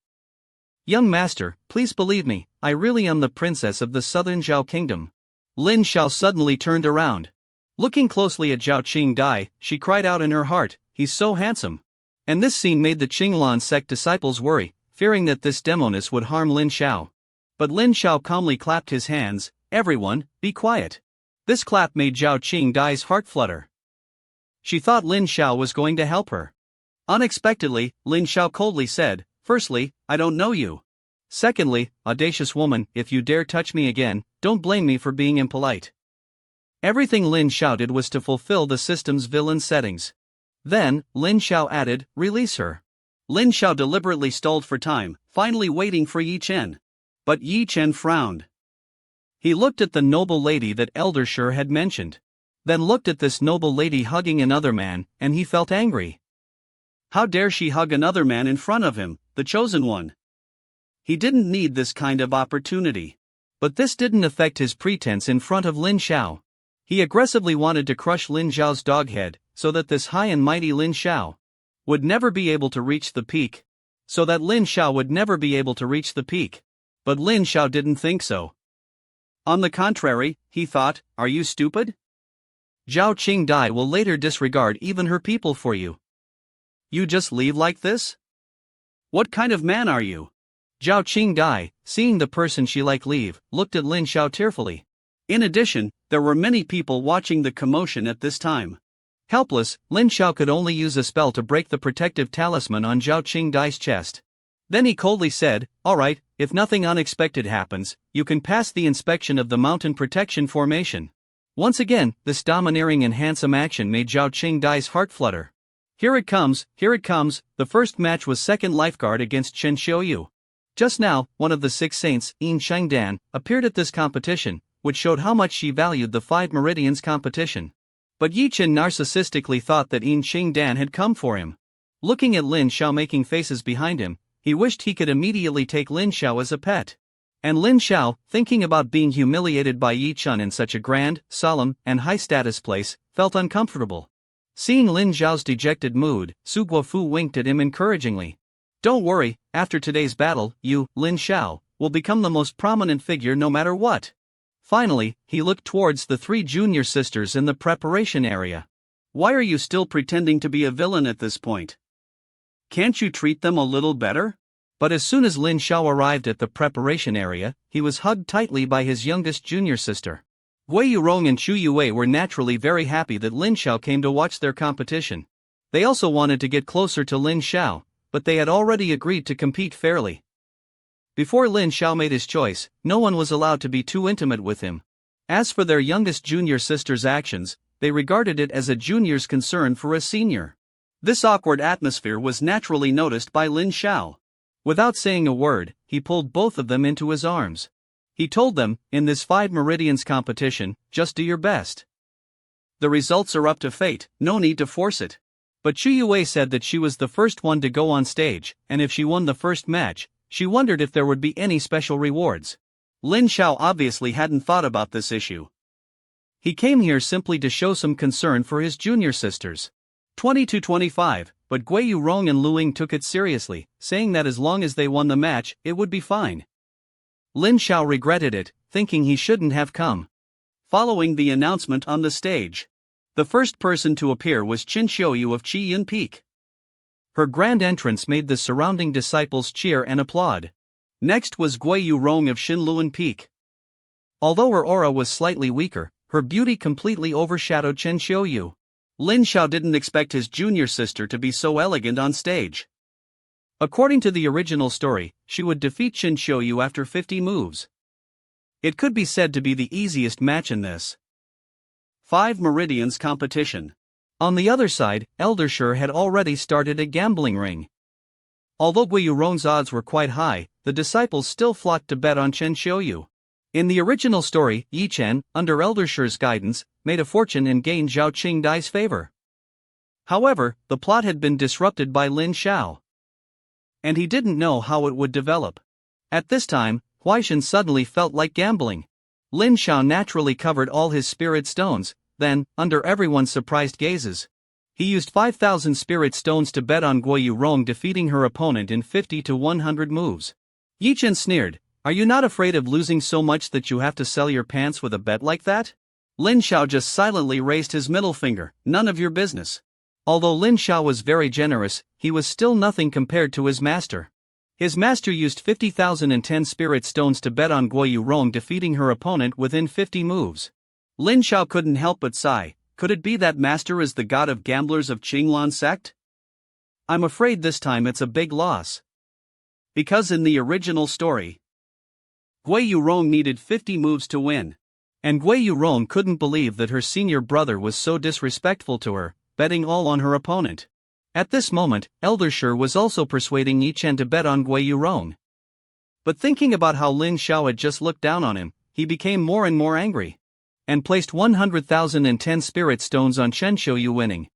Young master, please believe me, I really am the princess of the Southern Zhao Kingdom. Lin Xiao suddenly turned around. Looking closely at Zhao Qingdai, she cried out in her heart, he's so handsome. And this scene made the Qinglan sect disciples worry, fearing that this demoness would harm Lin Xiao. But Lin Xiao calmly clapped his hands. Everyone, be quiet. This clap made Zhao Qingdai's heart flutter. She thought Lin Xiao was going to help her. Unexpectedly, Lin Xiao coldly said, firstly, I don't know you. Secondly, audacious woman, if you dare touch me again, don't blame me for being impolite. Everything Lin Xiao did was to fulfill the system's villain settings. Then, Lin Xiao added, release her. Lin Xiao deliberately stalled for time, finally waiting for Ye Chen. But Ye Chen frowned. He looked at the noble lady that Elder Shi had mentioned. Then looked at this noble lady hugging another man, and he felt angry. How dare she hug another man in front of him, the chosen one? He didn't need this kind of opportunity. But this didn't affect his pretense in front of Lin Xiao. He aggressively wanted to crush Lin Xiao's dog head, so that this high and mighty Lin Xiao would never be able to reach the peak. But Lin Xiao didn't think so. On the contrary, he thought, are you stupid? Zhao Qingdai will later disregard even her people for you. You just leave like this? What kind of man are you? Zhao Qingdai, seeing the person she liked leave, looked at Lin Xiao tearfully. In addition, there were many people watching the commotion at this time. Helpless, Lin Xiao could only use a spell to break the protective talisman on Zhao Qingdai's chest. Then he coldly said, alright, if nothing unexpected happens, you can pass the inspection of the mountain protection formation. Once again, this domineering and handsome action made Zhao Qingdai's heart flutter. Here it comes, the first match was second lifeguard against Chen Xiuyu. Just now, one of the 6 saints, Ye Chen, appeared at this competition, which showed how much she valued the 5 meridians competition. But Ye Chen narcissistically thought that Ye Chen had come for him. Looking at Lin Xiao making faces behind him, he wished he could immediately take Lin Xiao as a pet. And Lin Xiao, thinking about being humiliated by Ye Chen in such a grand, solemn, and high-status place, felt uncomfortable. Seeing Lin Xiao's dejected mood, Su Guofu winked at him encouragingly. Don't worry, after today's battle, you, Lin Xiao, will become the most prominent figure no matter what. Finally, he looked towards the 3 junior sisters in the preparation area. Why are you still pretending to be a villain at this point? Can't you treat them a little better? But as soon as Lin Xiao arrived at the preparation area, he was hugged tightly by his youngest junior sister. Gui Yurong and Chu Yue were naturally very happy that Lin Xiao came to watch their competition. They also wanted to get closer to Lin Xiao, but they had already agreed to compete fairly. Before Lin Xiao made his choice, no one was allowed to be too intimate with him. As for their youngest junior sister's actions, they regarded it as a junior's concern for a senior. This awkward atmosphere was naturally noticed by Lin Xiao. Without saying a word, he pulled both of them into his arms. He told them, in this 5 meridians competition, just do your best. The results are up to fate, no need to force it. But Chu Yue said that she was the first one to go on stage, and if she won the first match, she wondered if there would be any special rewards. Lin Xiao obviously hadn't thought about this issue. He came here simply to show some concern for his junior sisters. 20-25, but Gui Yurong and Luing took it seriously, saying that as long as they won the match, it would be fine. Lin Xiao regretted it, thinking he shouldn't have come. Following the announcement on the stage, the first person to appear was Qin Xiuyu of Qi Yun Peak. Her grand entrance made the surrounding disciples cheer and applaud. Next was Gui Yurong of Xinluan Peak. Although her aura was slightly weaker, her beauty completely overshadowed Qin Xiuyu. Lin Xiao didn't expect his junior sister to be so elegant on stage. According to the original story, she would defeat Qin Xiuyu after 50 moves. It could be said to be the easiest match in this 5 meridians competition. On the other side, Elixir had already started a gambling ring. Although Gui Yurong's odds were quite high, the disciples still flocked to bet on Qin Xiuyu. In the original story, Ye Chen, under Elixir's guidance, made a fortune and gained Zhao Qingdai's favor. However, the plot had been disrupted by Lin Xiao, and he didn't know how it would develop. At this time, Huaishan suddenly felt like gambling. Lin Xiao naturally covered all his spirit stones, then, under everyone's surprised gazes, he used 5,000 spirit stones to bet on Gui Yurong defeating her opponent in 50 to 100 moves. Ye Chen sneered, "Are you not afraid of losing so much that you have to sell your pants with a bet like that?" Lin Xiao just silently raised his middle finger, "None of your business." Although Lin Xiao was very generous, he was still nothing compared to his master. His master used 50,010 spirit stones to bet on Gui Yurong defeating her opponent within 50 moves. Lin Xiao couldn't help but sigh. Could it be that master is the god of gamblers of Qinglan sect? I'm afraid this time it's a big loss. Because in the original story, Gui Yurong needed 50 moves to win. And Gui Yurong couldn't believe that her senior brother was so disrespectful to her, betting all on her opponent. At this moment, Elixir was also persuading Ye Chen to bet on Gui Yurong. But thinking about how Lin Xiao had just looked down on him, he became more and more angry, and placed 100,010 spirit stones on Qin Xiuyu winning.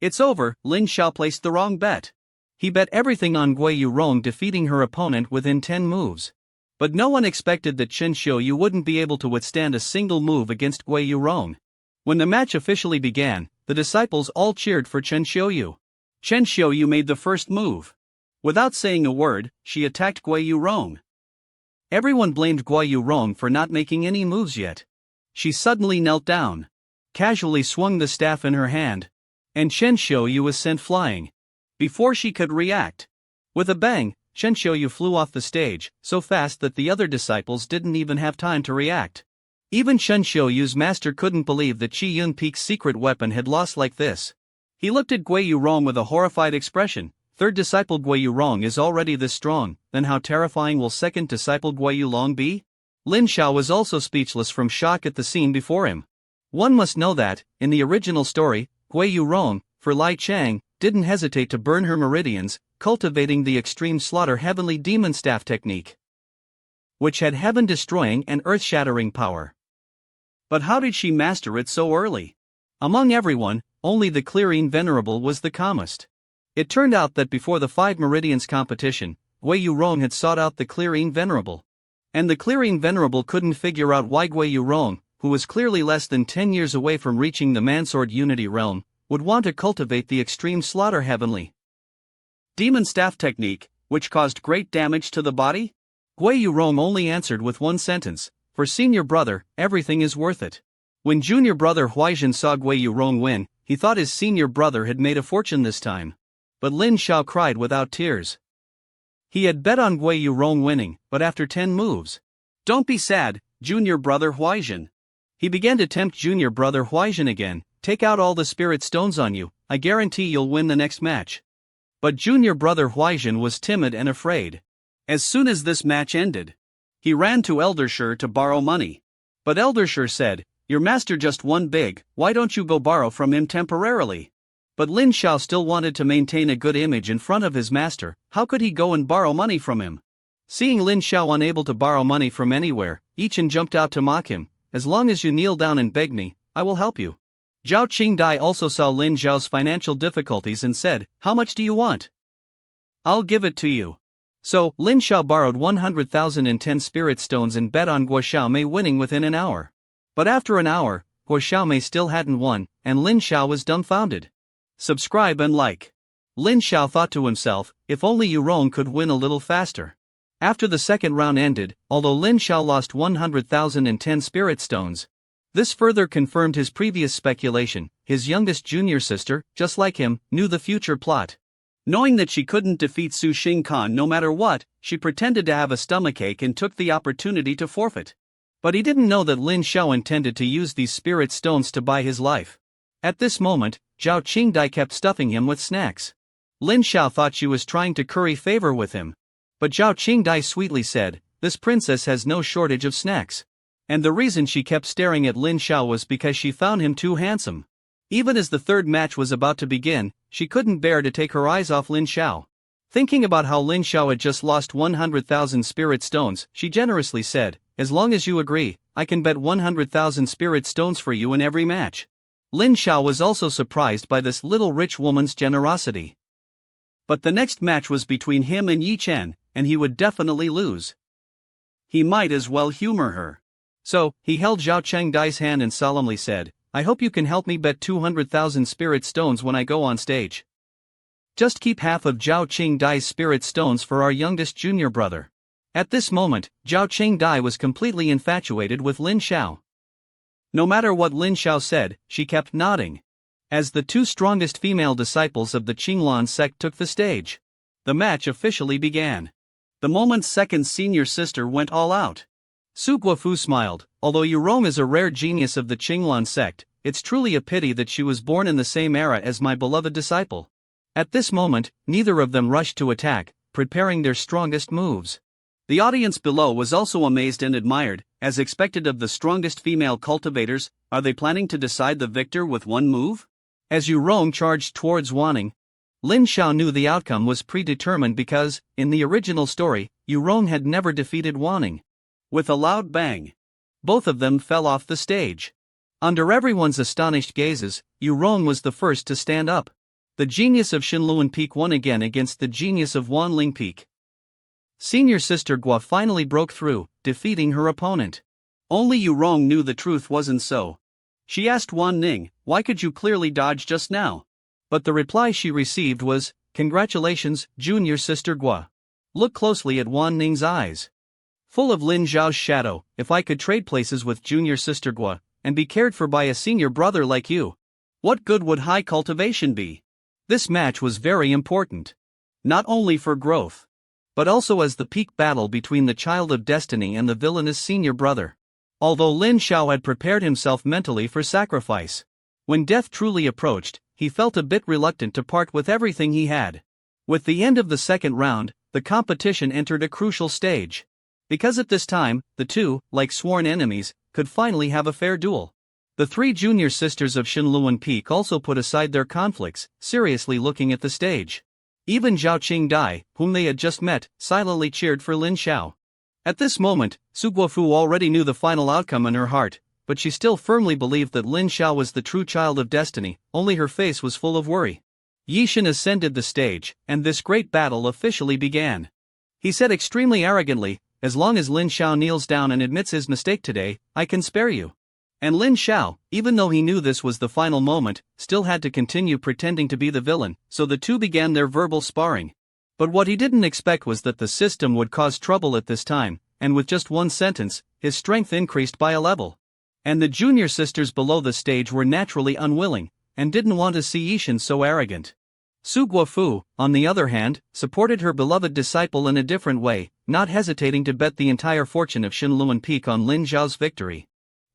It's over, Lin Xiao placed the wrong bet. He bet everything on Gui Yurong defeating her opponent within 10 moves. But no one expected that Qin Xiuyu wouldn't be able to withstand a single move against Gui Yurong. When the match officially began, the disciples all cheered for Qin Xiuyu. Qin Xiuyu made the first move. Without saying a word, she attacked Gui Yurong. Everyone blamed Gui Yurong for not making any moves yet. She suddenly knelt down, casually swung the staff in her hand, and Qin Xiuyu was sent flying. Before she could react, with a bang, Qin Xiuyu flew off the stage, so fast that the other disciples didn't even have time to react. Even Qin Xiuyu's master couldn't believe that Qi Yun Peak's secret weapon had lost like this. He looked at Gui Yurong with a horrified expression. Third disciple Gui Yurong is already this strong, then how terrifying will second disciple Gui Yurong be? Lin Xiao was also speechless from shock at the scene before him. One must know that, in the original story, Gui Yurong, for Lai Chang, didn't hesitate to burn her meridians, cultivating the extreme slaughter heavenly demon staff technique, which had heaven-destroying and earth-shattering power. But how did she master it so early? Among everyone, only the Clearing Venerable was the calmest. It turned out that before the 5 Meridians competition, Wei Yurong had sought out the Clearing Venerable. And the Clearing Venerable couldn't figure out why Wei Yurong, who was clearly less than 10 years away from reaching the Mansword Unity realm, would want to cultivate the extreme slaughter heavenly demon staff technique, which caused great damage to the body? Wei Yurong only answered with one sentence: for senior brother, everything is worth it. When junior brother Huaijin saw Wei Yurong win, he thought his senior brother had made a fortune this time. But Lin Xiao cried without tears. He had bet on Wei Yurong winning, but after 10 moves. Don't be sad, junior brother Huaijin. He began to tempt junior brother Huaijin again: take out all the spirit stones on you, I guarantee you'll win the next match. But junior brother Huaijin was timid and afraid. As soon as this match ended, he ran to Eldershire to borrow money. But Eldershire said, your master just won big, why don't you go borrow from him temporarily? But Lin Xiao still wanted to maintain a good image in front of his master. How could he go and borrow money from him? Seeing Lin Xiao unable to borrow money from anywhere, Ye Chen jumped out to mock him: as long as you kneel down and beg me, I will help you. Zhao Qingdai also saw Lin Xiao's financial difficulties and said, how much do you want? I'll give it to you. So, Lin Xiao borrowed 100,010 spirit stones and bet on Guo Xiaomei winning within an hour. But after an hour, Guo Xiaomei still hadn't won, and Lin Xiao was dumbfounded. Subscribe and like. Lin Xiao thought to himself, if only Yurong could win a little faster. After the second round ended, although Lin Xiao lost 100,010 spirit stones, this further confirmed his previous speculation. His youngest junior sister, just like him, knew the future plot. Knowing that she couldn't defeat Su Xingkan no matter what, she pretended to have a stomachache and took the opportunity to forfeit. But he didn't know that Lin Xiao intended to use these spirit stones to buy his life. At this moment, Zhao Qingdai kept stuffing him with snacks. Lin Xiao thought she was trying to curry favor with him. But Zhao Qingdai sweetly said, this princess has no shortage of snacks. And the reason she kept staring at Lin Xiao was because she found him too handsome. Even as the third match was about to begin, she couldn't bear to take her eyes off Lin Xiao. Thinking about how Lin Xiao had just lost 100,000 spirit stones, she generously said, as long as you agree, I can bet 100,000 spirit stones for you in every match. Lin Xiao was also surprised by this little rich woman's generosity. But the next match was between him and Ye Chen, and he would definitely lose. He might as well humor her. So, he held Zhao Qingdai's hand and solemnly said, I hope you can help me bet 200,000 spirit stones when I go on stage. Just keep half of Zhao Qingdai's spirit stones for our youngest junior brother. At this moment, Zhao Qingdai was completely infatuated with Lin Xiao. No matter what Lin Xiao said, she kept nodding. As the 2 strongest female disciples of the Qinglan sect took the stage, the match officially began. The moment's second senior sister went all out. Su Guofu smiled, although Yurong is a rare genius of the Qinglan sect, it's truly a pity that she was born in the same era as my beloved disciple. At this moment, neither of them rushed to attack, preparing their strongest moves. The audience below was also amazed and admired, as expected of the strongest female cultivators. Are they planning to decide the victor with one move? As Yurong charged towards Wanning, Lin Xiao knew the outcome was predetermined because, in the original story, Yurong had never defeated Wanning. With a loud bang, both of them fell off the stage. Under everyone's astonished gazes, Yurong was the first to stand up. The genius of Shenluan Peak won again against the genius of Wanling Peak. Senior sister Gua finally broke through, defeating her opponent. Only Yurong knew the truth wasn't so. She asked Wan Ning, why could you clearly dodge just now? But the reply she received was, congratulations, junior sister Gua. Look closely at Wan Ning's eyes. Full of Lin Zhao's shadow. If I could trade places with junior sister Gua, and be cared for by a senior brother like you, what good would high cultivation be? This match was very important. Not only for growth, but also as the peak battle between the Child of Destiny and the Villainous senior brother. Although Lin Xiao had prepared himself mentally for sacrifice, when death truly approached, he felt a bit reluctant to part with everything he had. With the end of the second round, the competition entered a crucial stage. Because at this time, the two, like sworn enemies, could finally have a fair duel. The 3 junior sisters of Shenluan Peak also put aside their conflicts, seriously looking at the stage. Even Zhao Qingdai, whom they had just met, silently cheered for Lin Xiao. At this moment, Su Guofu already knew the final outcome in her heart, but she still firmly believed that Lin Xiao was the true child of destiny, only her face was full of worry. Ye Chen ascended the stage, and this great battle officially began. He said extremely arrogantly, "As long as Lin Xiao kneels down and admits his mistake today, I can spare you." And Lin Xiao, even though he knew this was the final moment, still had to continue pretending to be the villain, so the two began their verbal sparring. But what he didn't expect was that the system would cause trouble at this time, and with just one sentence, his strength increased by a level. And the junior sisters below the stage were naturally unwilling, and didn't want to see Ye Chen so arrogant. Su Guofu, on the other hand, supported her beloved disciple in a different way, not hesitating to bet the entire fortune of Shenluan Peak on Lin Xiao's victory.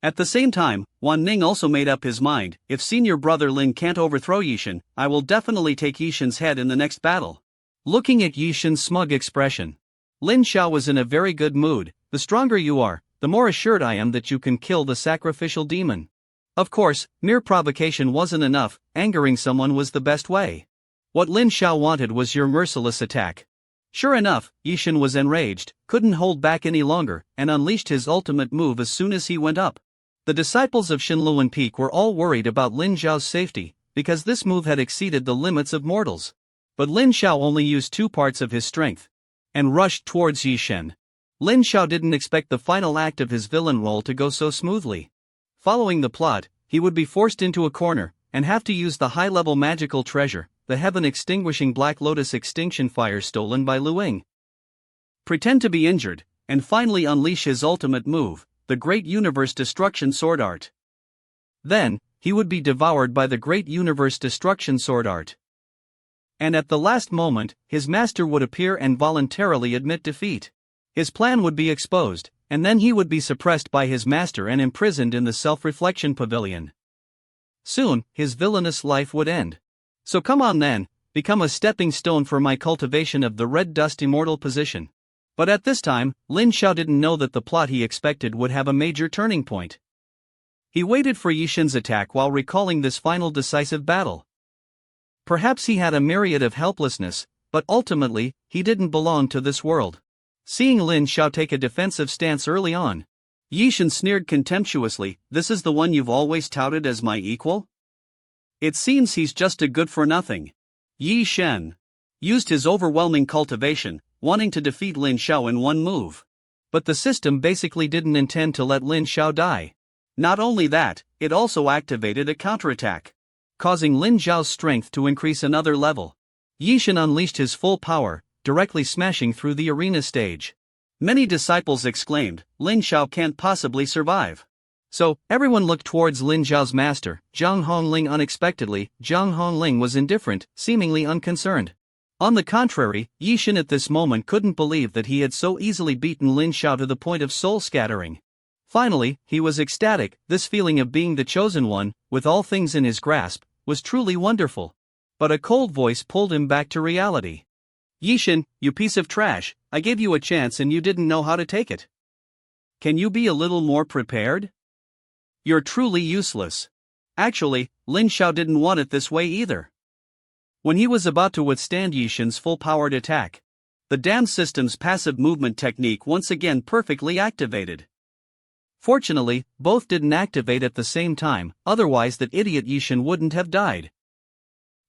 At the same time, Wan Ning also made up his mind, if senior brother Lin can't overthrow Ye Chen, I will definitely take Ye Chen's head in the next battle. Looking at Ye Cen's smug expression, Lin Xiao was in a very good mood. The stronger you are, the more assured I am that you can kill the sacrificial demon. Of course, mere provocation wasn't enough, angering someone was the best way. What Lin Xiao wanted was your merciless attack. Sure enough, Ye Chen was enraged, couldn't hold back any longer, and unleashed his ultimate move as soon as he went up. The disciples of Shenluan Peak were all worried about Lin Xiao's safety, because this move had exceeded the limits of mortals. But Lin Xiao only used 2 parts of his strength, and rushed towards Ye Chen. Lin Xiao didn't expect the final act of his villain role to go so smoothly. Following the plot, he would be forced into a corner, and have to use the high-level magical treasure, the heaven-extinguishing Black Lotus extinction fire stolen by Luing. Pretend to be injured, and finally unleash his ultimate move, the Great Universe Destruction Sword Art. Then, he would be devoured by the Great Universe Destruction Sword Art. And at the last moment, his master would appear and voluntarily admit defeat. His plan would be exposed, and then he would be suppressed by his master and imprisoned in the self-reflection pavilion. Soon, his villainous life would end. So come on then, become a stepping stone for my cultivation of the red dust immortal position. But at this time, Lin Xiao didn't know that the plot he expected would have a major turning point. He waited for Ye Chen's attack while recalling this final decisive battle. Perhaps he had a myriad of helplessness, but ultimately, he didn't belong to this world. Seeing Lin Xiao take a defensive stance early on, Ye Chen sneered contemptuously, "This is the one you've always touted as my equal? It seems he's just a good-for-nothing." Ye Chen used his overwhelming cultivation, wanting to defeat Lin Xiao in one move. But the system basically didn't intend to let Lin Xiao die. Not only that, it also activated a counterattack, causing Lin Xiao's strength to increase another level. Ye Chen unleashed his full power, directly smashing through the arena stage. Many disciples exclaimed, "Lin Xiao can't possibly survive." So, everyone looked towards Lin Xiao's master, Zhang Hongling. Unexpectedly, Zhang Hongling was indifferent, seemingly unconcerned. On the contrary, Ye Chen at this moment couldn't believe that he had so easily beaten Lin Xiao to the point of soul scattering. Finally, he was ecstatic. This feeling of being the chosen one, with all things in his grasp, was truly wonderful. But a cold voice pulled him back to reality. "Ye Chen, you piece of trash, I gave you a chance and you didn't know how to take it. Can you be a little more prepared? You're truly useless." Actually, Lin Xiao didn't want it this way either. When he was about to withstand Ye Chen's full-powered attack, the damned system's passive movement technique once again perfectly activated. Fortunately, both didn't activate at the same time, otherwise that idiot Ye Chen wouldn't have died,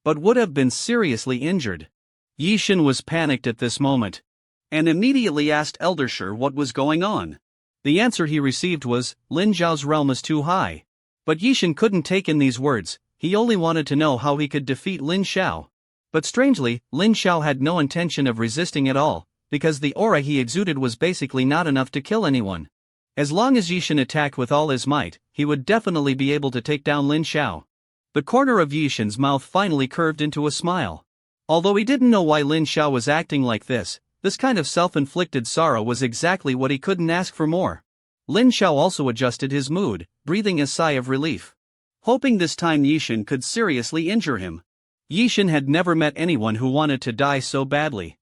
but would have been seriously injured. Ye Chen was panicked at this moment, and immediately asked Eldershire what was going on. The answer he received was, "Lin Xiao's realm is too high." But Ye Chen couldn't take in these words, he only wanted to know how he could defeat Lin Xiao. But strangely, Lin Xiao had no intention of resisting at all, because the aura he exuded was basically not enough to kill anyone. As long as Ye Chen attacked with all his might, he would definitely be able to take down Lin Xiao. The corner of Ye Chen's mouth finally curved into a smile. Although he didn't know why Lin Xiao was acting like this kind of self-inflicted sorrow was exactly what he couldn't ask for more. Lin Xiao also adjusted his mood, breathing a sigh of relief, hoping this time Ye Chen could seriously injure him. Ye Chen had never met anyone who wanted to die so badly.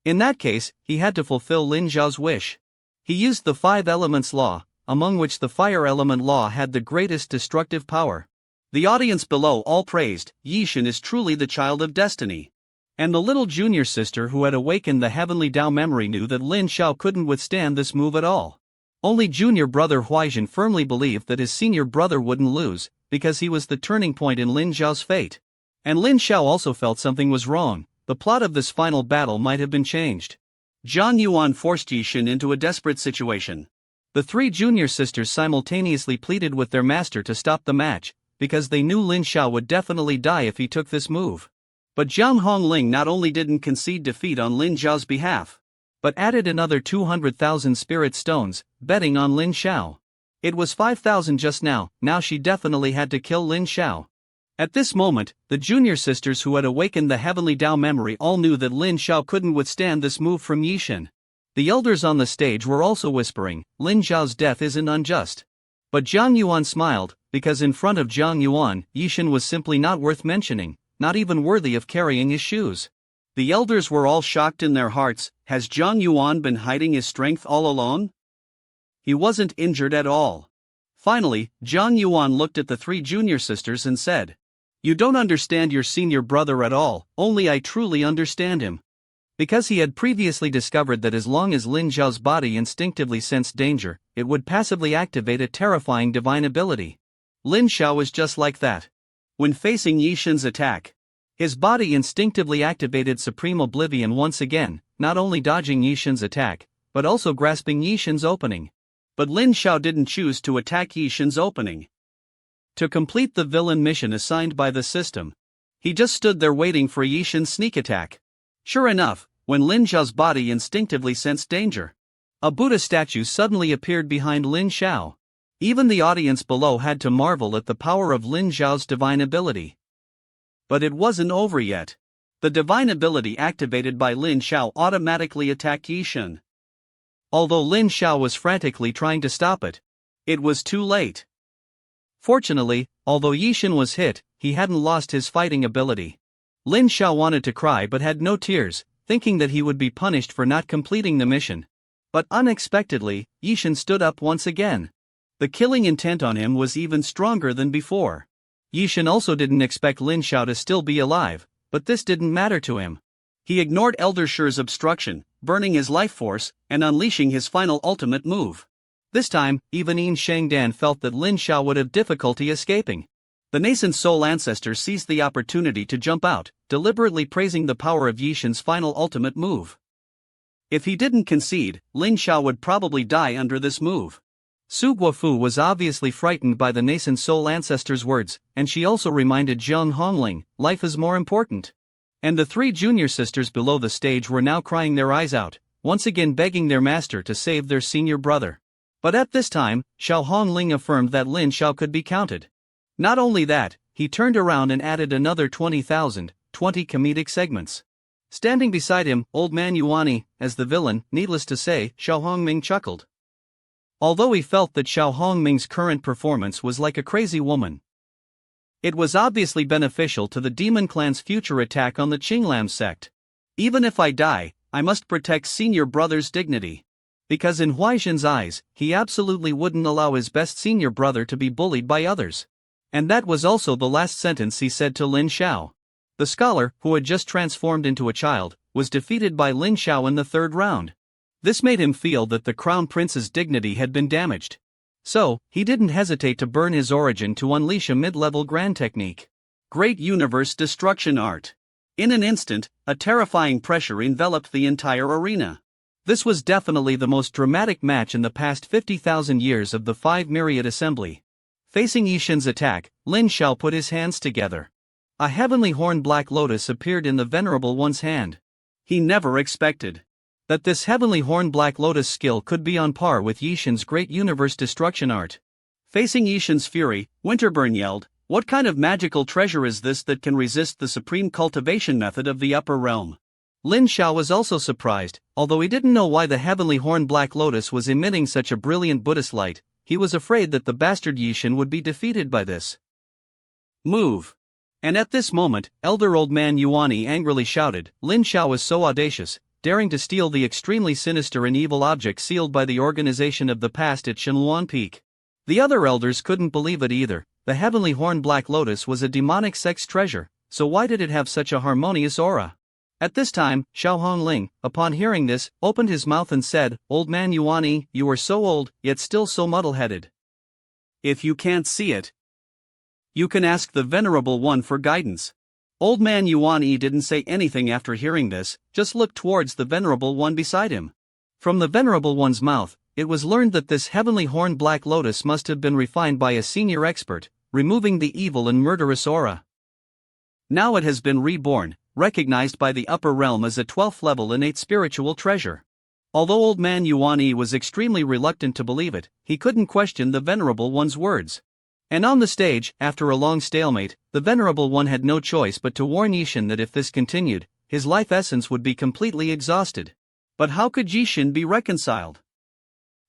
In that case, he had to fulfill Lin Xiao's wish. He used the 5 elements law, among which the fire element law had the greatest destructive power. The audience below all praised, "Ye Chen is truly the child of destiny." And the little junior sister who had awakened the heavenly Tao memory knew that Lin Xiao couldn't withstand this move at all. Only junior brother Huaixin firmly believed that his senior brother wouldn't lose, because he was the turning point in Lin Xiao's fate. And Lin Xiao also felt something was wrong. The plot of this final battle might have been changed. Zhang Yuan forced Ye Chen into a desperate situation. The three junior sisters simultaneously pleaded with their master to stop the match, because they knew Lin Xiao would definitely die if he took this move. But Zhang Hongling not only didn't concede defeat on Lin Xiao's behalf, but added another 200,000 spirit stones, betting on Lin Xiao. It was 5,000 just now she definitely had to kill Lin Xiao. At this moment, the junior sisters who had awakened the heavenly Tao memory all knew that Lin Xiao couldn't withstand this move from Ye Chen. The elders on the stage were also whispering, Lin Xiao's death isn't unjust. But Zhang Yuan smiled, because in front of Zhang Yuan, Ye Chen was simply not worth mentioning, not even worthy of carrying his shoes. The elders were all shocked in their hearts. Has Zhang Yuan been hiding his strength all along? He wasn't injured at all. Finally, Zhang Yuan looked at the three junior sisters and said, "You don't understand your senior brother at all, only I truly understand him." Because he had previously discovered that as long as Lin Xiao's body instinctively sensed danger, it would passively activate a terrifying divine ability. Lin Xiao was just like that. When facing Ye Chen's attack, his body instinctively activated Supreme Oblivion once again, not only dodging Ye Chen's attack, but also grasping Ye Chen's opening. But Lin Xiao didn't choose to attack Ye Chen's opening. To complete the villain mission assigned by the system, he just stood there waiting for Ye Chen's sneak attack. Sure enough, when Lin Xiao's body instinctively sensed danger, a Buddha statue suddenly appeared behind Lin Xiao. Even the audience below had to marvel at the power of Lin Xiao's divine ability. But it wasn't over yet. The divine ability activated by Lin Xiao automatically attacked Ye Chen. Although Lin Xiao was frantically trying to stop it, it was too late. Fortunately, although Ye Chen was hit, he hadn't lost his fighting ability. Lin Xiao wanted to cry but had no tears, thinking that he would be punished for not completing the mission. But unexpectedly, Ye Chen stood up once again. The killing intent on him was even stronger than before. Ye Chen also didn't expect Lin Xiao to still be alive, but this didn't matter to him. He ignored Elder Shi's obstruction, burning his life force, and unleashing his final ultimate move. This time, even Yin Shangdan felt that Lin Xiao would have difficulty escaping. The nascent soul ancestor seized the opportunity to jump out, deliberately praising the power of Ye Chen's final ultimate move. If he didn't concede, Lin Xiao would probably die under this move. Su Guofu was obviously frightened by the nascent soul ancestor's words, and she also reminded Zhang Hongling, life is more important. And the three junior sisters below the stage were now crying their eyes out, once again begging their master to save their senior brother. But at this time, Xiao Hongling affirmed that Lin Xiao could be counted. Not only that, he turned around and added another 20,000, 20 comedic segments. Standing beside him, old man Yuani, as the villain, needless to say, Xiao Hongming chuckled. Although he felt that Xiao Hongming's current performance was like a crazy woman, it was obviously beneficial to the demon clan's future attack on the Qinglam sect. Even if I die, I must protect senior brother's dignity. Because in Huaixin's eyes, he absolutely wouldn't allow his best senior brother to be bullied by others. And that was also the last sentence he said to Lin Xiao. The scholar, who had just transformed into a child, was defeated by Lin Xiao in the third round. This made him feel that the crown prince's dignity had been damaged. So, he didn't hesitate to burn his origin to unleash a mid-level grand technique. Great universe destruction art. In an instant, a terrifying pressure enveloped the entire arena. This was definitely the most dramatic match in the past 50,000 years of the Five Myriad Assembly. Facing Ye Chen's attack, Lin Xiao put his hands together. A heavenly horn black lotus appeared in the Venerable One's hand. He never expected that this heavenly horn black lotus skill could be on par with Ye Chen's great universe destruction art. Facing Ye Chen's fury, Winterburn yelled, "What kind of magical treasure is this that can resist the supreme cultivation method of the upper realm?" Lin Xiao was also surprised, although he didn't know why the heavenly horn black lotus was emitting such a brilliant Buddhist light. He was afraid that the bastard Ye Chen would be defeated by this move. And at this moment, elder old man Yuani angrily shouted, "Lin Xiao is so audacious, daring to steal the extremely sinister and evil object sealed by the organization of the past at Shenluan Peak." The other elders couldn't believe it either. The heavenly horn black lotus was a demonic sex treasure, so why did it have such a harmonious aura? At this time, Xiao Hongling, upon hearing this, opened his mouth and said, "Old man Yuani, you are so old, yet still so muddle-headed. If you can't see it, you can ask the Venerable One for guidance." Old man Yuani didn't say anything after hearing this, just looked towards the Venerable One beside him. From the Venerable One's mouth, it was learned that this heavenly horned black lotus must have been refined by a senior expert, removing the evil and murderous aura. Now it has been reborn, recognized by the upper realm as a 12th level innate spiritual treasure. Although old man Yuani was extremely reluctant to believe it, he couldn't question the Venerable One's words. And on the stage, after a long stalemate, the Venerable One had no choice but to warn Ye Chen that if this continued, his life essence would be completely exhausted. But how could Ye Chen be reconciled?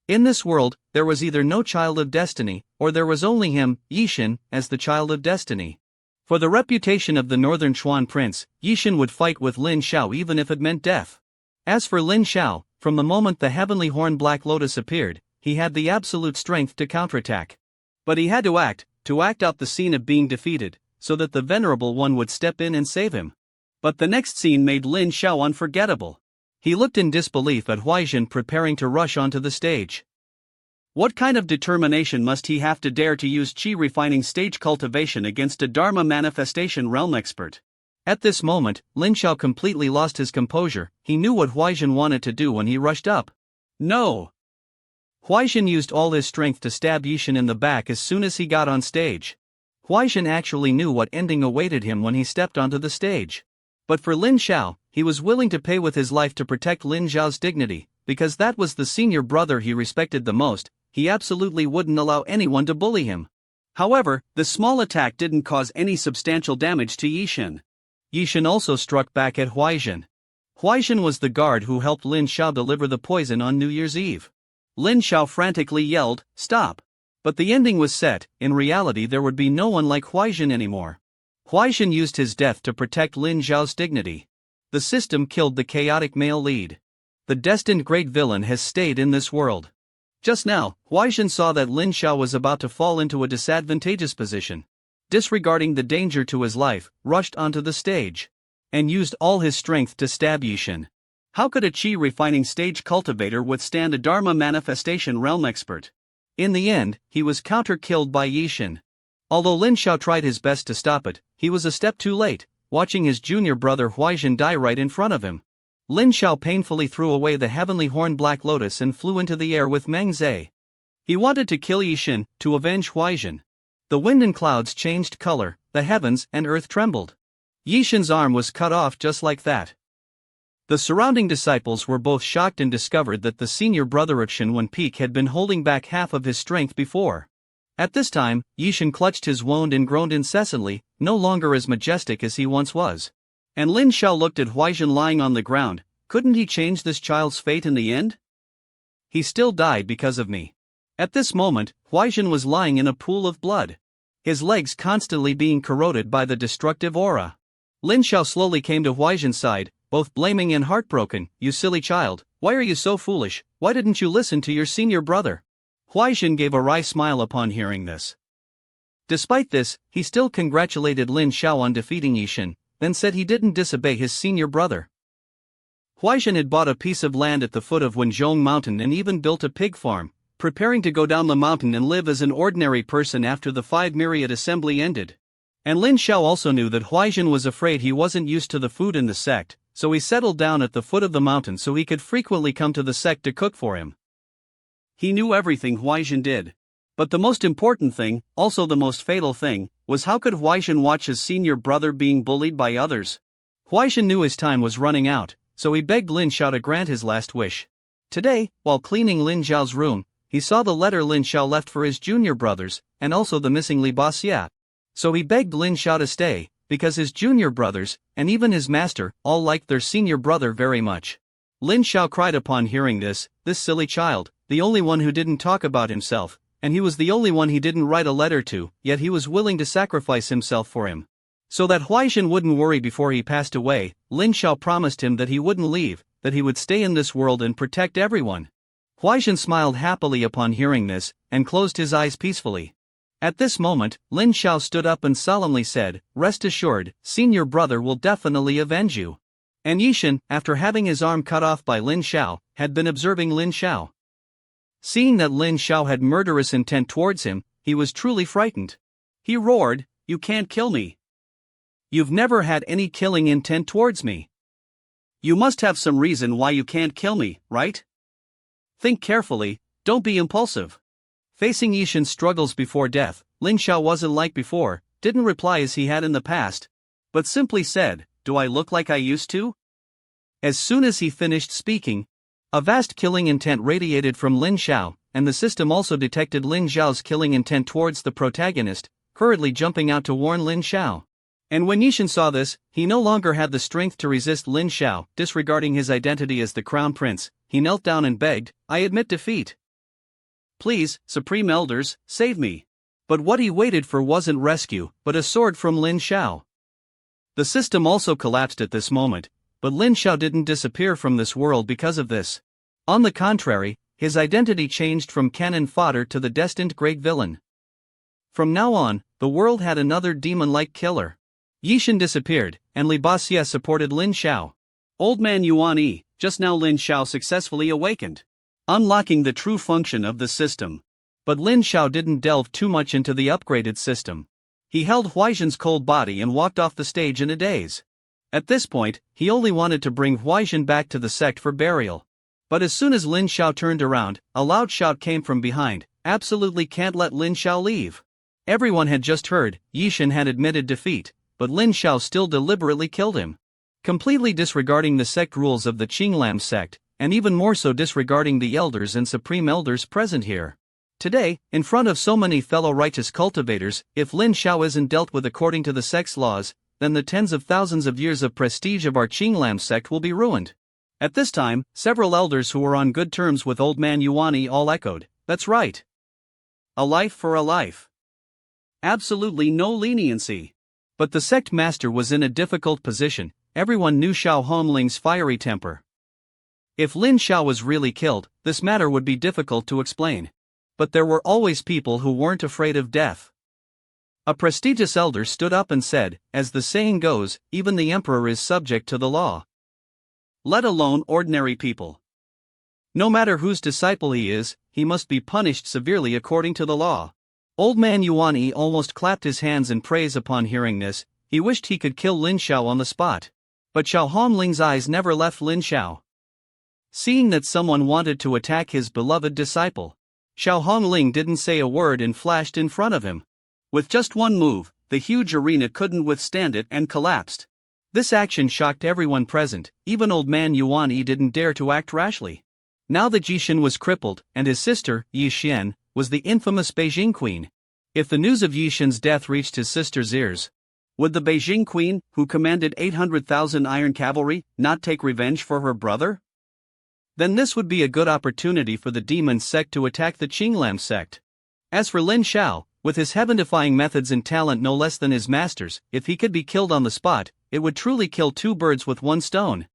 In this world, there was either no child of destiny, or there was only him, Ye Chen, as the child of destiny. For the reputation of the Northern Chuan Prince, Ye Chen would fight with Lin Xiao even if it meant death. As for Lin Xiao, from the moment the heavenly horned black lotus appeared, he had the absolute strength to counterattack. But he had to act out the scene of being defeated, so that the Venerable One would step in and save him. But the next scene made Lin Xiao unforgettable. He looked in disbelief at Huaizhen preparing to rush onto the stage. What kind of determination must he have to dare to use chi refining stage cultivation against a Dharma manifestation realm expert? At this moment, Lin Xiao completely lost his composure. He knew what Huaizhen wanted to do when he rushed up. No! Huaizhen used all his strength to stab Ye Chen in the back as soon as he got on stage. Huaizhen actually knew what ending awaited him when he stepped onto the stage. But for Lin Xiao, he was willing to pay with his life to protect Lin Xiao's dignity, because that was the senior brother he respected the most. He absolutely wouldn't allow anyone to bully him. However, the small attack didn't cause any substantial damage to Ye Chen. Ye Chen also struck back at Huaizhen. Huaizhen was the guard who helped Lin Xiao deliver the poison on New Year's Eve. Lin Xiao frantically yelled, "Stop!" But the ending was set. In reality there would be no one like Huaizhen anymore. Huaizhen used his death to protect Lin Xiao's dignity. The system killed the chaotic male lead. The destined great villain has stayed in this world. Just now, Huaizhen saw that Lin Xiao was about to fall into a disadvantageous position. Disregarding the danger to his life, rushed onto the stage and used all his strength to stab Ye Chen. How could a chi refining stage cultivator withstand a Dharma manifestation realm expert? In the end, he was counter-killed by Ye Chen. Although Lin Xiao tried his best to stop it, he was a step too late, watching his junior brother Huaizhen die right in front of him. Lin Xiao painfully threw away the heavenly horned black lotus and flew into the air with Meng Zhe. He wanted to kill Ye Chen, to avenge Huaizhen. The wind and clouds changed color, the heavens and earth trembled. Ye Shen's arm was cut off just like that. The surrounding disciples were both shocked and discovered that the senior brother of Shen Wen Peak had been holding back half of his strength before. At this time, Ye Chen clutched his wound and groaned incessantly, no longer as majestic as he once was. And Lin Xiao looked at Huaizhen lying on the ground. Couldn't he change this child's fate in the end? He still died because of me. At this moment, Huaizhen was lying in a pool of blood, his legs constantly being corroded by the destructive aura. Lin Xiao slowly came to Huaizhen's side, both blaming and heartbroken. "You silly child, why are you so foolish? Why didn't you listen to your senior brother?" Huaizhen gave a wry smile upon hearing this. Despite this, he still congratulated Lin Xiao on defeating Ye Chen, then said he didn't disobey his senior brother. Huaizhen had bought a piece of land at the foot of Wenzhong Mountain and even built a pig farm, preparing to go down the mountain and live as an ordinary person after the 5 myriad assembly ended. And Lin Xiao also knew that Huaizhen was afraid he wasn't used to the food in the sect, so he settled down at the foot of the mountain so he could frequently come to the sect to cook for him. He knew everything Huaizhen did. But the most important thing, also the most fatal thing, was how could Huaizhen watch his senior brother being bullied by others? Huaizhen knew his time was running out, so he begged Lin Xiao to grant his last wish. Today, while cleaning Lin Xiao's room, he saw the letter Lin Xiao left for his junior brothers, and also the missing Li Baxia. So he begged Lin Xiao to stay, because his junior brothers, and even his master, all liked their senior brother very much. Lin Xiao cried upon hearing this silly child, the only one who didn't talk about himself, and he was the only one he didn't write a letter to, yet he was willing to sacrifice himself for him. So that Huaizhen wouldn't worry before he passed away, Lin Xiao promised him that he wouldn't leave, that he would stay in this world and protect everyone. Huaizhen smiled happily upon hearing this, and closed his eyes peacefully. At this moment, Lin Xiao stood up and solemnly said, "Rest assured, senior brother will definitely avenge you." And Ye Chen, after having his arm cut off by Lin Xiao, had been observing Lin Xiao. Seeing that Lin Xiao had murderous intent towards him, he was truly frightened. He roared, "You can't kill me. You've never had any killing intent towards me. You must have some reason why you can't kill me, right? Think carefully, don't be impulsive." Facing Ye Chen's struggles before death, Lin Xiao wasn't like before, didn't reply as he had in the past, but simply said, "Do I look like I used to?" As soon as he finished speaking, a vast killing intent radiated from Lin Xiao, and the system also detected Lin Xiao's killing intent towards the protagonist, hurriedly jumping out to warn Lin Xiao. And when Ye Chen saw this, he no longer had the strength to resist Lin Xiao. Disregarding his identity as the crown prince, he knelt down and begged, "I admit defeat. Please, Supreme Elders, save me." But what he waited for wasn't rescue, but a sword from Lin Xiao. The system also collapsed at this moment, but Lin Xiao didn't disappear from this world because of this. On the contrary, his identity changed from cannon fodder to the destined great villain. From now on, the world had another demon-like killer. Ye Chen disappeared, and Li Baxie supported Lin Xiao. Old man Yuan Yi, just now Lin Xiao successfully awakened, unlocking the true function of the system. But Lin Xiao didn't delve too much into the upgraded system. He held Huaixin's cold body and walked off the stage in a daze. At this point, he only wanted to bring Huaixin back to the sect for burial. But as soon as Lin Xiao turned around, a loud shout came from behind, "Absolutely can't let Lin Xiao leave." Everyone had just heard, Ye Chen had admitted defeat, but Lin Xiao still deliberately killed him. Completely disregarding the sect rules of the Qinglam sect, and even more so disregarding the elders and supreme elders present here. Today, in front of so many fellow righteous cultivators, if Lin Xiao isn't dealt with according to the sect's laws, then the tens of thousands of years of prestige of our Qinglam sect will be ruined. At this time, several elders who were on good terms with old man Yuani all echoed, "That's right. A life for a life. Absolutely no leniency." But the sect master was in a difficult position. Everyone knew Xiao Hongling's fiery temper. If Lin Xiao was really killed, this matter would be difficult to explain. But there were always people who weren't afraid of death. A prestigious elder stood up and said, "As the saying goes, even the emperor is subject to the law. Let alone ordinary people. No matter whose disciple he is, he must be punished severely according to the law." Old man Yuan almost clapped his hands in praise upon hearing this. He wished he could kill Lin Xiao on the spot. But Xiao Hongling's eyes never left Lin Xiao. Seeing that someone wanted to attack his beloved disciple, Xiao Hongling didn't say a word and flashed in front of him. With just one move, the huge arena couldn't withstand it and collapsed. This action shocked everyone present. Even old man Yuan didn't dare to act rashly. Now that Ye Chen was crippled, and his sister, Ye Chen, was the infamous Beijing queen. If the news of Ye Chen's death reached his sister's ears, would the Beijing queen, who commanded 800,000 iron cavalry, not take revenge for her brother? Then this would be a good opportunity for the demon sect to attack the Qinglam sect. As for Lin Xiao, with his heaven-defying methods and talent no less than his master's, if he could be killed on the spot, it would truly kill two birds with one stone.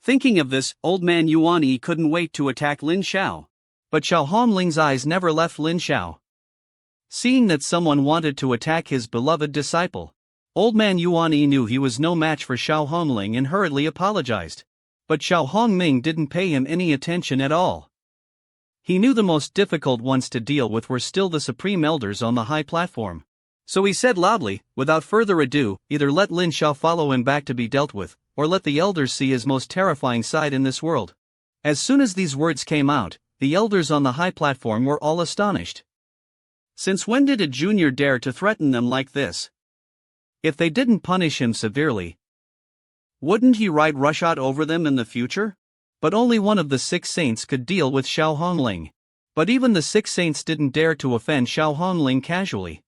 Thinking of this, old man Yuan couldn't wait to attack Lin Xiao. But Xiao Hongling's eyes never left Lin Xiao. Seeing that someone wanted to attack his beloved disciple, old man Yuan knew he was no match for Xiao Hongling and hurriedly apologized. But Xiao Hongming didn't pay him any attention at all. He knew the most difficult ones to deal with were still the supreme elders on the high platform. So he said loudly, "Without further ado, either let Lin Xiao follow him back to be dealt with, or let the elders see his most terrifying side in this world." As soon as these words came out, the elders on the high platform were all astonished. Since when did a junior dare to threaten them like this? If they didn't punish him severely, wouldn't he ride roughshod over them in the future? But only one of the 6 saints could deal with Xiao Hongling. But even the 6 saints didn't dare to offend Xiao Hongling casually.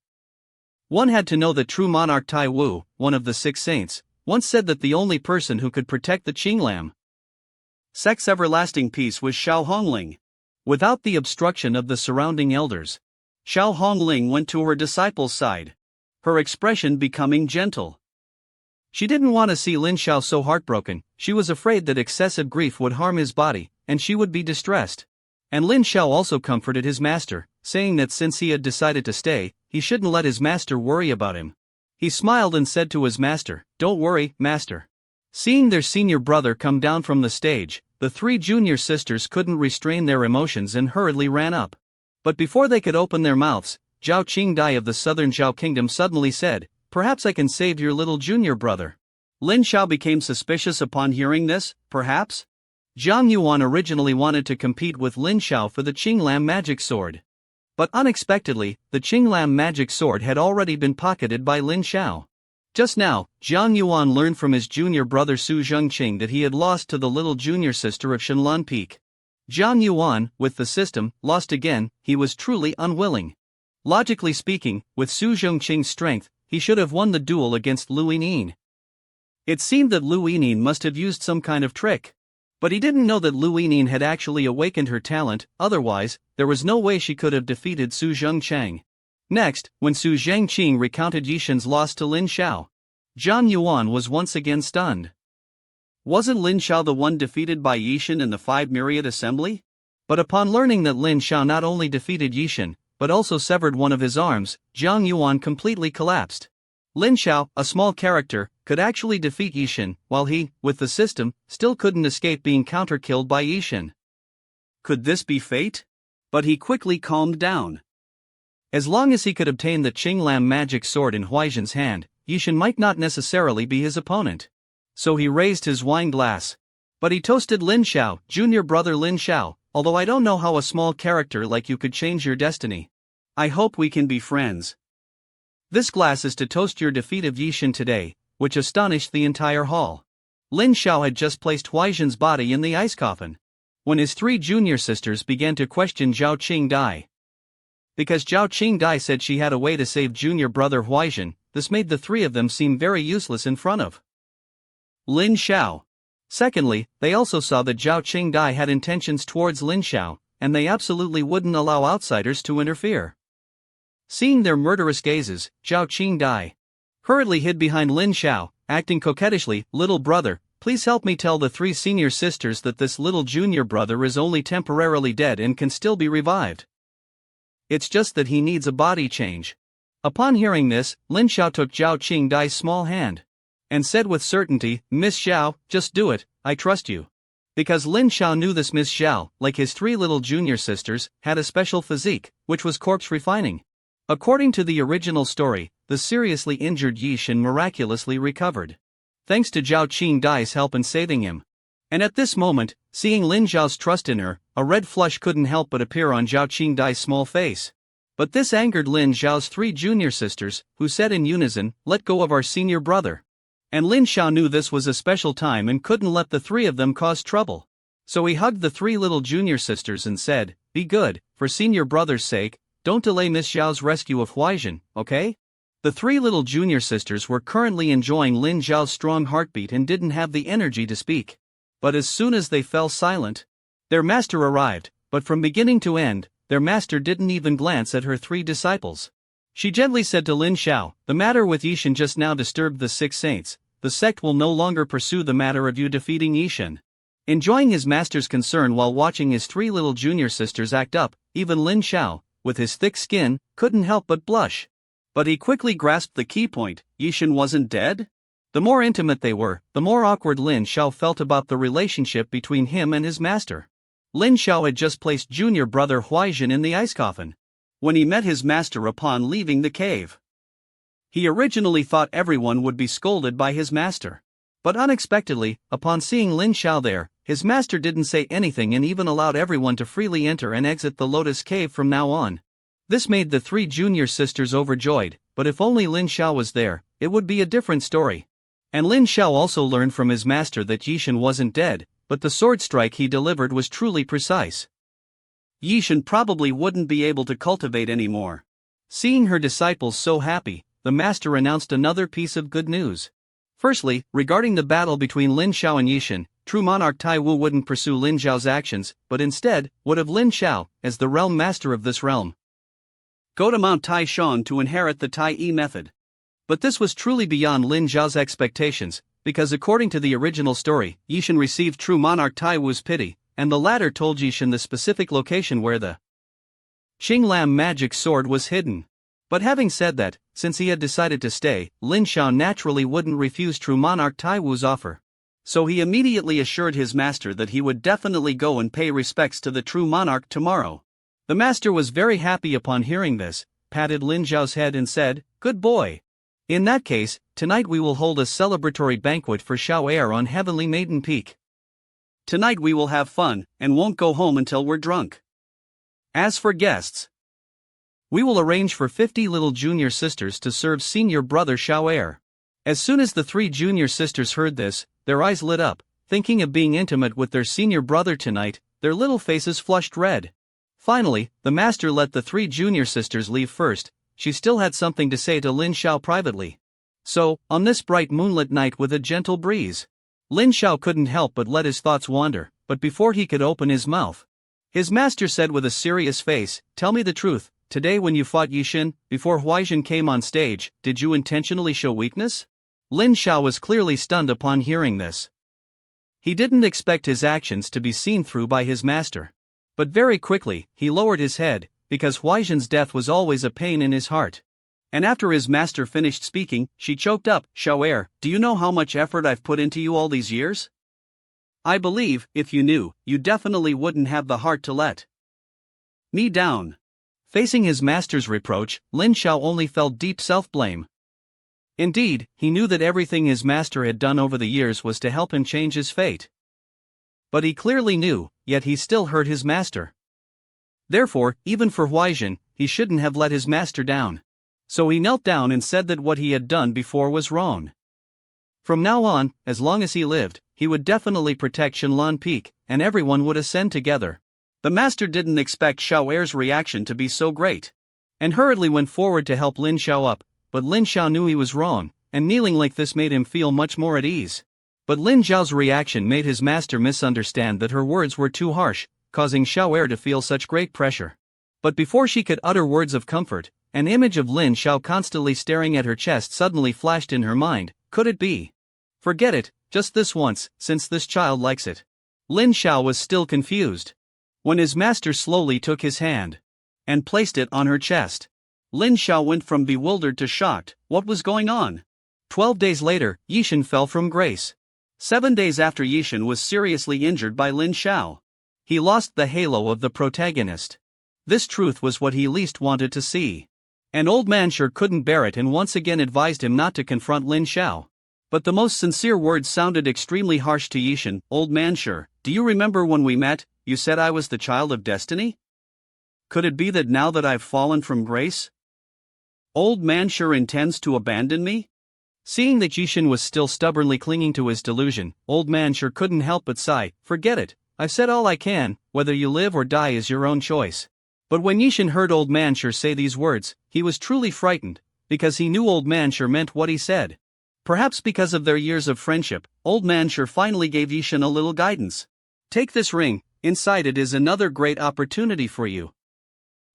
One had to know that true monarch Tai Wu, one of the 6 saints, once said that the only person who could protect the Qinglam sect's everlasting peace was Xiao Hongling. Without the obstruction of the surrounding elders, Xiao Hongling went to her disciple's side, her expression becoming gentle. She didn't want to see Lin Xiao so heartbroken. She was afraid that excessive grief would harm his body, and she would be distressed. And Lin Xiao also comforted his master, saying that since he had decided to stay, he shouldn't let his master worry about him. He smiled and said to his master, "Don't worry, master. Seeing their senior brother come down from the stage, the three junior sisters couldn't restrain their emotions and hurriedly ran up. But before they could open their mouths, Zhao Qingdai of the southern Zhao kingdom suddenly said, "Perhaps I can save your little junior brother." Lin Xiao became suspicious upon hearing this. Perhaps? Zhang Yuan originally wanted to compete with Lin Xiao for the Qinglam magic sword. But unexpectedly, the Qinglam magic sword had already been pocketed by Lin Xiao. Just now, Zhang Yuan learned from his junior brother Su Zhengqing that he had lost to the little junior sister of Shenlan Peak. Zhang Yuan, with the system, lost again. He was truly unwilling. Logically speaking, with Su Zhengqing's strength, he should have won the duel against Lu Yinyin. It seemed that Lu Yinyin must have used some kind of trick. But he didn't know that Lu Yinyin had actually awakened her talent, otherwise, there was no way she could have defeated Su Zhengqing. Next, when Su Zhengqing recounted Ye Chen's loss to Lin Xiao, Zhang Yuan was once again stunned. Wasn't Lin Xiao the one defeated by Ye Chen in the Five Myriad Assembly? But upon learning that Lin Xiao not only defeated Ye Chen, but also severed one of his arms, Zhang Yuan completely collapsed. Lin Xiao, a small character, could actually defeat Ye Chen, while he, with the system, still couldn't escape being counter-killed by Ye Chen. Could this be fate? But he quickly calmed down. As long as he could obtain the Qinglam magic sword in Huaizhen's hand, Ye Chen might not necessarily be his opponent. So he raised his wine glass. But he toasted Lin Xiao, junior brother Lin Xiao, although I don't know how a small character like you could change your destiny. I hope we can be friends. This glass is to toast your defeat of Ye Chen today, which astonished the entire hall. Lin Xiao had just placed Huaizhen's body in the ice coffin when his three junior sisters began to question Zhao Qingdai. Because Zhao Qingdai said she had a way to save junior brother Huaizhen, this made the three of them seem very useless in front of Lin Xiao. Secondly, they also saw that Zhao Qingdai had intentions towards Lin Xiao, and they absolutely wouldn't allow outsiders to interfere. Seeing their murderous gazes, Zhao Qingdai hurriedly hid behind Lin Xiao, acting coquettishly, "Little brother, please help me tell the three senior sisters that this little junior brother is only temporarily dead and can still be revived. It's just that he needs a body change." Upon hearing this, Lin Xiao took Zhao Qingdai's small hand and said with certainty, "Miss Xiao, just do it, I trust you." Because Lin Xiao knew this Miss Xiao, like his three little junior sisters, had a special physique, which was corpse refining. According to the original story, the seriously injured Ye Chen miraculously recovered, thanks to Zhao Qingdai's help in saving him. And at this moment, seeing Lin Xiao's trust in her, a red flush couldn't help but appear on Zhao Qingdai's small face. But this angered Lin Xiao's three junior sisters, who said in unison, "Let go of our senior brother." And Lin Xiao knew this was a special time and couldn't let the three of them cause trouble. So he hugged the three little junior sisters and said, "Be good, for senior brother's sake, don't delay Miss Xiao's rescue of Huaizhen, okay?" The three little junior sisters were currently enjoying Lin Xiao's strong heartbeat and didn't have the energy to speak. But as soon as they fell silent, their master arrived, but from beginning to end, their master didn't even glance at her three disciples. She gently said to Lin Xiao, "The matter with Ye Chen just now disturbed the six saints. The sect will no longer pursue the matter of you defeating Ye Chen." Enjoying his master's concern while watching his three little junior sisters act up, even Lin Xiao, with his thick skin, couldn't help but blush. But he quickly grasped the key point: Ye Chen wasn't dead? The more intimate they were, the more awkward Lin Xiao felt about the relationship between him and his master. Lin Xiao had just placed junior brother Huaizhen in the ice coffin when he met his master upon leaving the cave. He originally thought everyone would be scolded by his master. But unexpectedly, upon seeing Lin Xiao there, his master didn't say anything and even allowed everyone to freely enter and exit the Lotus Cave from now on. This made the three junior sisters overjoyed, but if only Lin Xiao was there, it would be a different story. And Lin Xiao also learned from his master that Ye Chen wasn't dead, but the sword strike he delivered was truly precise. Ye Chen probably wouldn't be able to cultivate anymore. Seeing her disciples so happy, the master announced another piece of good news. Firstly, regarding the battle between Lin Xiao and Ye Chen, true monarch Tai Wu wouldn't pursue Lin Xiao's actions, but instead, would have Lin Xiao, as the realm master of this realm, go to Mount Tai Shan to inherit the Tai Yi method. But this was truly beyond Lin Xiao's expectations, because according to the original story, Ye Chen received true monarch Tai Wu's pity, and the latter told Ye Chen the specific location where the Qinglam magic sword was hidden. But having said that, since he had decided to stay, Lin Xiao naturally wouldn't refuse true monarch Tai Wu's offer. So he immediately assured his master that he would definitely go and pay respects to the true monarch tomorrow. The master was very happy upon hearing this, patted Lin Zhao's head and said, "Good boy. In that case, tonight we will hold a celebratory banquet for Xiao Heir on Heavenly Maiden Peak. Tonight we will have fun, and won't go home until we're drunk. As for guests, we will arrange for 50 little junior sisters to serve senior brother Xiao Heir." As soon as the 3 junior sisters heard this, their eyes lit up, thinking of being intimate with their senior brother tonight. Their little faces flushed red. Finally, the master let the 3 junior sisters leave first. She still had something to say to Lin Xiao privately. So, on this bright moonlit night with a gentle breeze, Lin Xiao couldn't help but let his thoughts wander, but before he could open his mouth, his master said with a serious face, "Tell me the truth, today when you fought Ye Chen, before Huaizhen came on stage, did you intentionally show weakness?" Lin Xiao was clearly stunned upon hearing this. He didn't expect his actions to be seen through by his master. But very quickly, he lowered his head, because Huaizhen's death was always a pain in his heart. And after his master finished speaking, she choked up, "Xiao Heir, do you know how much effort I've put into you all these years? I believe, if you knew, you definitely wouldn't have the heart to let me down." Facing his master's reproach, Lin Xiao only felt deep self-blame. Indeed, he knew that everything his master had done over the years was to help him change his fate. But he clearly knew, yet he still hurt his master. Therefore, even for Huaizhen, he shouldn't have let his master down. So he knelt down and said that what he had done before was wrong. From now on, as long as he lived, he would definitely protect Shenlan Peak, and everyone would ascend together. The master didn't expect Xiao Heir's reaction to be so great, and hurriedly went forward to help Lin Xiao up, but Lin Xiao knew he was wrong, and kneeling like this made him feel much more at ease. But Lin Zhao's reaction made his master misunderstand that her words were too harsh, causing Xiao Heir to feel such great pressure. But before she could utter words of comfort, an image of Lin Xiao constantly staring at her chest suddenly flashed in her mind. Could it be? Forget it, just this once, since this child likes it. Lin Xiao was still confused. When his master slowly took his hand and placed it on her chest, Lin Xiao went from bewildered to shocked. What was going on? 12 days later, Ye Chen fell from grace. 7 days after Ye Chen was seriously injured by Lin Xiao, he lost the halo of the protagonist. This truth was what he least wanted to see. And Old Man sure couldn't bear it and once again advised him not to confront Lin Xiao. But the most sincere words sounded extremely harsh to Ye Chen. "Old Man sure, do you remember when we met, you said I was the child of destiny? Could it be that now that I've fallen from grace, Old Man sure intends to abandon me?" Seeing that Ye Chen was still stubbornly clinging to his delusion, Old Man sure couldn't help but sigh. "Forget it, I've said all I can, whether you live or die is your own choice." But when Ye Chen heard Old Man sure say these words, he was truly frightened, because he knew Old Man sure meant what he said. Perhaps because of their years of friendship, Old Man sure finally gave Ye Chen a little guidance. "Take this ring, inside it is another great opportunity for you.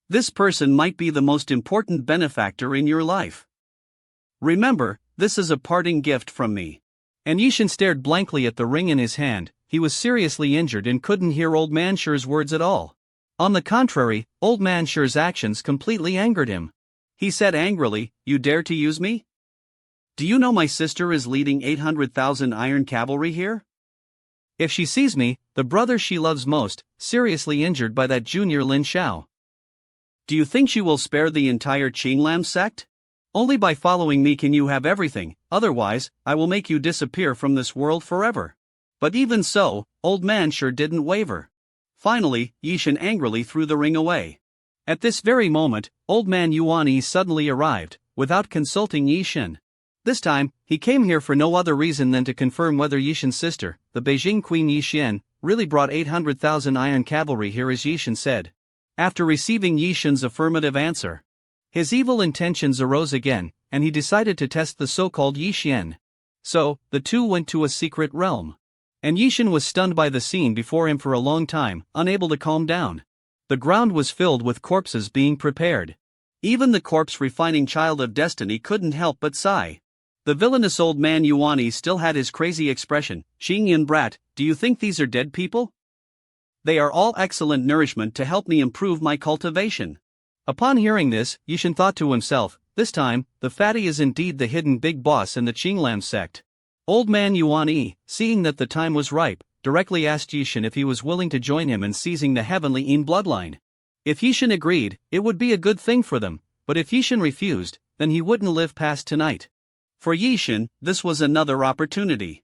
This person might be the most important benefactor in your life. Remember, this is a parting gift from me." And Ye Chen stared blankly at the ring in his hand. He was seriously injured and couldn't hear Old Man sure's words at all. On the contrary, Old Man sure's actions completely angered him. He said angrily, "You dare to use me? Do you know my sister is leading 800,000 iron cavalry here? If she sees me, the brother she loves most, seriously injured by that junior Lin Xiao, do you think she will spare the entire Qinglam sect? Only by following me can you have everything, otherwise, I will make you disappear from this world forever." But even so, Old Man sure didn't waver. Finally, Ye Chen angrily threw the ring away. At this very moment, Old Man Yuan suddenly arrived, without consulting Ye Chen. This time, he came here for no other reason than to confirm whether Ye Chen's sister, the Beijing Queen Ye Chen, really brought 800,000 iron cavalry here as Ye Chen said. After receiving Ye Chen's affirmative answer, his evil intentions arose again, and he decided to test the so-called Ye Chen. So, the two went to a secret realm. And Ye Chen was stunned by the scene before him for a long time, unable to calm down. The ground was filled with corpses being prepared. Even the corpse-refining child of destiny couldn't help but sigh. The villainous old man Yuan still had his crazy expression. "Xingyan brat, do you think these are dead people? They are all excellent nourishment to help me improve my cultivation." Upon hearing this, Ye Chen thought to himself, "This time, the fatty is indeed the hidden big boss in the Qinglam sect." Old man Yuan Yi, seeing that the time was ripe, directly asked Ye Chen if he was willing to join him in seizing the heavenly Yin bloodline. If Ye Chen agreed, it would be a good thing for them, but if Ye Chen refused, then he wouldn't live past tonight. For Ye Chen, this was another opportunity.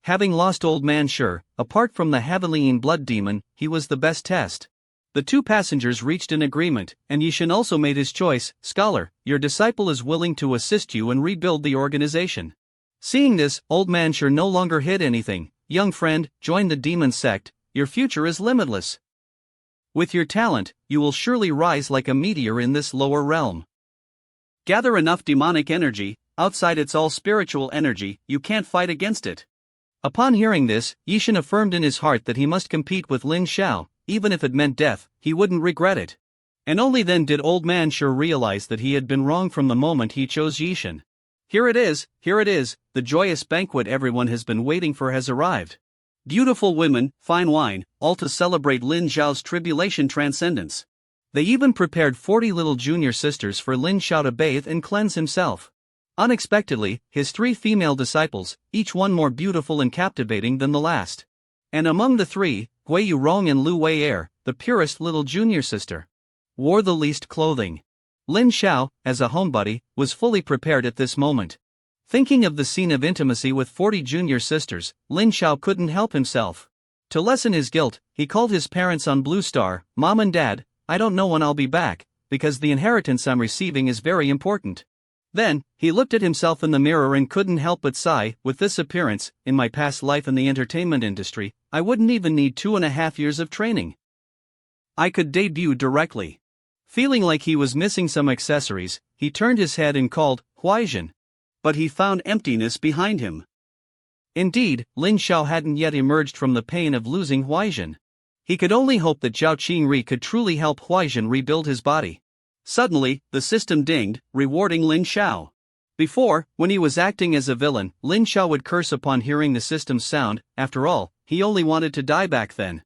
Having lost Old Man Sure, apart from the heavenly Yin blood demon, he was the best test. The two passengers reached an agreement, and Ye Chen also made his choice. Scholar, your disciple is willing to assist you and rebuild the organization. Seeing this, Old Man Sure no longer hid anything. Young friend, join the demon sect, your future is limitless. With your talent, you will surely rise like a meteor in this lower realm. Gather enough demonic energy, outside it's all spiritual energy, you can't fight against it. Upon hearing this, Ye Chen affirmed in his heart that he must compete with Lin Xiao, even if it meant death, he wouldn't regret it. And only then did Old Man Sure realize that he had been wrong from the moment he chose Ye Chen. Here it is, the joyous banquet everyone has been waiting for has arrived. Beautiful women, fine wine, all to celebrate Lin Xiao's tribulation transcendence. They even prepared 40 little junior sisters for Lin Xiao to bathe and cleanse himself. Unexpectedly, his 3 female disciples, each one more beautiful and captivating than the last. And among the 3, Gui Yurong and Lu Wei Er, the purest little junior sister, wore the least clothing. Lin Xiao, as a homebody, was fully prepared at this moment. Thinking of the scene of intimacy with 40 junior sisters, Lin Xiao couldn't help himself. To lessen his guilt, he called his parents on Blue Star. Mom and Dad, I don't know when I'll be back, because the inheritance I'm receiving is very important. Then, he looked at himself in the mirror and couldn't help but sigh. With this appearance, in my past life in the entertainment industry, I wouldn't even need 2.5 years of training. I could debut directly. Feeling like he was missing some accessories, he turned his head and called, Huaizhen. But he found emptiness behind him. Indeed, Lin Xiao hadn't yet emerged from the pain of losing Huaizhen. He could only hope that Zhao Qingri could truly help Huaizhen rebuild his body. Suddenly, the system dinged, rewarding Lin Xiao. Before, when he was acting as a villain, Lin Xiao would curse upon hearing the system's sound. After all, he only wanted to die back then.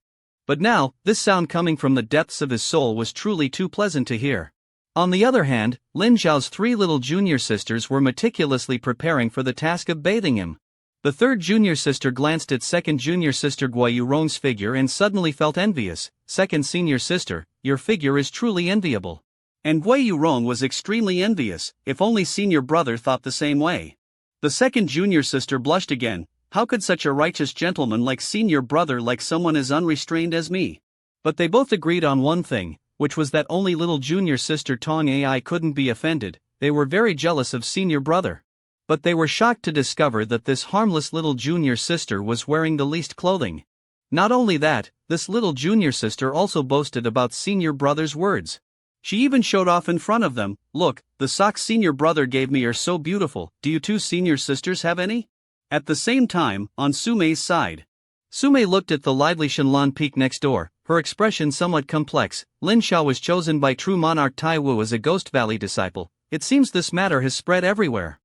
But now, this sound coming from the depths of his soul was truly too pleasant to hear. On the other hand, Lin Xiao's 3 little junior sisters were meticulously preparing for the task of bathing him. The third junior sister glanced at second junior sister Gui Yurong's figure and suddenly felt envious. Second senior sister, your figure is truly enviable. And Gui Yurong was extremely envious. If only senior brother thought the same way. The second junior sister blushed again. How could such a righteous gentleman like senior brother like someone as unrestrained as me? But they both agreed on one thing, which was that only little junior sister Tong Ai couldn't be offended. They were very jealous of senior brother. But they were shocked to discover that this harmless little junior sister was wearing the least clothing. Not only that, this little junior sister also boasted about senior brother's words. She even showed off in front of them. Look, the socks senior brother gave me are so beautiful. Do you two senior sisters have any? At the same time, on Sumei's side. Sumei looked at the lively Shenlan peak next door, her expression somewhat complex. Lin Xiao was chosen by true monarch Tai Wu as a Ghost Valley disciple. It seems this matter has spread everywhere.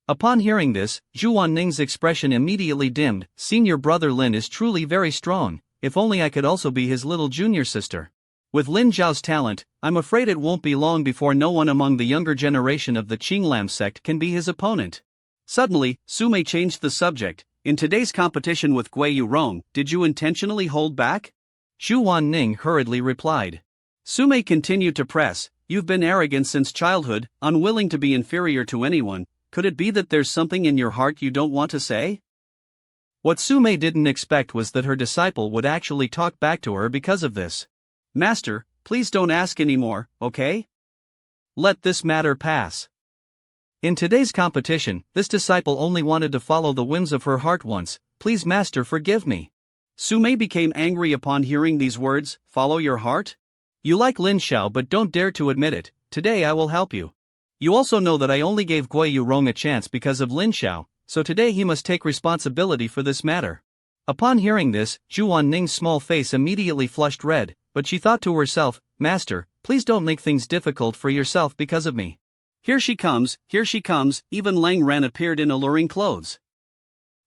Upon hearing this, Zhu Ning's expression immediately dimmed. Senior brother Lin is truly very strong. If only I could also be his little junior sister. With Lin Xiao's talent, I'm afraid it won't be long before no one among the younger generation of the Qinglam sect can be his opponent. Suddenly, Sumei changed the subject. In today's competition with Gui Yurong, did you intentionally hold back? Zhu Ning hurriedly replied. Sumei continued to press. You've been arrogant since childhood, unwilling to be inferior to anyone. Could it be that there's something in your heart you don't want to say? What Sumei didn't expect was that her disciple would actually talk back to her because of this. Master, please don't ask anymore, okay? Let this matter pass. In today's competition, this disciple only wanted to follow the whims of her heart once. Please master, forgive me. Sumei became angry upon hearing these words. Follow your heart? You like Lin Xiao but don't dare to admit it. Today I will help you. You also know that I only gave Gui Yurong a chance because of Lin Xiao, so today he must take responsibility for this matter. Upon hearing this, Zhu Ning's small face immediately flushed red, but she thought to herself, Master, please don't make things difficult for yourself because of me. Here she comes, even Lang Ran appeared in alluring clothes.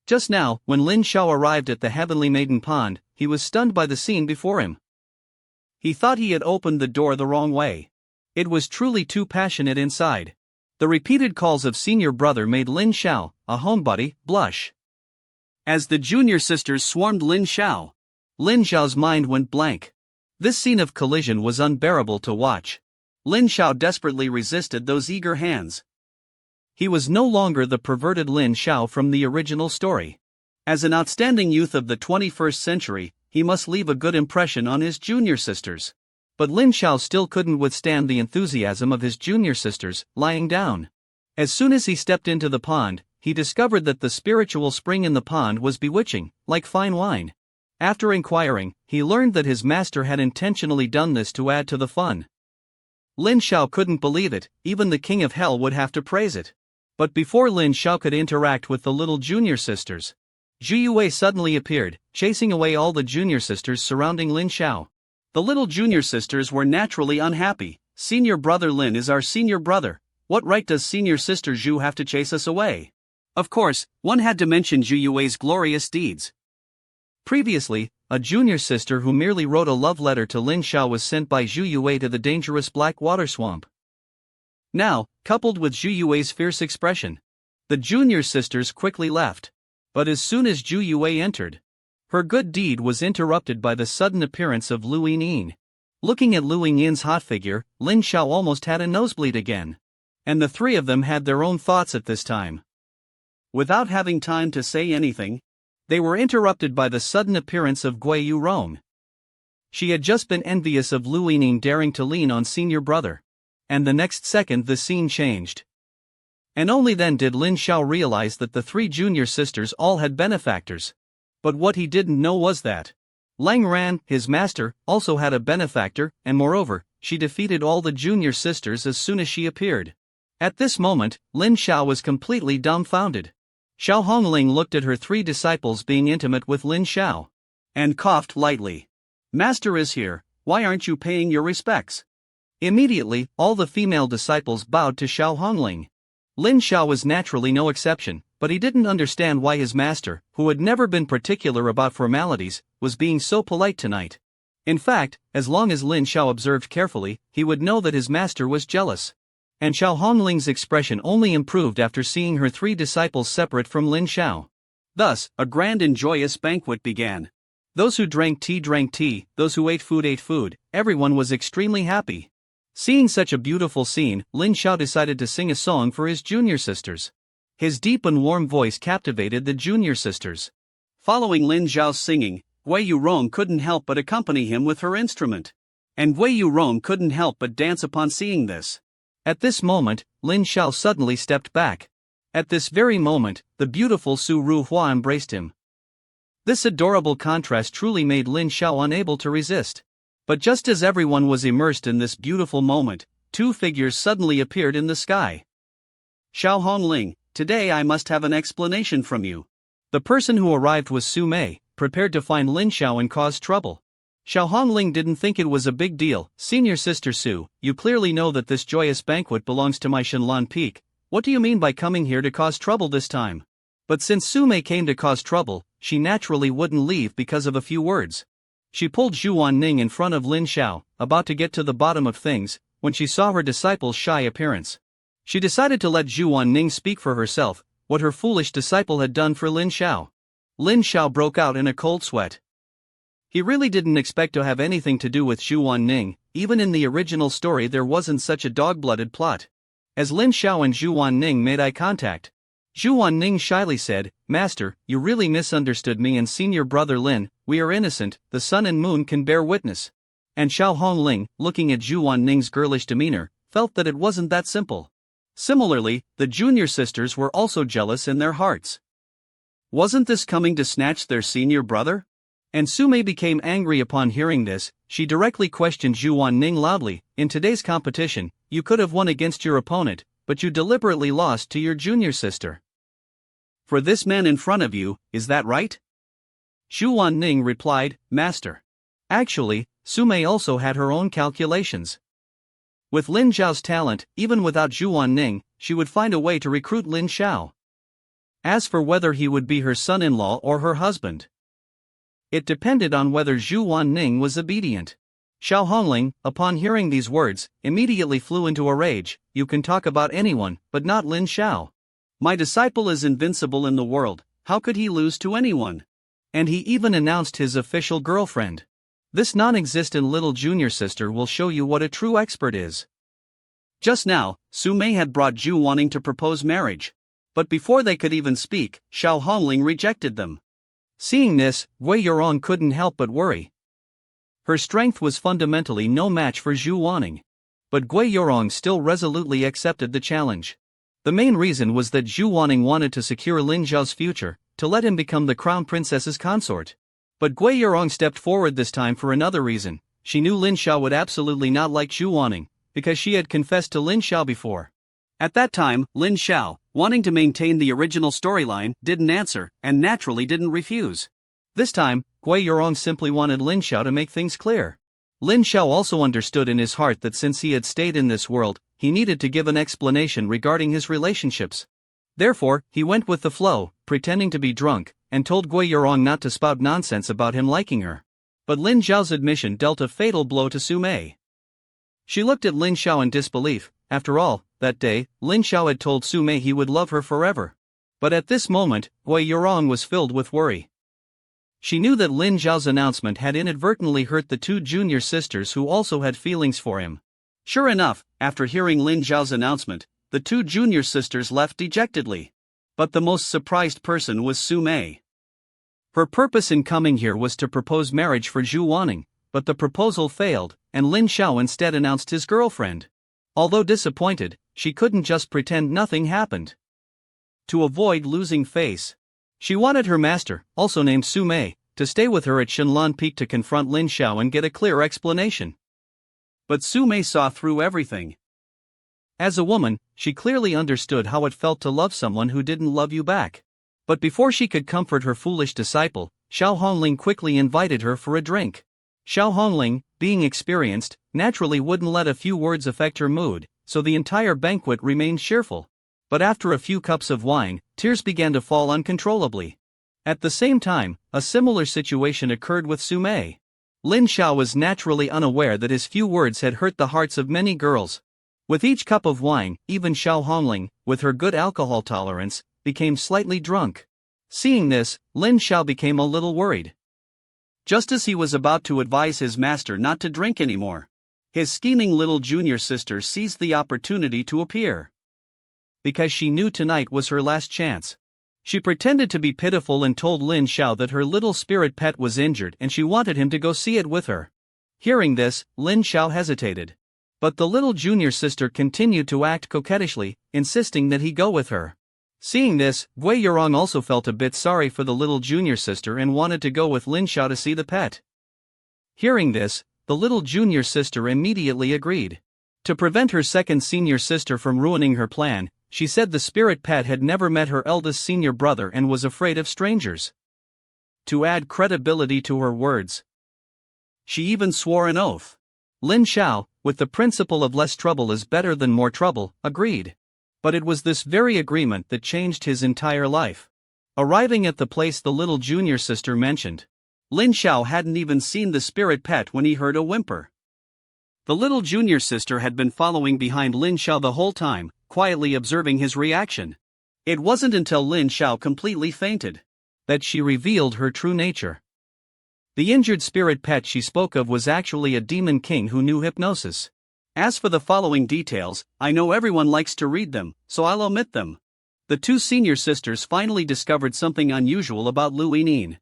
Just now, when Lin Xiao arrived at the Heavenly Maiden Pond, he was stunned by the scene before him. He thought he had opened the door the wrong way. It was truly too passionate inside. The repeated calls of senior brother made Lin Xiao, a homebody, blush. as the junior sisters swarmed Lin Xiao. Lin Xiao's mind went blank. This scene of collision was unbearable to watch. Lin Xiao desperately resisted those eager hands. He was no longer the perverted Lin Xiao from the original story. As an outstanding youth of the 21st century, he must leave a good impression on his junior sisters. But Lin Xiao still couldn't withstand the enthusiasm of his junior sisters, lying down. As soon as he stepped into the pond, he discovered that the spiritual spring in the pond was bewitching, like fine wine. After inquiring, he learned that his master had intentionally done this to add to the fun. Lin Xiao couldn't believe it, even the king of hell would have to praise it. But before Lin Xiao could interact with the little junior sisters, Zhu Yue suddenly appeared, chasing away all the junior sisters surrounding Lin Xiao. The little junior sisters were naturally unhappy. Senior brother Lin is our senior brother. What right does senior sister Zhu have to chase us away? Of course, one had to mention Zhu Yue's glorious deeds. Previously, a junior sister who merely wrote a love letter to Lin Xiao was sent by Zhu Yue to the dangerous black water swamp. Now, coupled with Zhu Yue's fierce expression, the junior sisters quickly left. But as soon as Zhu Yue entered, her good deed was interrupted by the sudden appearance of Lu Yinyin. Looking at Lu Yinyin's hot figure, Lin Xiao almost had a nosebleed again. And the three of them had their own thoughts at this time. Without having time to say anything, they were interrupted by the sudden appearance of Gui Yurong. She had just been envious of Lu Yinyin daring to lean on senior brother. And the next second the scene changed. And only then did Lin Xiao realize that the three junior sisters all had benefactors. But what he didn't know was that Lang Ran, his master, also had a benefactor, and moreover, she defeated all the junior sisters as soon as she appeared. At this moment, Lin Xiao was completely dumbfounded. Xiao Hongling looked at her three disciples being intimate with Lin Xiao, and coughed lightly. "Master is here, why aren't you paying your respects?" Immediately, all the female disciples bowed to Xiao Hongling. Lin Xiao was naturally no exception, but he didn't understand why his master, who had never been particular about formalities, was being so polite tonight. In fact, as long as Lin Xiao observed carefully, he would know that his master was jealous. And Xiao Hongling's expression only improved after seeing her three disciples separate from Lin Xiao. Thus, a grand and joyous banquet began. Those who drank tea, those who ate food, everyone was extremely happy. Seeing such a beautiful scene, Lin Xiao decided to sing a song for his junior sisters. His deep and warm voice captivated the junior sisters. Following Lin Xiao's singing, Gui Yurong couldn't help but accompany him with her instrument. And Gui Yurong couldn't help but dance upon seeing this. At this moment, Lin Xiao suddenly stepped back. At this very moment, the beautiful Su Ruhua embraced him. This adorable contrast truly made Lin Xiao unable to resist. But just as everyone was immersed in this beautiful moment, two figures suddenly appeared in the sky. "Xiao Hongling, today I must have an explanation from you." The person who arrived was Su Mei, prepared to find Lin Xiao and cause trouble. Xiao Hongling didn't think it was a big deal. "Senior sister Su, you clearly know that this joyous banquet belongs to my Shenlan Peak. What do you mean by coming here to cause trouble this time?" But since Su Mei came to cause trouble, she naturally wouldn't leave because of a few words. She pulled Zhu Ning in front of Lin Xiao, about to get to the bottom of things, when she saw her disciple's shy appearance. She decided to let Zhu Ning speak for herself, what her foolish disciple had done for Lin Xiao. Lin Xiao broke out in a cold sweat. He really didn't expect to have anything to do with Zhu Ning. Even in the original story there wasn't such a dog-blooded plot. As Lin Xiao and Zhu Ning made eye contact, Zhu Ning shyly said, "Master, you really misunderstood me and senior brother Lin. We are innocent, the sun and moon can bear witness." And Xiao Hongling, looking at Zhu Ning's girlish demeanor, felt that it wasn't that simple. Similarly, the junior sisters were also jealous in their hearts. Wasn't this coming to snatch their senior brother? And Su Mei became angry upon hearing this. She directly questioned Zhu Ning loudly, "In today's competition, you could have won against your opponent, but you deliberately lost to your junior sister. For this man in front of you, is that right?" Zhu Ning replied, "Master. Actually, Su Mei also had her own calculations. With Lin Xiao's talent, even without Zhu Ning, she would find a way to recruit Lin Xiao. As for whether he would be her son-in-law or her husband, it depended on whether Zhu Ning was obedient." Xiao Hongling, upon hearing these words, immediately flew into a rage. "You can talk about anyone, but not Lin Xiao. My disciple is invincible in the world. How could he lose to anyone? And he even announced his official girlfriend. This non-existent little junior sister will show you what a true expert is. Just now, Su-mei had brought Ju wanting to propose marriage. But before they could even speak, Xiao Hongling rejected them. Seeing this, Wei Yurong couldn't help but worry. Her strength was fundamentally no match for Zhu Wanning. But Gui Yurong still resolutely accepted the challenge. The main reason was that Zhu Wanning wanted to secure Lin Zhao's future, to let him become the crown princess's consort. But Gui Yurong stepped forward this time for another reason. She knew Lin Zhao would absolutely not like Zhu Wanning, because she had confessed to Lin Zhao before. At that time, Lin Zhao, wanting to maintain the original storyline, didn't answer, and naturally didn't refuse. This time, Gui Yurong simply wanted Lin Zhao to make things clear. Lin Zhao also understood in his heart that since he had stayed in this world, he needed to give an explanation regarding his relationships. Therefore, he went with the flow, pretending to be drunk, and told Gui Yurong not to spout nonsense about him liking her. But Lin Zhao's admission dealt a fatal blow to Su-mei. She looked at Lin Zhao in disbelief. After all, that day, Lin Zhao had told Su-mei he would love her forever. But at this moment, Gui Yurong was filled with worry. She knew that Lin Zhao's announcement had inadvertently hurt the two junior sisters who also had feelings for him. Sure enough, after hearing Lin Zhao's announcement, the two junior sisters left dejectedly. But the most surprised person was Su-mei. Her purpose in coming here was to propose marriage for Zhu Wanning, but the proposal failed, and Lin Zhao instead announced his girlfriend. Although disappointed, she couldn't just pretend nothing happened. To avoid losing face, she wanted her master, also named Su-mei, to stay with her at Shenlan Peak to confront Lin Zhao and get a clear explanation. But Su-mei saw through everything. As a woman, she clearly understood how it felt to love someone who didn't love you back. But before she could comfort her foolish disciple, Xiao Hongling quickly invited her for a drink. Xiao Hongling, being experienced, naturally wouldn't let a few words affect her mood, so the entire banquet remained cheerful. But after a few cups of wine, tears began to fall uncontrollably. At the same time, a similar situation occurred with Su-mei. Lin Zhao was naturally unaware that his few words had hurt the hearts of many girls. With each cup of wine, even Xiao Hongling, with her good alcohol tolerance, became slightly drunk. Seeing this, Lin Zhao became a little worried. Just as he was about to advise his master not to drink anymore, his scheming little junior sister seized the opportunity to appear. Because she knew tonight was her last chance. She pretended to be pitiful and told Lin Zhao that her little spirit pet was injured and she wanted him to go see it with her. Hearing this, Lin Zhao hesitated. But the little junior sister continued to act coquettishly, insisting that he go with her. Seeing this, Gui Yurong also felt a bit sorry for the little junior sister and wanted to go with Lin Zhao to see the pet. Hearing this, the little junior sister immediately agreed. To prevent her second senior sister from ruining her plan, she said the spirit pet had never met her eldest senior brother and was afraid of strangers. To add credibility to her words, she even swore an oath. Lin Zhao, with the principle of less trouble is better than more trouble, agreed. But it was this very agreement that changed his entire life. Arriving at the place the little junior sister mentioned, Lin Zhao hadn't even seen the spirit pet when he heard a whimper. The little junior sister had been following behind Lin Zhao the whole time, quietly observing his reaction. It wasn't until Lin Zhao completely fainted that she revealed her true nature. The injured spirit pet she spoke of was actually a demon king who knew hypnosis. As for the following details, I know everyone likes to read them, so I'll omit them. The two senior sisters finally discovered something unusual about Lu Yinyin.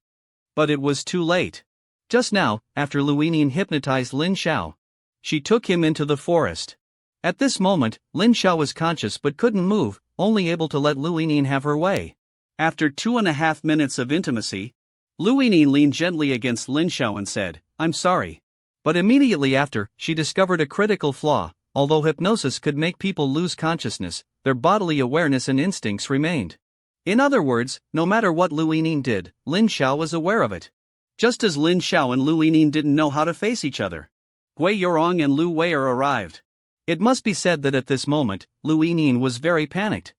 But it was too late. Just now, after Lu Yinyin hypnotized Lin Zhao, she took him into the forest. At this moment, Lin Zhao was conscious but couldn't move, only able to let Lu Yinyin have her way. After 2.5 minutes of intimacy, Lu Yinyin leaned gently against Lin Zhao and said, "I'm sorry." But immediately after, she discovered a critical flaw. Although hypnosis could make people lose consciousness, their bodily awareness and instincts remained. In other words, no matter what Lu Yinyin did, Lin Zhao was aware of it. Just as Lin Zhao and Lu Yinyin didn't know how to face each other, Gui Yurong and Lu Wei'er arrived. It must be said that at this moment, Lu Yinyin was very panicked.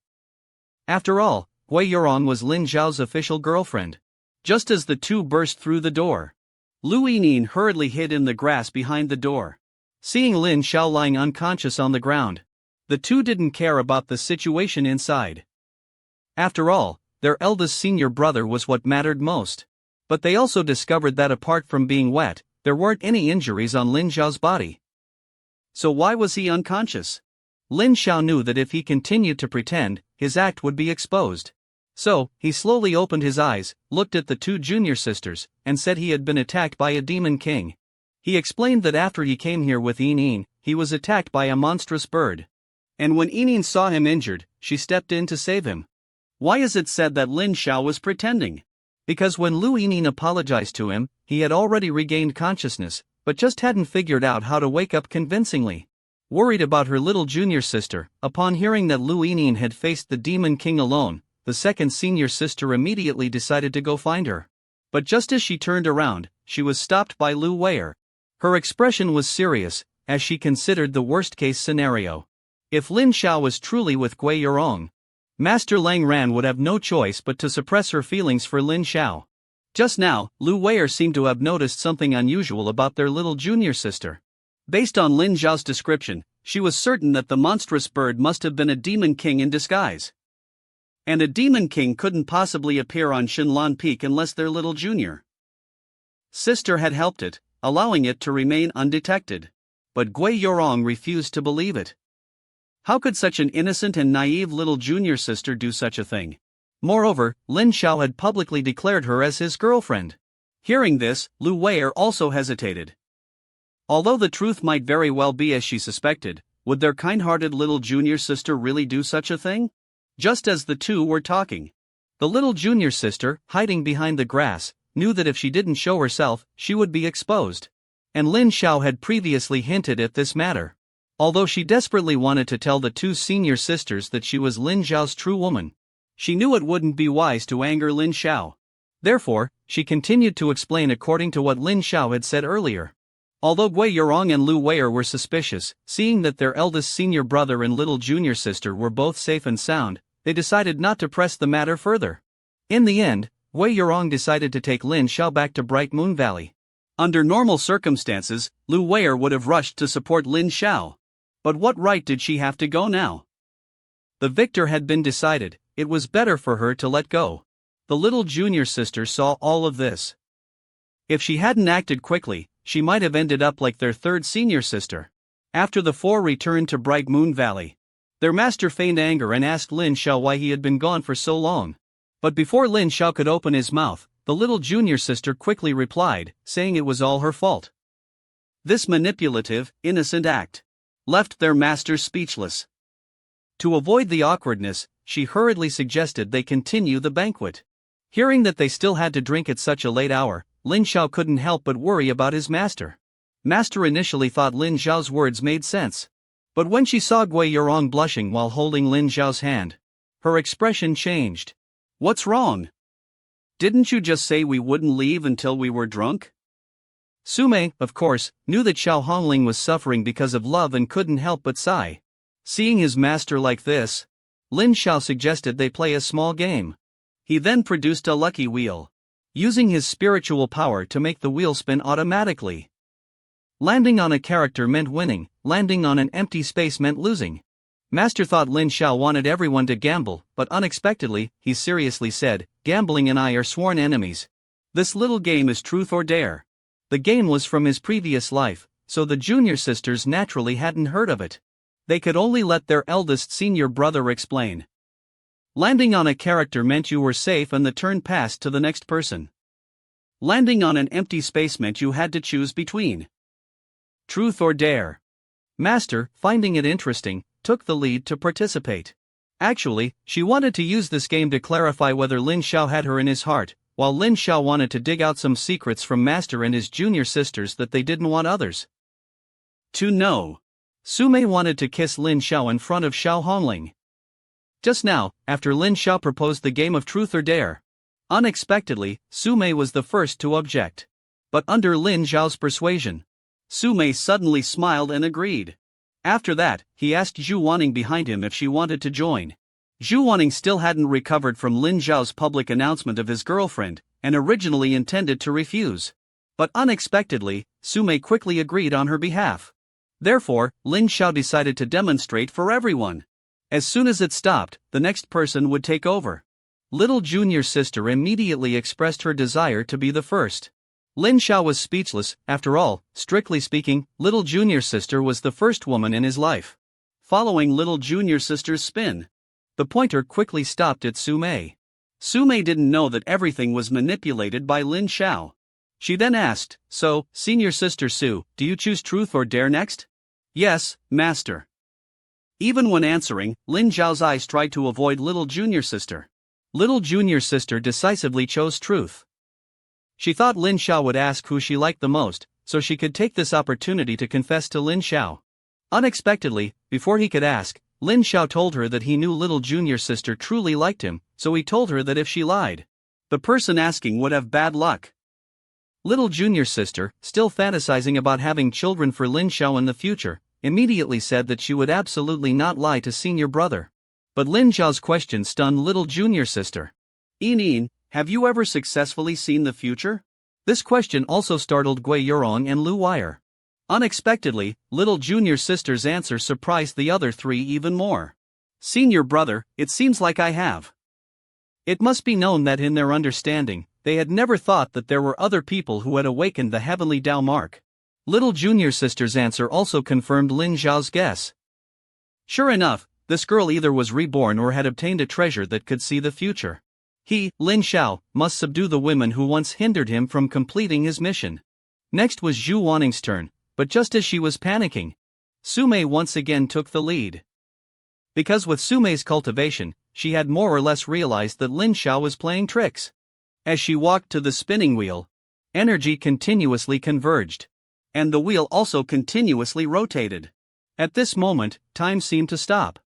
After all, Gui Yurong was Lin Zhao's official girlfriend. Just as the two burst through the door, Lu Yinyin hurriedly hid in the grass behind the door. Seeing Lin Zhao lying unconscious on the ground, the two didn't care about the situation inside. After all, their eldest senior brother was what mattered most. But they also discovered that apart from being wet, there weren't any injuries on Lin Xiao's body. So why was he unconscious? Lin Xiao knew that if he continued to pretend, his act would be exposed. So, he slowly opened his eyes, looked at the two junior sisters, and said he had been attacked by a demon king. He explained that after he came here with Yining, he was attacked by a monstrous bird. And when Yining saw him injured, she stepped in to save him. Why is it said that Lin Xiao was pretending? Because when Lu Yining apologized to him, he had already regained consciousness, but just hadn't figured out how to wake up convincingly. Worried about her little junior sister, upon hearing that Lu Yining had faced the demon king alone, the second senior sister immediately decided to go find her. But just as she turned around, she was stopped by Lu Weier. Her expression was serious, as she considered the worst-case scenario. If Lin Xiao was truly with Gui Yurong, Master Lang Ran would have no choice but to suppress her feelings for Lin Xiao. Just now, Lu Weier seemed to have noticed something unusual about their little junior sister. Based on Lin Xiao's description, she was certain that the monstrous bird must have been a demon king in disguise. And a demon king couldn't possibly appear on Shenlan Peak unless their little junior sister had helped it, allowing it to remain undetected. But Gui Yurong refused to believe it. How could such an innocent and naive little junior sister do such a thing? Moreover, Lin Xiao had publicly declared her as his girlfriend. Hearing this, Lu Weier also hesitated. Although the truth might very well be as she suspected, would their kind-hearted little junior sister really do such a thing? Just as the two were talking, the little junior sister, hiding behind the grass, knew that if she didn't show herself, she would be exposed. And Lin Xiao had previously hinted at this matter. Although she desperately wanted to tell the two senior sisters that she was Lin Xiao's true woman, she knew it wouldn't be wise to anger Lin Xiao. Therefore, she continued to explain according to what Lin Xiao had said earlier. Although Gui Yurong and Lu Weier were suspicious, seeing that their eldest senior brother and little junior sister were both safe and sound, they decided not to press the matter further. In the end, Gui Yurong decided to take Lin Xiao back to Bright Moon Valley. Under normal circumstances, Lu Weier would have rushed to support Lin Xiao. But what right did she have to go now? The victor had been decided, it was better for her to let go. The little junior sister saw all of this. If she hadn't acted quickly, she might have ended up like their third senior sister. After the four returned to Bright Moon Valley, their master feigned anger and asked Lin Xiao why he had been gone for so long. But before Lin Xiao could open his mouth, the little junior sister quickly replied, saying it was all her fault. This manipulative, innocent act left their master speechless. To avoid the awkwardness, she hurriedly suggested they continue the banquet. Hearing that they still had to drink at such a late hour, Lin Xiao couldn't help but worry about his master. Master initially thought Lin Xiao's words made sense. But when she saw Gui Yurong blushing while holding Lin Xiao's hand, her expression changed. What's wrong? Didn't you just say we wouldn't leave until we were drunk? Sume, of course, knew that Xiao Hongling was suffering because of love and couldn't help but sigh. Seeing his master like this, Lin Xiao suggested they play a small game. He then produced a lucky wheel, using his spiritual power to make the wheel spin automatically. Landing on a character meant winning, landing on an empty space meant losing. Master thought Lin Xiao wanted everyone to gamble, but unexpectedly, he seriously said, "Gambling and I are sworn enemies. This little game is truth or dare." The game was from his previous life, so the junior sisters naturally hadn't heard of it. They could only let their eldest senior brother explain. Landing on a character meant you were safe and the turn passed to the next person. Landing on an empty space meant you had to choose between truth or dare. Master, finding it interesting, took the lead to participate. Actually, she wanted to use this game to clarify whether Lin Xiao had her in his heart, while Lin Xiao wanted to dig out some secrets from Master and his junior sisters that they didn't want others to know. Sume wanted to kiss Lin Xiao in front of Xiao Hongling. Just now, after Lin Xiao proposed the game of truth or dare, unexpectedly, Sume was the first to object. But under Lin Xiao's persuasion, Sume suddenly smiled and agreed. After that, he asked Zhu Wanning behind him if she wanted to join. Zhu Wanning still hadn't recovered from Lin Xiao's public announcement of his girlfriend, and originally intended to refuse. But unexpectedly, Sume quickly agreed on her behalf. Therefore, Lin Xiao decided to demonstrate for everyone. As soon as it stopped, the next person would take over. little junior sister immediately expressed her desire to be the first. Lin Xiao was speechless. After all, strictly speaking, little junior sister was the first woman in his life. Following little junior sister's spin, the pointer quickly stopped at Su Mei. Su Mei didn't know that everything was manipulated by Lin Xiao. She then asked, "So, senior sister Su, do you choose truth or dare next?" "Yes, master." Even when answering, Lin Xiao's eyes tried to avoid little junior sister. Little junior sister decisively chose truth. She thought Lin Xiao would ask who she liked the most, so she could take this opportunity to confess to Lin Xiao. Unexpectedly, before he could ask, Lin Xiao told her that he knew little junior sister truly liked him, so he told her that if she lied, the person asking would have bad luck. Little junior sister, still fantasizing about having children for Lin Xiao in the future, immediately said that she would absolutely not lie to senior brother. But Lin Xiao's question stunned little junior sister. "Yin, have you ever successfully seen the future?" This question also startled Gui Yurong and Lu Wire. Unexpectedly, little junior sister's answer surprised the other three even more. "Senior brother, it seems like I have." It must be known that in their understanding, they had never thought that there were other people who had awakened the heavenly Tao mark. Little junior sister's answer also confirmed Lin Xiao's guess. Sure enough, this girl either was reborn or had obtained a treasure that could see the future. He, Lin Xiao, must subdue the women who once hindered him from completing his mission. Next was Zhu Waning's turn, but just as she was panicking, Su Mei once again took the lead. Because with Su Mei's cultivation, she had more or less realized that Lin Xiao was playing tricks. As she walked to the spinning wheel, energy continuously converged, and the wheel also continuously rotated. At this moment, time seemed to stop,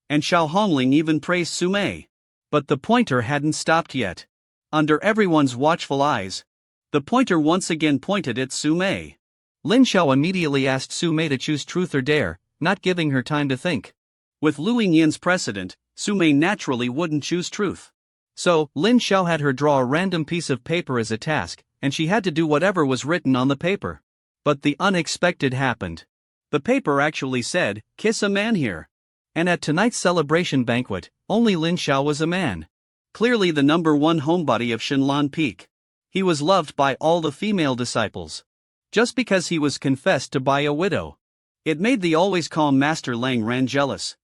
and Xiao Hongling even praised Su Mei. But the pointer hadn't stopped yet. Under everyone's watchful eyes, the pointer once again pointed at Su Mei. Lin Xiao immediately asked Su Mei to choose truth or dare, not giving her time to think. With Lu Yin's precedent, Su Mei naturally wouldn't choose truth. So, Lin Xiao had her draw a random piece of paper as a task, and she had to do whatever was written on the paper. But the unexpected happened. The paper actually said, "Kiss a man here." And at tonight's celebration banquet, only Lin Xiao was a man. Clearly the #1 homebody of Shenlan Peak. He was loved by all the female disciples. Just because he was confessed to by a widow. It made the always calm Master Lang Ran jealous.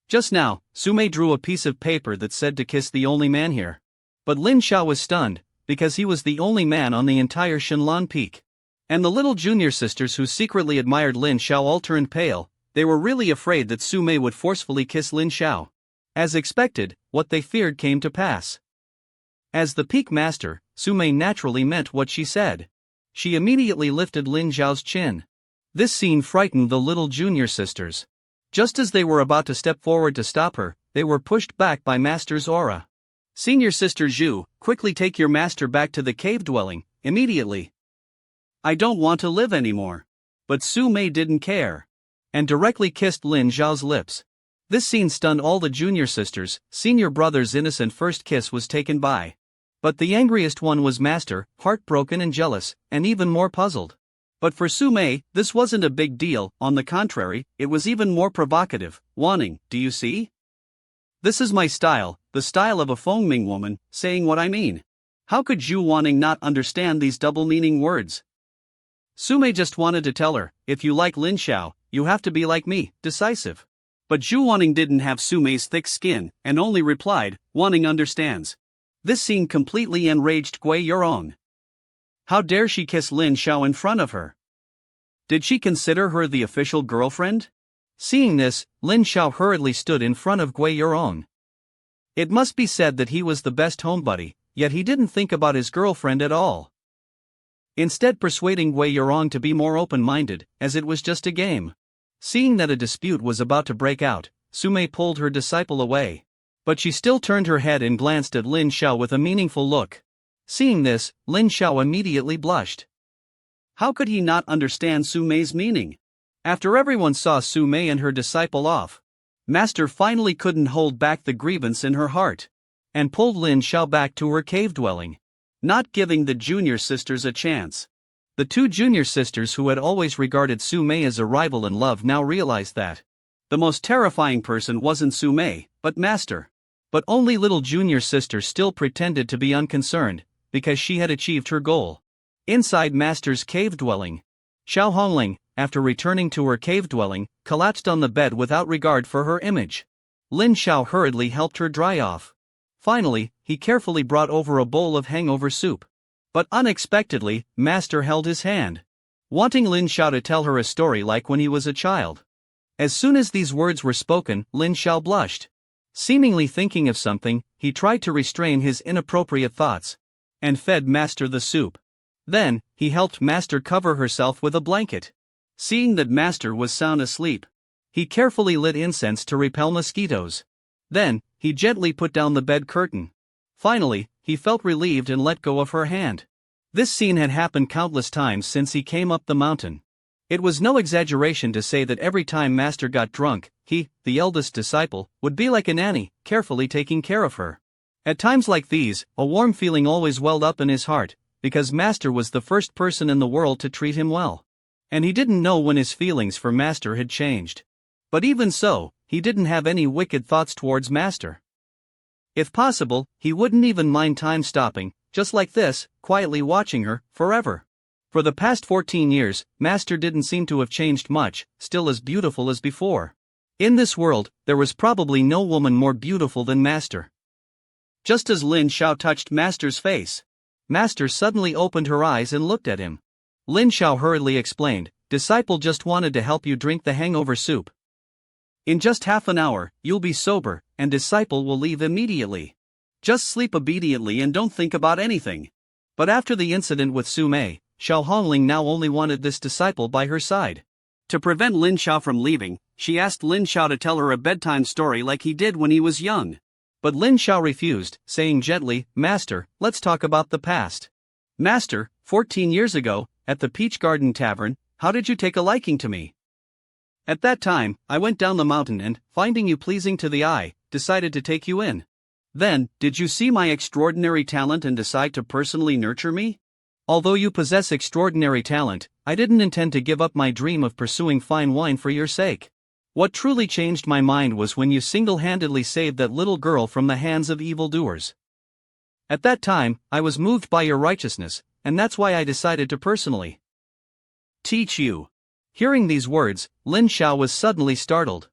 Just now, Su Mei drew a piece of paper that said to kiss the only man here. But Lin Xiao was stunned, because he was the only man on the entire Shenlan Peak. And the little junior sisters who secretly admired Lin Xiao all turned pale. They were really afraid that Su Mei would forcefully kiss Lin Xiao. As expected, what they feared came to pass. As the peak master, Su Mei naturally meant what she said. She immediately lifted Lin Xiao's chin. This scene frightened the little junior sisters. Just as they were about to step forward to stop her, they were pushed back by Master's aura. "Senior sister Zhu, quickly take your master back to the cave dwelling, immediately. I don't want to live anymore." But Su Mei didn't care, and directly kissed Lin Xiao's lips. This scene stunned all the junior sisters. Senior brother's innocent first kiss was taken by. But the angriest one was Master, heartbroken and jealous, and even more puzzled. But for Su Mei, this wasn't a big deal. On the contrary, it was even more provocative. "Wanting, do you see? This is my style, the style of a Fengming woman, saying what I mean. How could Zhu Wanting not understand these double-meaning words?" Su Mei just wanted to tell her, "If you like Lin Xiao, you have to be like me, decisive." But Zhu Wanting didn't have Su Mei's thick skin, and only replied, "Wanting understands." This scene completely enraged Gui Yurong. How dare she kiss Lin Xiao in front of her? Did she consider her the official girlfriend? Seeing this, Lin Xiao hurriedly stood in front of Gui Yurong. It must be said that he was the best homebody, yet he didn't think about his girlfriend at all. Instead persuading Gui Yurong to be more open-minded, as it was just a game. Seeing that a dispute was about to break out, Su Mei pulled her disciple away. But she still turned her head and glanced at Lin Xiao with a meaningful look. Seeing this, Lin Xiao immediately blushed. How could he not understand Su Mei's meaning? After everyone saw Su Mei and her disciple off, Master finally couldn't hold back the grievance in her heart, and pulled Lin Xiao back to her cave dwelling, not giving the junior sisters a chance. The two junior sisters who had always regarded Su Mei as a rival in love now realized that the most terrifying person wasn't Su Mei, but Master. But only little junior sister still pretended to be unconcerned, because she had achieved her goal. Inside Master's cave dwelling, Xiao Hongling, after returning to her cave dwelling, collapsed on the bed without regard for her image. Lin Xiao hurriedly helped her dry off. Finally, he carefully brought over a bowl of hangover soup. But unexpectedly, Master held his hand, wanting Lin Xiao to tell her a story like when he was a child. As soon as these words were spoken, Lin Xiao blushed. Seemingly thinking of something, he tried to restrain his inappropriate thoughts, and fed Master the soup. Then, he helped Master cover herself with a blanket. Seeing that Master was sound asleep, he carefully lit incense to repel mosquitoes. Then, he gently put down the bed curtain. Finally, he felt relieved and let go of her hand. This scene had happened countless times since he came up the mountain. It was no exaggeration to say that every time Master got drunk, he, the eldest disciple, would be like a nanny, carefully taking care of her. At times like these, a warm feeling always welled up in his heart, because Master was the first person in the world to treat him well. And he didn't know when his feelings for Master had changed. But even so, he didn't have any wicked thoughts towards Master. If possible, he wouldn't even mind time stopping, just like this, quietly watching her, forever. For the past 14 years, Master didn't seem to have changed much, still as beautiful as before. In this world, there was probably no woman more beautiful than Master. Just as Lin Xiao touched Master's face, Master suddenly opened her eyes and looked at him. Lin Xiao hurriedly explained, "Disciple just wanted to help you drink the hangover soup. In just half an hour, you'll be sober, and disciple will leave immediately. Just sleep obediently and don't think about anything." But after the incident with Su Mei, Xiao Hongling now only wanted this disciple by her side. To prevent Lin Xiao from leaving, she asked Lin Xiao to tell her a bedtime story like he did when he was young. But Lin Xiao refused, saying gently, "Master, let's talk about the past. Master, 14 years ago, at the Peach Garden Tavern, how did you take a liking to me? At that time, I went down the mountain and, finding you pleasing to the eye, decided to take you in. Then, did you see my extraordinary talent and decide to personally nurture me? Although you possess extraordinary talent, I didn't intend to give up my dream of pursuing fine wine for your sake. What truly changed my mind was when you single-handedly saved that little girl from the hands of evildoers. At that time, I was moved by your righteousness, and that's why I decided to personally teach you." Hearing these words, Lin Xiao was suddenly startled.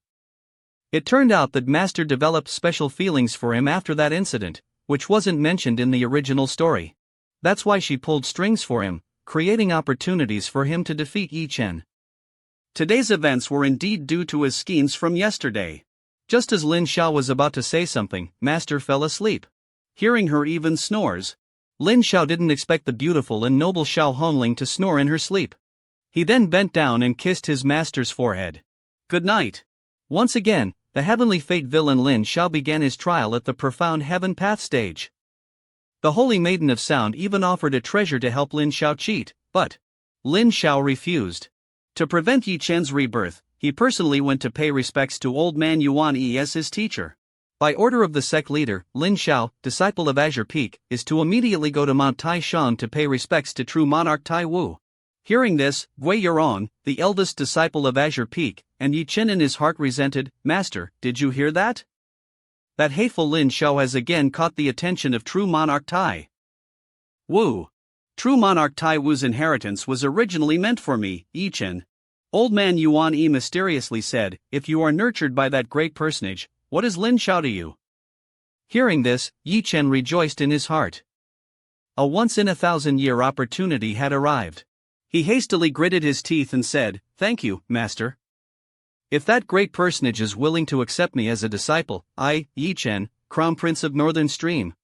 It turned out that Master developed special feelings for him after that incident, which wasn't mentioned in the original story. That's why she pulled strings for him, creating opportunities for him to defeat Ye Chen. Today's events were indeed due to his schemes from yesterday. Just as Lin Xiao was about to say something, Master fell asleep. Hearing her even snores, Lin Xiao didn't expect the beautiful and noble Xiao Hongling to snore in her sleep. He then bent down and kissed his master's forehead. "Good night." Once again, the heavenly fate villain Lin Xiao began his trial at the profound heaven path stage. The Holy Maiden of Sound even offered a treasure to help Lin Xiao cheat, but Lin Xiao refused. To prevent Ye Chen's rebirth, he personally went to pay respects to Old Man Yuan Yi as his teacher. By order of the sect leader, Lin Xiao, disciple of Azure Peak, is to immediately go to Mount Tai Shan to pay respects to true monarch Tai Wu. Hearing this, Wei Yurong, the eldest disciple of Azure Peak, and Ye Chen in his heart resented, "Master, did you hear that? That hateful Lin Xiao has again caught the attention of true monarch Tai Wu. True monarch Tai Wu's inheritance was originally meant for me, Ye Chen." Old Man Yuan Yi mysteriously said, "If you are nurtured by that great personage, what is Lin Xiao to you?" Hearing this, Ye Chen rejoiced in his heart. A once-in-a-thousand-year opportunity had arrived. He hastily gritted his teeth and said, "Thank you, Master. If that great personage is willing to accept me as a disciple, I, Ye Chen, Crown Prince of Northern Stream,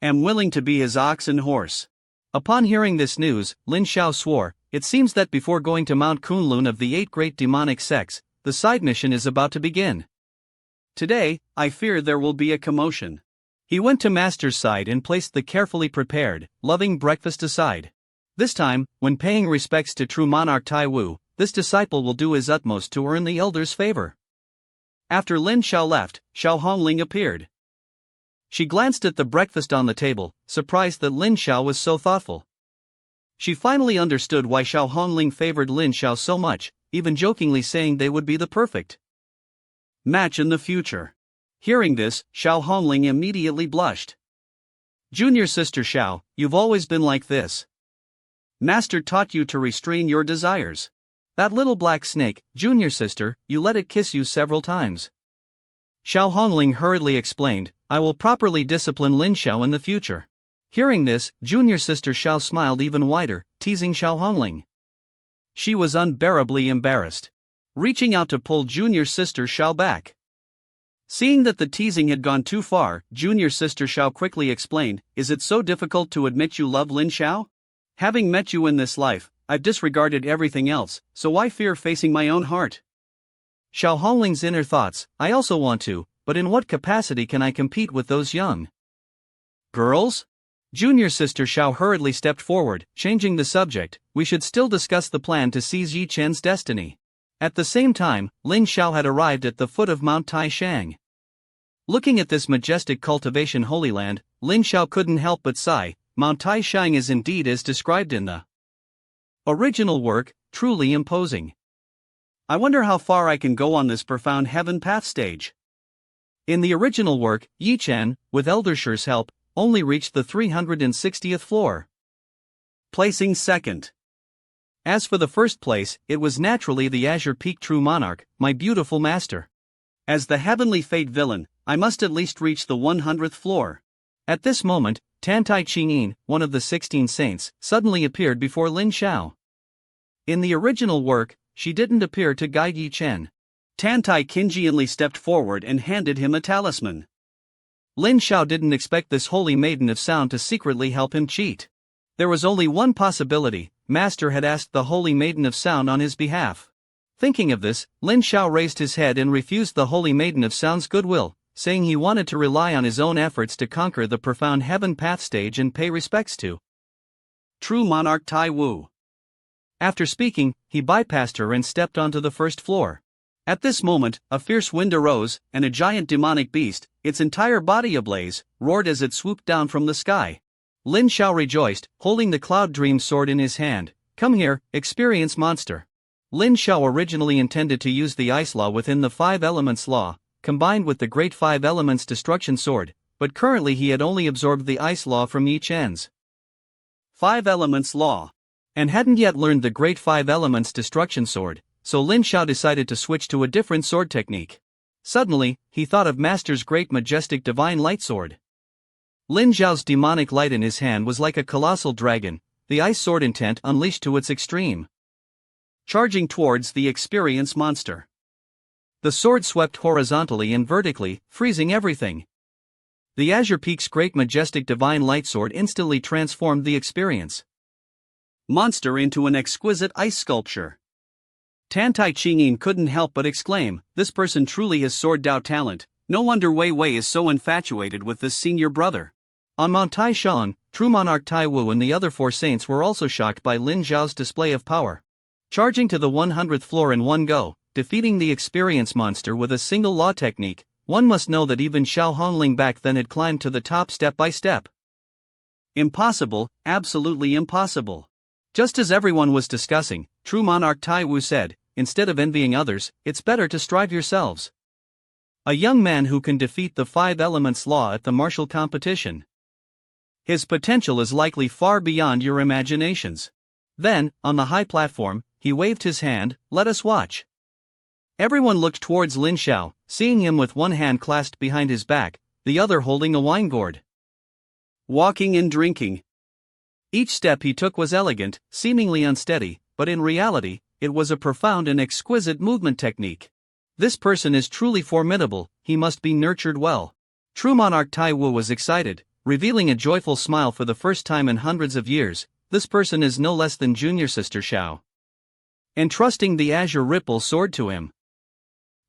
am willing to be his ox and horse." Upon hearing this news, Lin Xiao swore, "It seems that before going to Mount Kunlun of the 8 great demonic sects, the side mission is about to begin. Today, I fear there will be a commotion." He went to Master's side and placed the carefully prepared, loving breakfast aside. This time, when paying respects to true monarch Tai Wu, this disciple will do his utmost to earn the elder's favor. After Lin Xiao left, Xiao Hongling appeared. She glanced at the breakfast on the table, surprised that Lin Xiao was so thoughtful. She finally understood why Xiao Hongling favored Lin Xiao so much, even jokingly saying they would be the perfect match in the future. Hearing this, Xiao Hongling immediately blushed. Junior sister Xiao, you've always been like this. Master taught you to restrain your desires. That little black snake, junior sister, you let it kiss you several times. Xiao Hongling hurriedly explained, I will properly discipline Lin Xiao in the future. Hearing this, junior sister Xiao smiled even wider, teasing Xiao Hongling. She was unbearably embarrassed. Reaching out to pull junior sister Xiao back. Seeing that the teasing had gone too far, junior sister Xiao quickly explained, Is it so difficult to admit you love Lin Xiao? Having met you in this life, I've disregarded everything else, so why fear facing my own heart? Xiao Hongling's inner thoughts, I also want to, but in what capacity can I compete with those young girls? Junior sister Xiao hurriedly stepped forward, changing the subject, we should still discuss the plan to seize Ye Chen's destiny. At the same time, Lin Xiao had arrived at the foot of Mount Taishang. Looking at this majestic cultivation holy land, Lin Xiao couldn't help but sigh, Mount Taishang is indeed as described in the original work, truly imposing. I wonder how far I can go on this profound heaven path stage. In the original work, Ye Chen, with Eldershire's help, only reached the 360th floor, placing second. As for the first place, it was naturally the Azure Peak True Monarch, my beautiful master. As the heavenly fate villain, I must at least reach the 100th floor. At this moment, Tantai Qingyin, one of the 16 saints, suddenly appeared before Lin Xiao. In the original work, she didn't appear to guide Ye Chen. Tantai Qingyin stepped forward and handed him a talisman. Lin Xiao didn't expect this holy maiden of sound to secretly help him cheat. There was only one possibility, Master had asked the holy maiden of sound on his behalf. Thinking of this, Lin Xiao raised his head and refused the holy maiden of sound's goodwill, saying he wanted to rely on his own efforts to conquer the profound heaven path stage and pay respects to True Monarch Tai Wu. After speaking, he bypassed her and stepped onto the first floor. At this moment, a fierce wind arose, and a giant demonic beast, its entire body ablaze, roared as it swooped down from the sky. Lin Xiao rejoiced, holding the Cloud Dream sword in his hand. Come here, experience monster. Lin Xiao originally intended to use the ice law within the 5 elements law, combined with the Great 5 Elements Destruction Sword, but currently he had only absorbed the ice law from Ye Chen's 5 Elements law, and hadn't yet learned the Great 5 Elements Destruction Sword, so Lin Xiao decided to switch to a different sword technique. Suddenly, he thought of Master's great majestic divine light sword. Lin Xiao's demonic light in his hand was like a colossal dragon, the ice sword intent unleashed to its extreme, charging towards the experience monster. The sword swept horizontally and vertically, freezing everything. The Azure Peak's great majestic divine light sword instantly transformed the experience monster into an exquisite ice sculpture. Tantai Qingyin couldn't help but exclaim, this person truly has sword Dao talent, no wonder Wei Wei is so infatuated with this senior brother. On Mount Taishan, True Monarch Tai Wu and the other 4 saints were also shocked by Lin Xiao's display of power. Charging to the 100th floor in one go, defeating the experience monster with a single law technique, one must know that even Xiao Hongling back then had climbed to the top step by step. Impossible, absolutely impossible. Just as everyone was discussing, True Monarch Tai Wu said, instead of envying others, it's better to strive yourselves. A young man who can defeat the 5 elements law at the martial competition. His potential is likely far beyond your imaginations. Then, on the high platform, he waved his hand, let us watch. Everyone looked towards Lin Xiao, seeing him with one hand clasped behind his back, the other holding a wine gourd. Walking and drinking. Each step he took was elegant, seemingly unsteady, but in reality, it was a profound and exquisite movement technique. This person is truly formidable, he must be nurtured well. True Monarch Tai Wu was excited, revealing a joyful smile for the first time in hundreds of years. This person is no less than Junior Sister Xiao. Entrusting the Azure Ripple sword to him.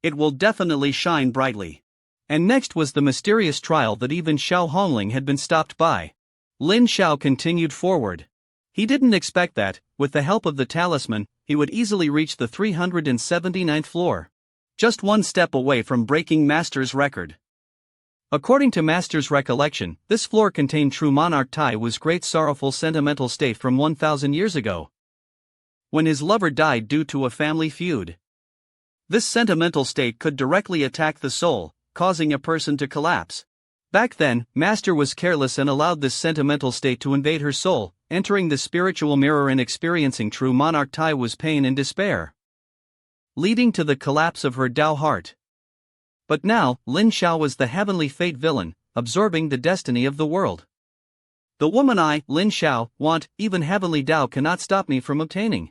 It will definitely shine brightly. And next was the mysterious trial that even Xiao Hongling had been stopped by. Lin Xiao continued forward. He didn't expect that, with the help of the talisman, he would easily reach the 379th floor. Just one step away from breaking Master's record. According to Master's recollection, this floor contained True Monarch Tai Wu's great sorrowful sentimental state from 1,000 years ago, when his lover died due to a family feud. This sentimental state could directly attack the soul, causing a person to collapse. Back then, Master was careless and allowed this sentimental state to invade her soul, entering the spiritual mirror and experiencing true monarch Taiwu's pain and despair, leading to the collapse of her Tao heart. But now, Lin Xiao was the heavenly fate villain, absorbing the destiny of the world. The woman I, Lin Xiao, want, even heavenly Tao cannot stop me from obtaining.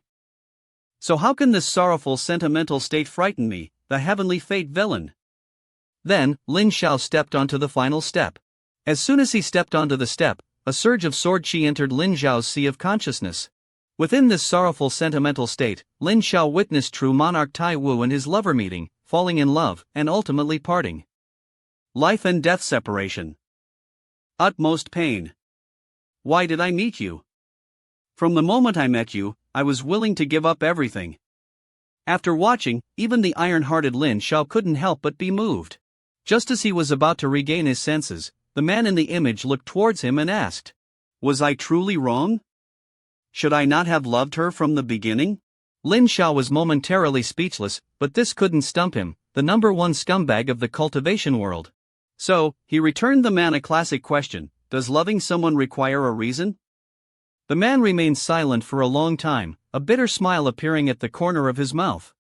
So how can this sorrowful sentimental state frighten me, the heavenly fate villain? Then, Lin Xiao stepped onto the final step. As soon as he stepped onto the step, a surge of sword chi entered Lin Xiao's sea of consciousness. Within this sorrowful sentimental state, Lin Xiao witnessed true monarch Taiwu and his lover meeting, falling in love, and ultimately parting. Life and death separation. Utmost pain. Why did I meet you? From the moment I met you, I was willing to give up everything. After watching, even the iron-hearted Lin Xiao couldn't help but be moved. Just as he was about to regain his senses, the man in the image looked towards him and asked, "Was I truly wrong? Should I not have loved her from the beginning?" Lin Xiao was momentarily speechless, but this couldn't stump him, the number one scumbag of the cultivation world. So, he returned the man a classic question: does loving someone require a reason? The man remained silent for a long time, a bitter smile appearing at the corner of his mouth.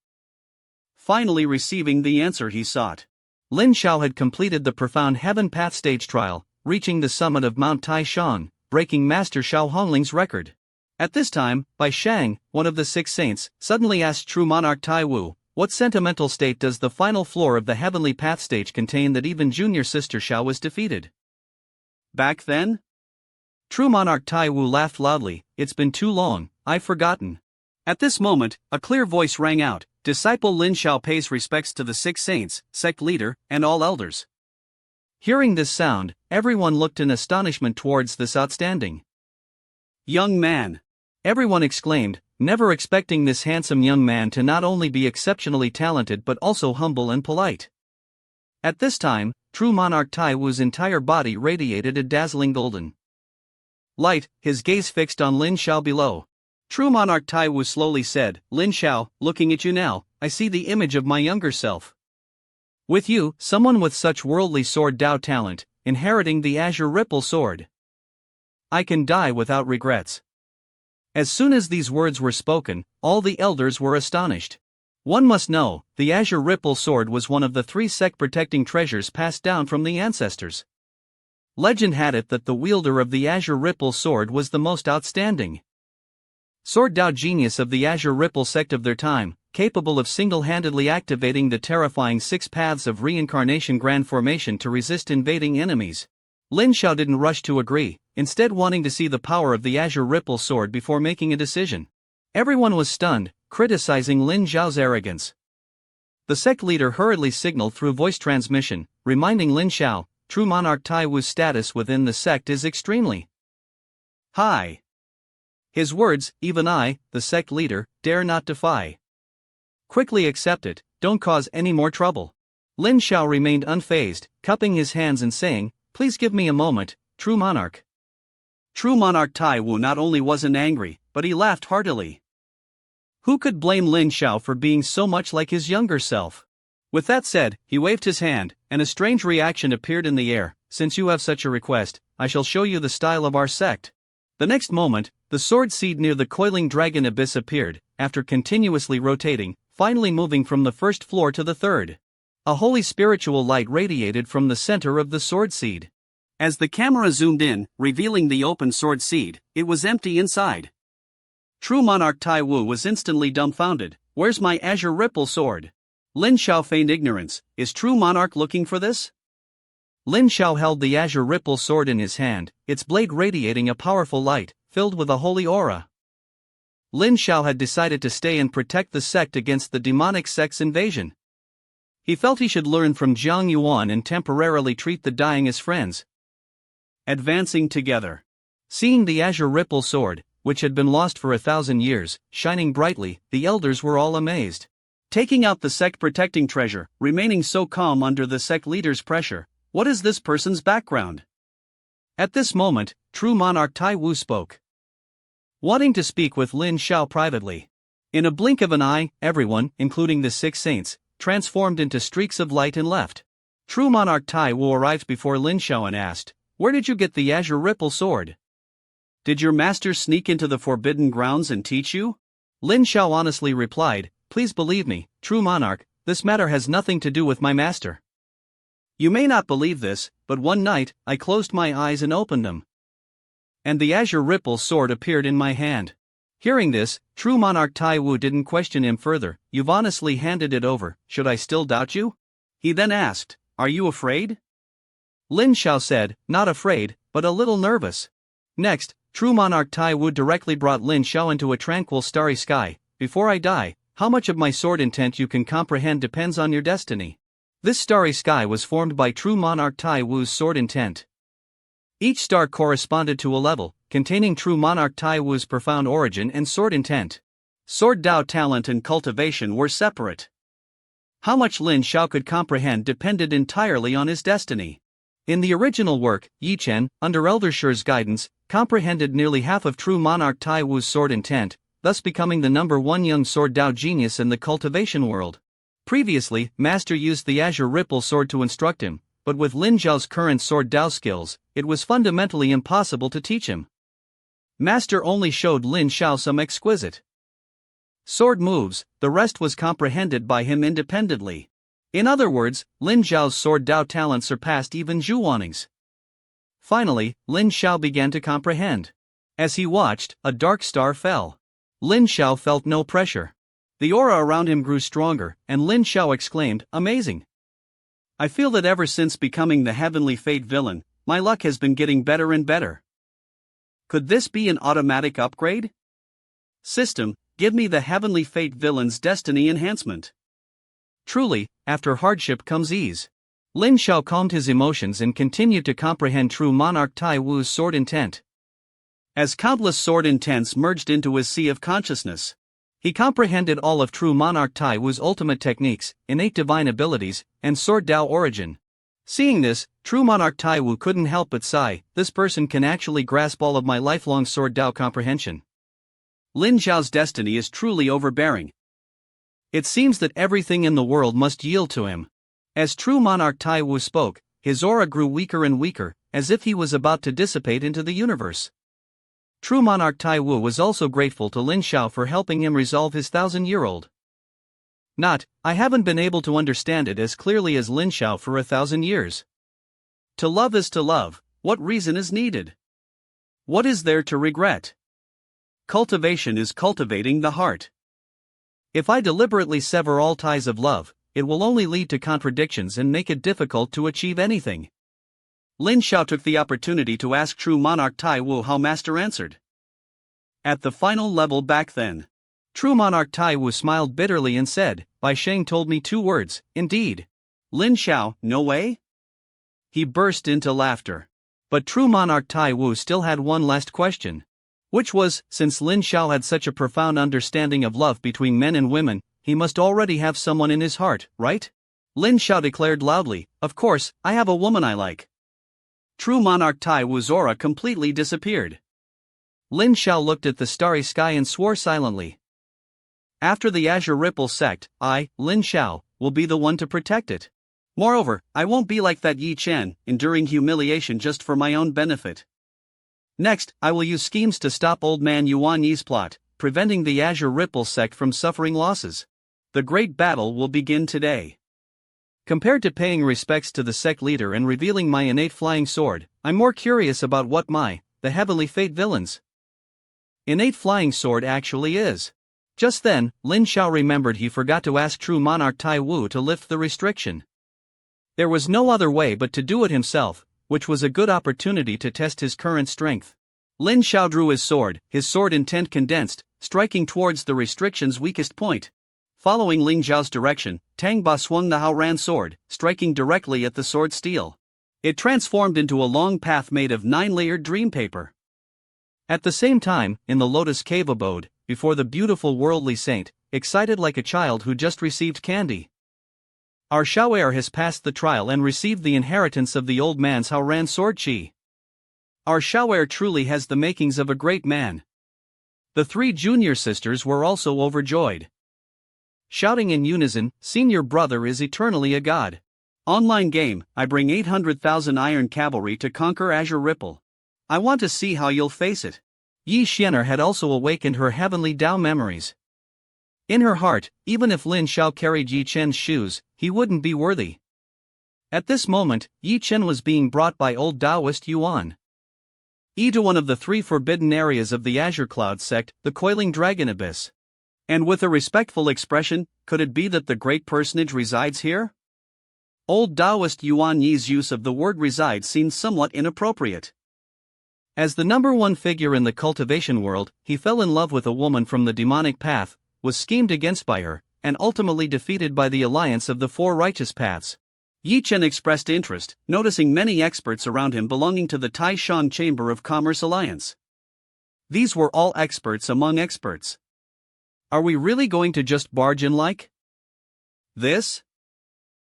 Finally receiving the answer he sought, Lin Xiao had completed the profound heaven path stage trial, reaching the summit of Mount Taishan, breaking Master Xiao Hongling's record. At this time, Bai Shang, one of the 6 saints, suddenly asked true monarch Taiwu, "What sentimental state does the final floor of the heavenly path stage contain that even junior sister Xiao was defeated?" Back then? True monarch Taiwu laughed loudly. "It's been too long, I've forgotten." At this moment, a clear voice rang out, "Disciple Lin Xiao pays respects to the 6 saints, sect leader, and all elders." Hearing this sound, everyone looked in astonishment towards this outstanding young man. Everyone exclaimed, never expecting this handsome young man to not only be exceptionally talented but also humble and polite. At this time, true monarch Taiwu's entire body radiated a dazzling golden light, his gaze fixed on Lin Xiao below. True monarch Taiwu slowly said, "Lin Xiao, looking at you now, I see the image of my younger self. With you, someone with such worldly sword Dao talent, inheriting the azure ripple sword. I can die without regrets." As soon as these words were spoken, all the elders were astonished. One must know, the azure ripple sword was one of the 3 sect-protecting treasures passed down from the ancestors. Legend had it that the wielder of the azure ripple sword was the most outstanding sword Dao genius of the azure ripple sect of their time, capable of single-handedly activating the terrifying 6 paths of reincarnation grand formation to resist invading enemies. Lin Xiao didn't rush to agree, instead wanting to see the power of the azure ripple sword before making a decision. Everyone was stunned, criticizing Lin Xiao's arrogance. The sect leader hurriedly signaled through voice transmission, reminding Lin Xiao, true monarch Taiwu's status within the sect is extremely high. His words, even I, the sect leader, dare not defy. Quickly accept it, don't cause any more trouble. Lin Xiao remained unfazed, cupping his hands and saying, "Please give me a moment, true monarch." True monarch Taiwu not only wasn't angry, but he laughed heartily. Who could blame Lin Xiao for being so much like his younger self? With that said, he waved his hand, and a strange reaction appeared in the air. "Since you have such a request, I shall show you the style of our sect." The next moment, the sword seed near the coiling dragon abyss appeared, after continuously rotating, finally moving from the first floor to the third. A holy spiritual light radiated from the center of the sword seed. As the camera zoomed in, revealing the open sword seed, it was empty inside. True monarch Taiwu was instantly dumbfounded. "Where's my azure ripple sword?" Lin Xiao feigned ignorance. "Is true monarch looking for this?" Lin Xiao held the azure ripple sword in his hand, its blade radiating a powerful light, filled with a holy aura. Lin Xiao had decided to stay and protect the sect against the demonic sect's invasion. He felt he should learn from Jiang Yuan and temporarily treat the dying as friends. Advancing together. Seeing the azure ripple sword, which had been lost for 1,000 years, shining brightly, the elders were all amazed. Taking out the sect-protecting treasure, remaining so calm under the sect leader's pressure. What is this person's background? At this moment, true monarch Taiwu spoke, wanting to speak with Lin Xiao privately. In a blink of an eye, everyone, including the 6 saints, transformed into streaks of light and left. True monarch Tai Wu arrived before Lin Xiao and asked, "Where did you get the azure ripple sword? Did your master sneak into the forbidden grounds and teach you?" Lin Xiao honestly replied, "Please believe me, true monarch, this matter has nothing to do with my master. You may not believe this, but one night, I closed my eyes and opened them, and the azure ripple sword appeared in my hand." Hearing this, true monarch Tai Wu didn't question him further. "You've honestly handed it over, should I still doubt you?" He then asked, "Are you afraid?" Lin Xiao said, "Not afraid, but a little nervous." Next, true monarch Tai Wu directly brought Lin Xiao into a tranquil starry sky. "Before I die, how much of my sword intent you can comprehend depends on your destiny." This starry sky was formed by true monarch Tai Wu's sword intent. Each star corresponded to a level, containing true monarch Tai Wu's profound origin and sword intent. Sword Dao talent and cultivation were separate. How much Lin Xiao could comprehend depended entirely on his destiny. In the original work, Ye Chen, under Elder Shi's guidance, comprehended nearly half of true monarch Tai Wu's sword intent, thus becoming the #1 young sword Dao genius in the cultivation world. Previously, Master used the Azure Ripple sword to instruct him, but with Lin Xiao's current sword Dao skills, it was fundamentally impossible to teach him. Master only showed Lin Xiao some exquisite sword moves, the rest was comprehended by him independently. In other words, Lin Xiao's sword Dao talent surpassed even Zhu Waning's. Finally, Lin Xiao began to comprehend. As he watched, a dark star fell. Lin Xiao felt no pressure. The aura around him grew stronger, and Lin Xiao exclaimed, "Amazing! I feel that ever since becoming the heavenly fate villain, my luck has been getting better and better. Could this be an automatic upgrade? System, give me the heavenly fate villain's destiny enhancement." Truly, after hardship comes ease. Lin Xiao calmed his emotions and continued to comprehend true monarch Tai Wu's sword intent. As countless sword intents merged into his sea of consciousness, he comprehended all of true monarch Tai Wu's ultimate techniques, innate divine abilities, and sword Dao origin. Seeing this, true monarch Tai Wu couldn't help but sigh, "This person can actually grasp all of my lifelong sword Dao comprehension." Lin Xiao's destiny is truly overbearing. It seems that everything in the world must yield to him. As true monarch Tai Wu spoke, his aura grew weaker and weaker, as if he was about to dissipate into the universe. True monarch Tai Wu was also grateful to Lin Xiao for helping him resolve his 1,000-year-old. I haven't been able to understand it as clearly as Lin Xiao for 1,000 years. To love is to love, what reason is needed? What is there to regret? Cultivation is cultivating the heart. If I deliberately sever all ties of love, it will only lead to contradictions and make it difficult to achieve anything. Lin Xiao took the opportunity to ask true monarch Tai Wu how Master answered. At the final level back then, true monarch Tai Wu smiled bitterly and said, "Bai Sheng told me 2 words, indeed." Lin Xiao, "No way?" He burst into laughter. But true monarch Tai Wu still had one last question. Which was, since Lin Xiao had such a profound understanding of love between men and women, he must already have someone in his heart, right? Lin Xiao declared loudly, "Of course, I have a woman I like." True monarch Tai Wu's aura completely disappeared. Lin Xiao looked at the starry sky and swore silently. After the Azure Ripple sect, I, Lin Xiao, will be the one to protect it. Moreover, I won't be like that Ye Chen, enduring humiliation just for my own benefit. Next, I will use schemes to stop old man Yuan Yi's plot, preventing the Azure Ripple sect from suffering losses. The great battle will begin today. Compared to paying respects to the sect leader and revealing my innate flying sword, I'm more curious about what the heavenly fate villain's innate flying sword actually is. Just then, Lin Xiao remembered he forgot to ask true monarch Tai Wu to lift the restriction. There was no other way but to do it himself, which was a good opportunity to test his current strength. Lin Xiao drew his sword intent condensed, striking towards the restriction's weakest point. Following Lin Xiao's direction, Tang Ba swung the Haoran sword, striking directly at the sword steel. It transformed into a long path made of 9-layered dream paper. At the same time, in the Lotus Cave abode, before the beautiful worldly saint, excited like a child who just received candy. Our Xiao'er has passed the trial and received the inheritance of the old man's Haoran sword chi. Our Xiao'er truly has the makings of a great man. The 3 junior sisters were also overjoyed. Shouting in unison, "Senior brother is eternally a god." Online game, I bring 800,000 iron cavalry to conquer Azure Ripple. I want to see how you'll face it. Ye Chen had also awakened her heavenly Tao memories. In her heart, even if Lin Xiao carried Ye Chen's shoes, he wouldn't be worthy. At this moment, Ye Chen was being brought by old Taoist Yuan Yi to one of the 3 forbidden areas of the Azure Cloud sect, the Coiling Dragon Abyss. And with a respectful expression, could it be that the great personage resides here? Old Taoist Yuan Yi's use of the word reside seemed somewhat inappropriate. As the number 1 figure in the cultivation world, he fell in love with a woman from the demonic path, was schemed against by her, and ultimately defeated by the alliance of the 4 righteous paths. Ye Chen expressed interest, noticing many experts around him belonging to the Taishan Chamber of Commerce Alliance. These were all experts among experts. Are we really going to just barge in like this?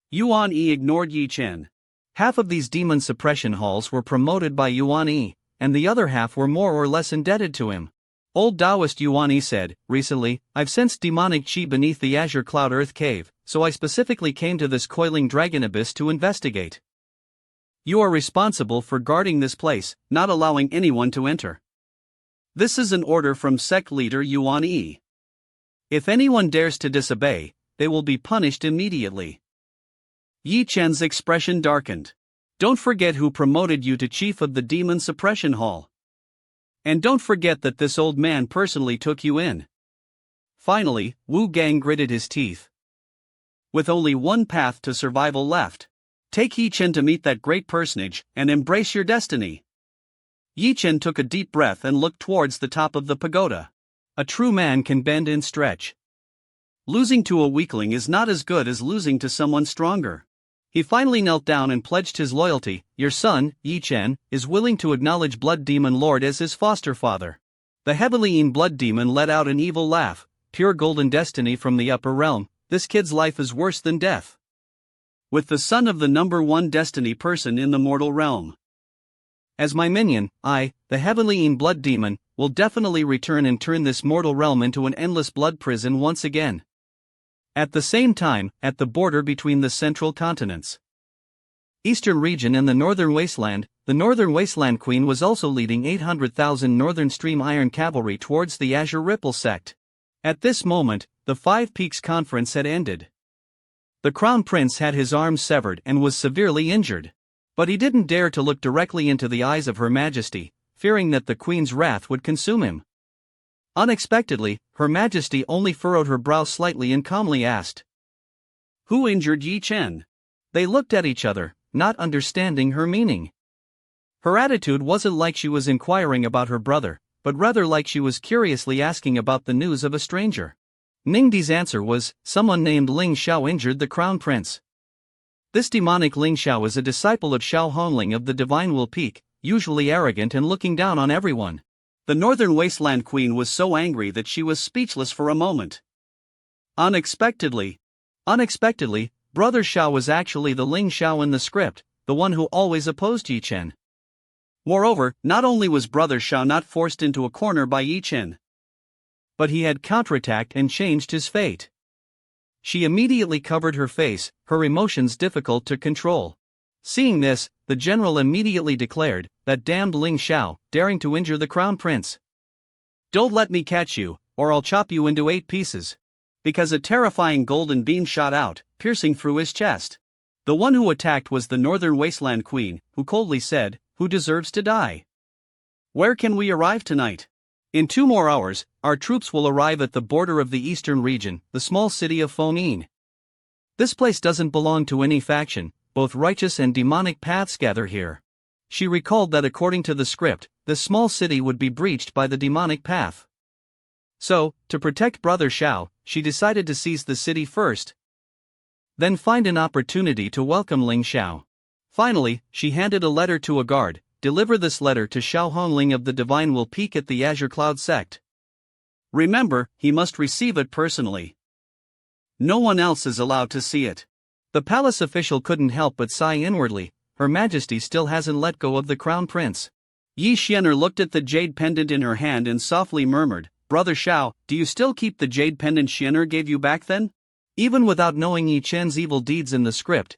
Yuan Yi ignored Ye Chen. Half of these demon suppression halls were promoted by Yuan Yi, and the other half were more or less indebted to him. Old Taoist Yuan Yi said, recently, I've sensed demonic chi beneath the Azure Cloud Earth Cave, so I specifically came to this Coiling Dragon Abyss to investigate. You are responsible for guarding this place, not allowing anyone to enter. This is an order from sect leader Yuan Yi. If anyone dares to disobey, they will be punished immediately. Ye Chen's expression darkened. Don't forget who promoted you to chief of the Demon Suppression Hall. And don't forget that this old man personally took you in. Finally, Wu Gang gritted his teeth. With only one path to survival left. Take Ye Chen to meet that great personage, and embrace your destiny. Ye Chen took a deep breath and looked towards the top of the pagoda. A true man can bend and stretch. Losing to a weakling is not as good as losing to someone stronger. He finally knelt down and pledged his loyalty. Your son, Ye Chen, is willing to acknowledge Blood Demon Lord as his foster father. The heavily blood demon let out an evil laugh. Pure golden destiny from the upper realm. This kid's life is worse than death. With the son of the number 1 destiny person in the mortal realm. As my minion, I, the heavenly blood demon, will definitely return and turn this mortal realm into an endless blood prison once again. At the same time, at the border between the central continents, Eastern region and the Northern Wasteland, the Northern Wasteland Queen was also leading 800,000 Northern Stream Iron Cavalry towards the Azure Ripple sect. At this moment, the 5 Peaks Conference had ended. The Crown Prince had his arms severed and was severely injured. But he didn't dare to look directly into the eyes of Her Majesty, fearing that the Queen's wrath would consume him. Unexpectedly, Her Majesty only furrowed her brow slightly and calmly asked, "Who injured Ye Chen?" They looked at each other, not understanding her meaning. Her attitude wasn't like she was inquiring about her brother, but rather like she was curiously asking about the news of a stranger. Ningdi's answer was, someone named Ling Xiao injured the Crown Prince. This demonic Ling Xiao is a disciple of Xiao Hongling of the Divine Will Peak, usually arrogant and looking down on everyone. The Northern Wasteland Queen was so angry that she was speechless for a moment. Unexpectedly, Brother Xiao was actually the Ling Xiao in the script, the one who always opposed Ye Chen. Moreover, not only was Brother Xiao not forced into a corner by Ye Chen, but he had counterattacked and changed his fate. She immediately covered her face, her emotions difficult to control. Seeing this, the general immediately declared, that damned Ling Xiao, daring to injure the Crown Prince. Don't let me catch you, or I'll chop you into 8 pieces. Because a terrifying golden beam shot out, piercing through his chest. The one who attacked was the Northern Wasteland Queen, who coldly said, "Who deserves to die? Where can we arrive tonight?" In 2 more hours, our troops will arrive at the border of the eastern region, the small city of Fengyin. This place doesn't belong to any faction, both righteous and demonic paths gather here. She recalled that according to the script, this small city would be breached by the demonic path. So, to protect Brother Xiao, she decided to seize the city first, then find an opportunity to welcome Ling Xiao. Finally, she handed a letter to a guard. Deliver this letter to Xiao Hongling of the Divine Will Peak at the Azure Cloud sect. Remember, he must receive it personally. No one else is allowed to see it. The palace official couldn't help but sigh inwardly. Her Majesty still hasn't let go of the Crown Prince. Ye Chen looked at the jade pendant in her hand and softly murmured, "Brother Xiao, do you still keep the jade pendant Xian'er gave you back then?" Even without knowing Ye Chen's evil deeds in the script,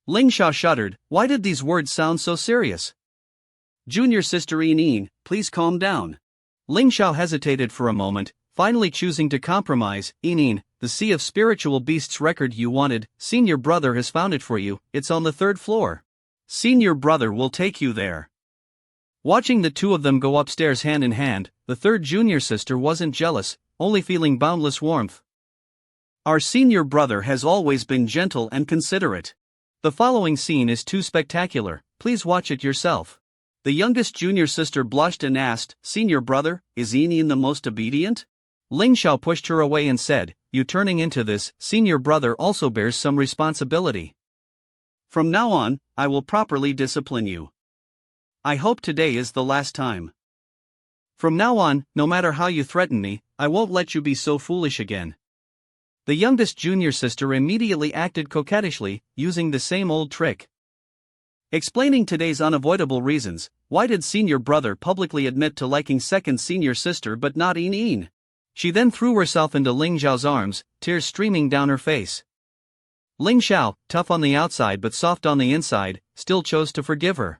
Ling Xiao shuddered. Why did these words sound so serious? Junior sister Yin, please calm down. Ling Xiao hesitated for a moment, finally choosing to compromise. Yin, the Sea of Spiritual Beasts record you wanted, senior brother has found it for you, it's on the 3rd floor. Senior brother will take you there. Watching the two of them go upstairs hand in hand, the third junior sister wasn't jealous, only feeling boundless warmth. Our senior brother has always been gentle and considerate. The following scene is too spectacular, please watch it yourself. The youngest junior sister blushed and asked, Senior brother, is Yin the most obedient? Ling Xiao pushed her away and said, You turning into this, senior brother also bears some responsibility. From now on, I will properly discipline you. I hope today is the last time. From now on, no matter how you threaten me, I won't let you be so foolish again. The youngest junior sister immediately acted coquettishly, using the same old trick. Explaining today's unavoidable reasons, why did senior brother publicly admit to liking second senior sister but not Yin? She then threw herself into Ling Xiao's arms, tears streaming down her face. Ling Xiao, tough on the outside but soft on the inside, still chose to forgive her.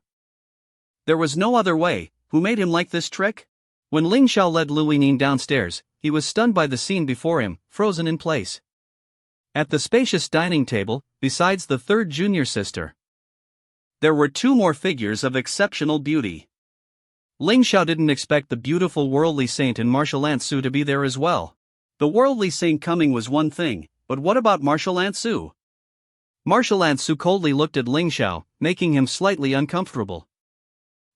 There was no other way. Who made him like this trick? When Ling Xiao led Lu Yinyin downstairs, he was stunned by the scene before him, frozen in place. At the spacious dining table, besides the third junior sister, there were two more figures of exceptional beauty. Ling Xiao didn't expect the beautiful worldly saint and martial ant Su to be there as well. The worldly saint coming was one thing, but what about martial ant Su? Martial ant Su coldly looked at Ling Xiao, making him slightly uncomfortable.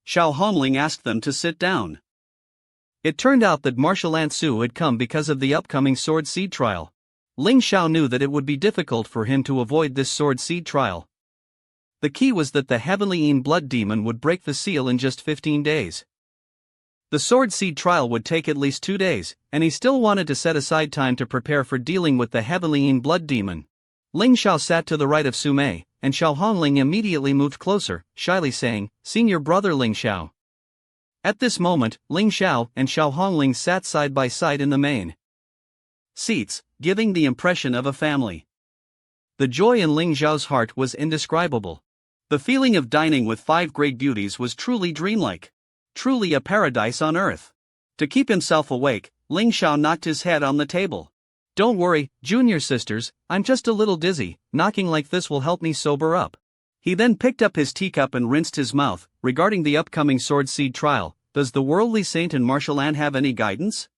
Xiao Hongling asked them to sit down. It turned out that martial ant Su had come because of the upcoming sword seed trial. Ling Xiao knew that it would be difficult for him to avoid this sword seed trial. The key was that the heavenly Yin blood demon would break the seal in just 15 days. The sword seed trial would take at least 2 days, and he still wanted to set aside time to prepare for dealing with the heavenly Yin blood demon. Ling Xiao sat to the right of Su Mei, and Xiao Hongling immediately moved closer, shyly saying, Senior brother Ling Xiao. At this moment, Ling Xiao and Xiao Hongling sat side by side in the main seats, giving the impression of a family. The joy in Ling Xiao's heart was indescribable. The feeling of dining with 5 great beauties was truly dreamlike. Truly a paradise on earth. To keep himself awake, Ling Xiao knocked his head on the table. Don't worry, junior sisters, I'm just a little dizzy, knocking like this will help me sober up. He then picked up his teacup and rinsed his mouth. Regarding the upcoming sword seed trial, does the worldly saint and martial ant have any guidance?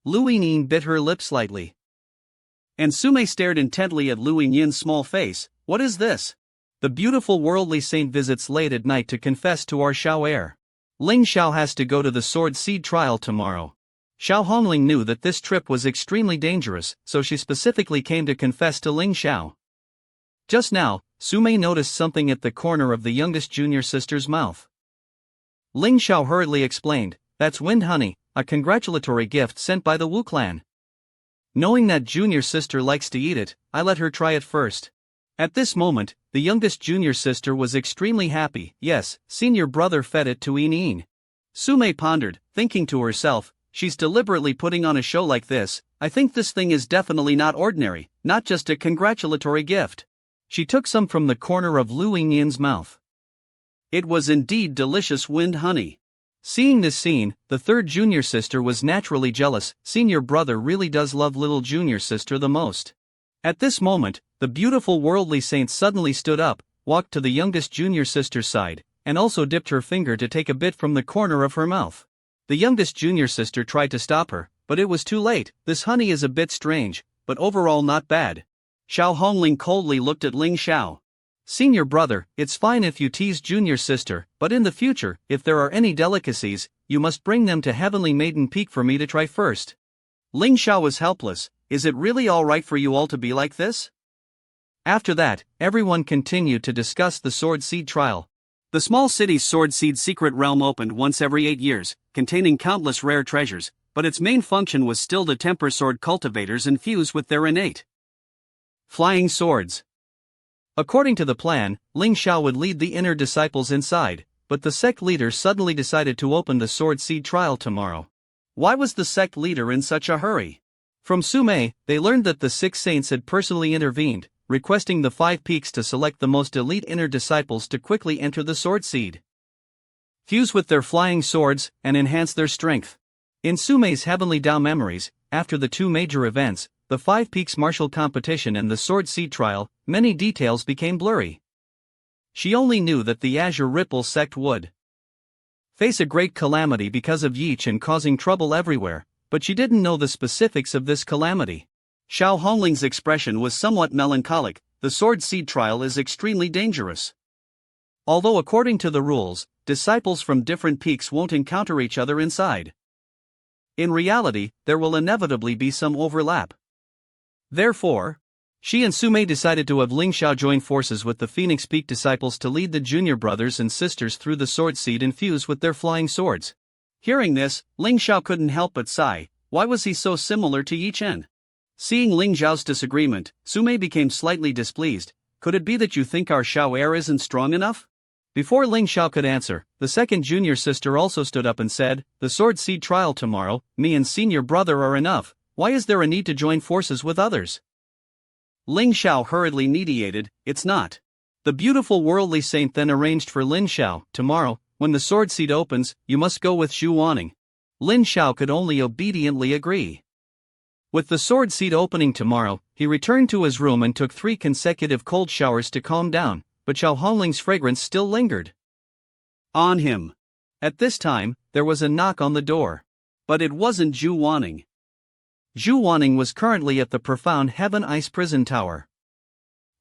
Lu Yinyin bit her lip slightly. And Su Mei stared intently at Lu Yinyin's small face. What is this? The beautiful worldly saint visits late at night to confess to our Xiao heir. Ling Xiao has to go to the sword seed trial tomorrow. Xiao Hongling knew that this trip was extremely dangerous, so she specifically came to confess to Ling Xiao. Just now, Su Mei noticed something at the corner of the youngest junior sister's mouth. Ling Xiao hurriedly explained, That's wind honey, a congratulatory gift sent by the Wu clan. Knowing that junior sister likes to eat it, I let her try it first. At this moment, the youngest junior sister was extremely happy. Yes, senior brother fed it to Yin. Su Mei pondered, thinking to herself, she's deliberately putting on a show like this. I think this thing is definitely not ordinary, not just a congratulatory gift. She took some from the corner of Lu Yinyin's mouth. It was indeed delicious wind honey. Seeing this scene, the third junior sister was naturally jealous. Senior brother really does love little junior sister the most. At this moment, the beautiful worldly saint suddenly stood up, walked to the youngest junior sister's side, and also dipped her finger to take a bit from the corner of her mouth. The youngest junior sister tried to stop her, but it was too late. This honey is a bit strange, but overall not bad. Xiao Hongling coldly looked at Ling Xiao. Senior brother, it's fine if you tease junior sister, but in the future, if there are any delicacies, you must bring them to Heavenly Maiden Peak for me to try first. Ling Xiao was helpless. Is it really alright for you all to be like this? After that, everyone continued to discuss the sword seed trial. The small city's sword seed secret realm opened once every 8 years, containing countless rare treasures, but its main function was still to temper sword cultivators and fuse with their innate flying swords. According to the plan, Ling Xiao would lead the inner disciples inside, but the sect leader suddenly decided to open the sword seed trial tomorrow. Why was the sect leader in such a hurry? From Su Mei, they learned that the 6 saints had personally intervened, requesting the 5 peaks to select the most elite inner disciples to quickly enter the sword seed, fuse with their flying swords, and enhance their strength. In Sumei's Heavenly Dao memories, after the 2 major events, the 5 peaks martial competition and the sword seed trial, many details became blurry. She only knew that the Azure Ripple sect would face a great calamity because of Ye Chen causing trouble everywhere, but she didn't know the specifics of this calamity. Xiao Hongling's expression was somewhat melancholic. The sword seed trial is extremely dangerous. Although according to the rules, disciples from different peaks won't encounter each other inside. In reality, there will inevitably be some overlap. Therefore, she and Sumei decided to have Ling Xiao join forces with the Phoenix Peak disciples to lead the junior brothers and sisters through the sword seed and fuse with their flying swords. Hearing this, Ling Xiao couldn't help but sigh. Why was he so similar to Ye Chen? Seeing Ling Xiao's disagreement, Sumei became slightly displeased. Could it be that you think our Xiao heir isn't strong enough? Before Ling Xiao could answer, the second junior sister also stood up and said, the sword seed trial tomorrow, me and senior brother are enough. Why is there a need to join forces with others? Ling Xiao hurriedly mediated, it's not. The beautiful worldly saint then arranged for Lin Xiao, tomorrow, when the sword seed opens, you must go with Xu Wanning. Lin Xiao could only obediently agree. With the sword seed opening tomorrow, he returned to his room and took 3 consecutive cold showers to calm down, but Xiao Hongling's fragrance still lingered on him. At this time, there was a knock on the door. But it wasn't Xu Wanning. Xu Wanning was currently at the profound Heaven Ice Prison Tower.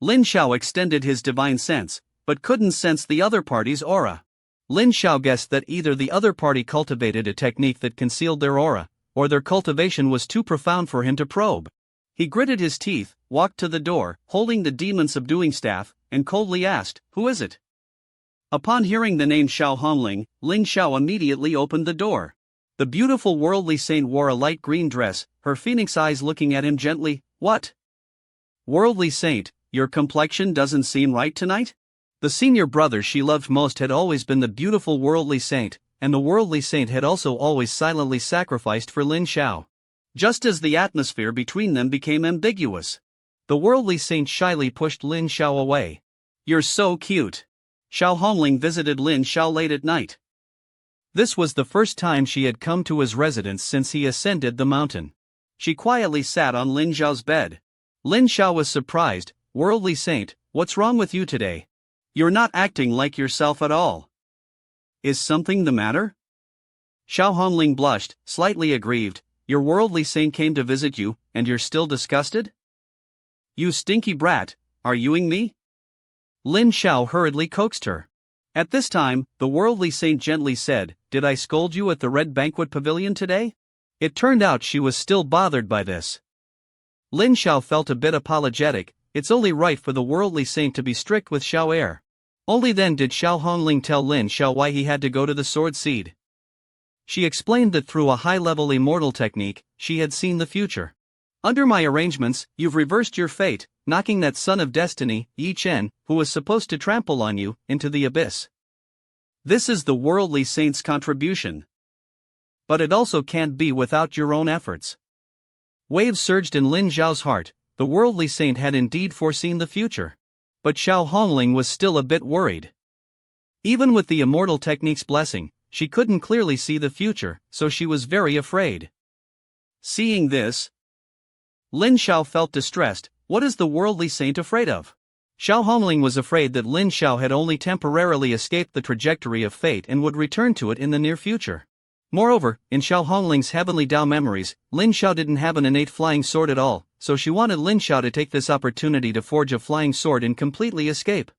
Lin Xiao extended his divine sense, but couldn't sense the other party's aura. Lin Xiao guessed that either the other party cultivated a technique that concealed their aura, or their cultivation was too profound for him to probe. He gritted his teeth, walked to the door, holding the demon-subduing staff, and coldly asked, who is it? Upon hearing the name Xiao Hongling, Lin Xiao immediately opened the door. The beautiful worldly saint wore a light green dress, her phoenix eyes looking at him gently. What? Worldly saint, your complexion doesn't seem right tonight? The senior brother she loved most had always been the beautiful worldly saint, and the worldly saint had also always silently sacrificed for Lin Xiao. Just as the atmosphere between them became ambiguous, the worldly saint shyly pushed Lin Xiao away. You're so cute. Xiao Hongling visited Lin Xiao late at night. This was the first time she had come to his residence since he ascended the mountain. She quietly sat on Lin Xiao's bed. Lin Xiao was surprised. Worldly saint, what's wrong with you today? You're not acting like yourself at all. Is something the matter? Xiao Hongling blushed, slightly aggrieved. Your worldly saint came to visit you, and you're still disgusted? You stinky brat, are youing me? Lin Xiao hurriedly coaxed her. At this time, the worldly saint gently said, did I scold you at the Red Banquet Pavilion today? It turned out she was still bothered by this. Lin Xiao felt a bit apologetic. It's only right for the worldly saint to be strict with Xiao heir. Only then did Xiao Hongling tell Lin Xiao why he had to go to the sword seed. She explained that through a high-level immortal technique, she had seen the future. Under my arrangements, you've reversed your fate, knocking that son of destiny, Ye Chen, who was supposed to trample on you, into the abyss. This is the worldly saint's contribution. But it also can't be without your own efforts. Waves surged in Lin Xiao's heart. The worldly saint had indeed foreseen the future. But Xiao Hongling was still a bit worried. Even with the immortal technique's blessing, she couldn't clearly see the future, so she was very afraid. Seeing this, Lin Xiao felt distressed. What is the worldly saint afraid of? Xiao Hongling was afraid that Lin Xiao had only temporarily escaped the trajectory of fate and would return to it in the near future. Moreover, in Xiao Hongling's Heavenly Dao memories, Lin Xiao didn't have an innate flying sword at all, so she wanted Lin Xiao to take this opportunity to forge a flying sword and completely escape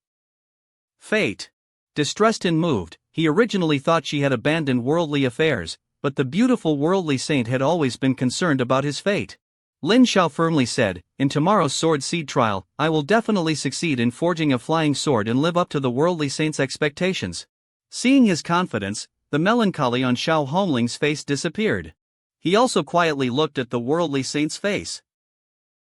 fate. Distressed and moved, he originally thought she had abandoned worldly affairs, but the beautiful worldly saint had always been concerned about his fate. Lin Xiao firmly said, in tomorrow's sword seed trial, I will definitely succeed in forging a flying sword and live up to the worldly saint's expectations. Seeing his confidence, the melancholy on Xiao Hongling's face disappeared. He also quietly looked at the worldly saint's face.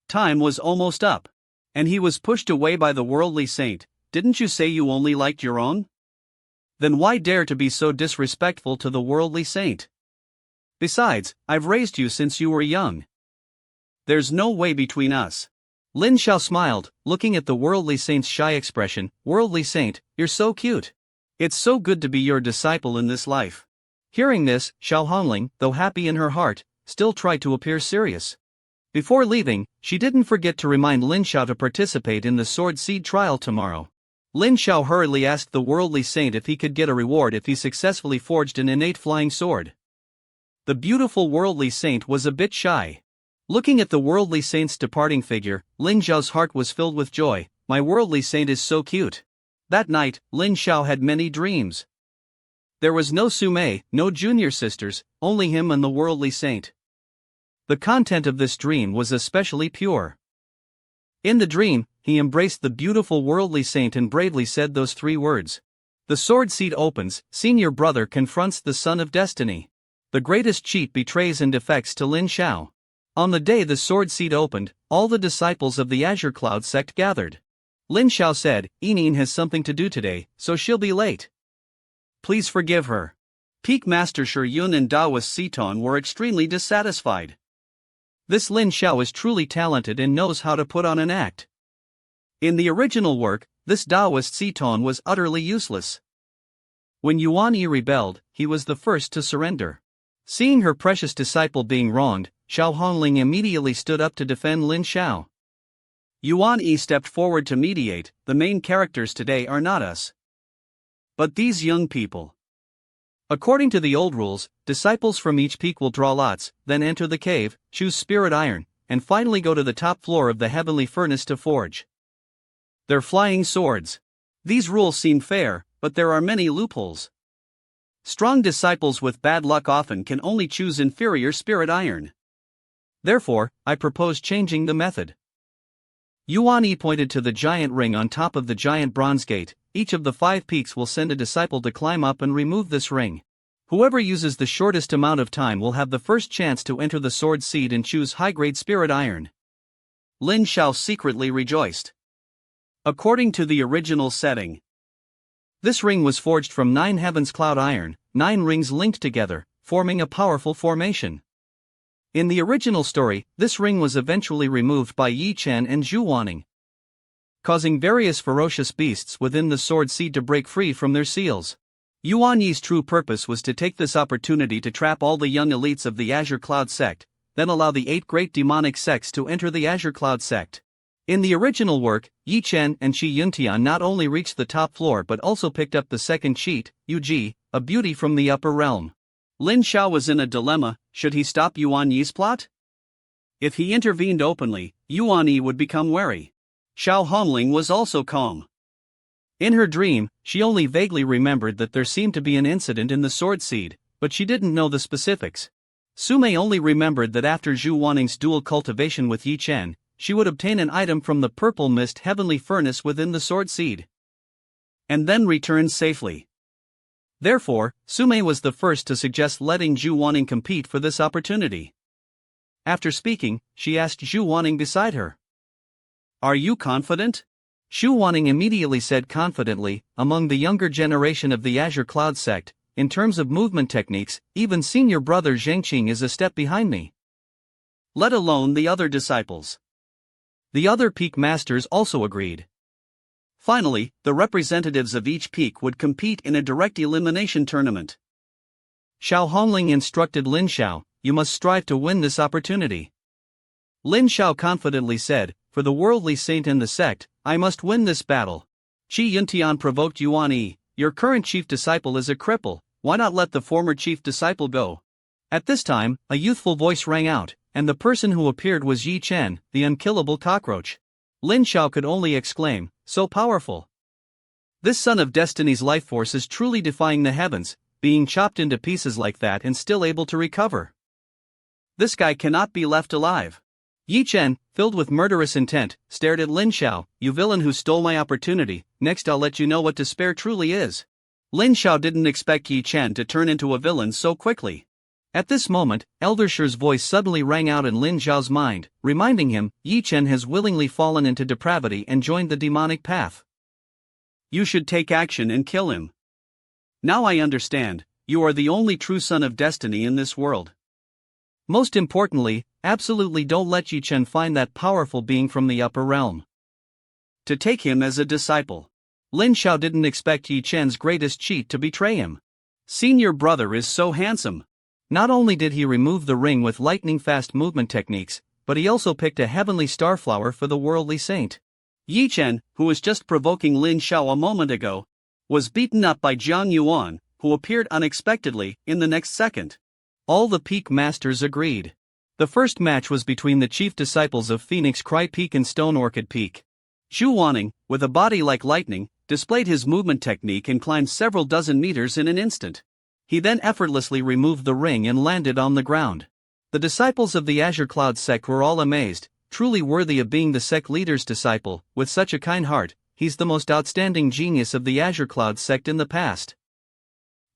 Time was almost up. And he was pushed away by the worldly saint. Didn't you say you only liked your own? Then why dare to be so disrespectful to the worldly saint? Besides, I've raised you since you were young. There's no way between us. Lin Xiao smiled, looking at the worldly saint's shy expression. Worldly saint, you're so cute. It's so good to be your disciple in this life. Hearing this, Xiao Hongling, though happy in her heart, still tried to appear serious. Before leaving, she didn't forget to remind Lin Xiao to participate in the sword seed trial tomorrow. Lin Xiao hurriedly asked the worldly saint if he could get a reward if he successfully forged an innate flying sword. The beautiful worldly saint was a bit shy. Looking at the worldly saint's departing figure, Lin Xiao's heart was filled with joy. My worldly saint is so cute. That night, Lin Xiao had many dreams. There was no Sumei, no junior sisters, only him and the worldly saint. The content of this dream was especially pure. In the dream, he embraced the beautiful worldly saint and bravely said those 3 words. The sword seed opens, senior brother confronts the son of destiny. The greatest cheat betrays and defects to Lin Xiao. On the day the sword seed opened, all the disciples of the Azure Cloud sect gathered. Lin Xiao said, Yining has something to do today, so she'll be late. Please forgive her. Peak Master Shi Yun and Daoist Siton were extremely dissatisfied. This Lin Xiao is truly talented and knows how to put on an act. In the original work, this Daoist Siton was utterly useless. When Yuan Yi rebelled, he was the first to surrender. Seeing her precious disciple being wronged, Xiao Hongling immediately stood up to defend Lin Xiao. Yuan Yi stepped forward to mediate. The main characters today are not us, but these young people. According to the old rules, disciples from each peak will draw lots, then enter the cave, choose spirit iron, and finally go to the top floor of the heavenly furnace to forge their flying swords. These rules seem fair, but there are many loopholes. Strong disciples with bad luck often can only choose inferior spirit iron. Therefore, I propose changing the method. Yuan Yi pointed to the giant ring on top of the giant bronze gate. Each of the 5 peaks will send a disciple to climb up and remove this ring. Whoever uses the shortest amount of time will have the first chance to enter the sword seed and choose high-grade spirit iron. Lin Xiao secretly rejoiced. According to the original setting, this ring was forged from 9 heavens cloud iron, 9 rings linked together, forming a powerful formation. In the original story, this ring was eventually removed by Ye Chen and Zhu Wanning, causing various ferocious beasts within the sword seed to break free from their seals. Yuan Yi's true purpose was to take this opportunity to trap all the young elites of the Azure Cloud sect, then allow the 8 great demonic sects to enter the Azure Cloud sect. In the original work, Ye Chen and Shi Yuntian not only reached the top floor but also picked up the second cheat, Yugi, a beauty from the upper realm. Lin Xiao was in a dilemma. Should he stop Yuan Yi's plot? If he intervened openly, Yuan Yi would become wary. Xiao Hongling was also calm. In her dream, she only vaguely remembered that there seemed to be an incident in the sword seed, but she didn't know the specifics. Sumei only remembered that after Zhu Wanning's dual cultivation with Ye Chen, she would obtain an item from the purple mist heavenly furnace within the sword seed, and then return safely. Therefore, Sumei was the first to suggest letting Zhu Wanning compete for this opportunity. After speaking, she asked Zhu Wanning beside her, "Are you confident?" Zhu Wanning immediately said confidently, "Among the younger generation of the Azure Cloud sect, in terms of movement techniques, even senior brother Zhengqing is a step behind me. Let alone the other disciples." The other peak masters also agreed. Finally, the representatives of each peak would compete in a direct elimination tournament. Xiao Hongling instructed Lin Xiao, "You must strive to win this opportunity." Lin Xiao confidently said, "For the worldly saint and the sect, I must win this battle." Qi Yuntian provoked Yuan Yi, "Your current chief disciple is a cripple, why not let the former chief disciple go?" At this time, a youthful voice rang out, and the person who appeared was Ye Chen, the unkillable cockroach. Lin Xiao could only exclaim, "So powerful! This son of destiny's life force is truly defying the heavens, being chopped into pieces like that and still able to recover. This guy cannot be left alive." Ye Chen, filled with murderous intent, stared at Lin Xiao, "You villain who stole my opportunity, next I'll let you know what despair truly is." Lin Xiao didn't expect Ye Chen to turn into a villain so quickly. At this moment, Elder Shi's voice suddenly rang out in Lin Xiao's mind, reminding him, Ye Chen has willingly fallen into depravity and joined the demonic path. You should take action and kill him. Now I understand, you are the only true son of destiny in this world. Most importantly, absolutely don't let Ye Chen find that powerful being from the upper realm to take him as a disciple. Lin Xiao didn't expect Ye Chen's greatest cheat to betray him. Senior brother is so handsome. Not only did he remove the ring with lightning-fast movement techniques, but he also picked a heavenly starflower for the worldly saint. Ye Chen, who was just provoking Lin Xiao a moment ago, was beaten up by Jiang Yuan, who appeared unexpectedly in the next second. All the peak masters agreed. The first match was between the chief disciples of Phoenix Cry Peak and Stone Orchid Peak. Zhu Wanning, with a body like lightning, displayed his movement technique and climbed several dozen meters in an instant. He then effortlessly removed the ring and landed on the ground. The disciples of the Azure Cloud sect were all amazed, truly worthy of being the sect leader's disciple. With such a kind heart, he's the most outstanding genius of the Azure Cloud sect in the past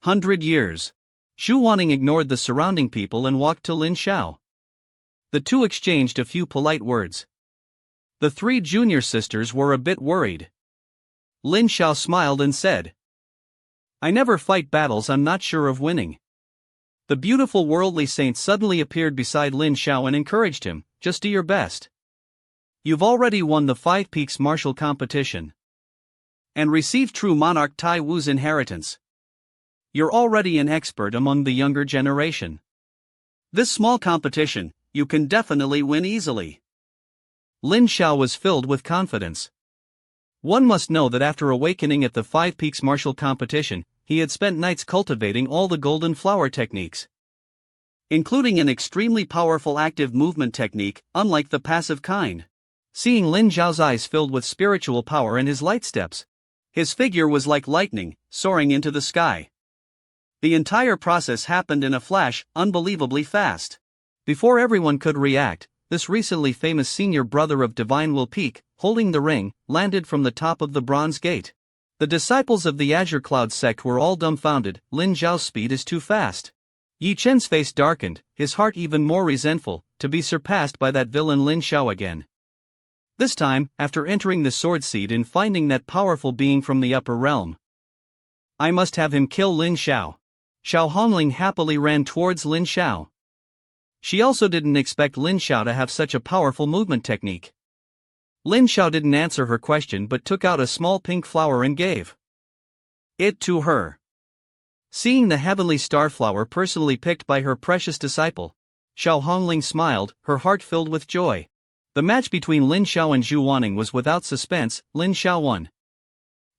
100 years. Zhu Wanning ignored the surrounding people and walked to Lin Xiao. The two exchanged a few polite words. The three junior sisters were a bit worried. Lin Xiao smiled and said, "I never fight battles I'm not sure of winning." The beautiful worldly saint suddenly appeared beside Lin Xiao and encouraged him, "Just do your best. You've already won the 5 Peaks martial competition and received true monarch Tai Wu's inheritance. You're already an expert among the younger generation. This small competition, you can definitely win easily." Lin Xiao was filled with confidence. One must know that after awakening at the 5 Peaks martial competition, he had spent nights cultivating all the golden flower techniques, including an extremely powerful active movement technique, unlike the passive kind. Seeing Lin Xiao's eyes filled with spiritual power and his light steps, his figure was like lightning, soaring into the sky. The entire process happened in a flash, unbelievably fast. Before everyone could react, this recently famous senior brother of Divine Will Peak, holding the ring, landed from the top of the bronze gate. The disciples of the Azure Cloud sect were all dumbfounded. Lin Xiao's speed is too fast. Ye Chen's face darkened, his heart even more resentful, to be surpassed by that villain Lin Xiao again. This time, after entering the sword seed and finding that powerful being from the upper realm, I must have him kill Lin Xiao. Xiao Hongling happily ran towards Lin Xiao. She also didn't expect Lin Xiao to have such a powerful movement technique. Lin Xiao didn't answer her question but took out a small pink flower and gave it to her. Seeing the heavenly starflower personally picked by her precious disciple, Xiao Hongling smiled, her heart filled with joy. The match between Lin Xiao and Zhu Wanning was without suspense. Lin Xiao won.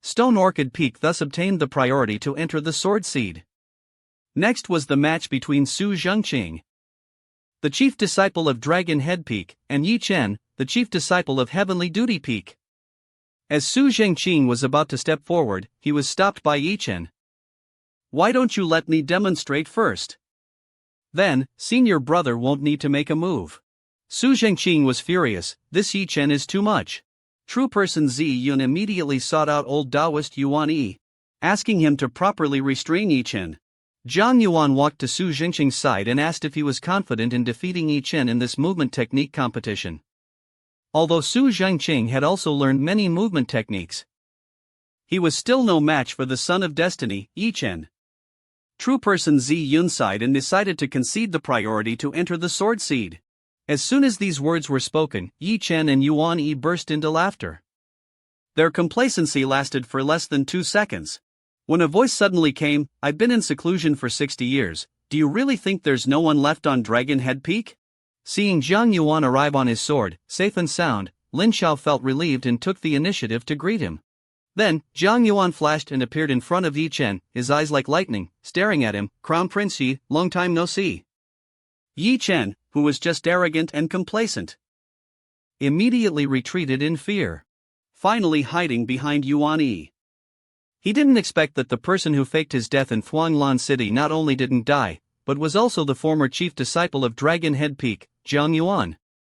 Stone Orchid Peak thus obtained the priority to enter the sword seed. Next was the match between Su Zhengqing, the chief disciple of Dragon Head Peak, and Ye Chen, the chief disciple of Heavenly Duty Peak. As Su Zhengqing was about to step forward, he was stopped by Ye Chen. "Why don't you let me demonstrate first? Then, senior brother won't need to make a move." Su Zhengqing was furious. "This Ye Chen is too much." True person Zi Yun immediately sought out old Taoist Yuan Yi, asking him to properly restrain Ye Chen. Jiang Yuan walked to Su Zhengqing's side and asked if he was confident in defeating Ye Chen in this movement technique competition. Although Su Zhengqing had also learned many movement techniques, he was still no match for the son of destiny, Ye Chen. True person Zi Yun sighed and decided to concede the priority to enter the sword seed. As soon as these words were spoken, Ye Chen and Yuan Yi burst into laughter. Their complacency lasted for less than 2 seconds. When a voice suddenly came, "I've been in seclusion for 60 years, do you really think there's no one left on Dragon Head Peak?" Seeing Jiang Yuan arrive on his sword, safe and sound, Lin Xiao felt relieved and took the initiative to greet him. Then, Jiang Yuan flashed and appeared in front of Ye Chen, his eyes like lightning, staring at him. "Crown Prince Yi, long time no see." Ye Chen, who was just arrogant and complacent, immediately retreated in fear, finally hiding behind Yuan Yi. He didn't expect that the person who faked his death in Thuanglan City not only didn't die, but was also the former chief disciple of Dragon Head Peak, Jiang Yuan.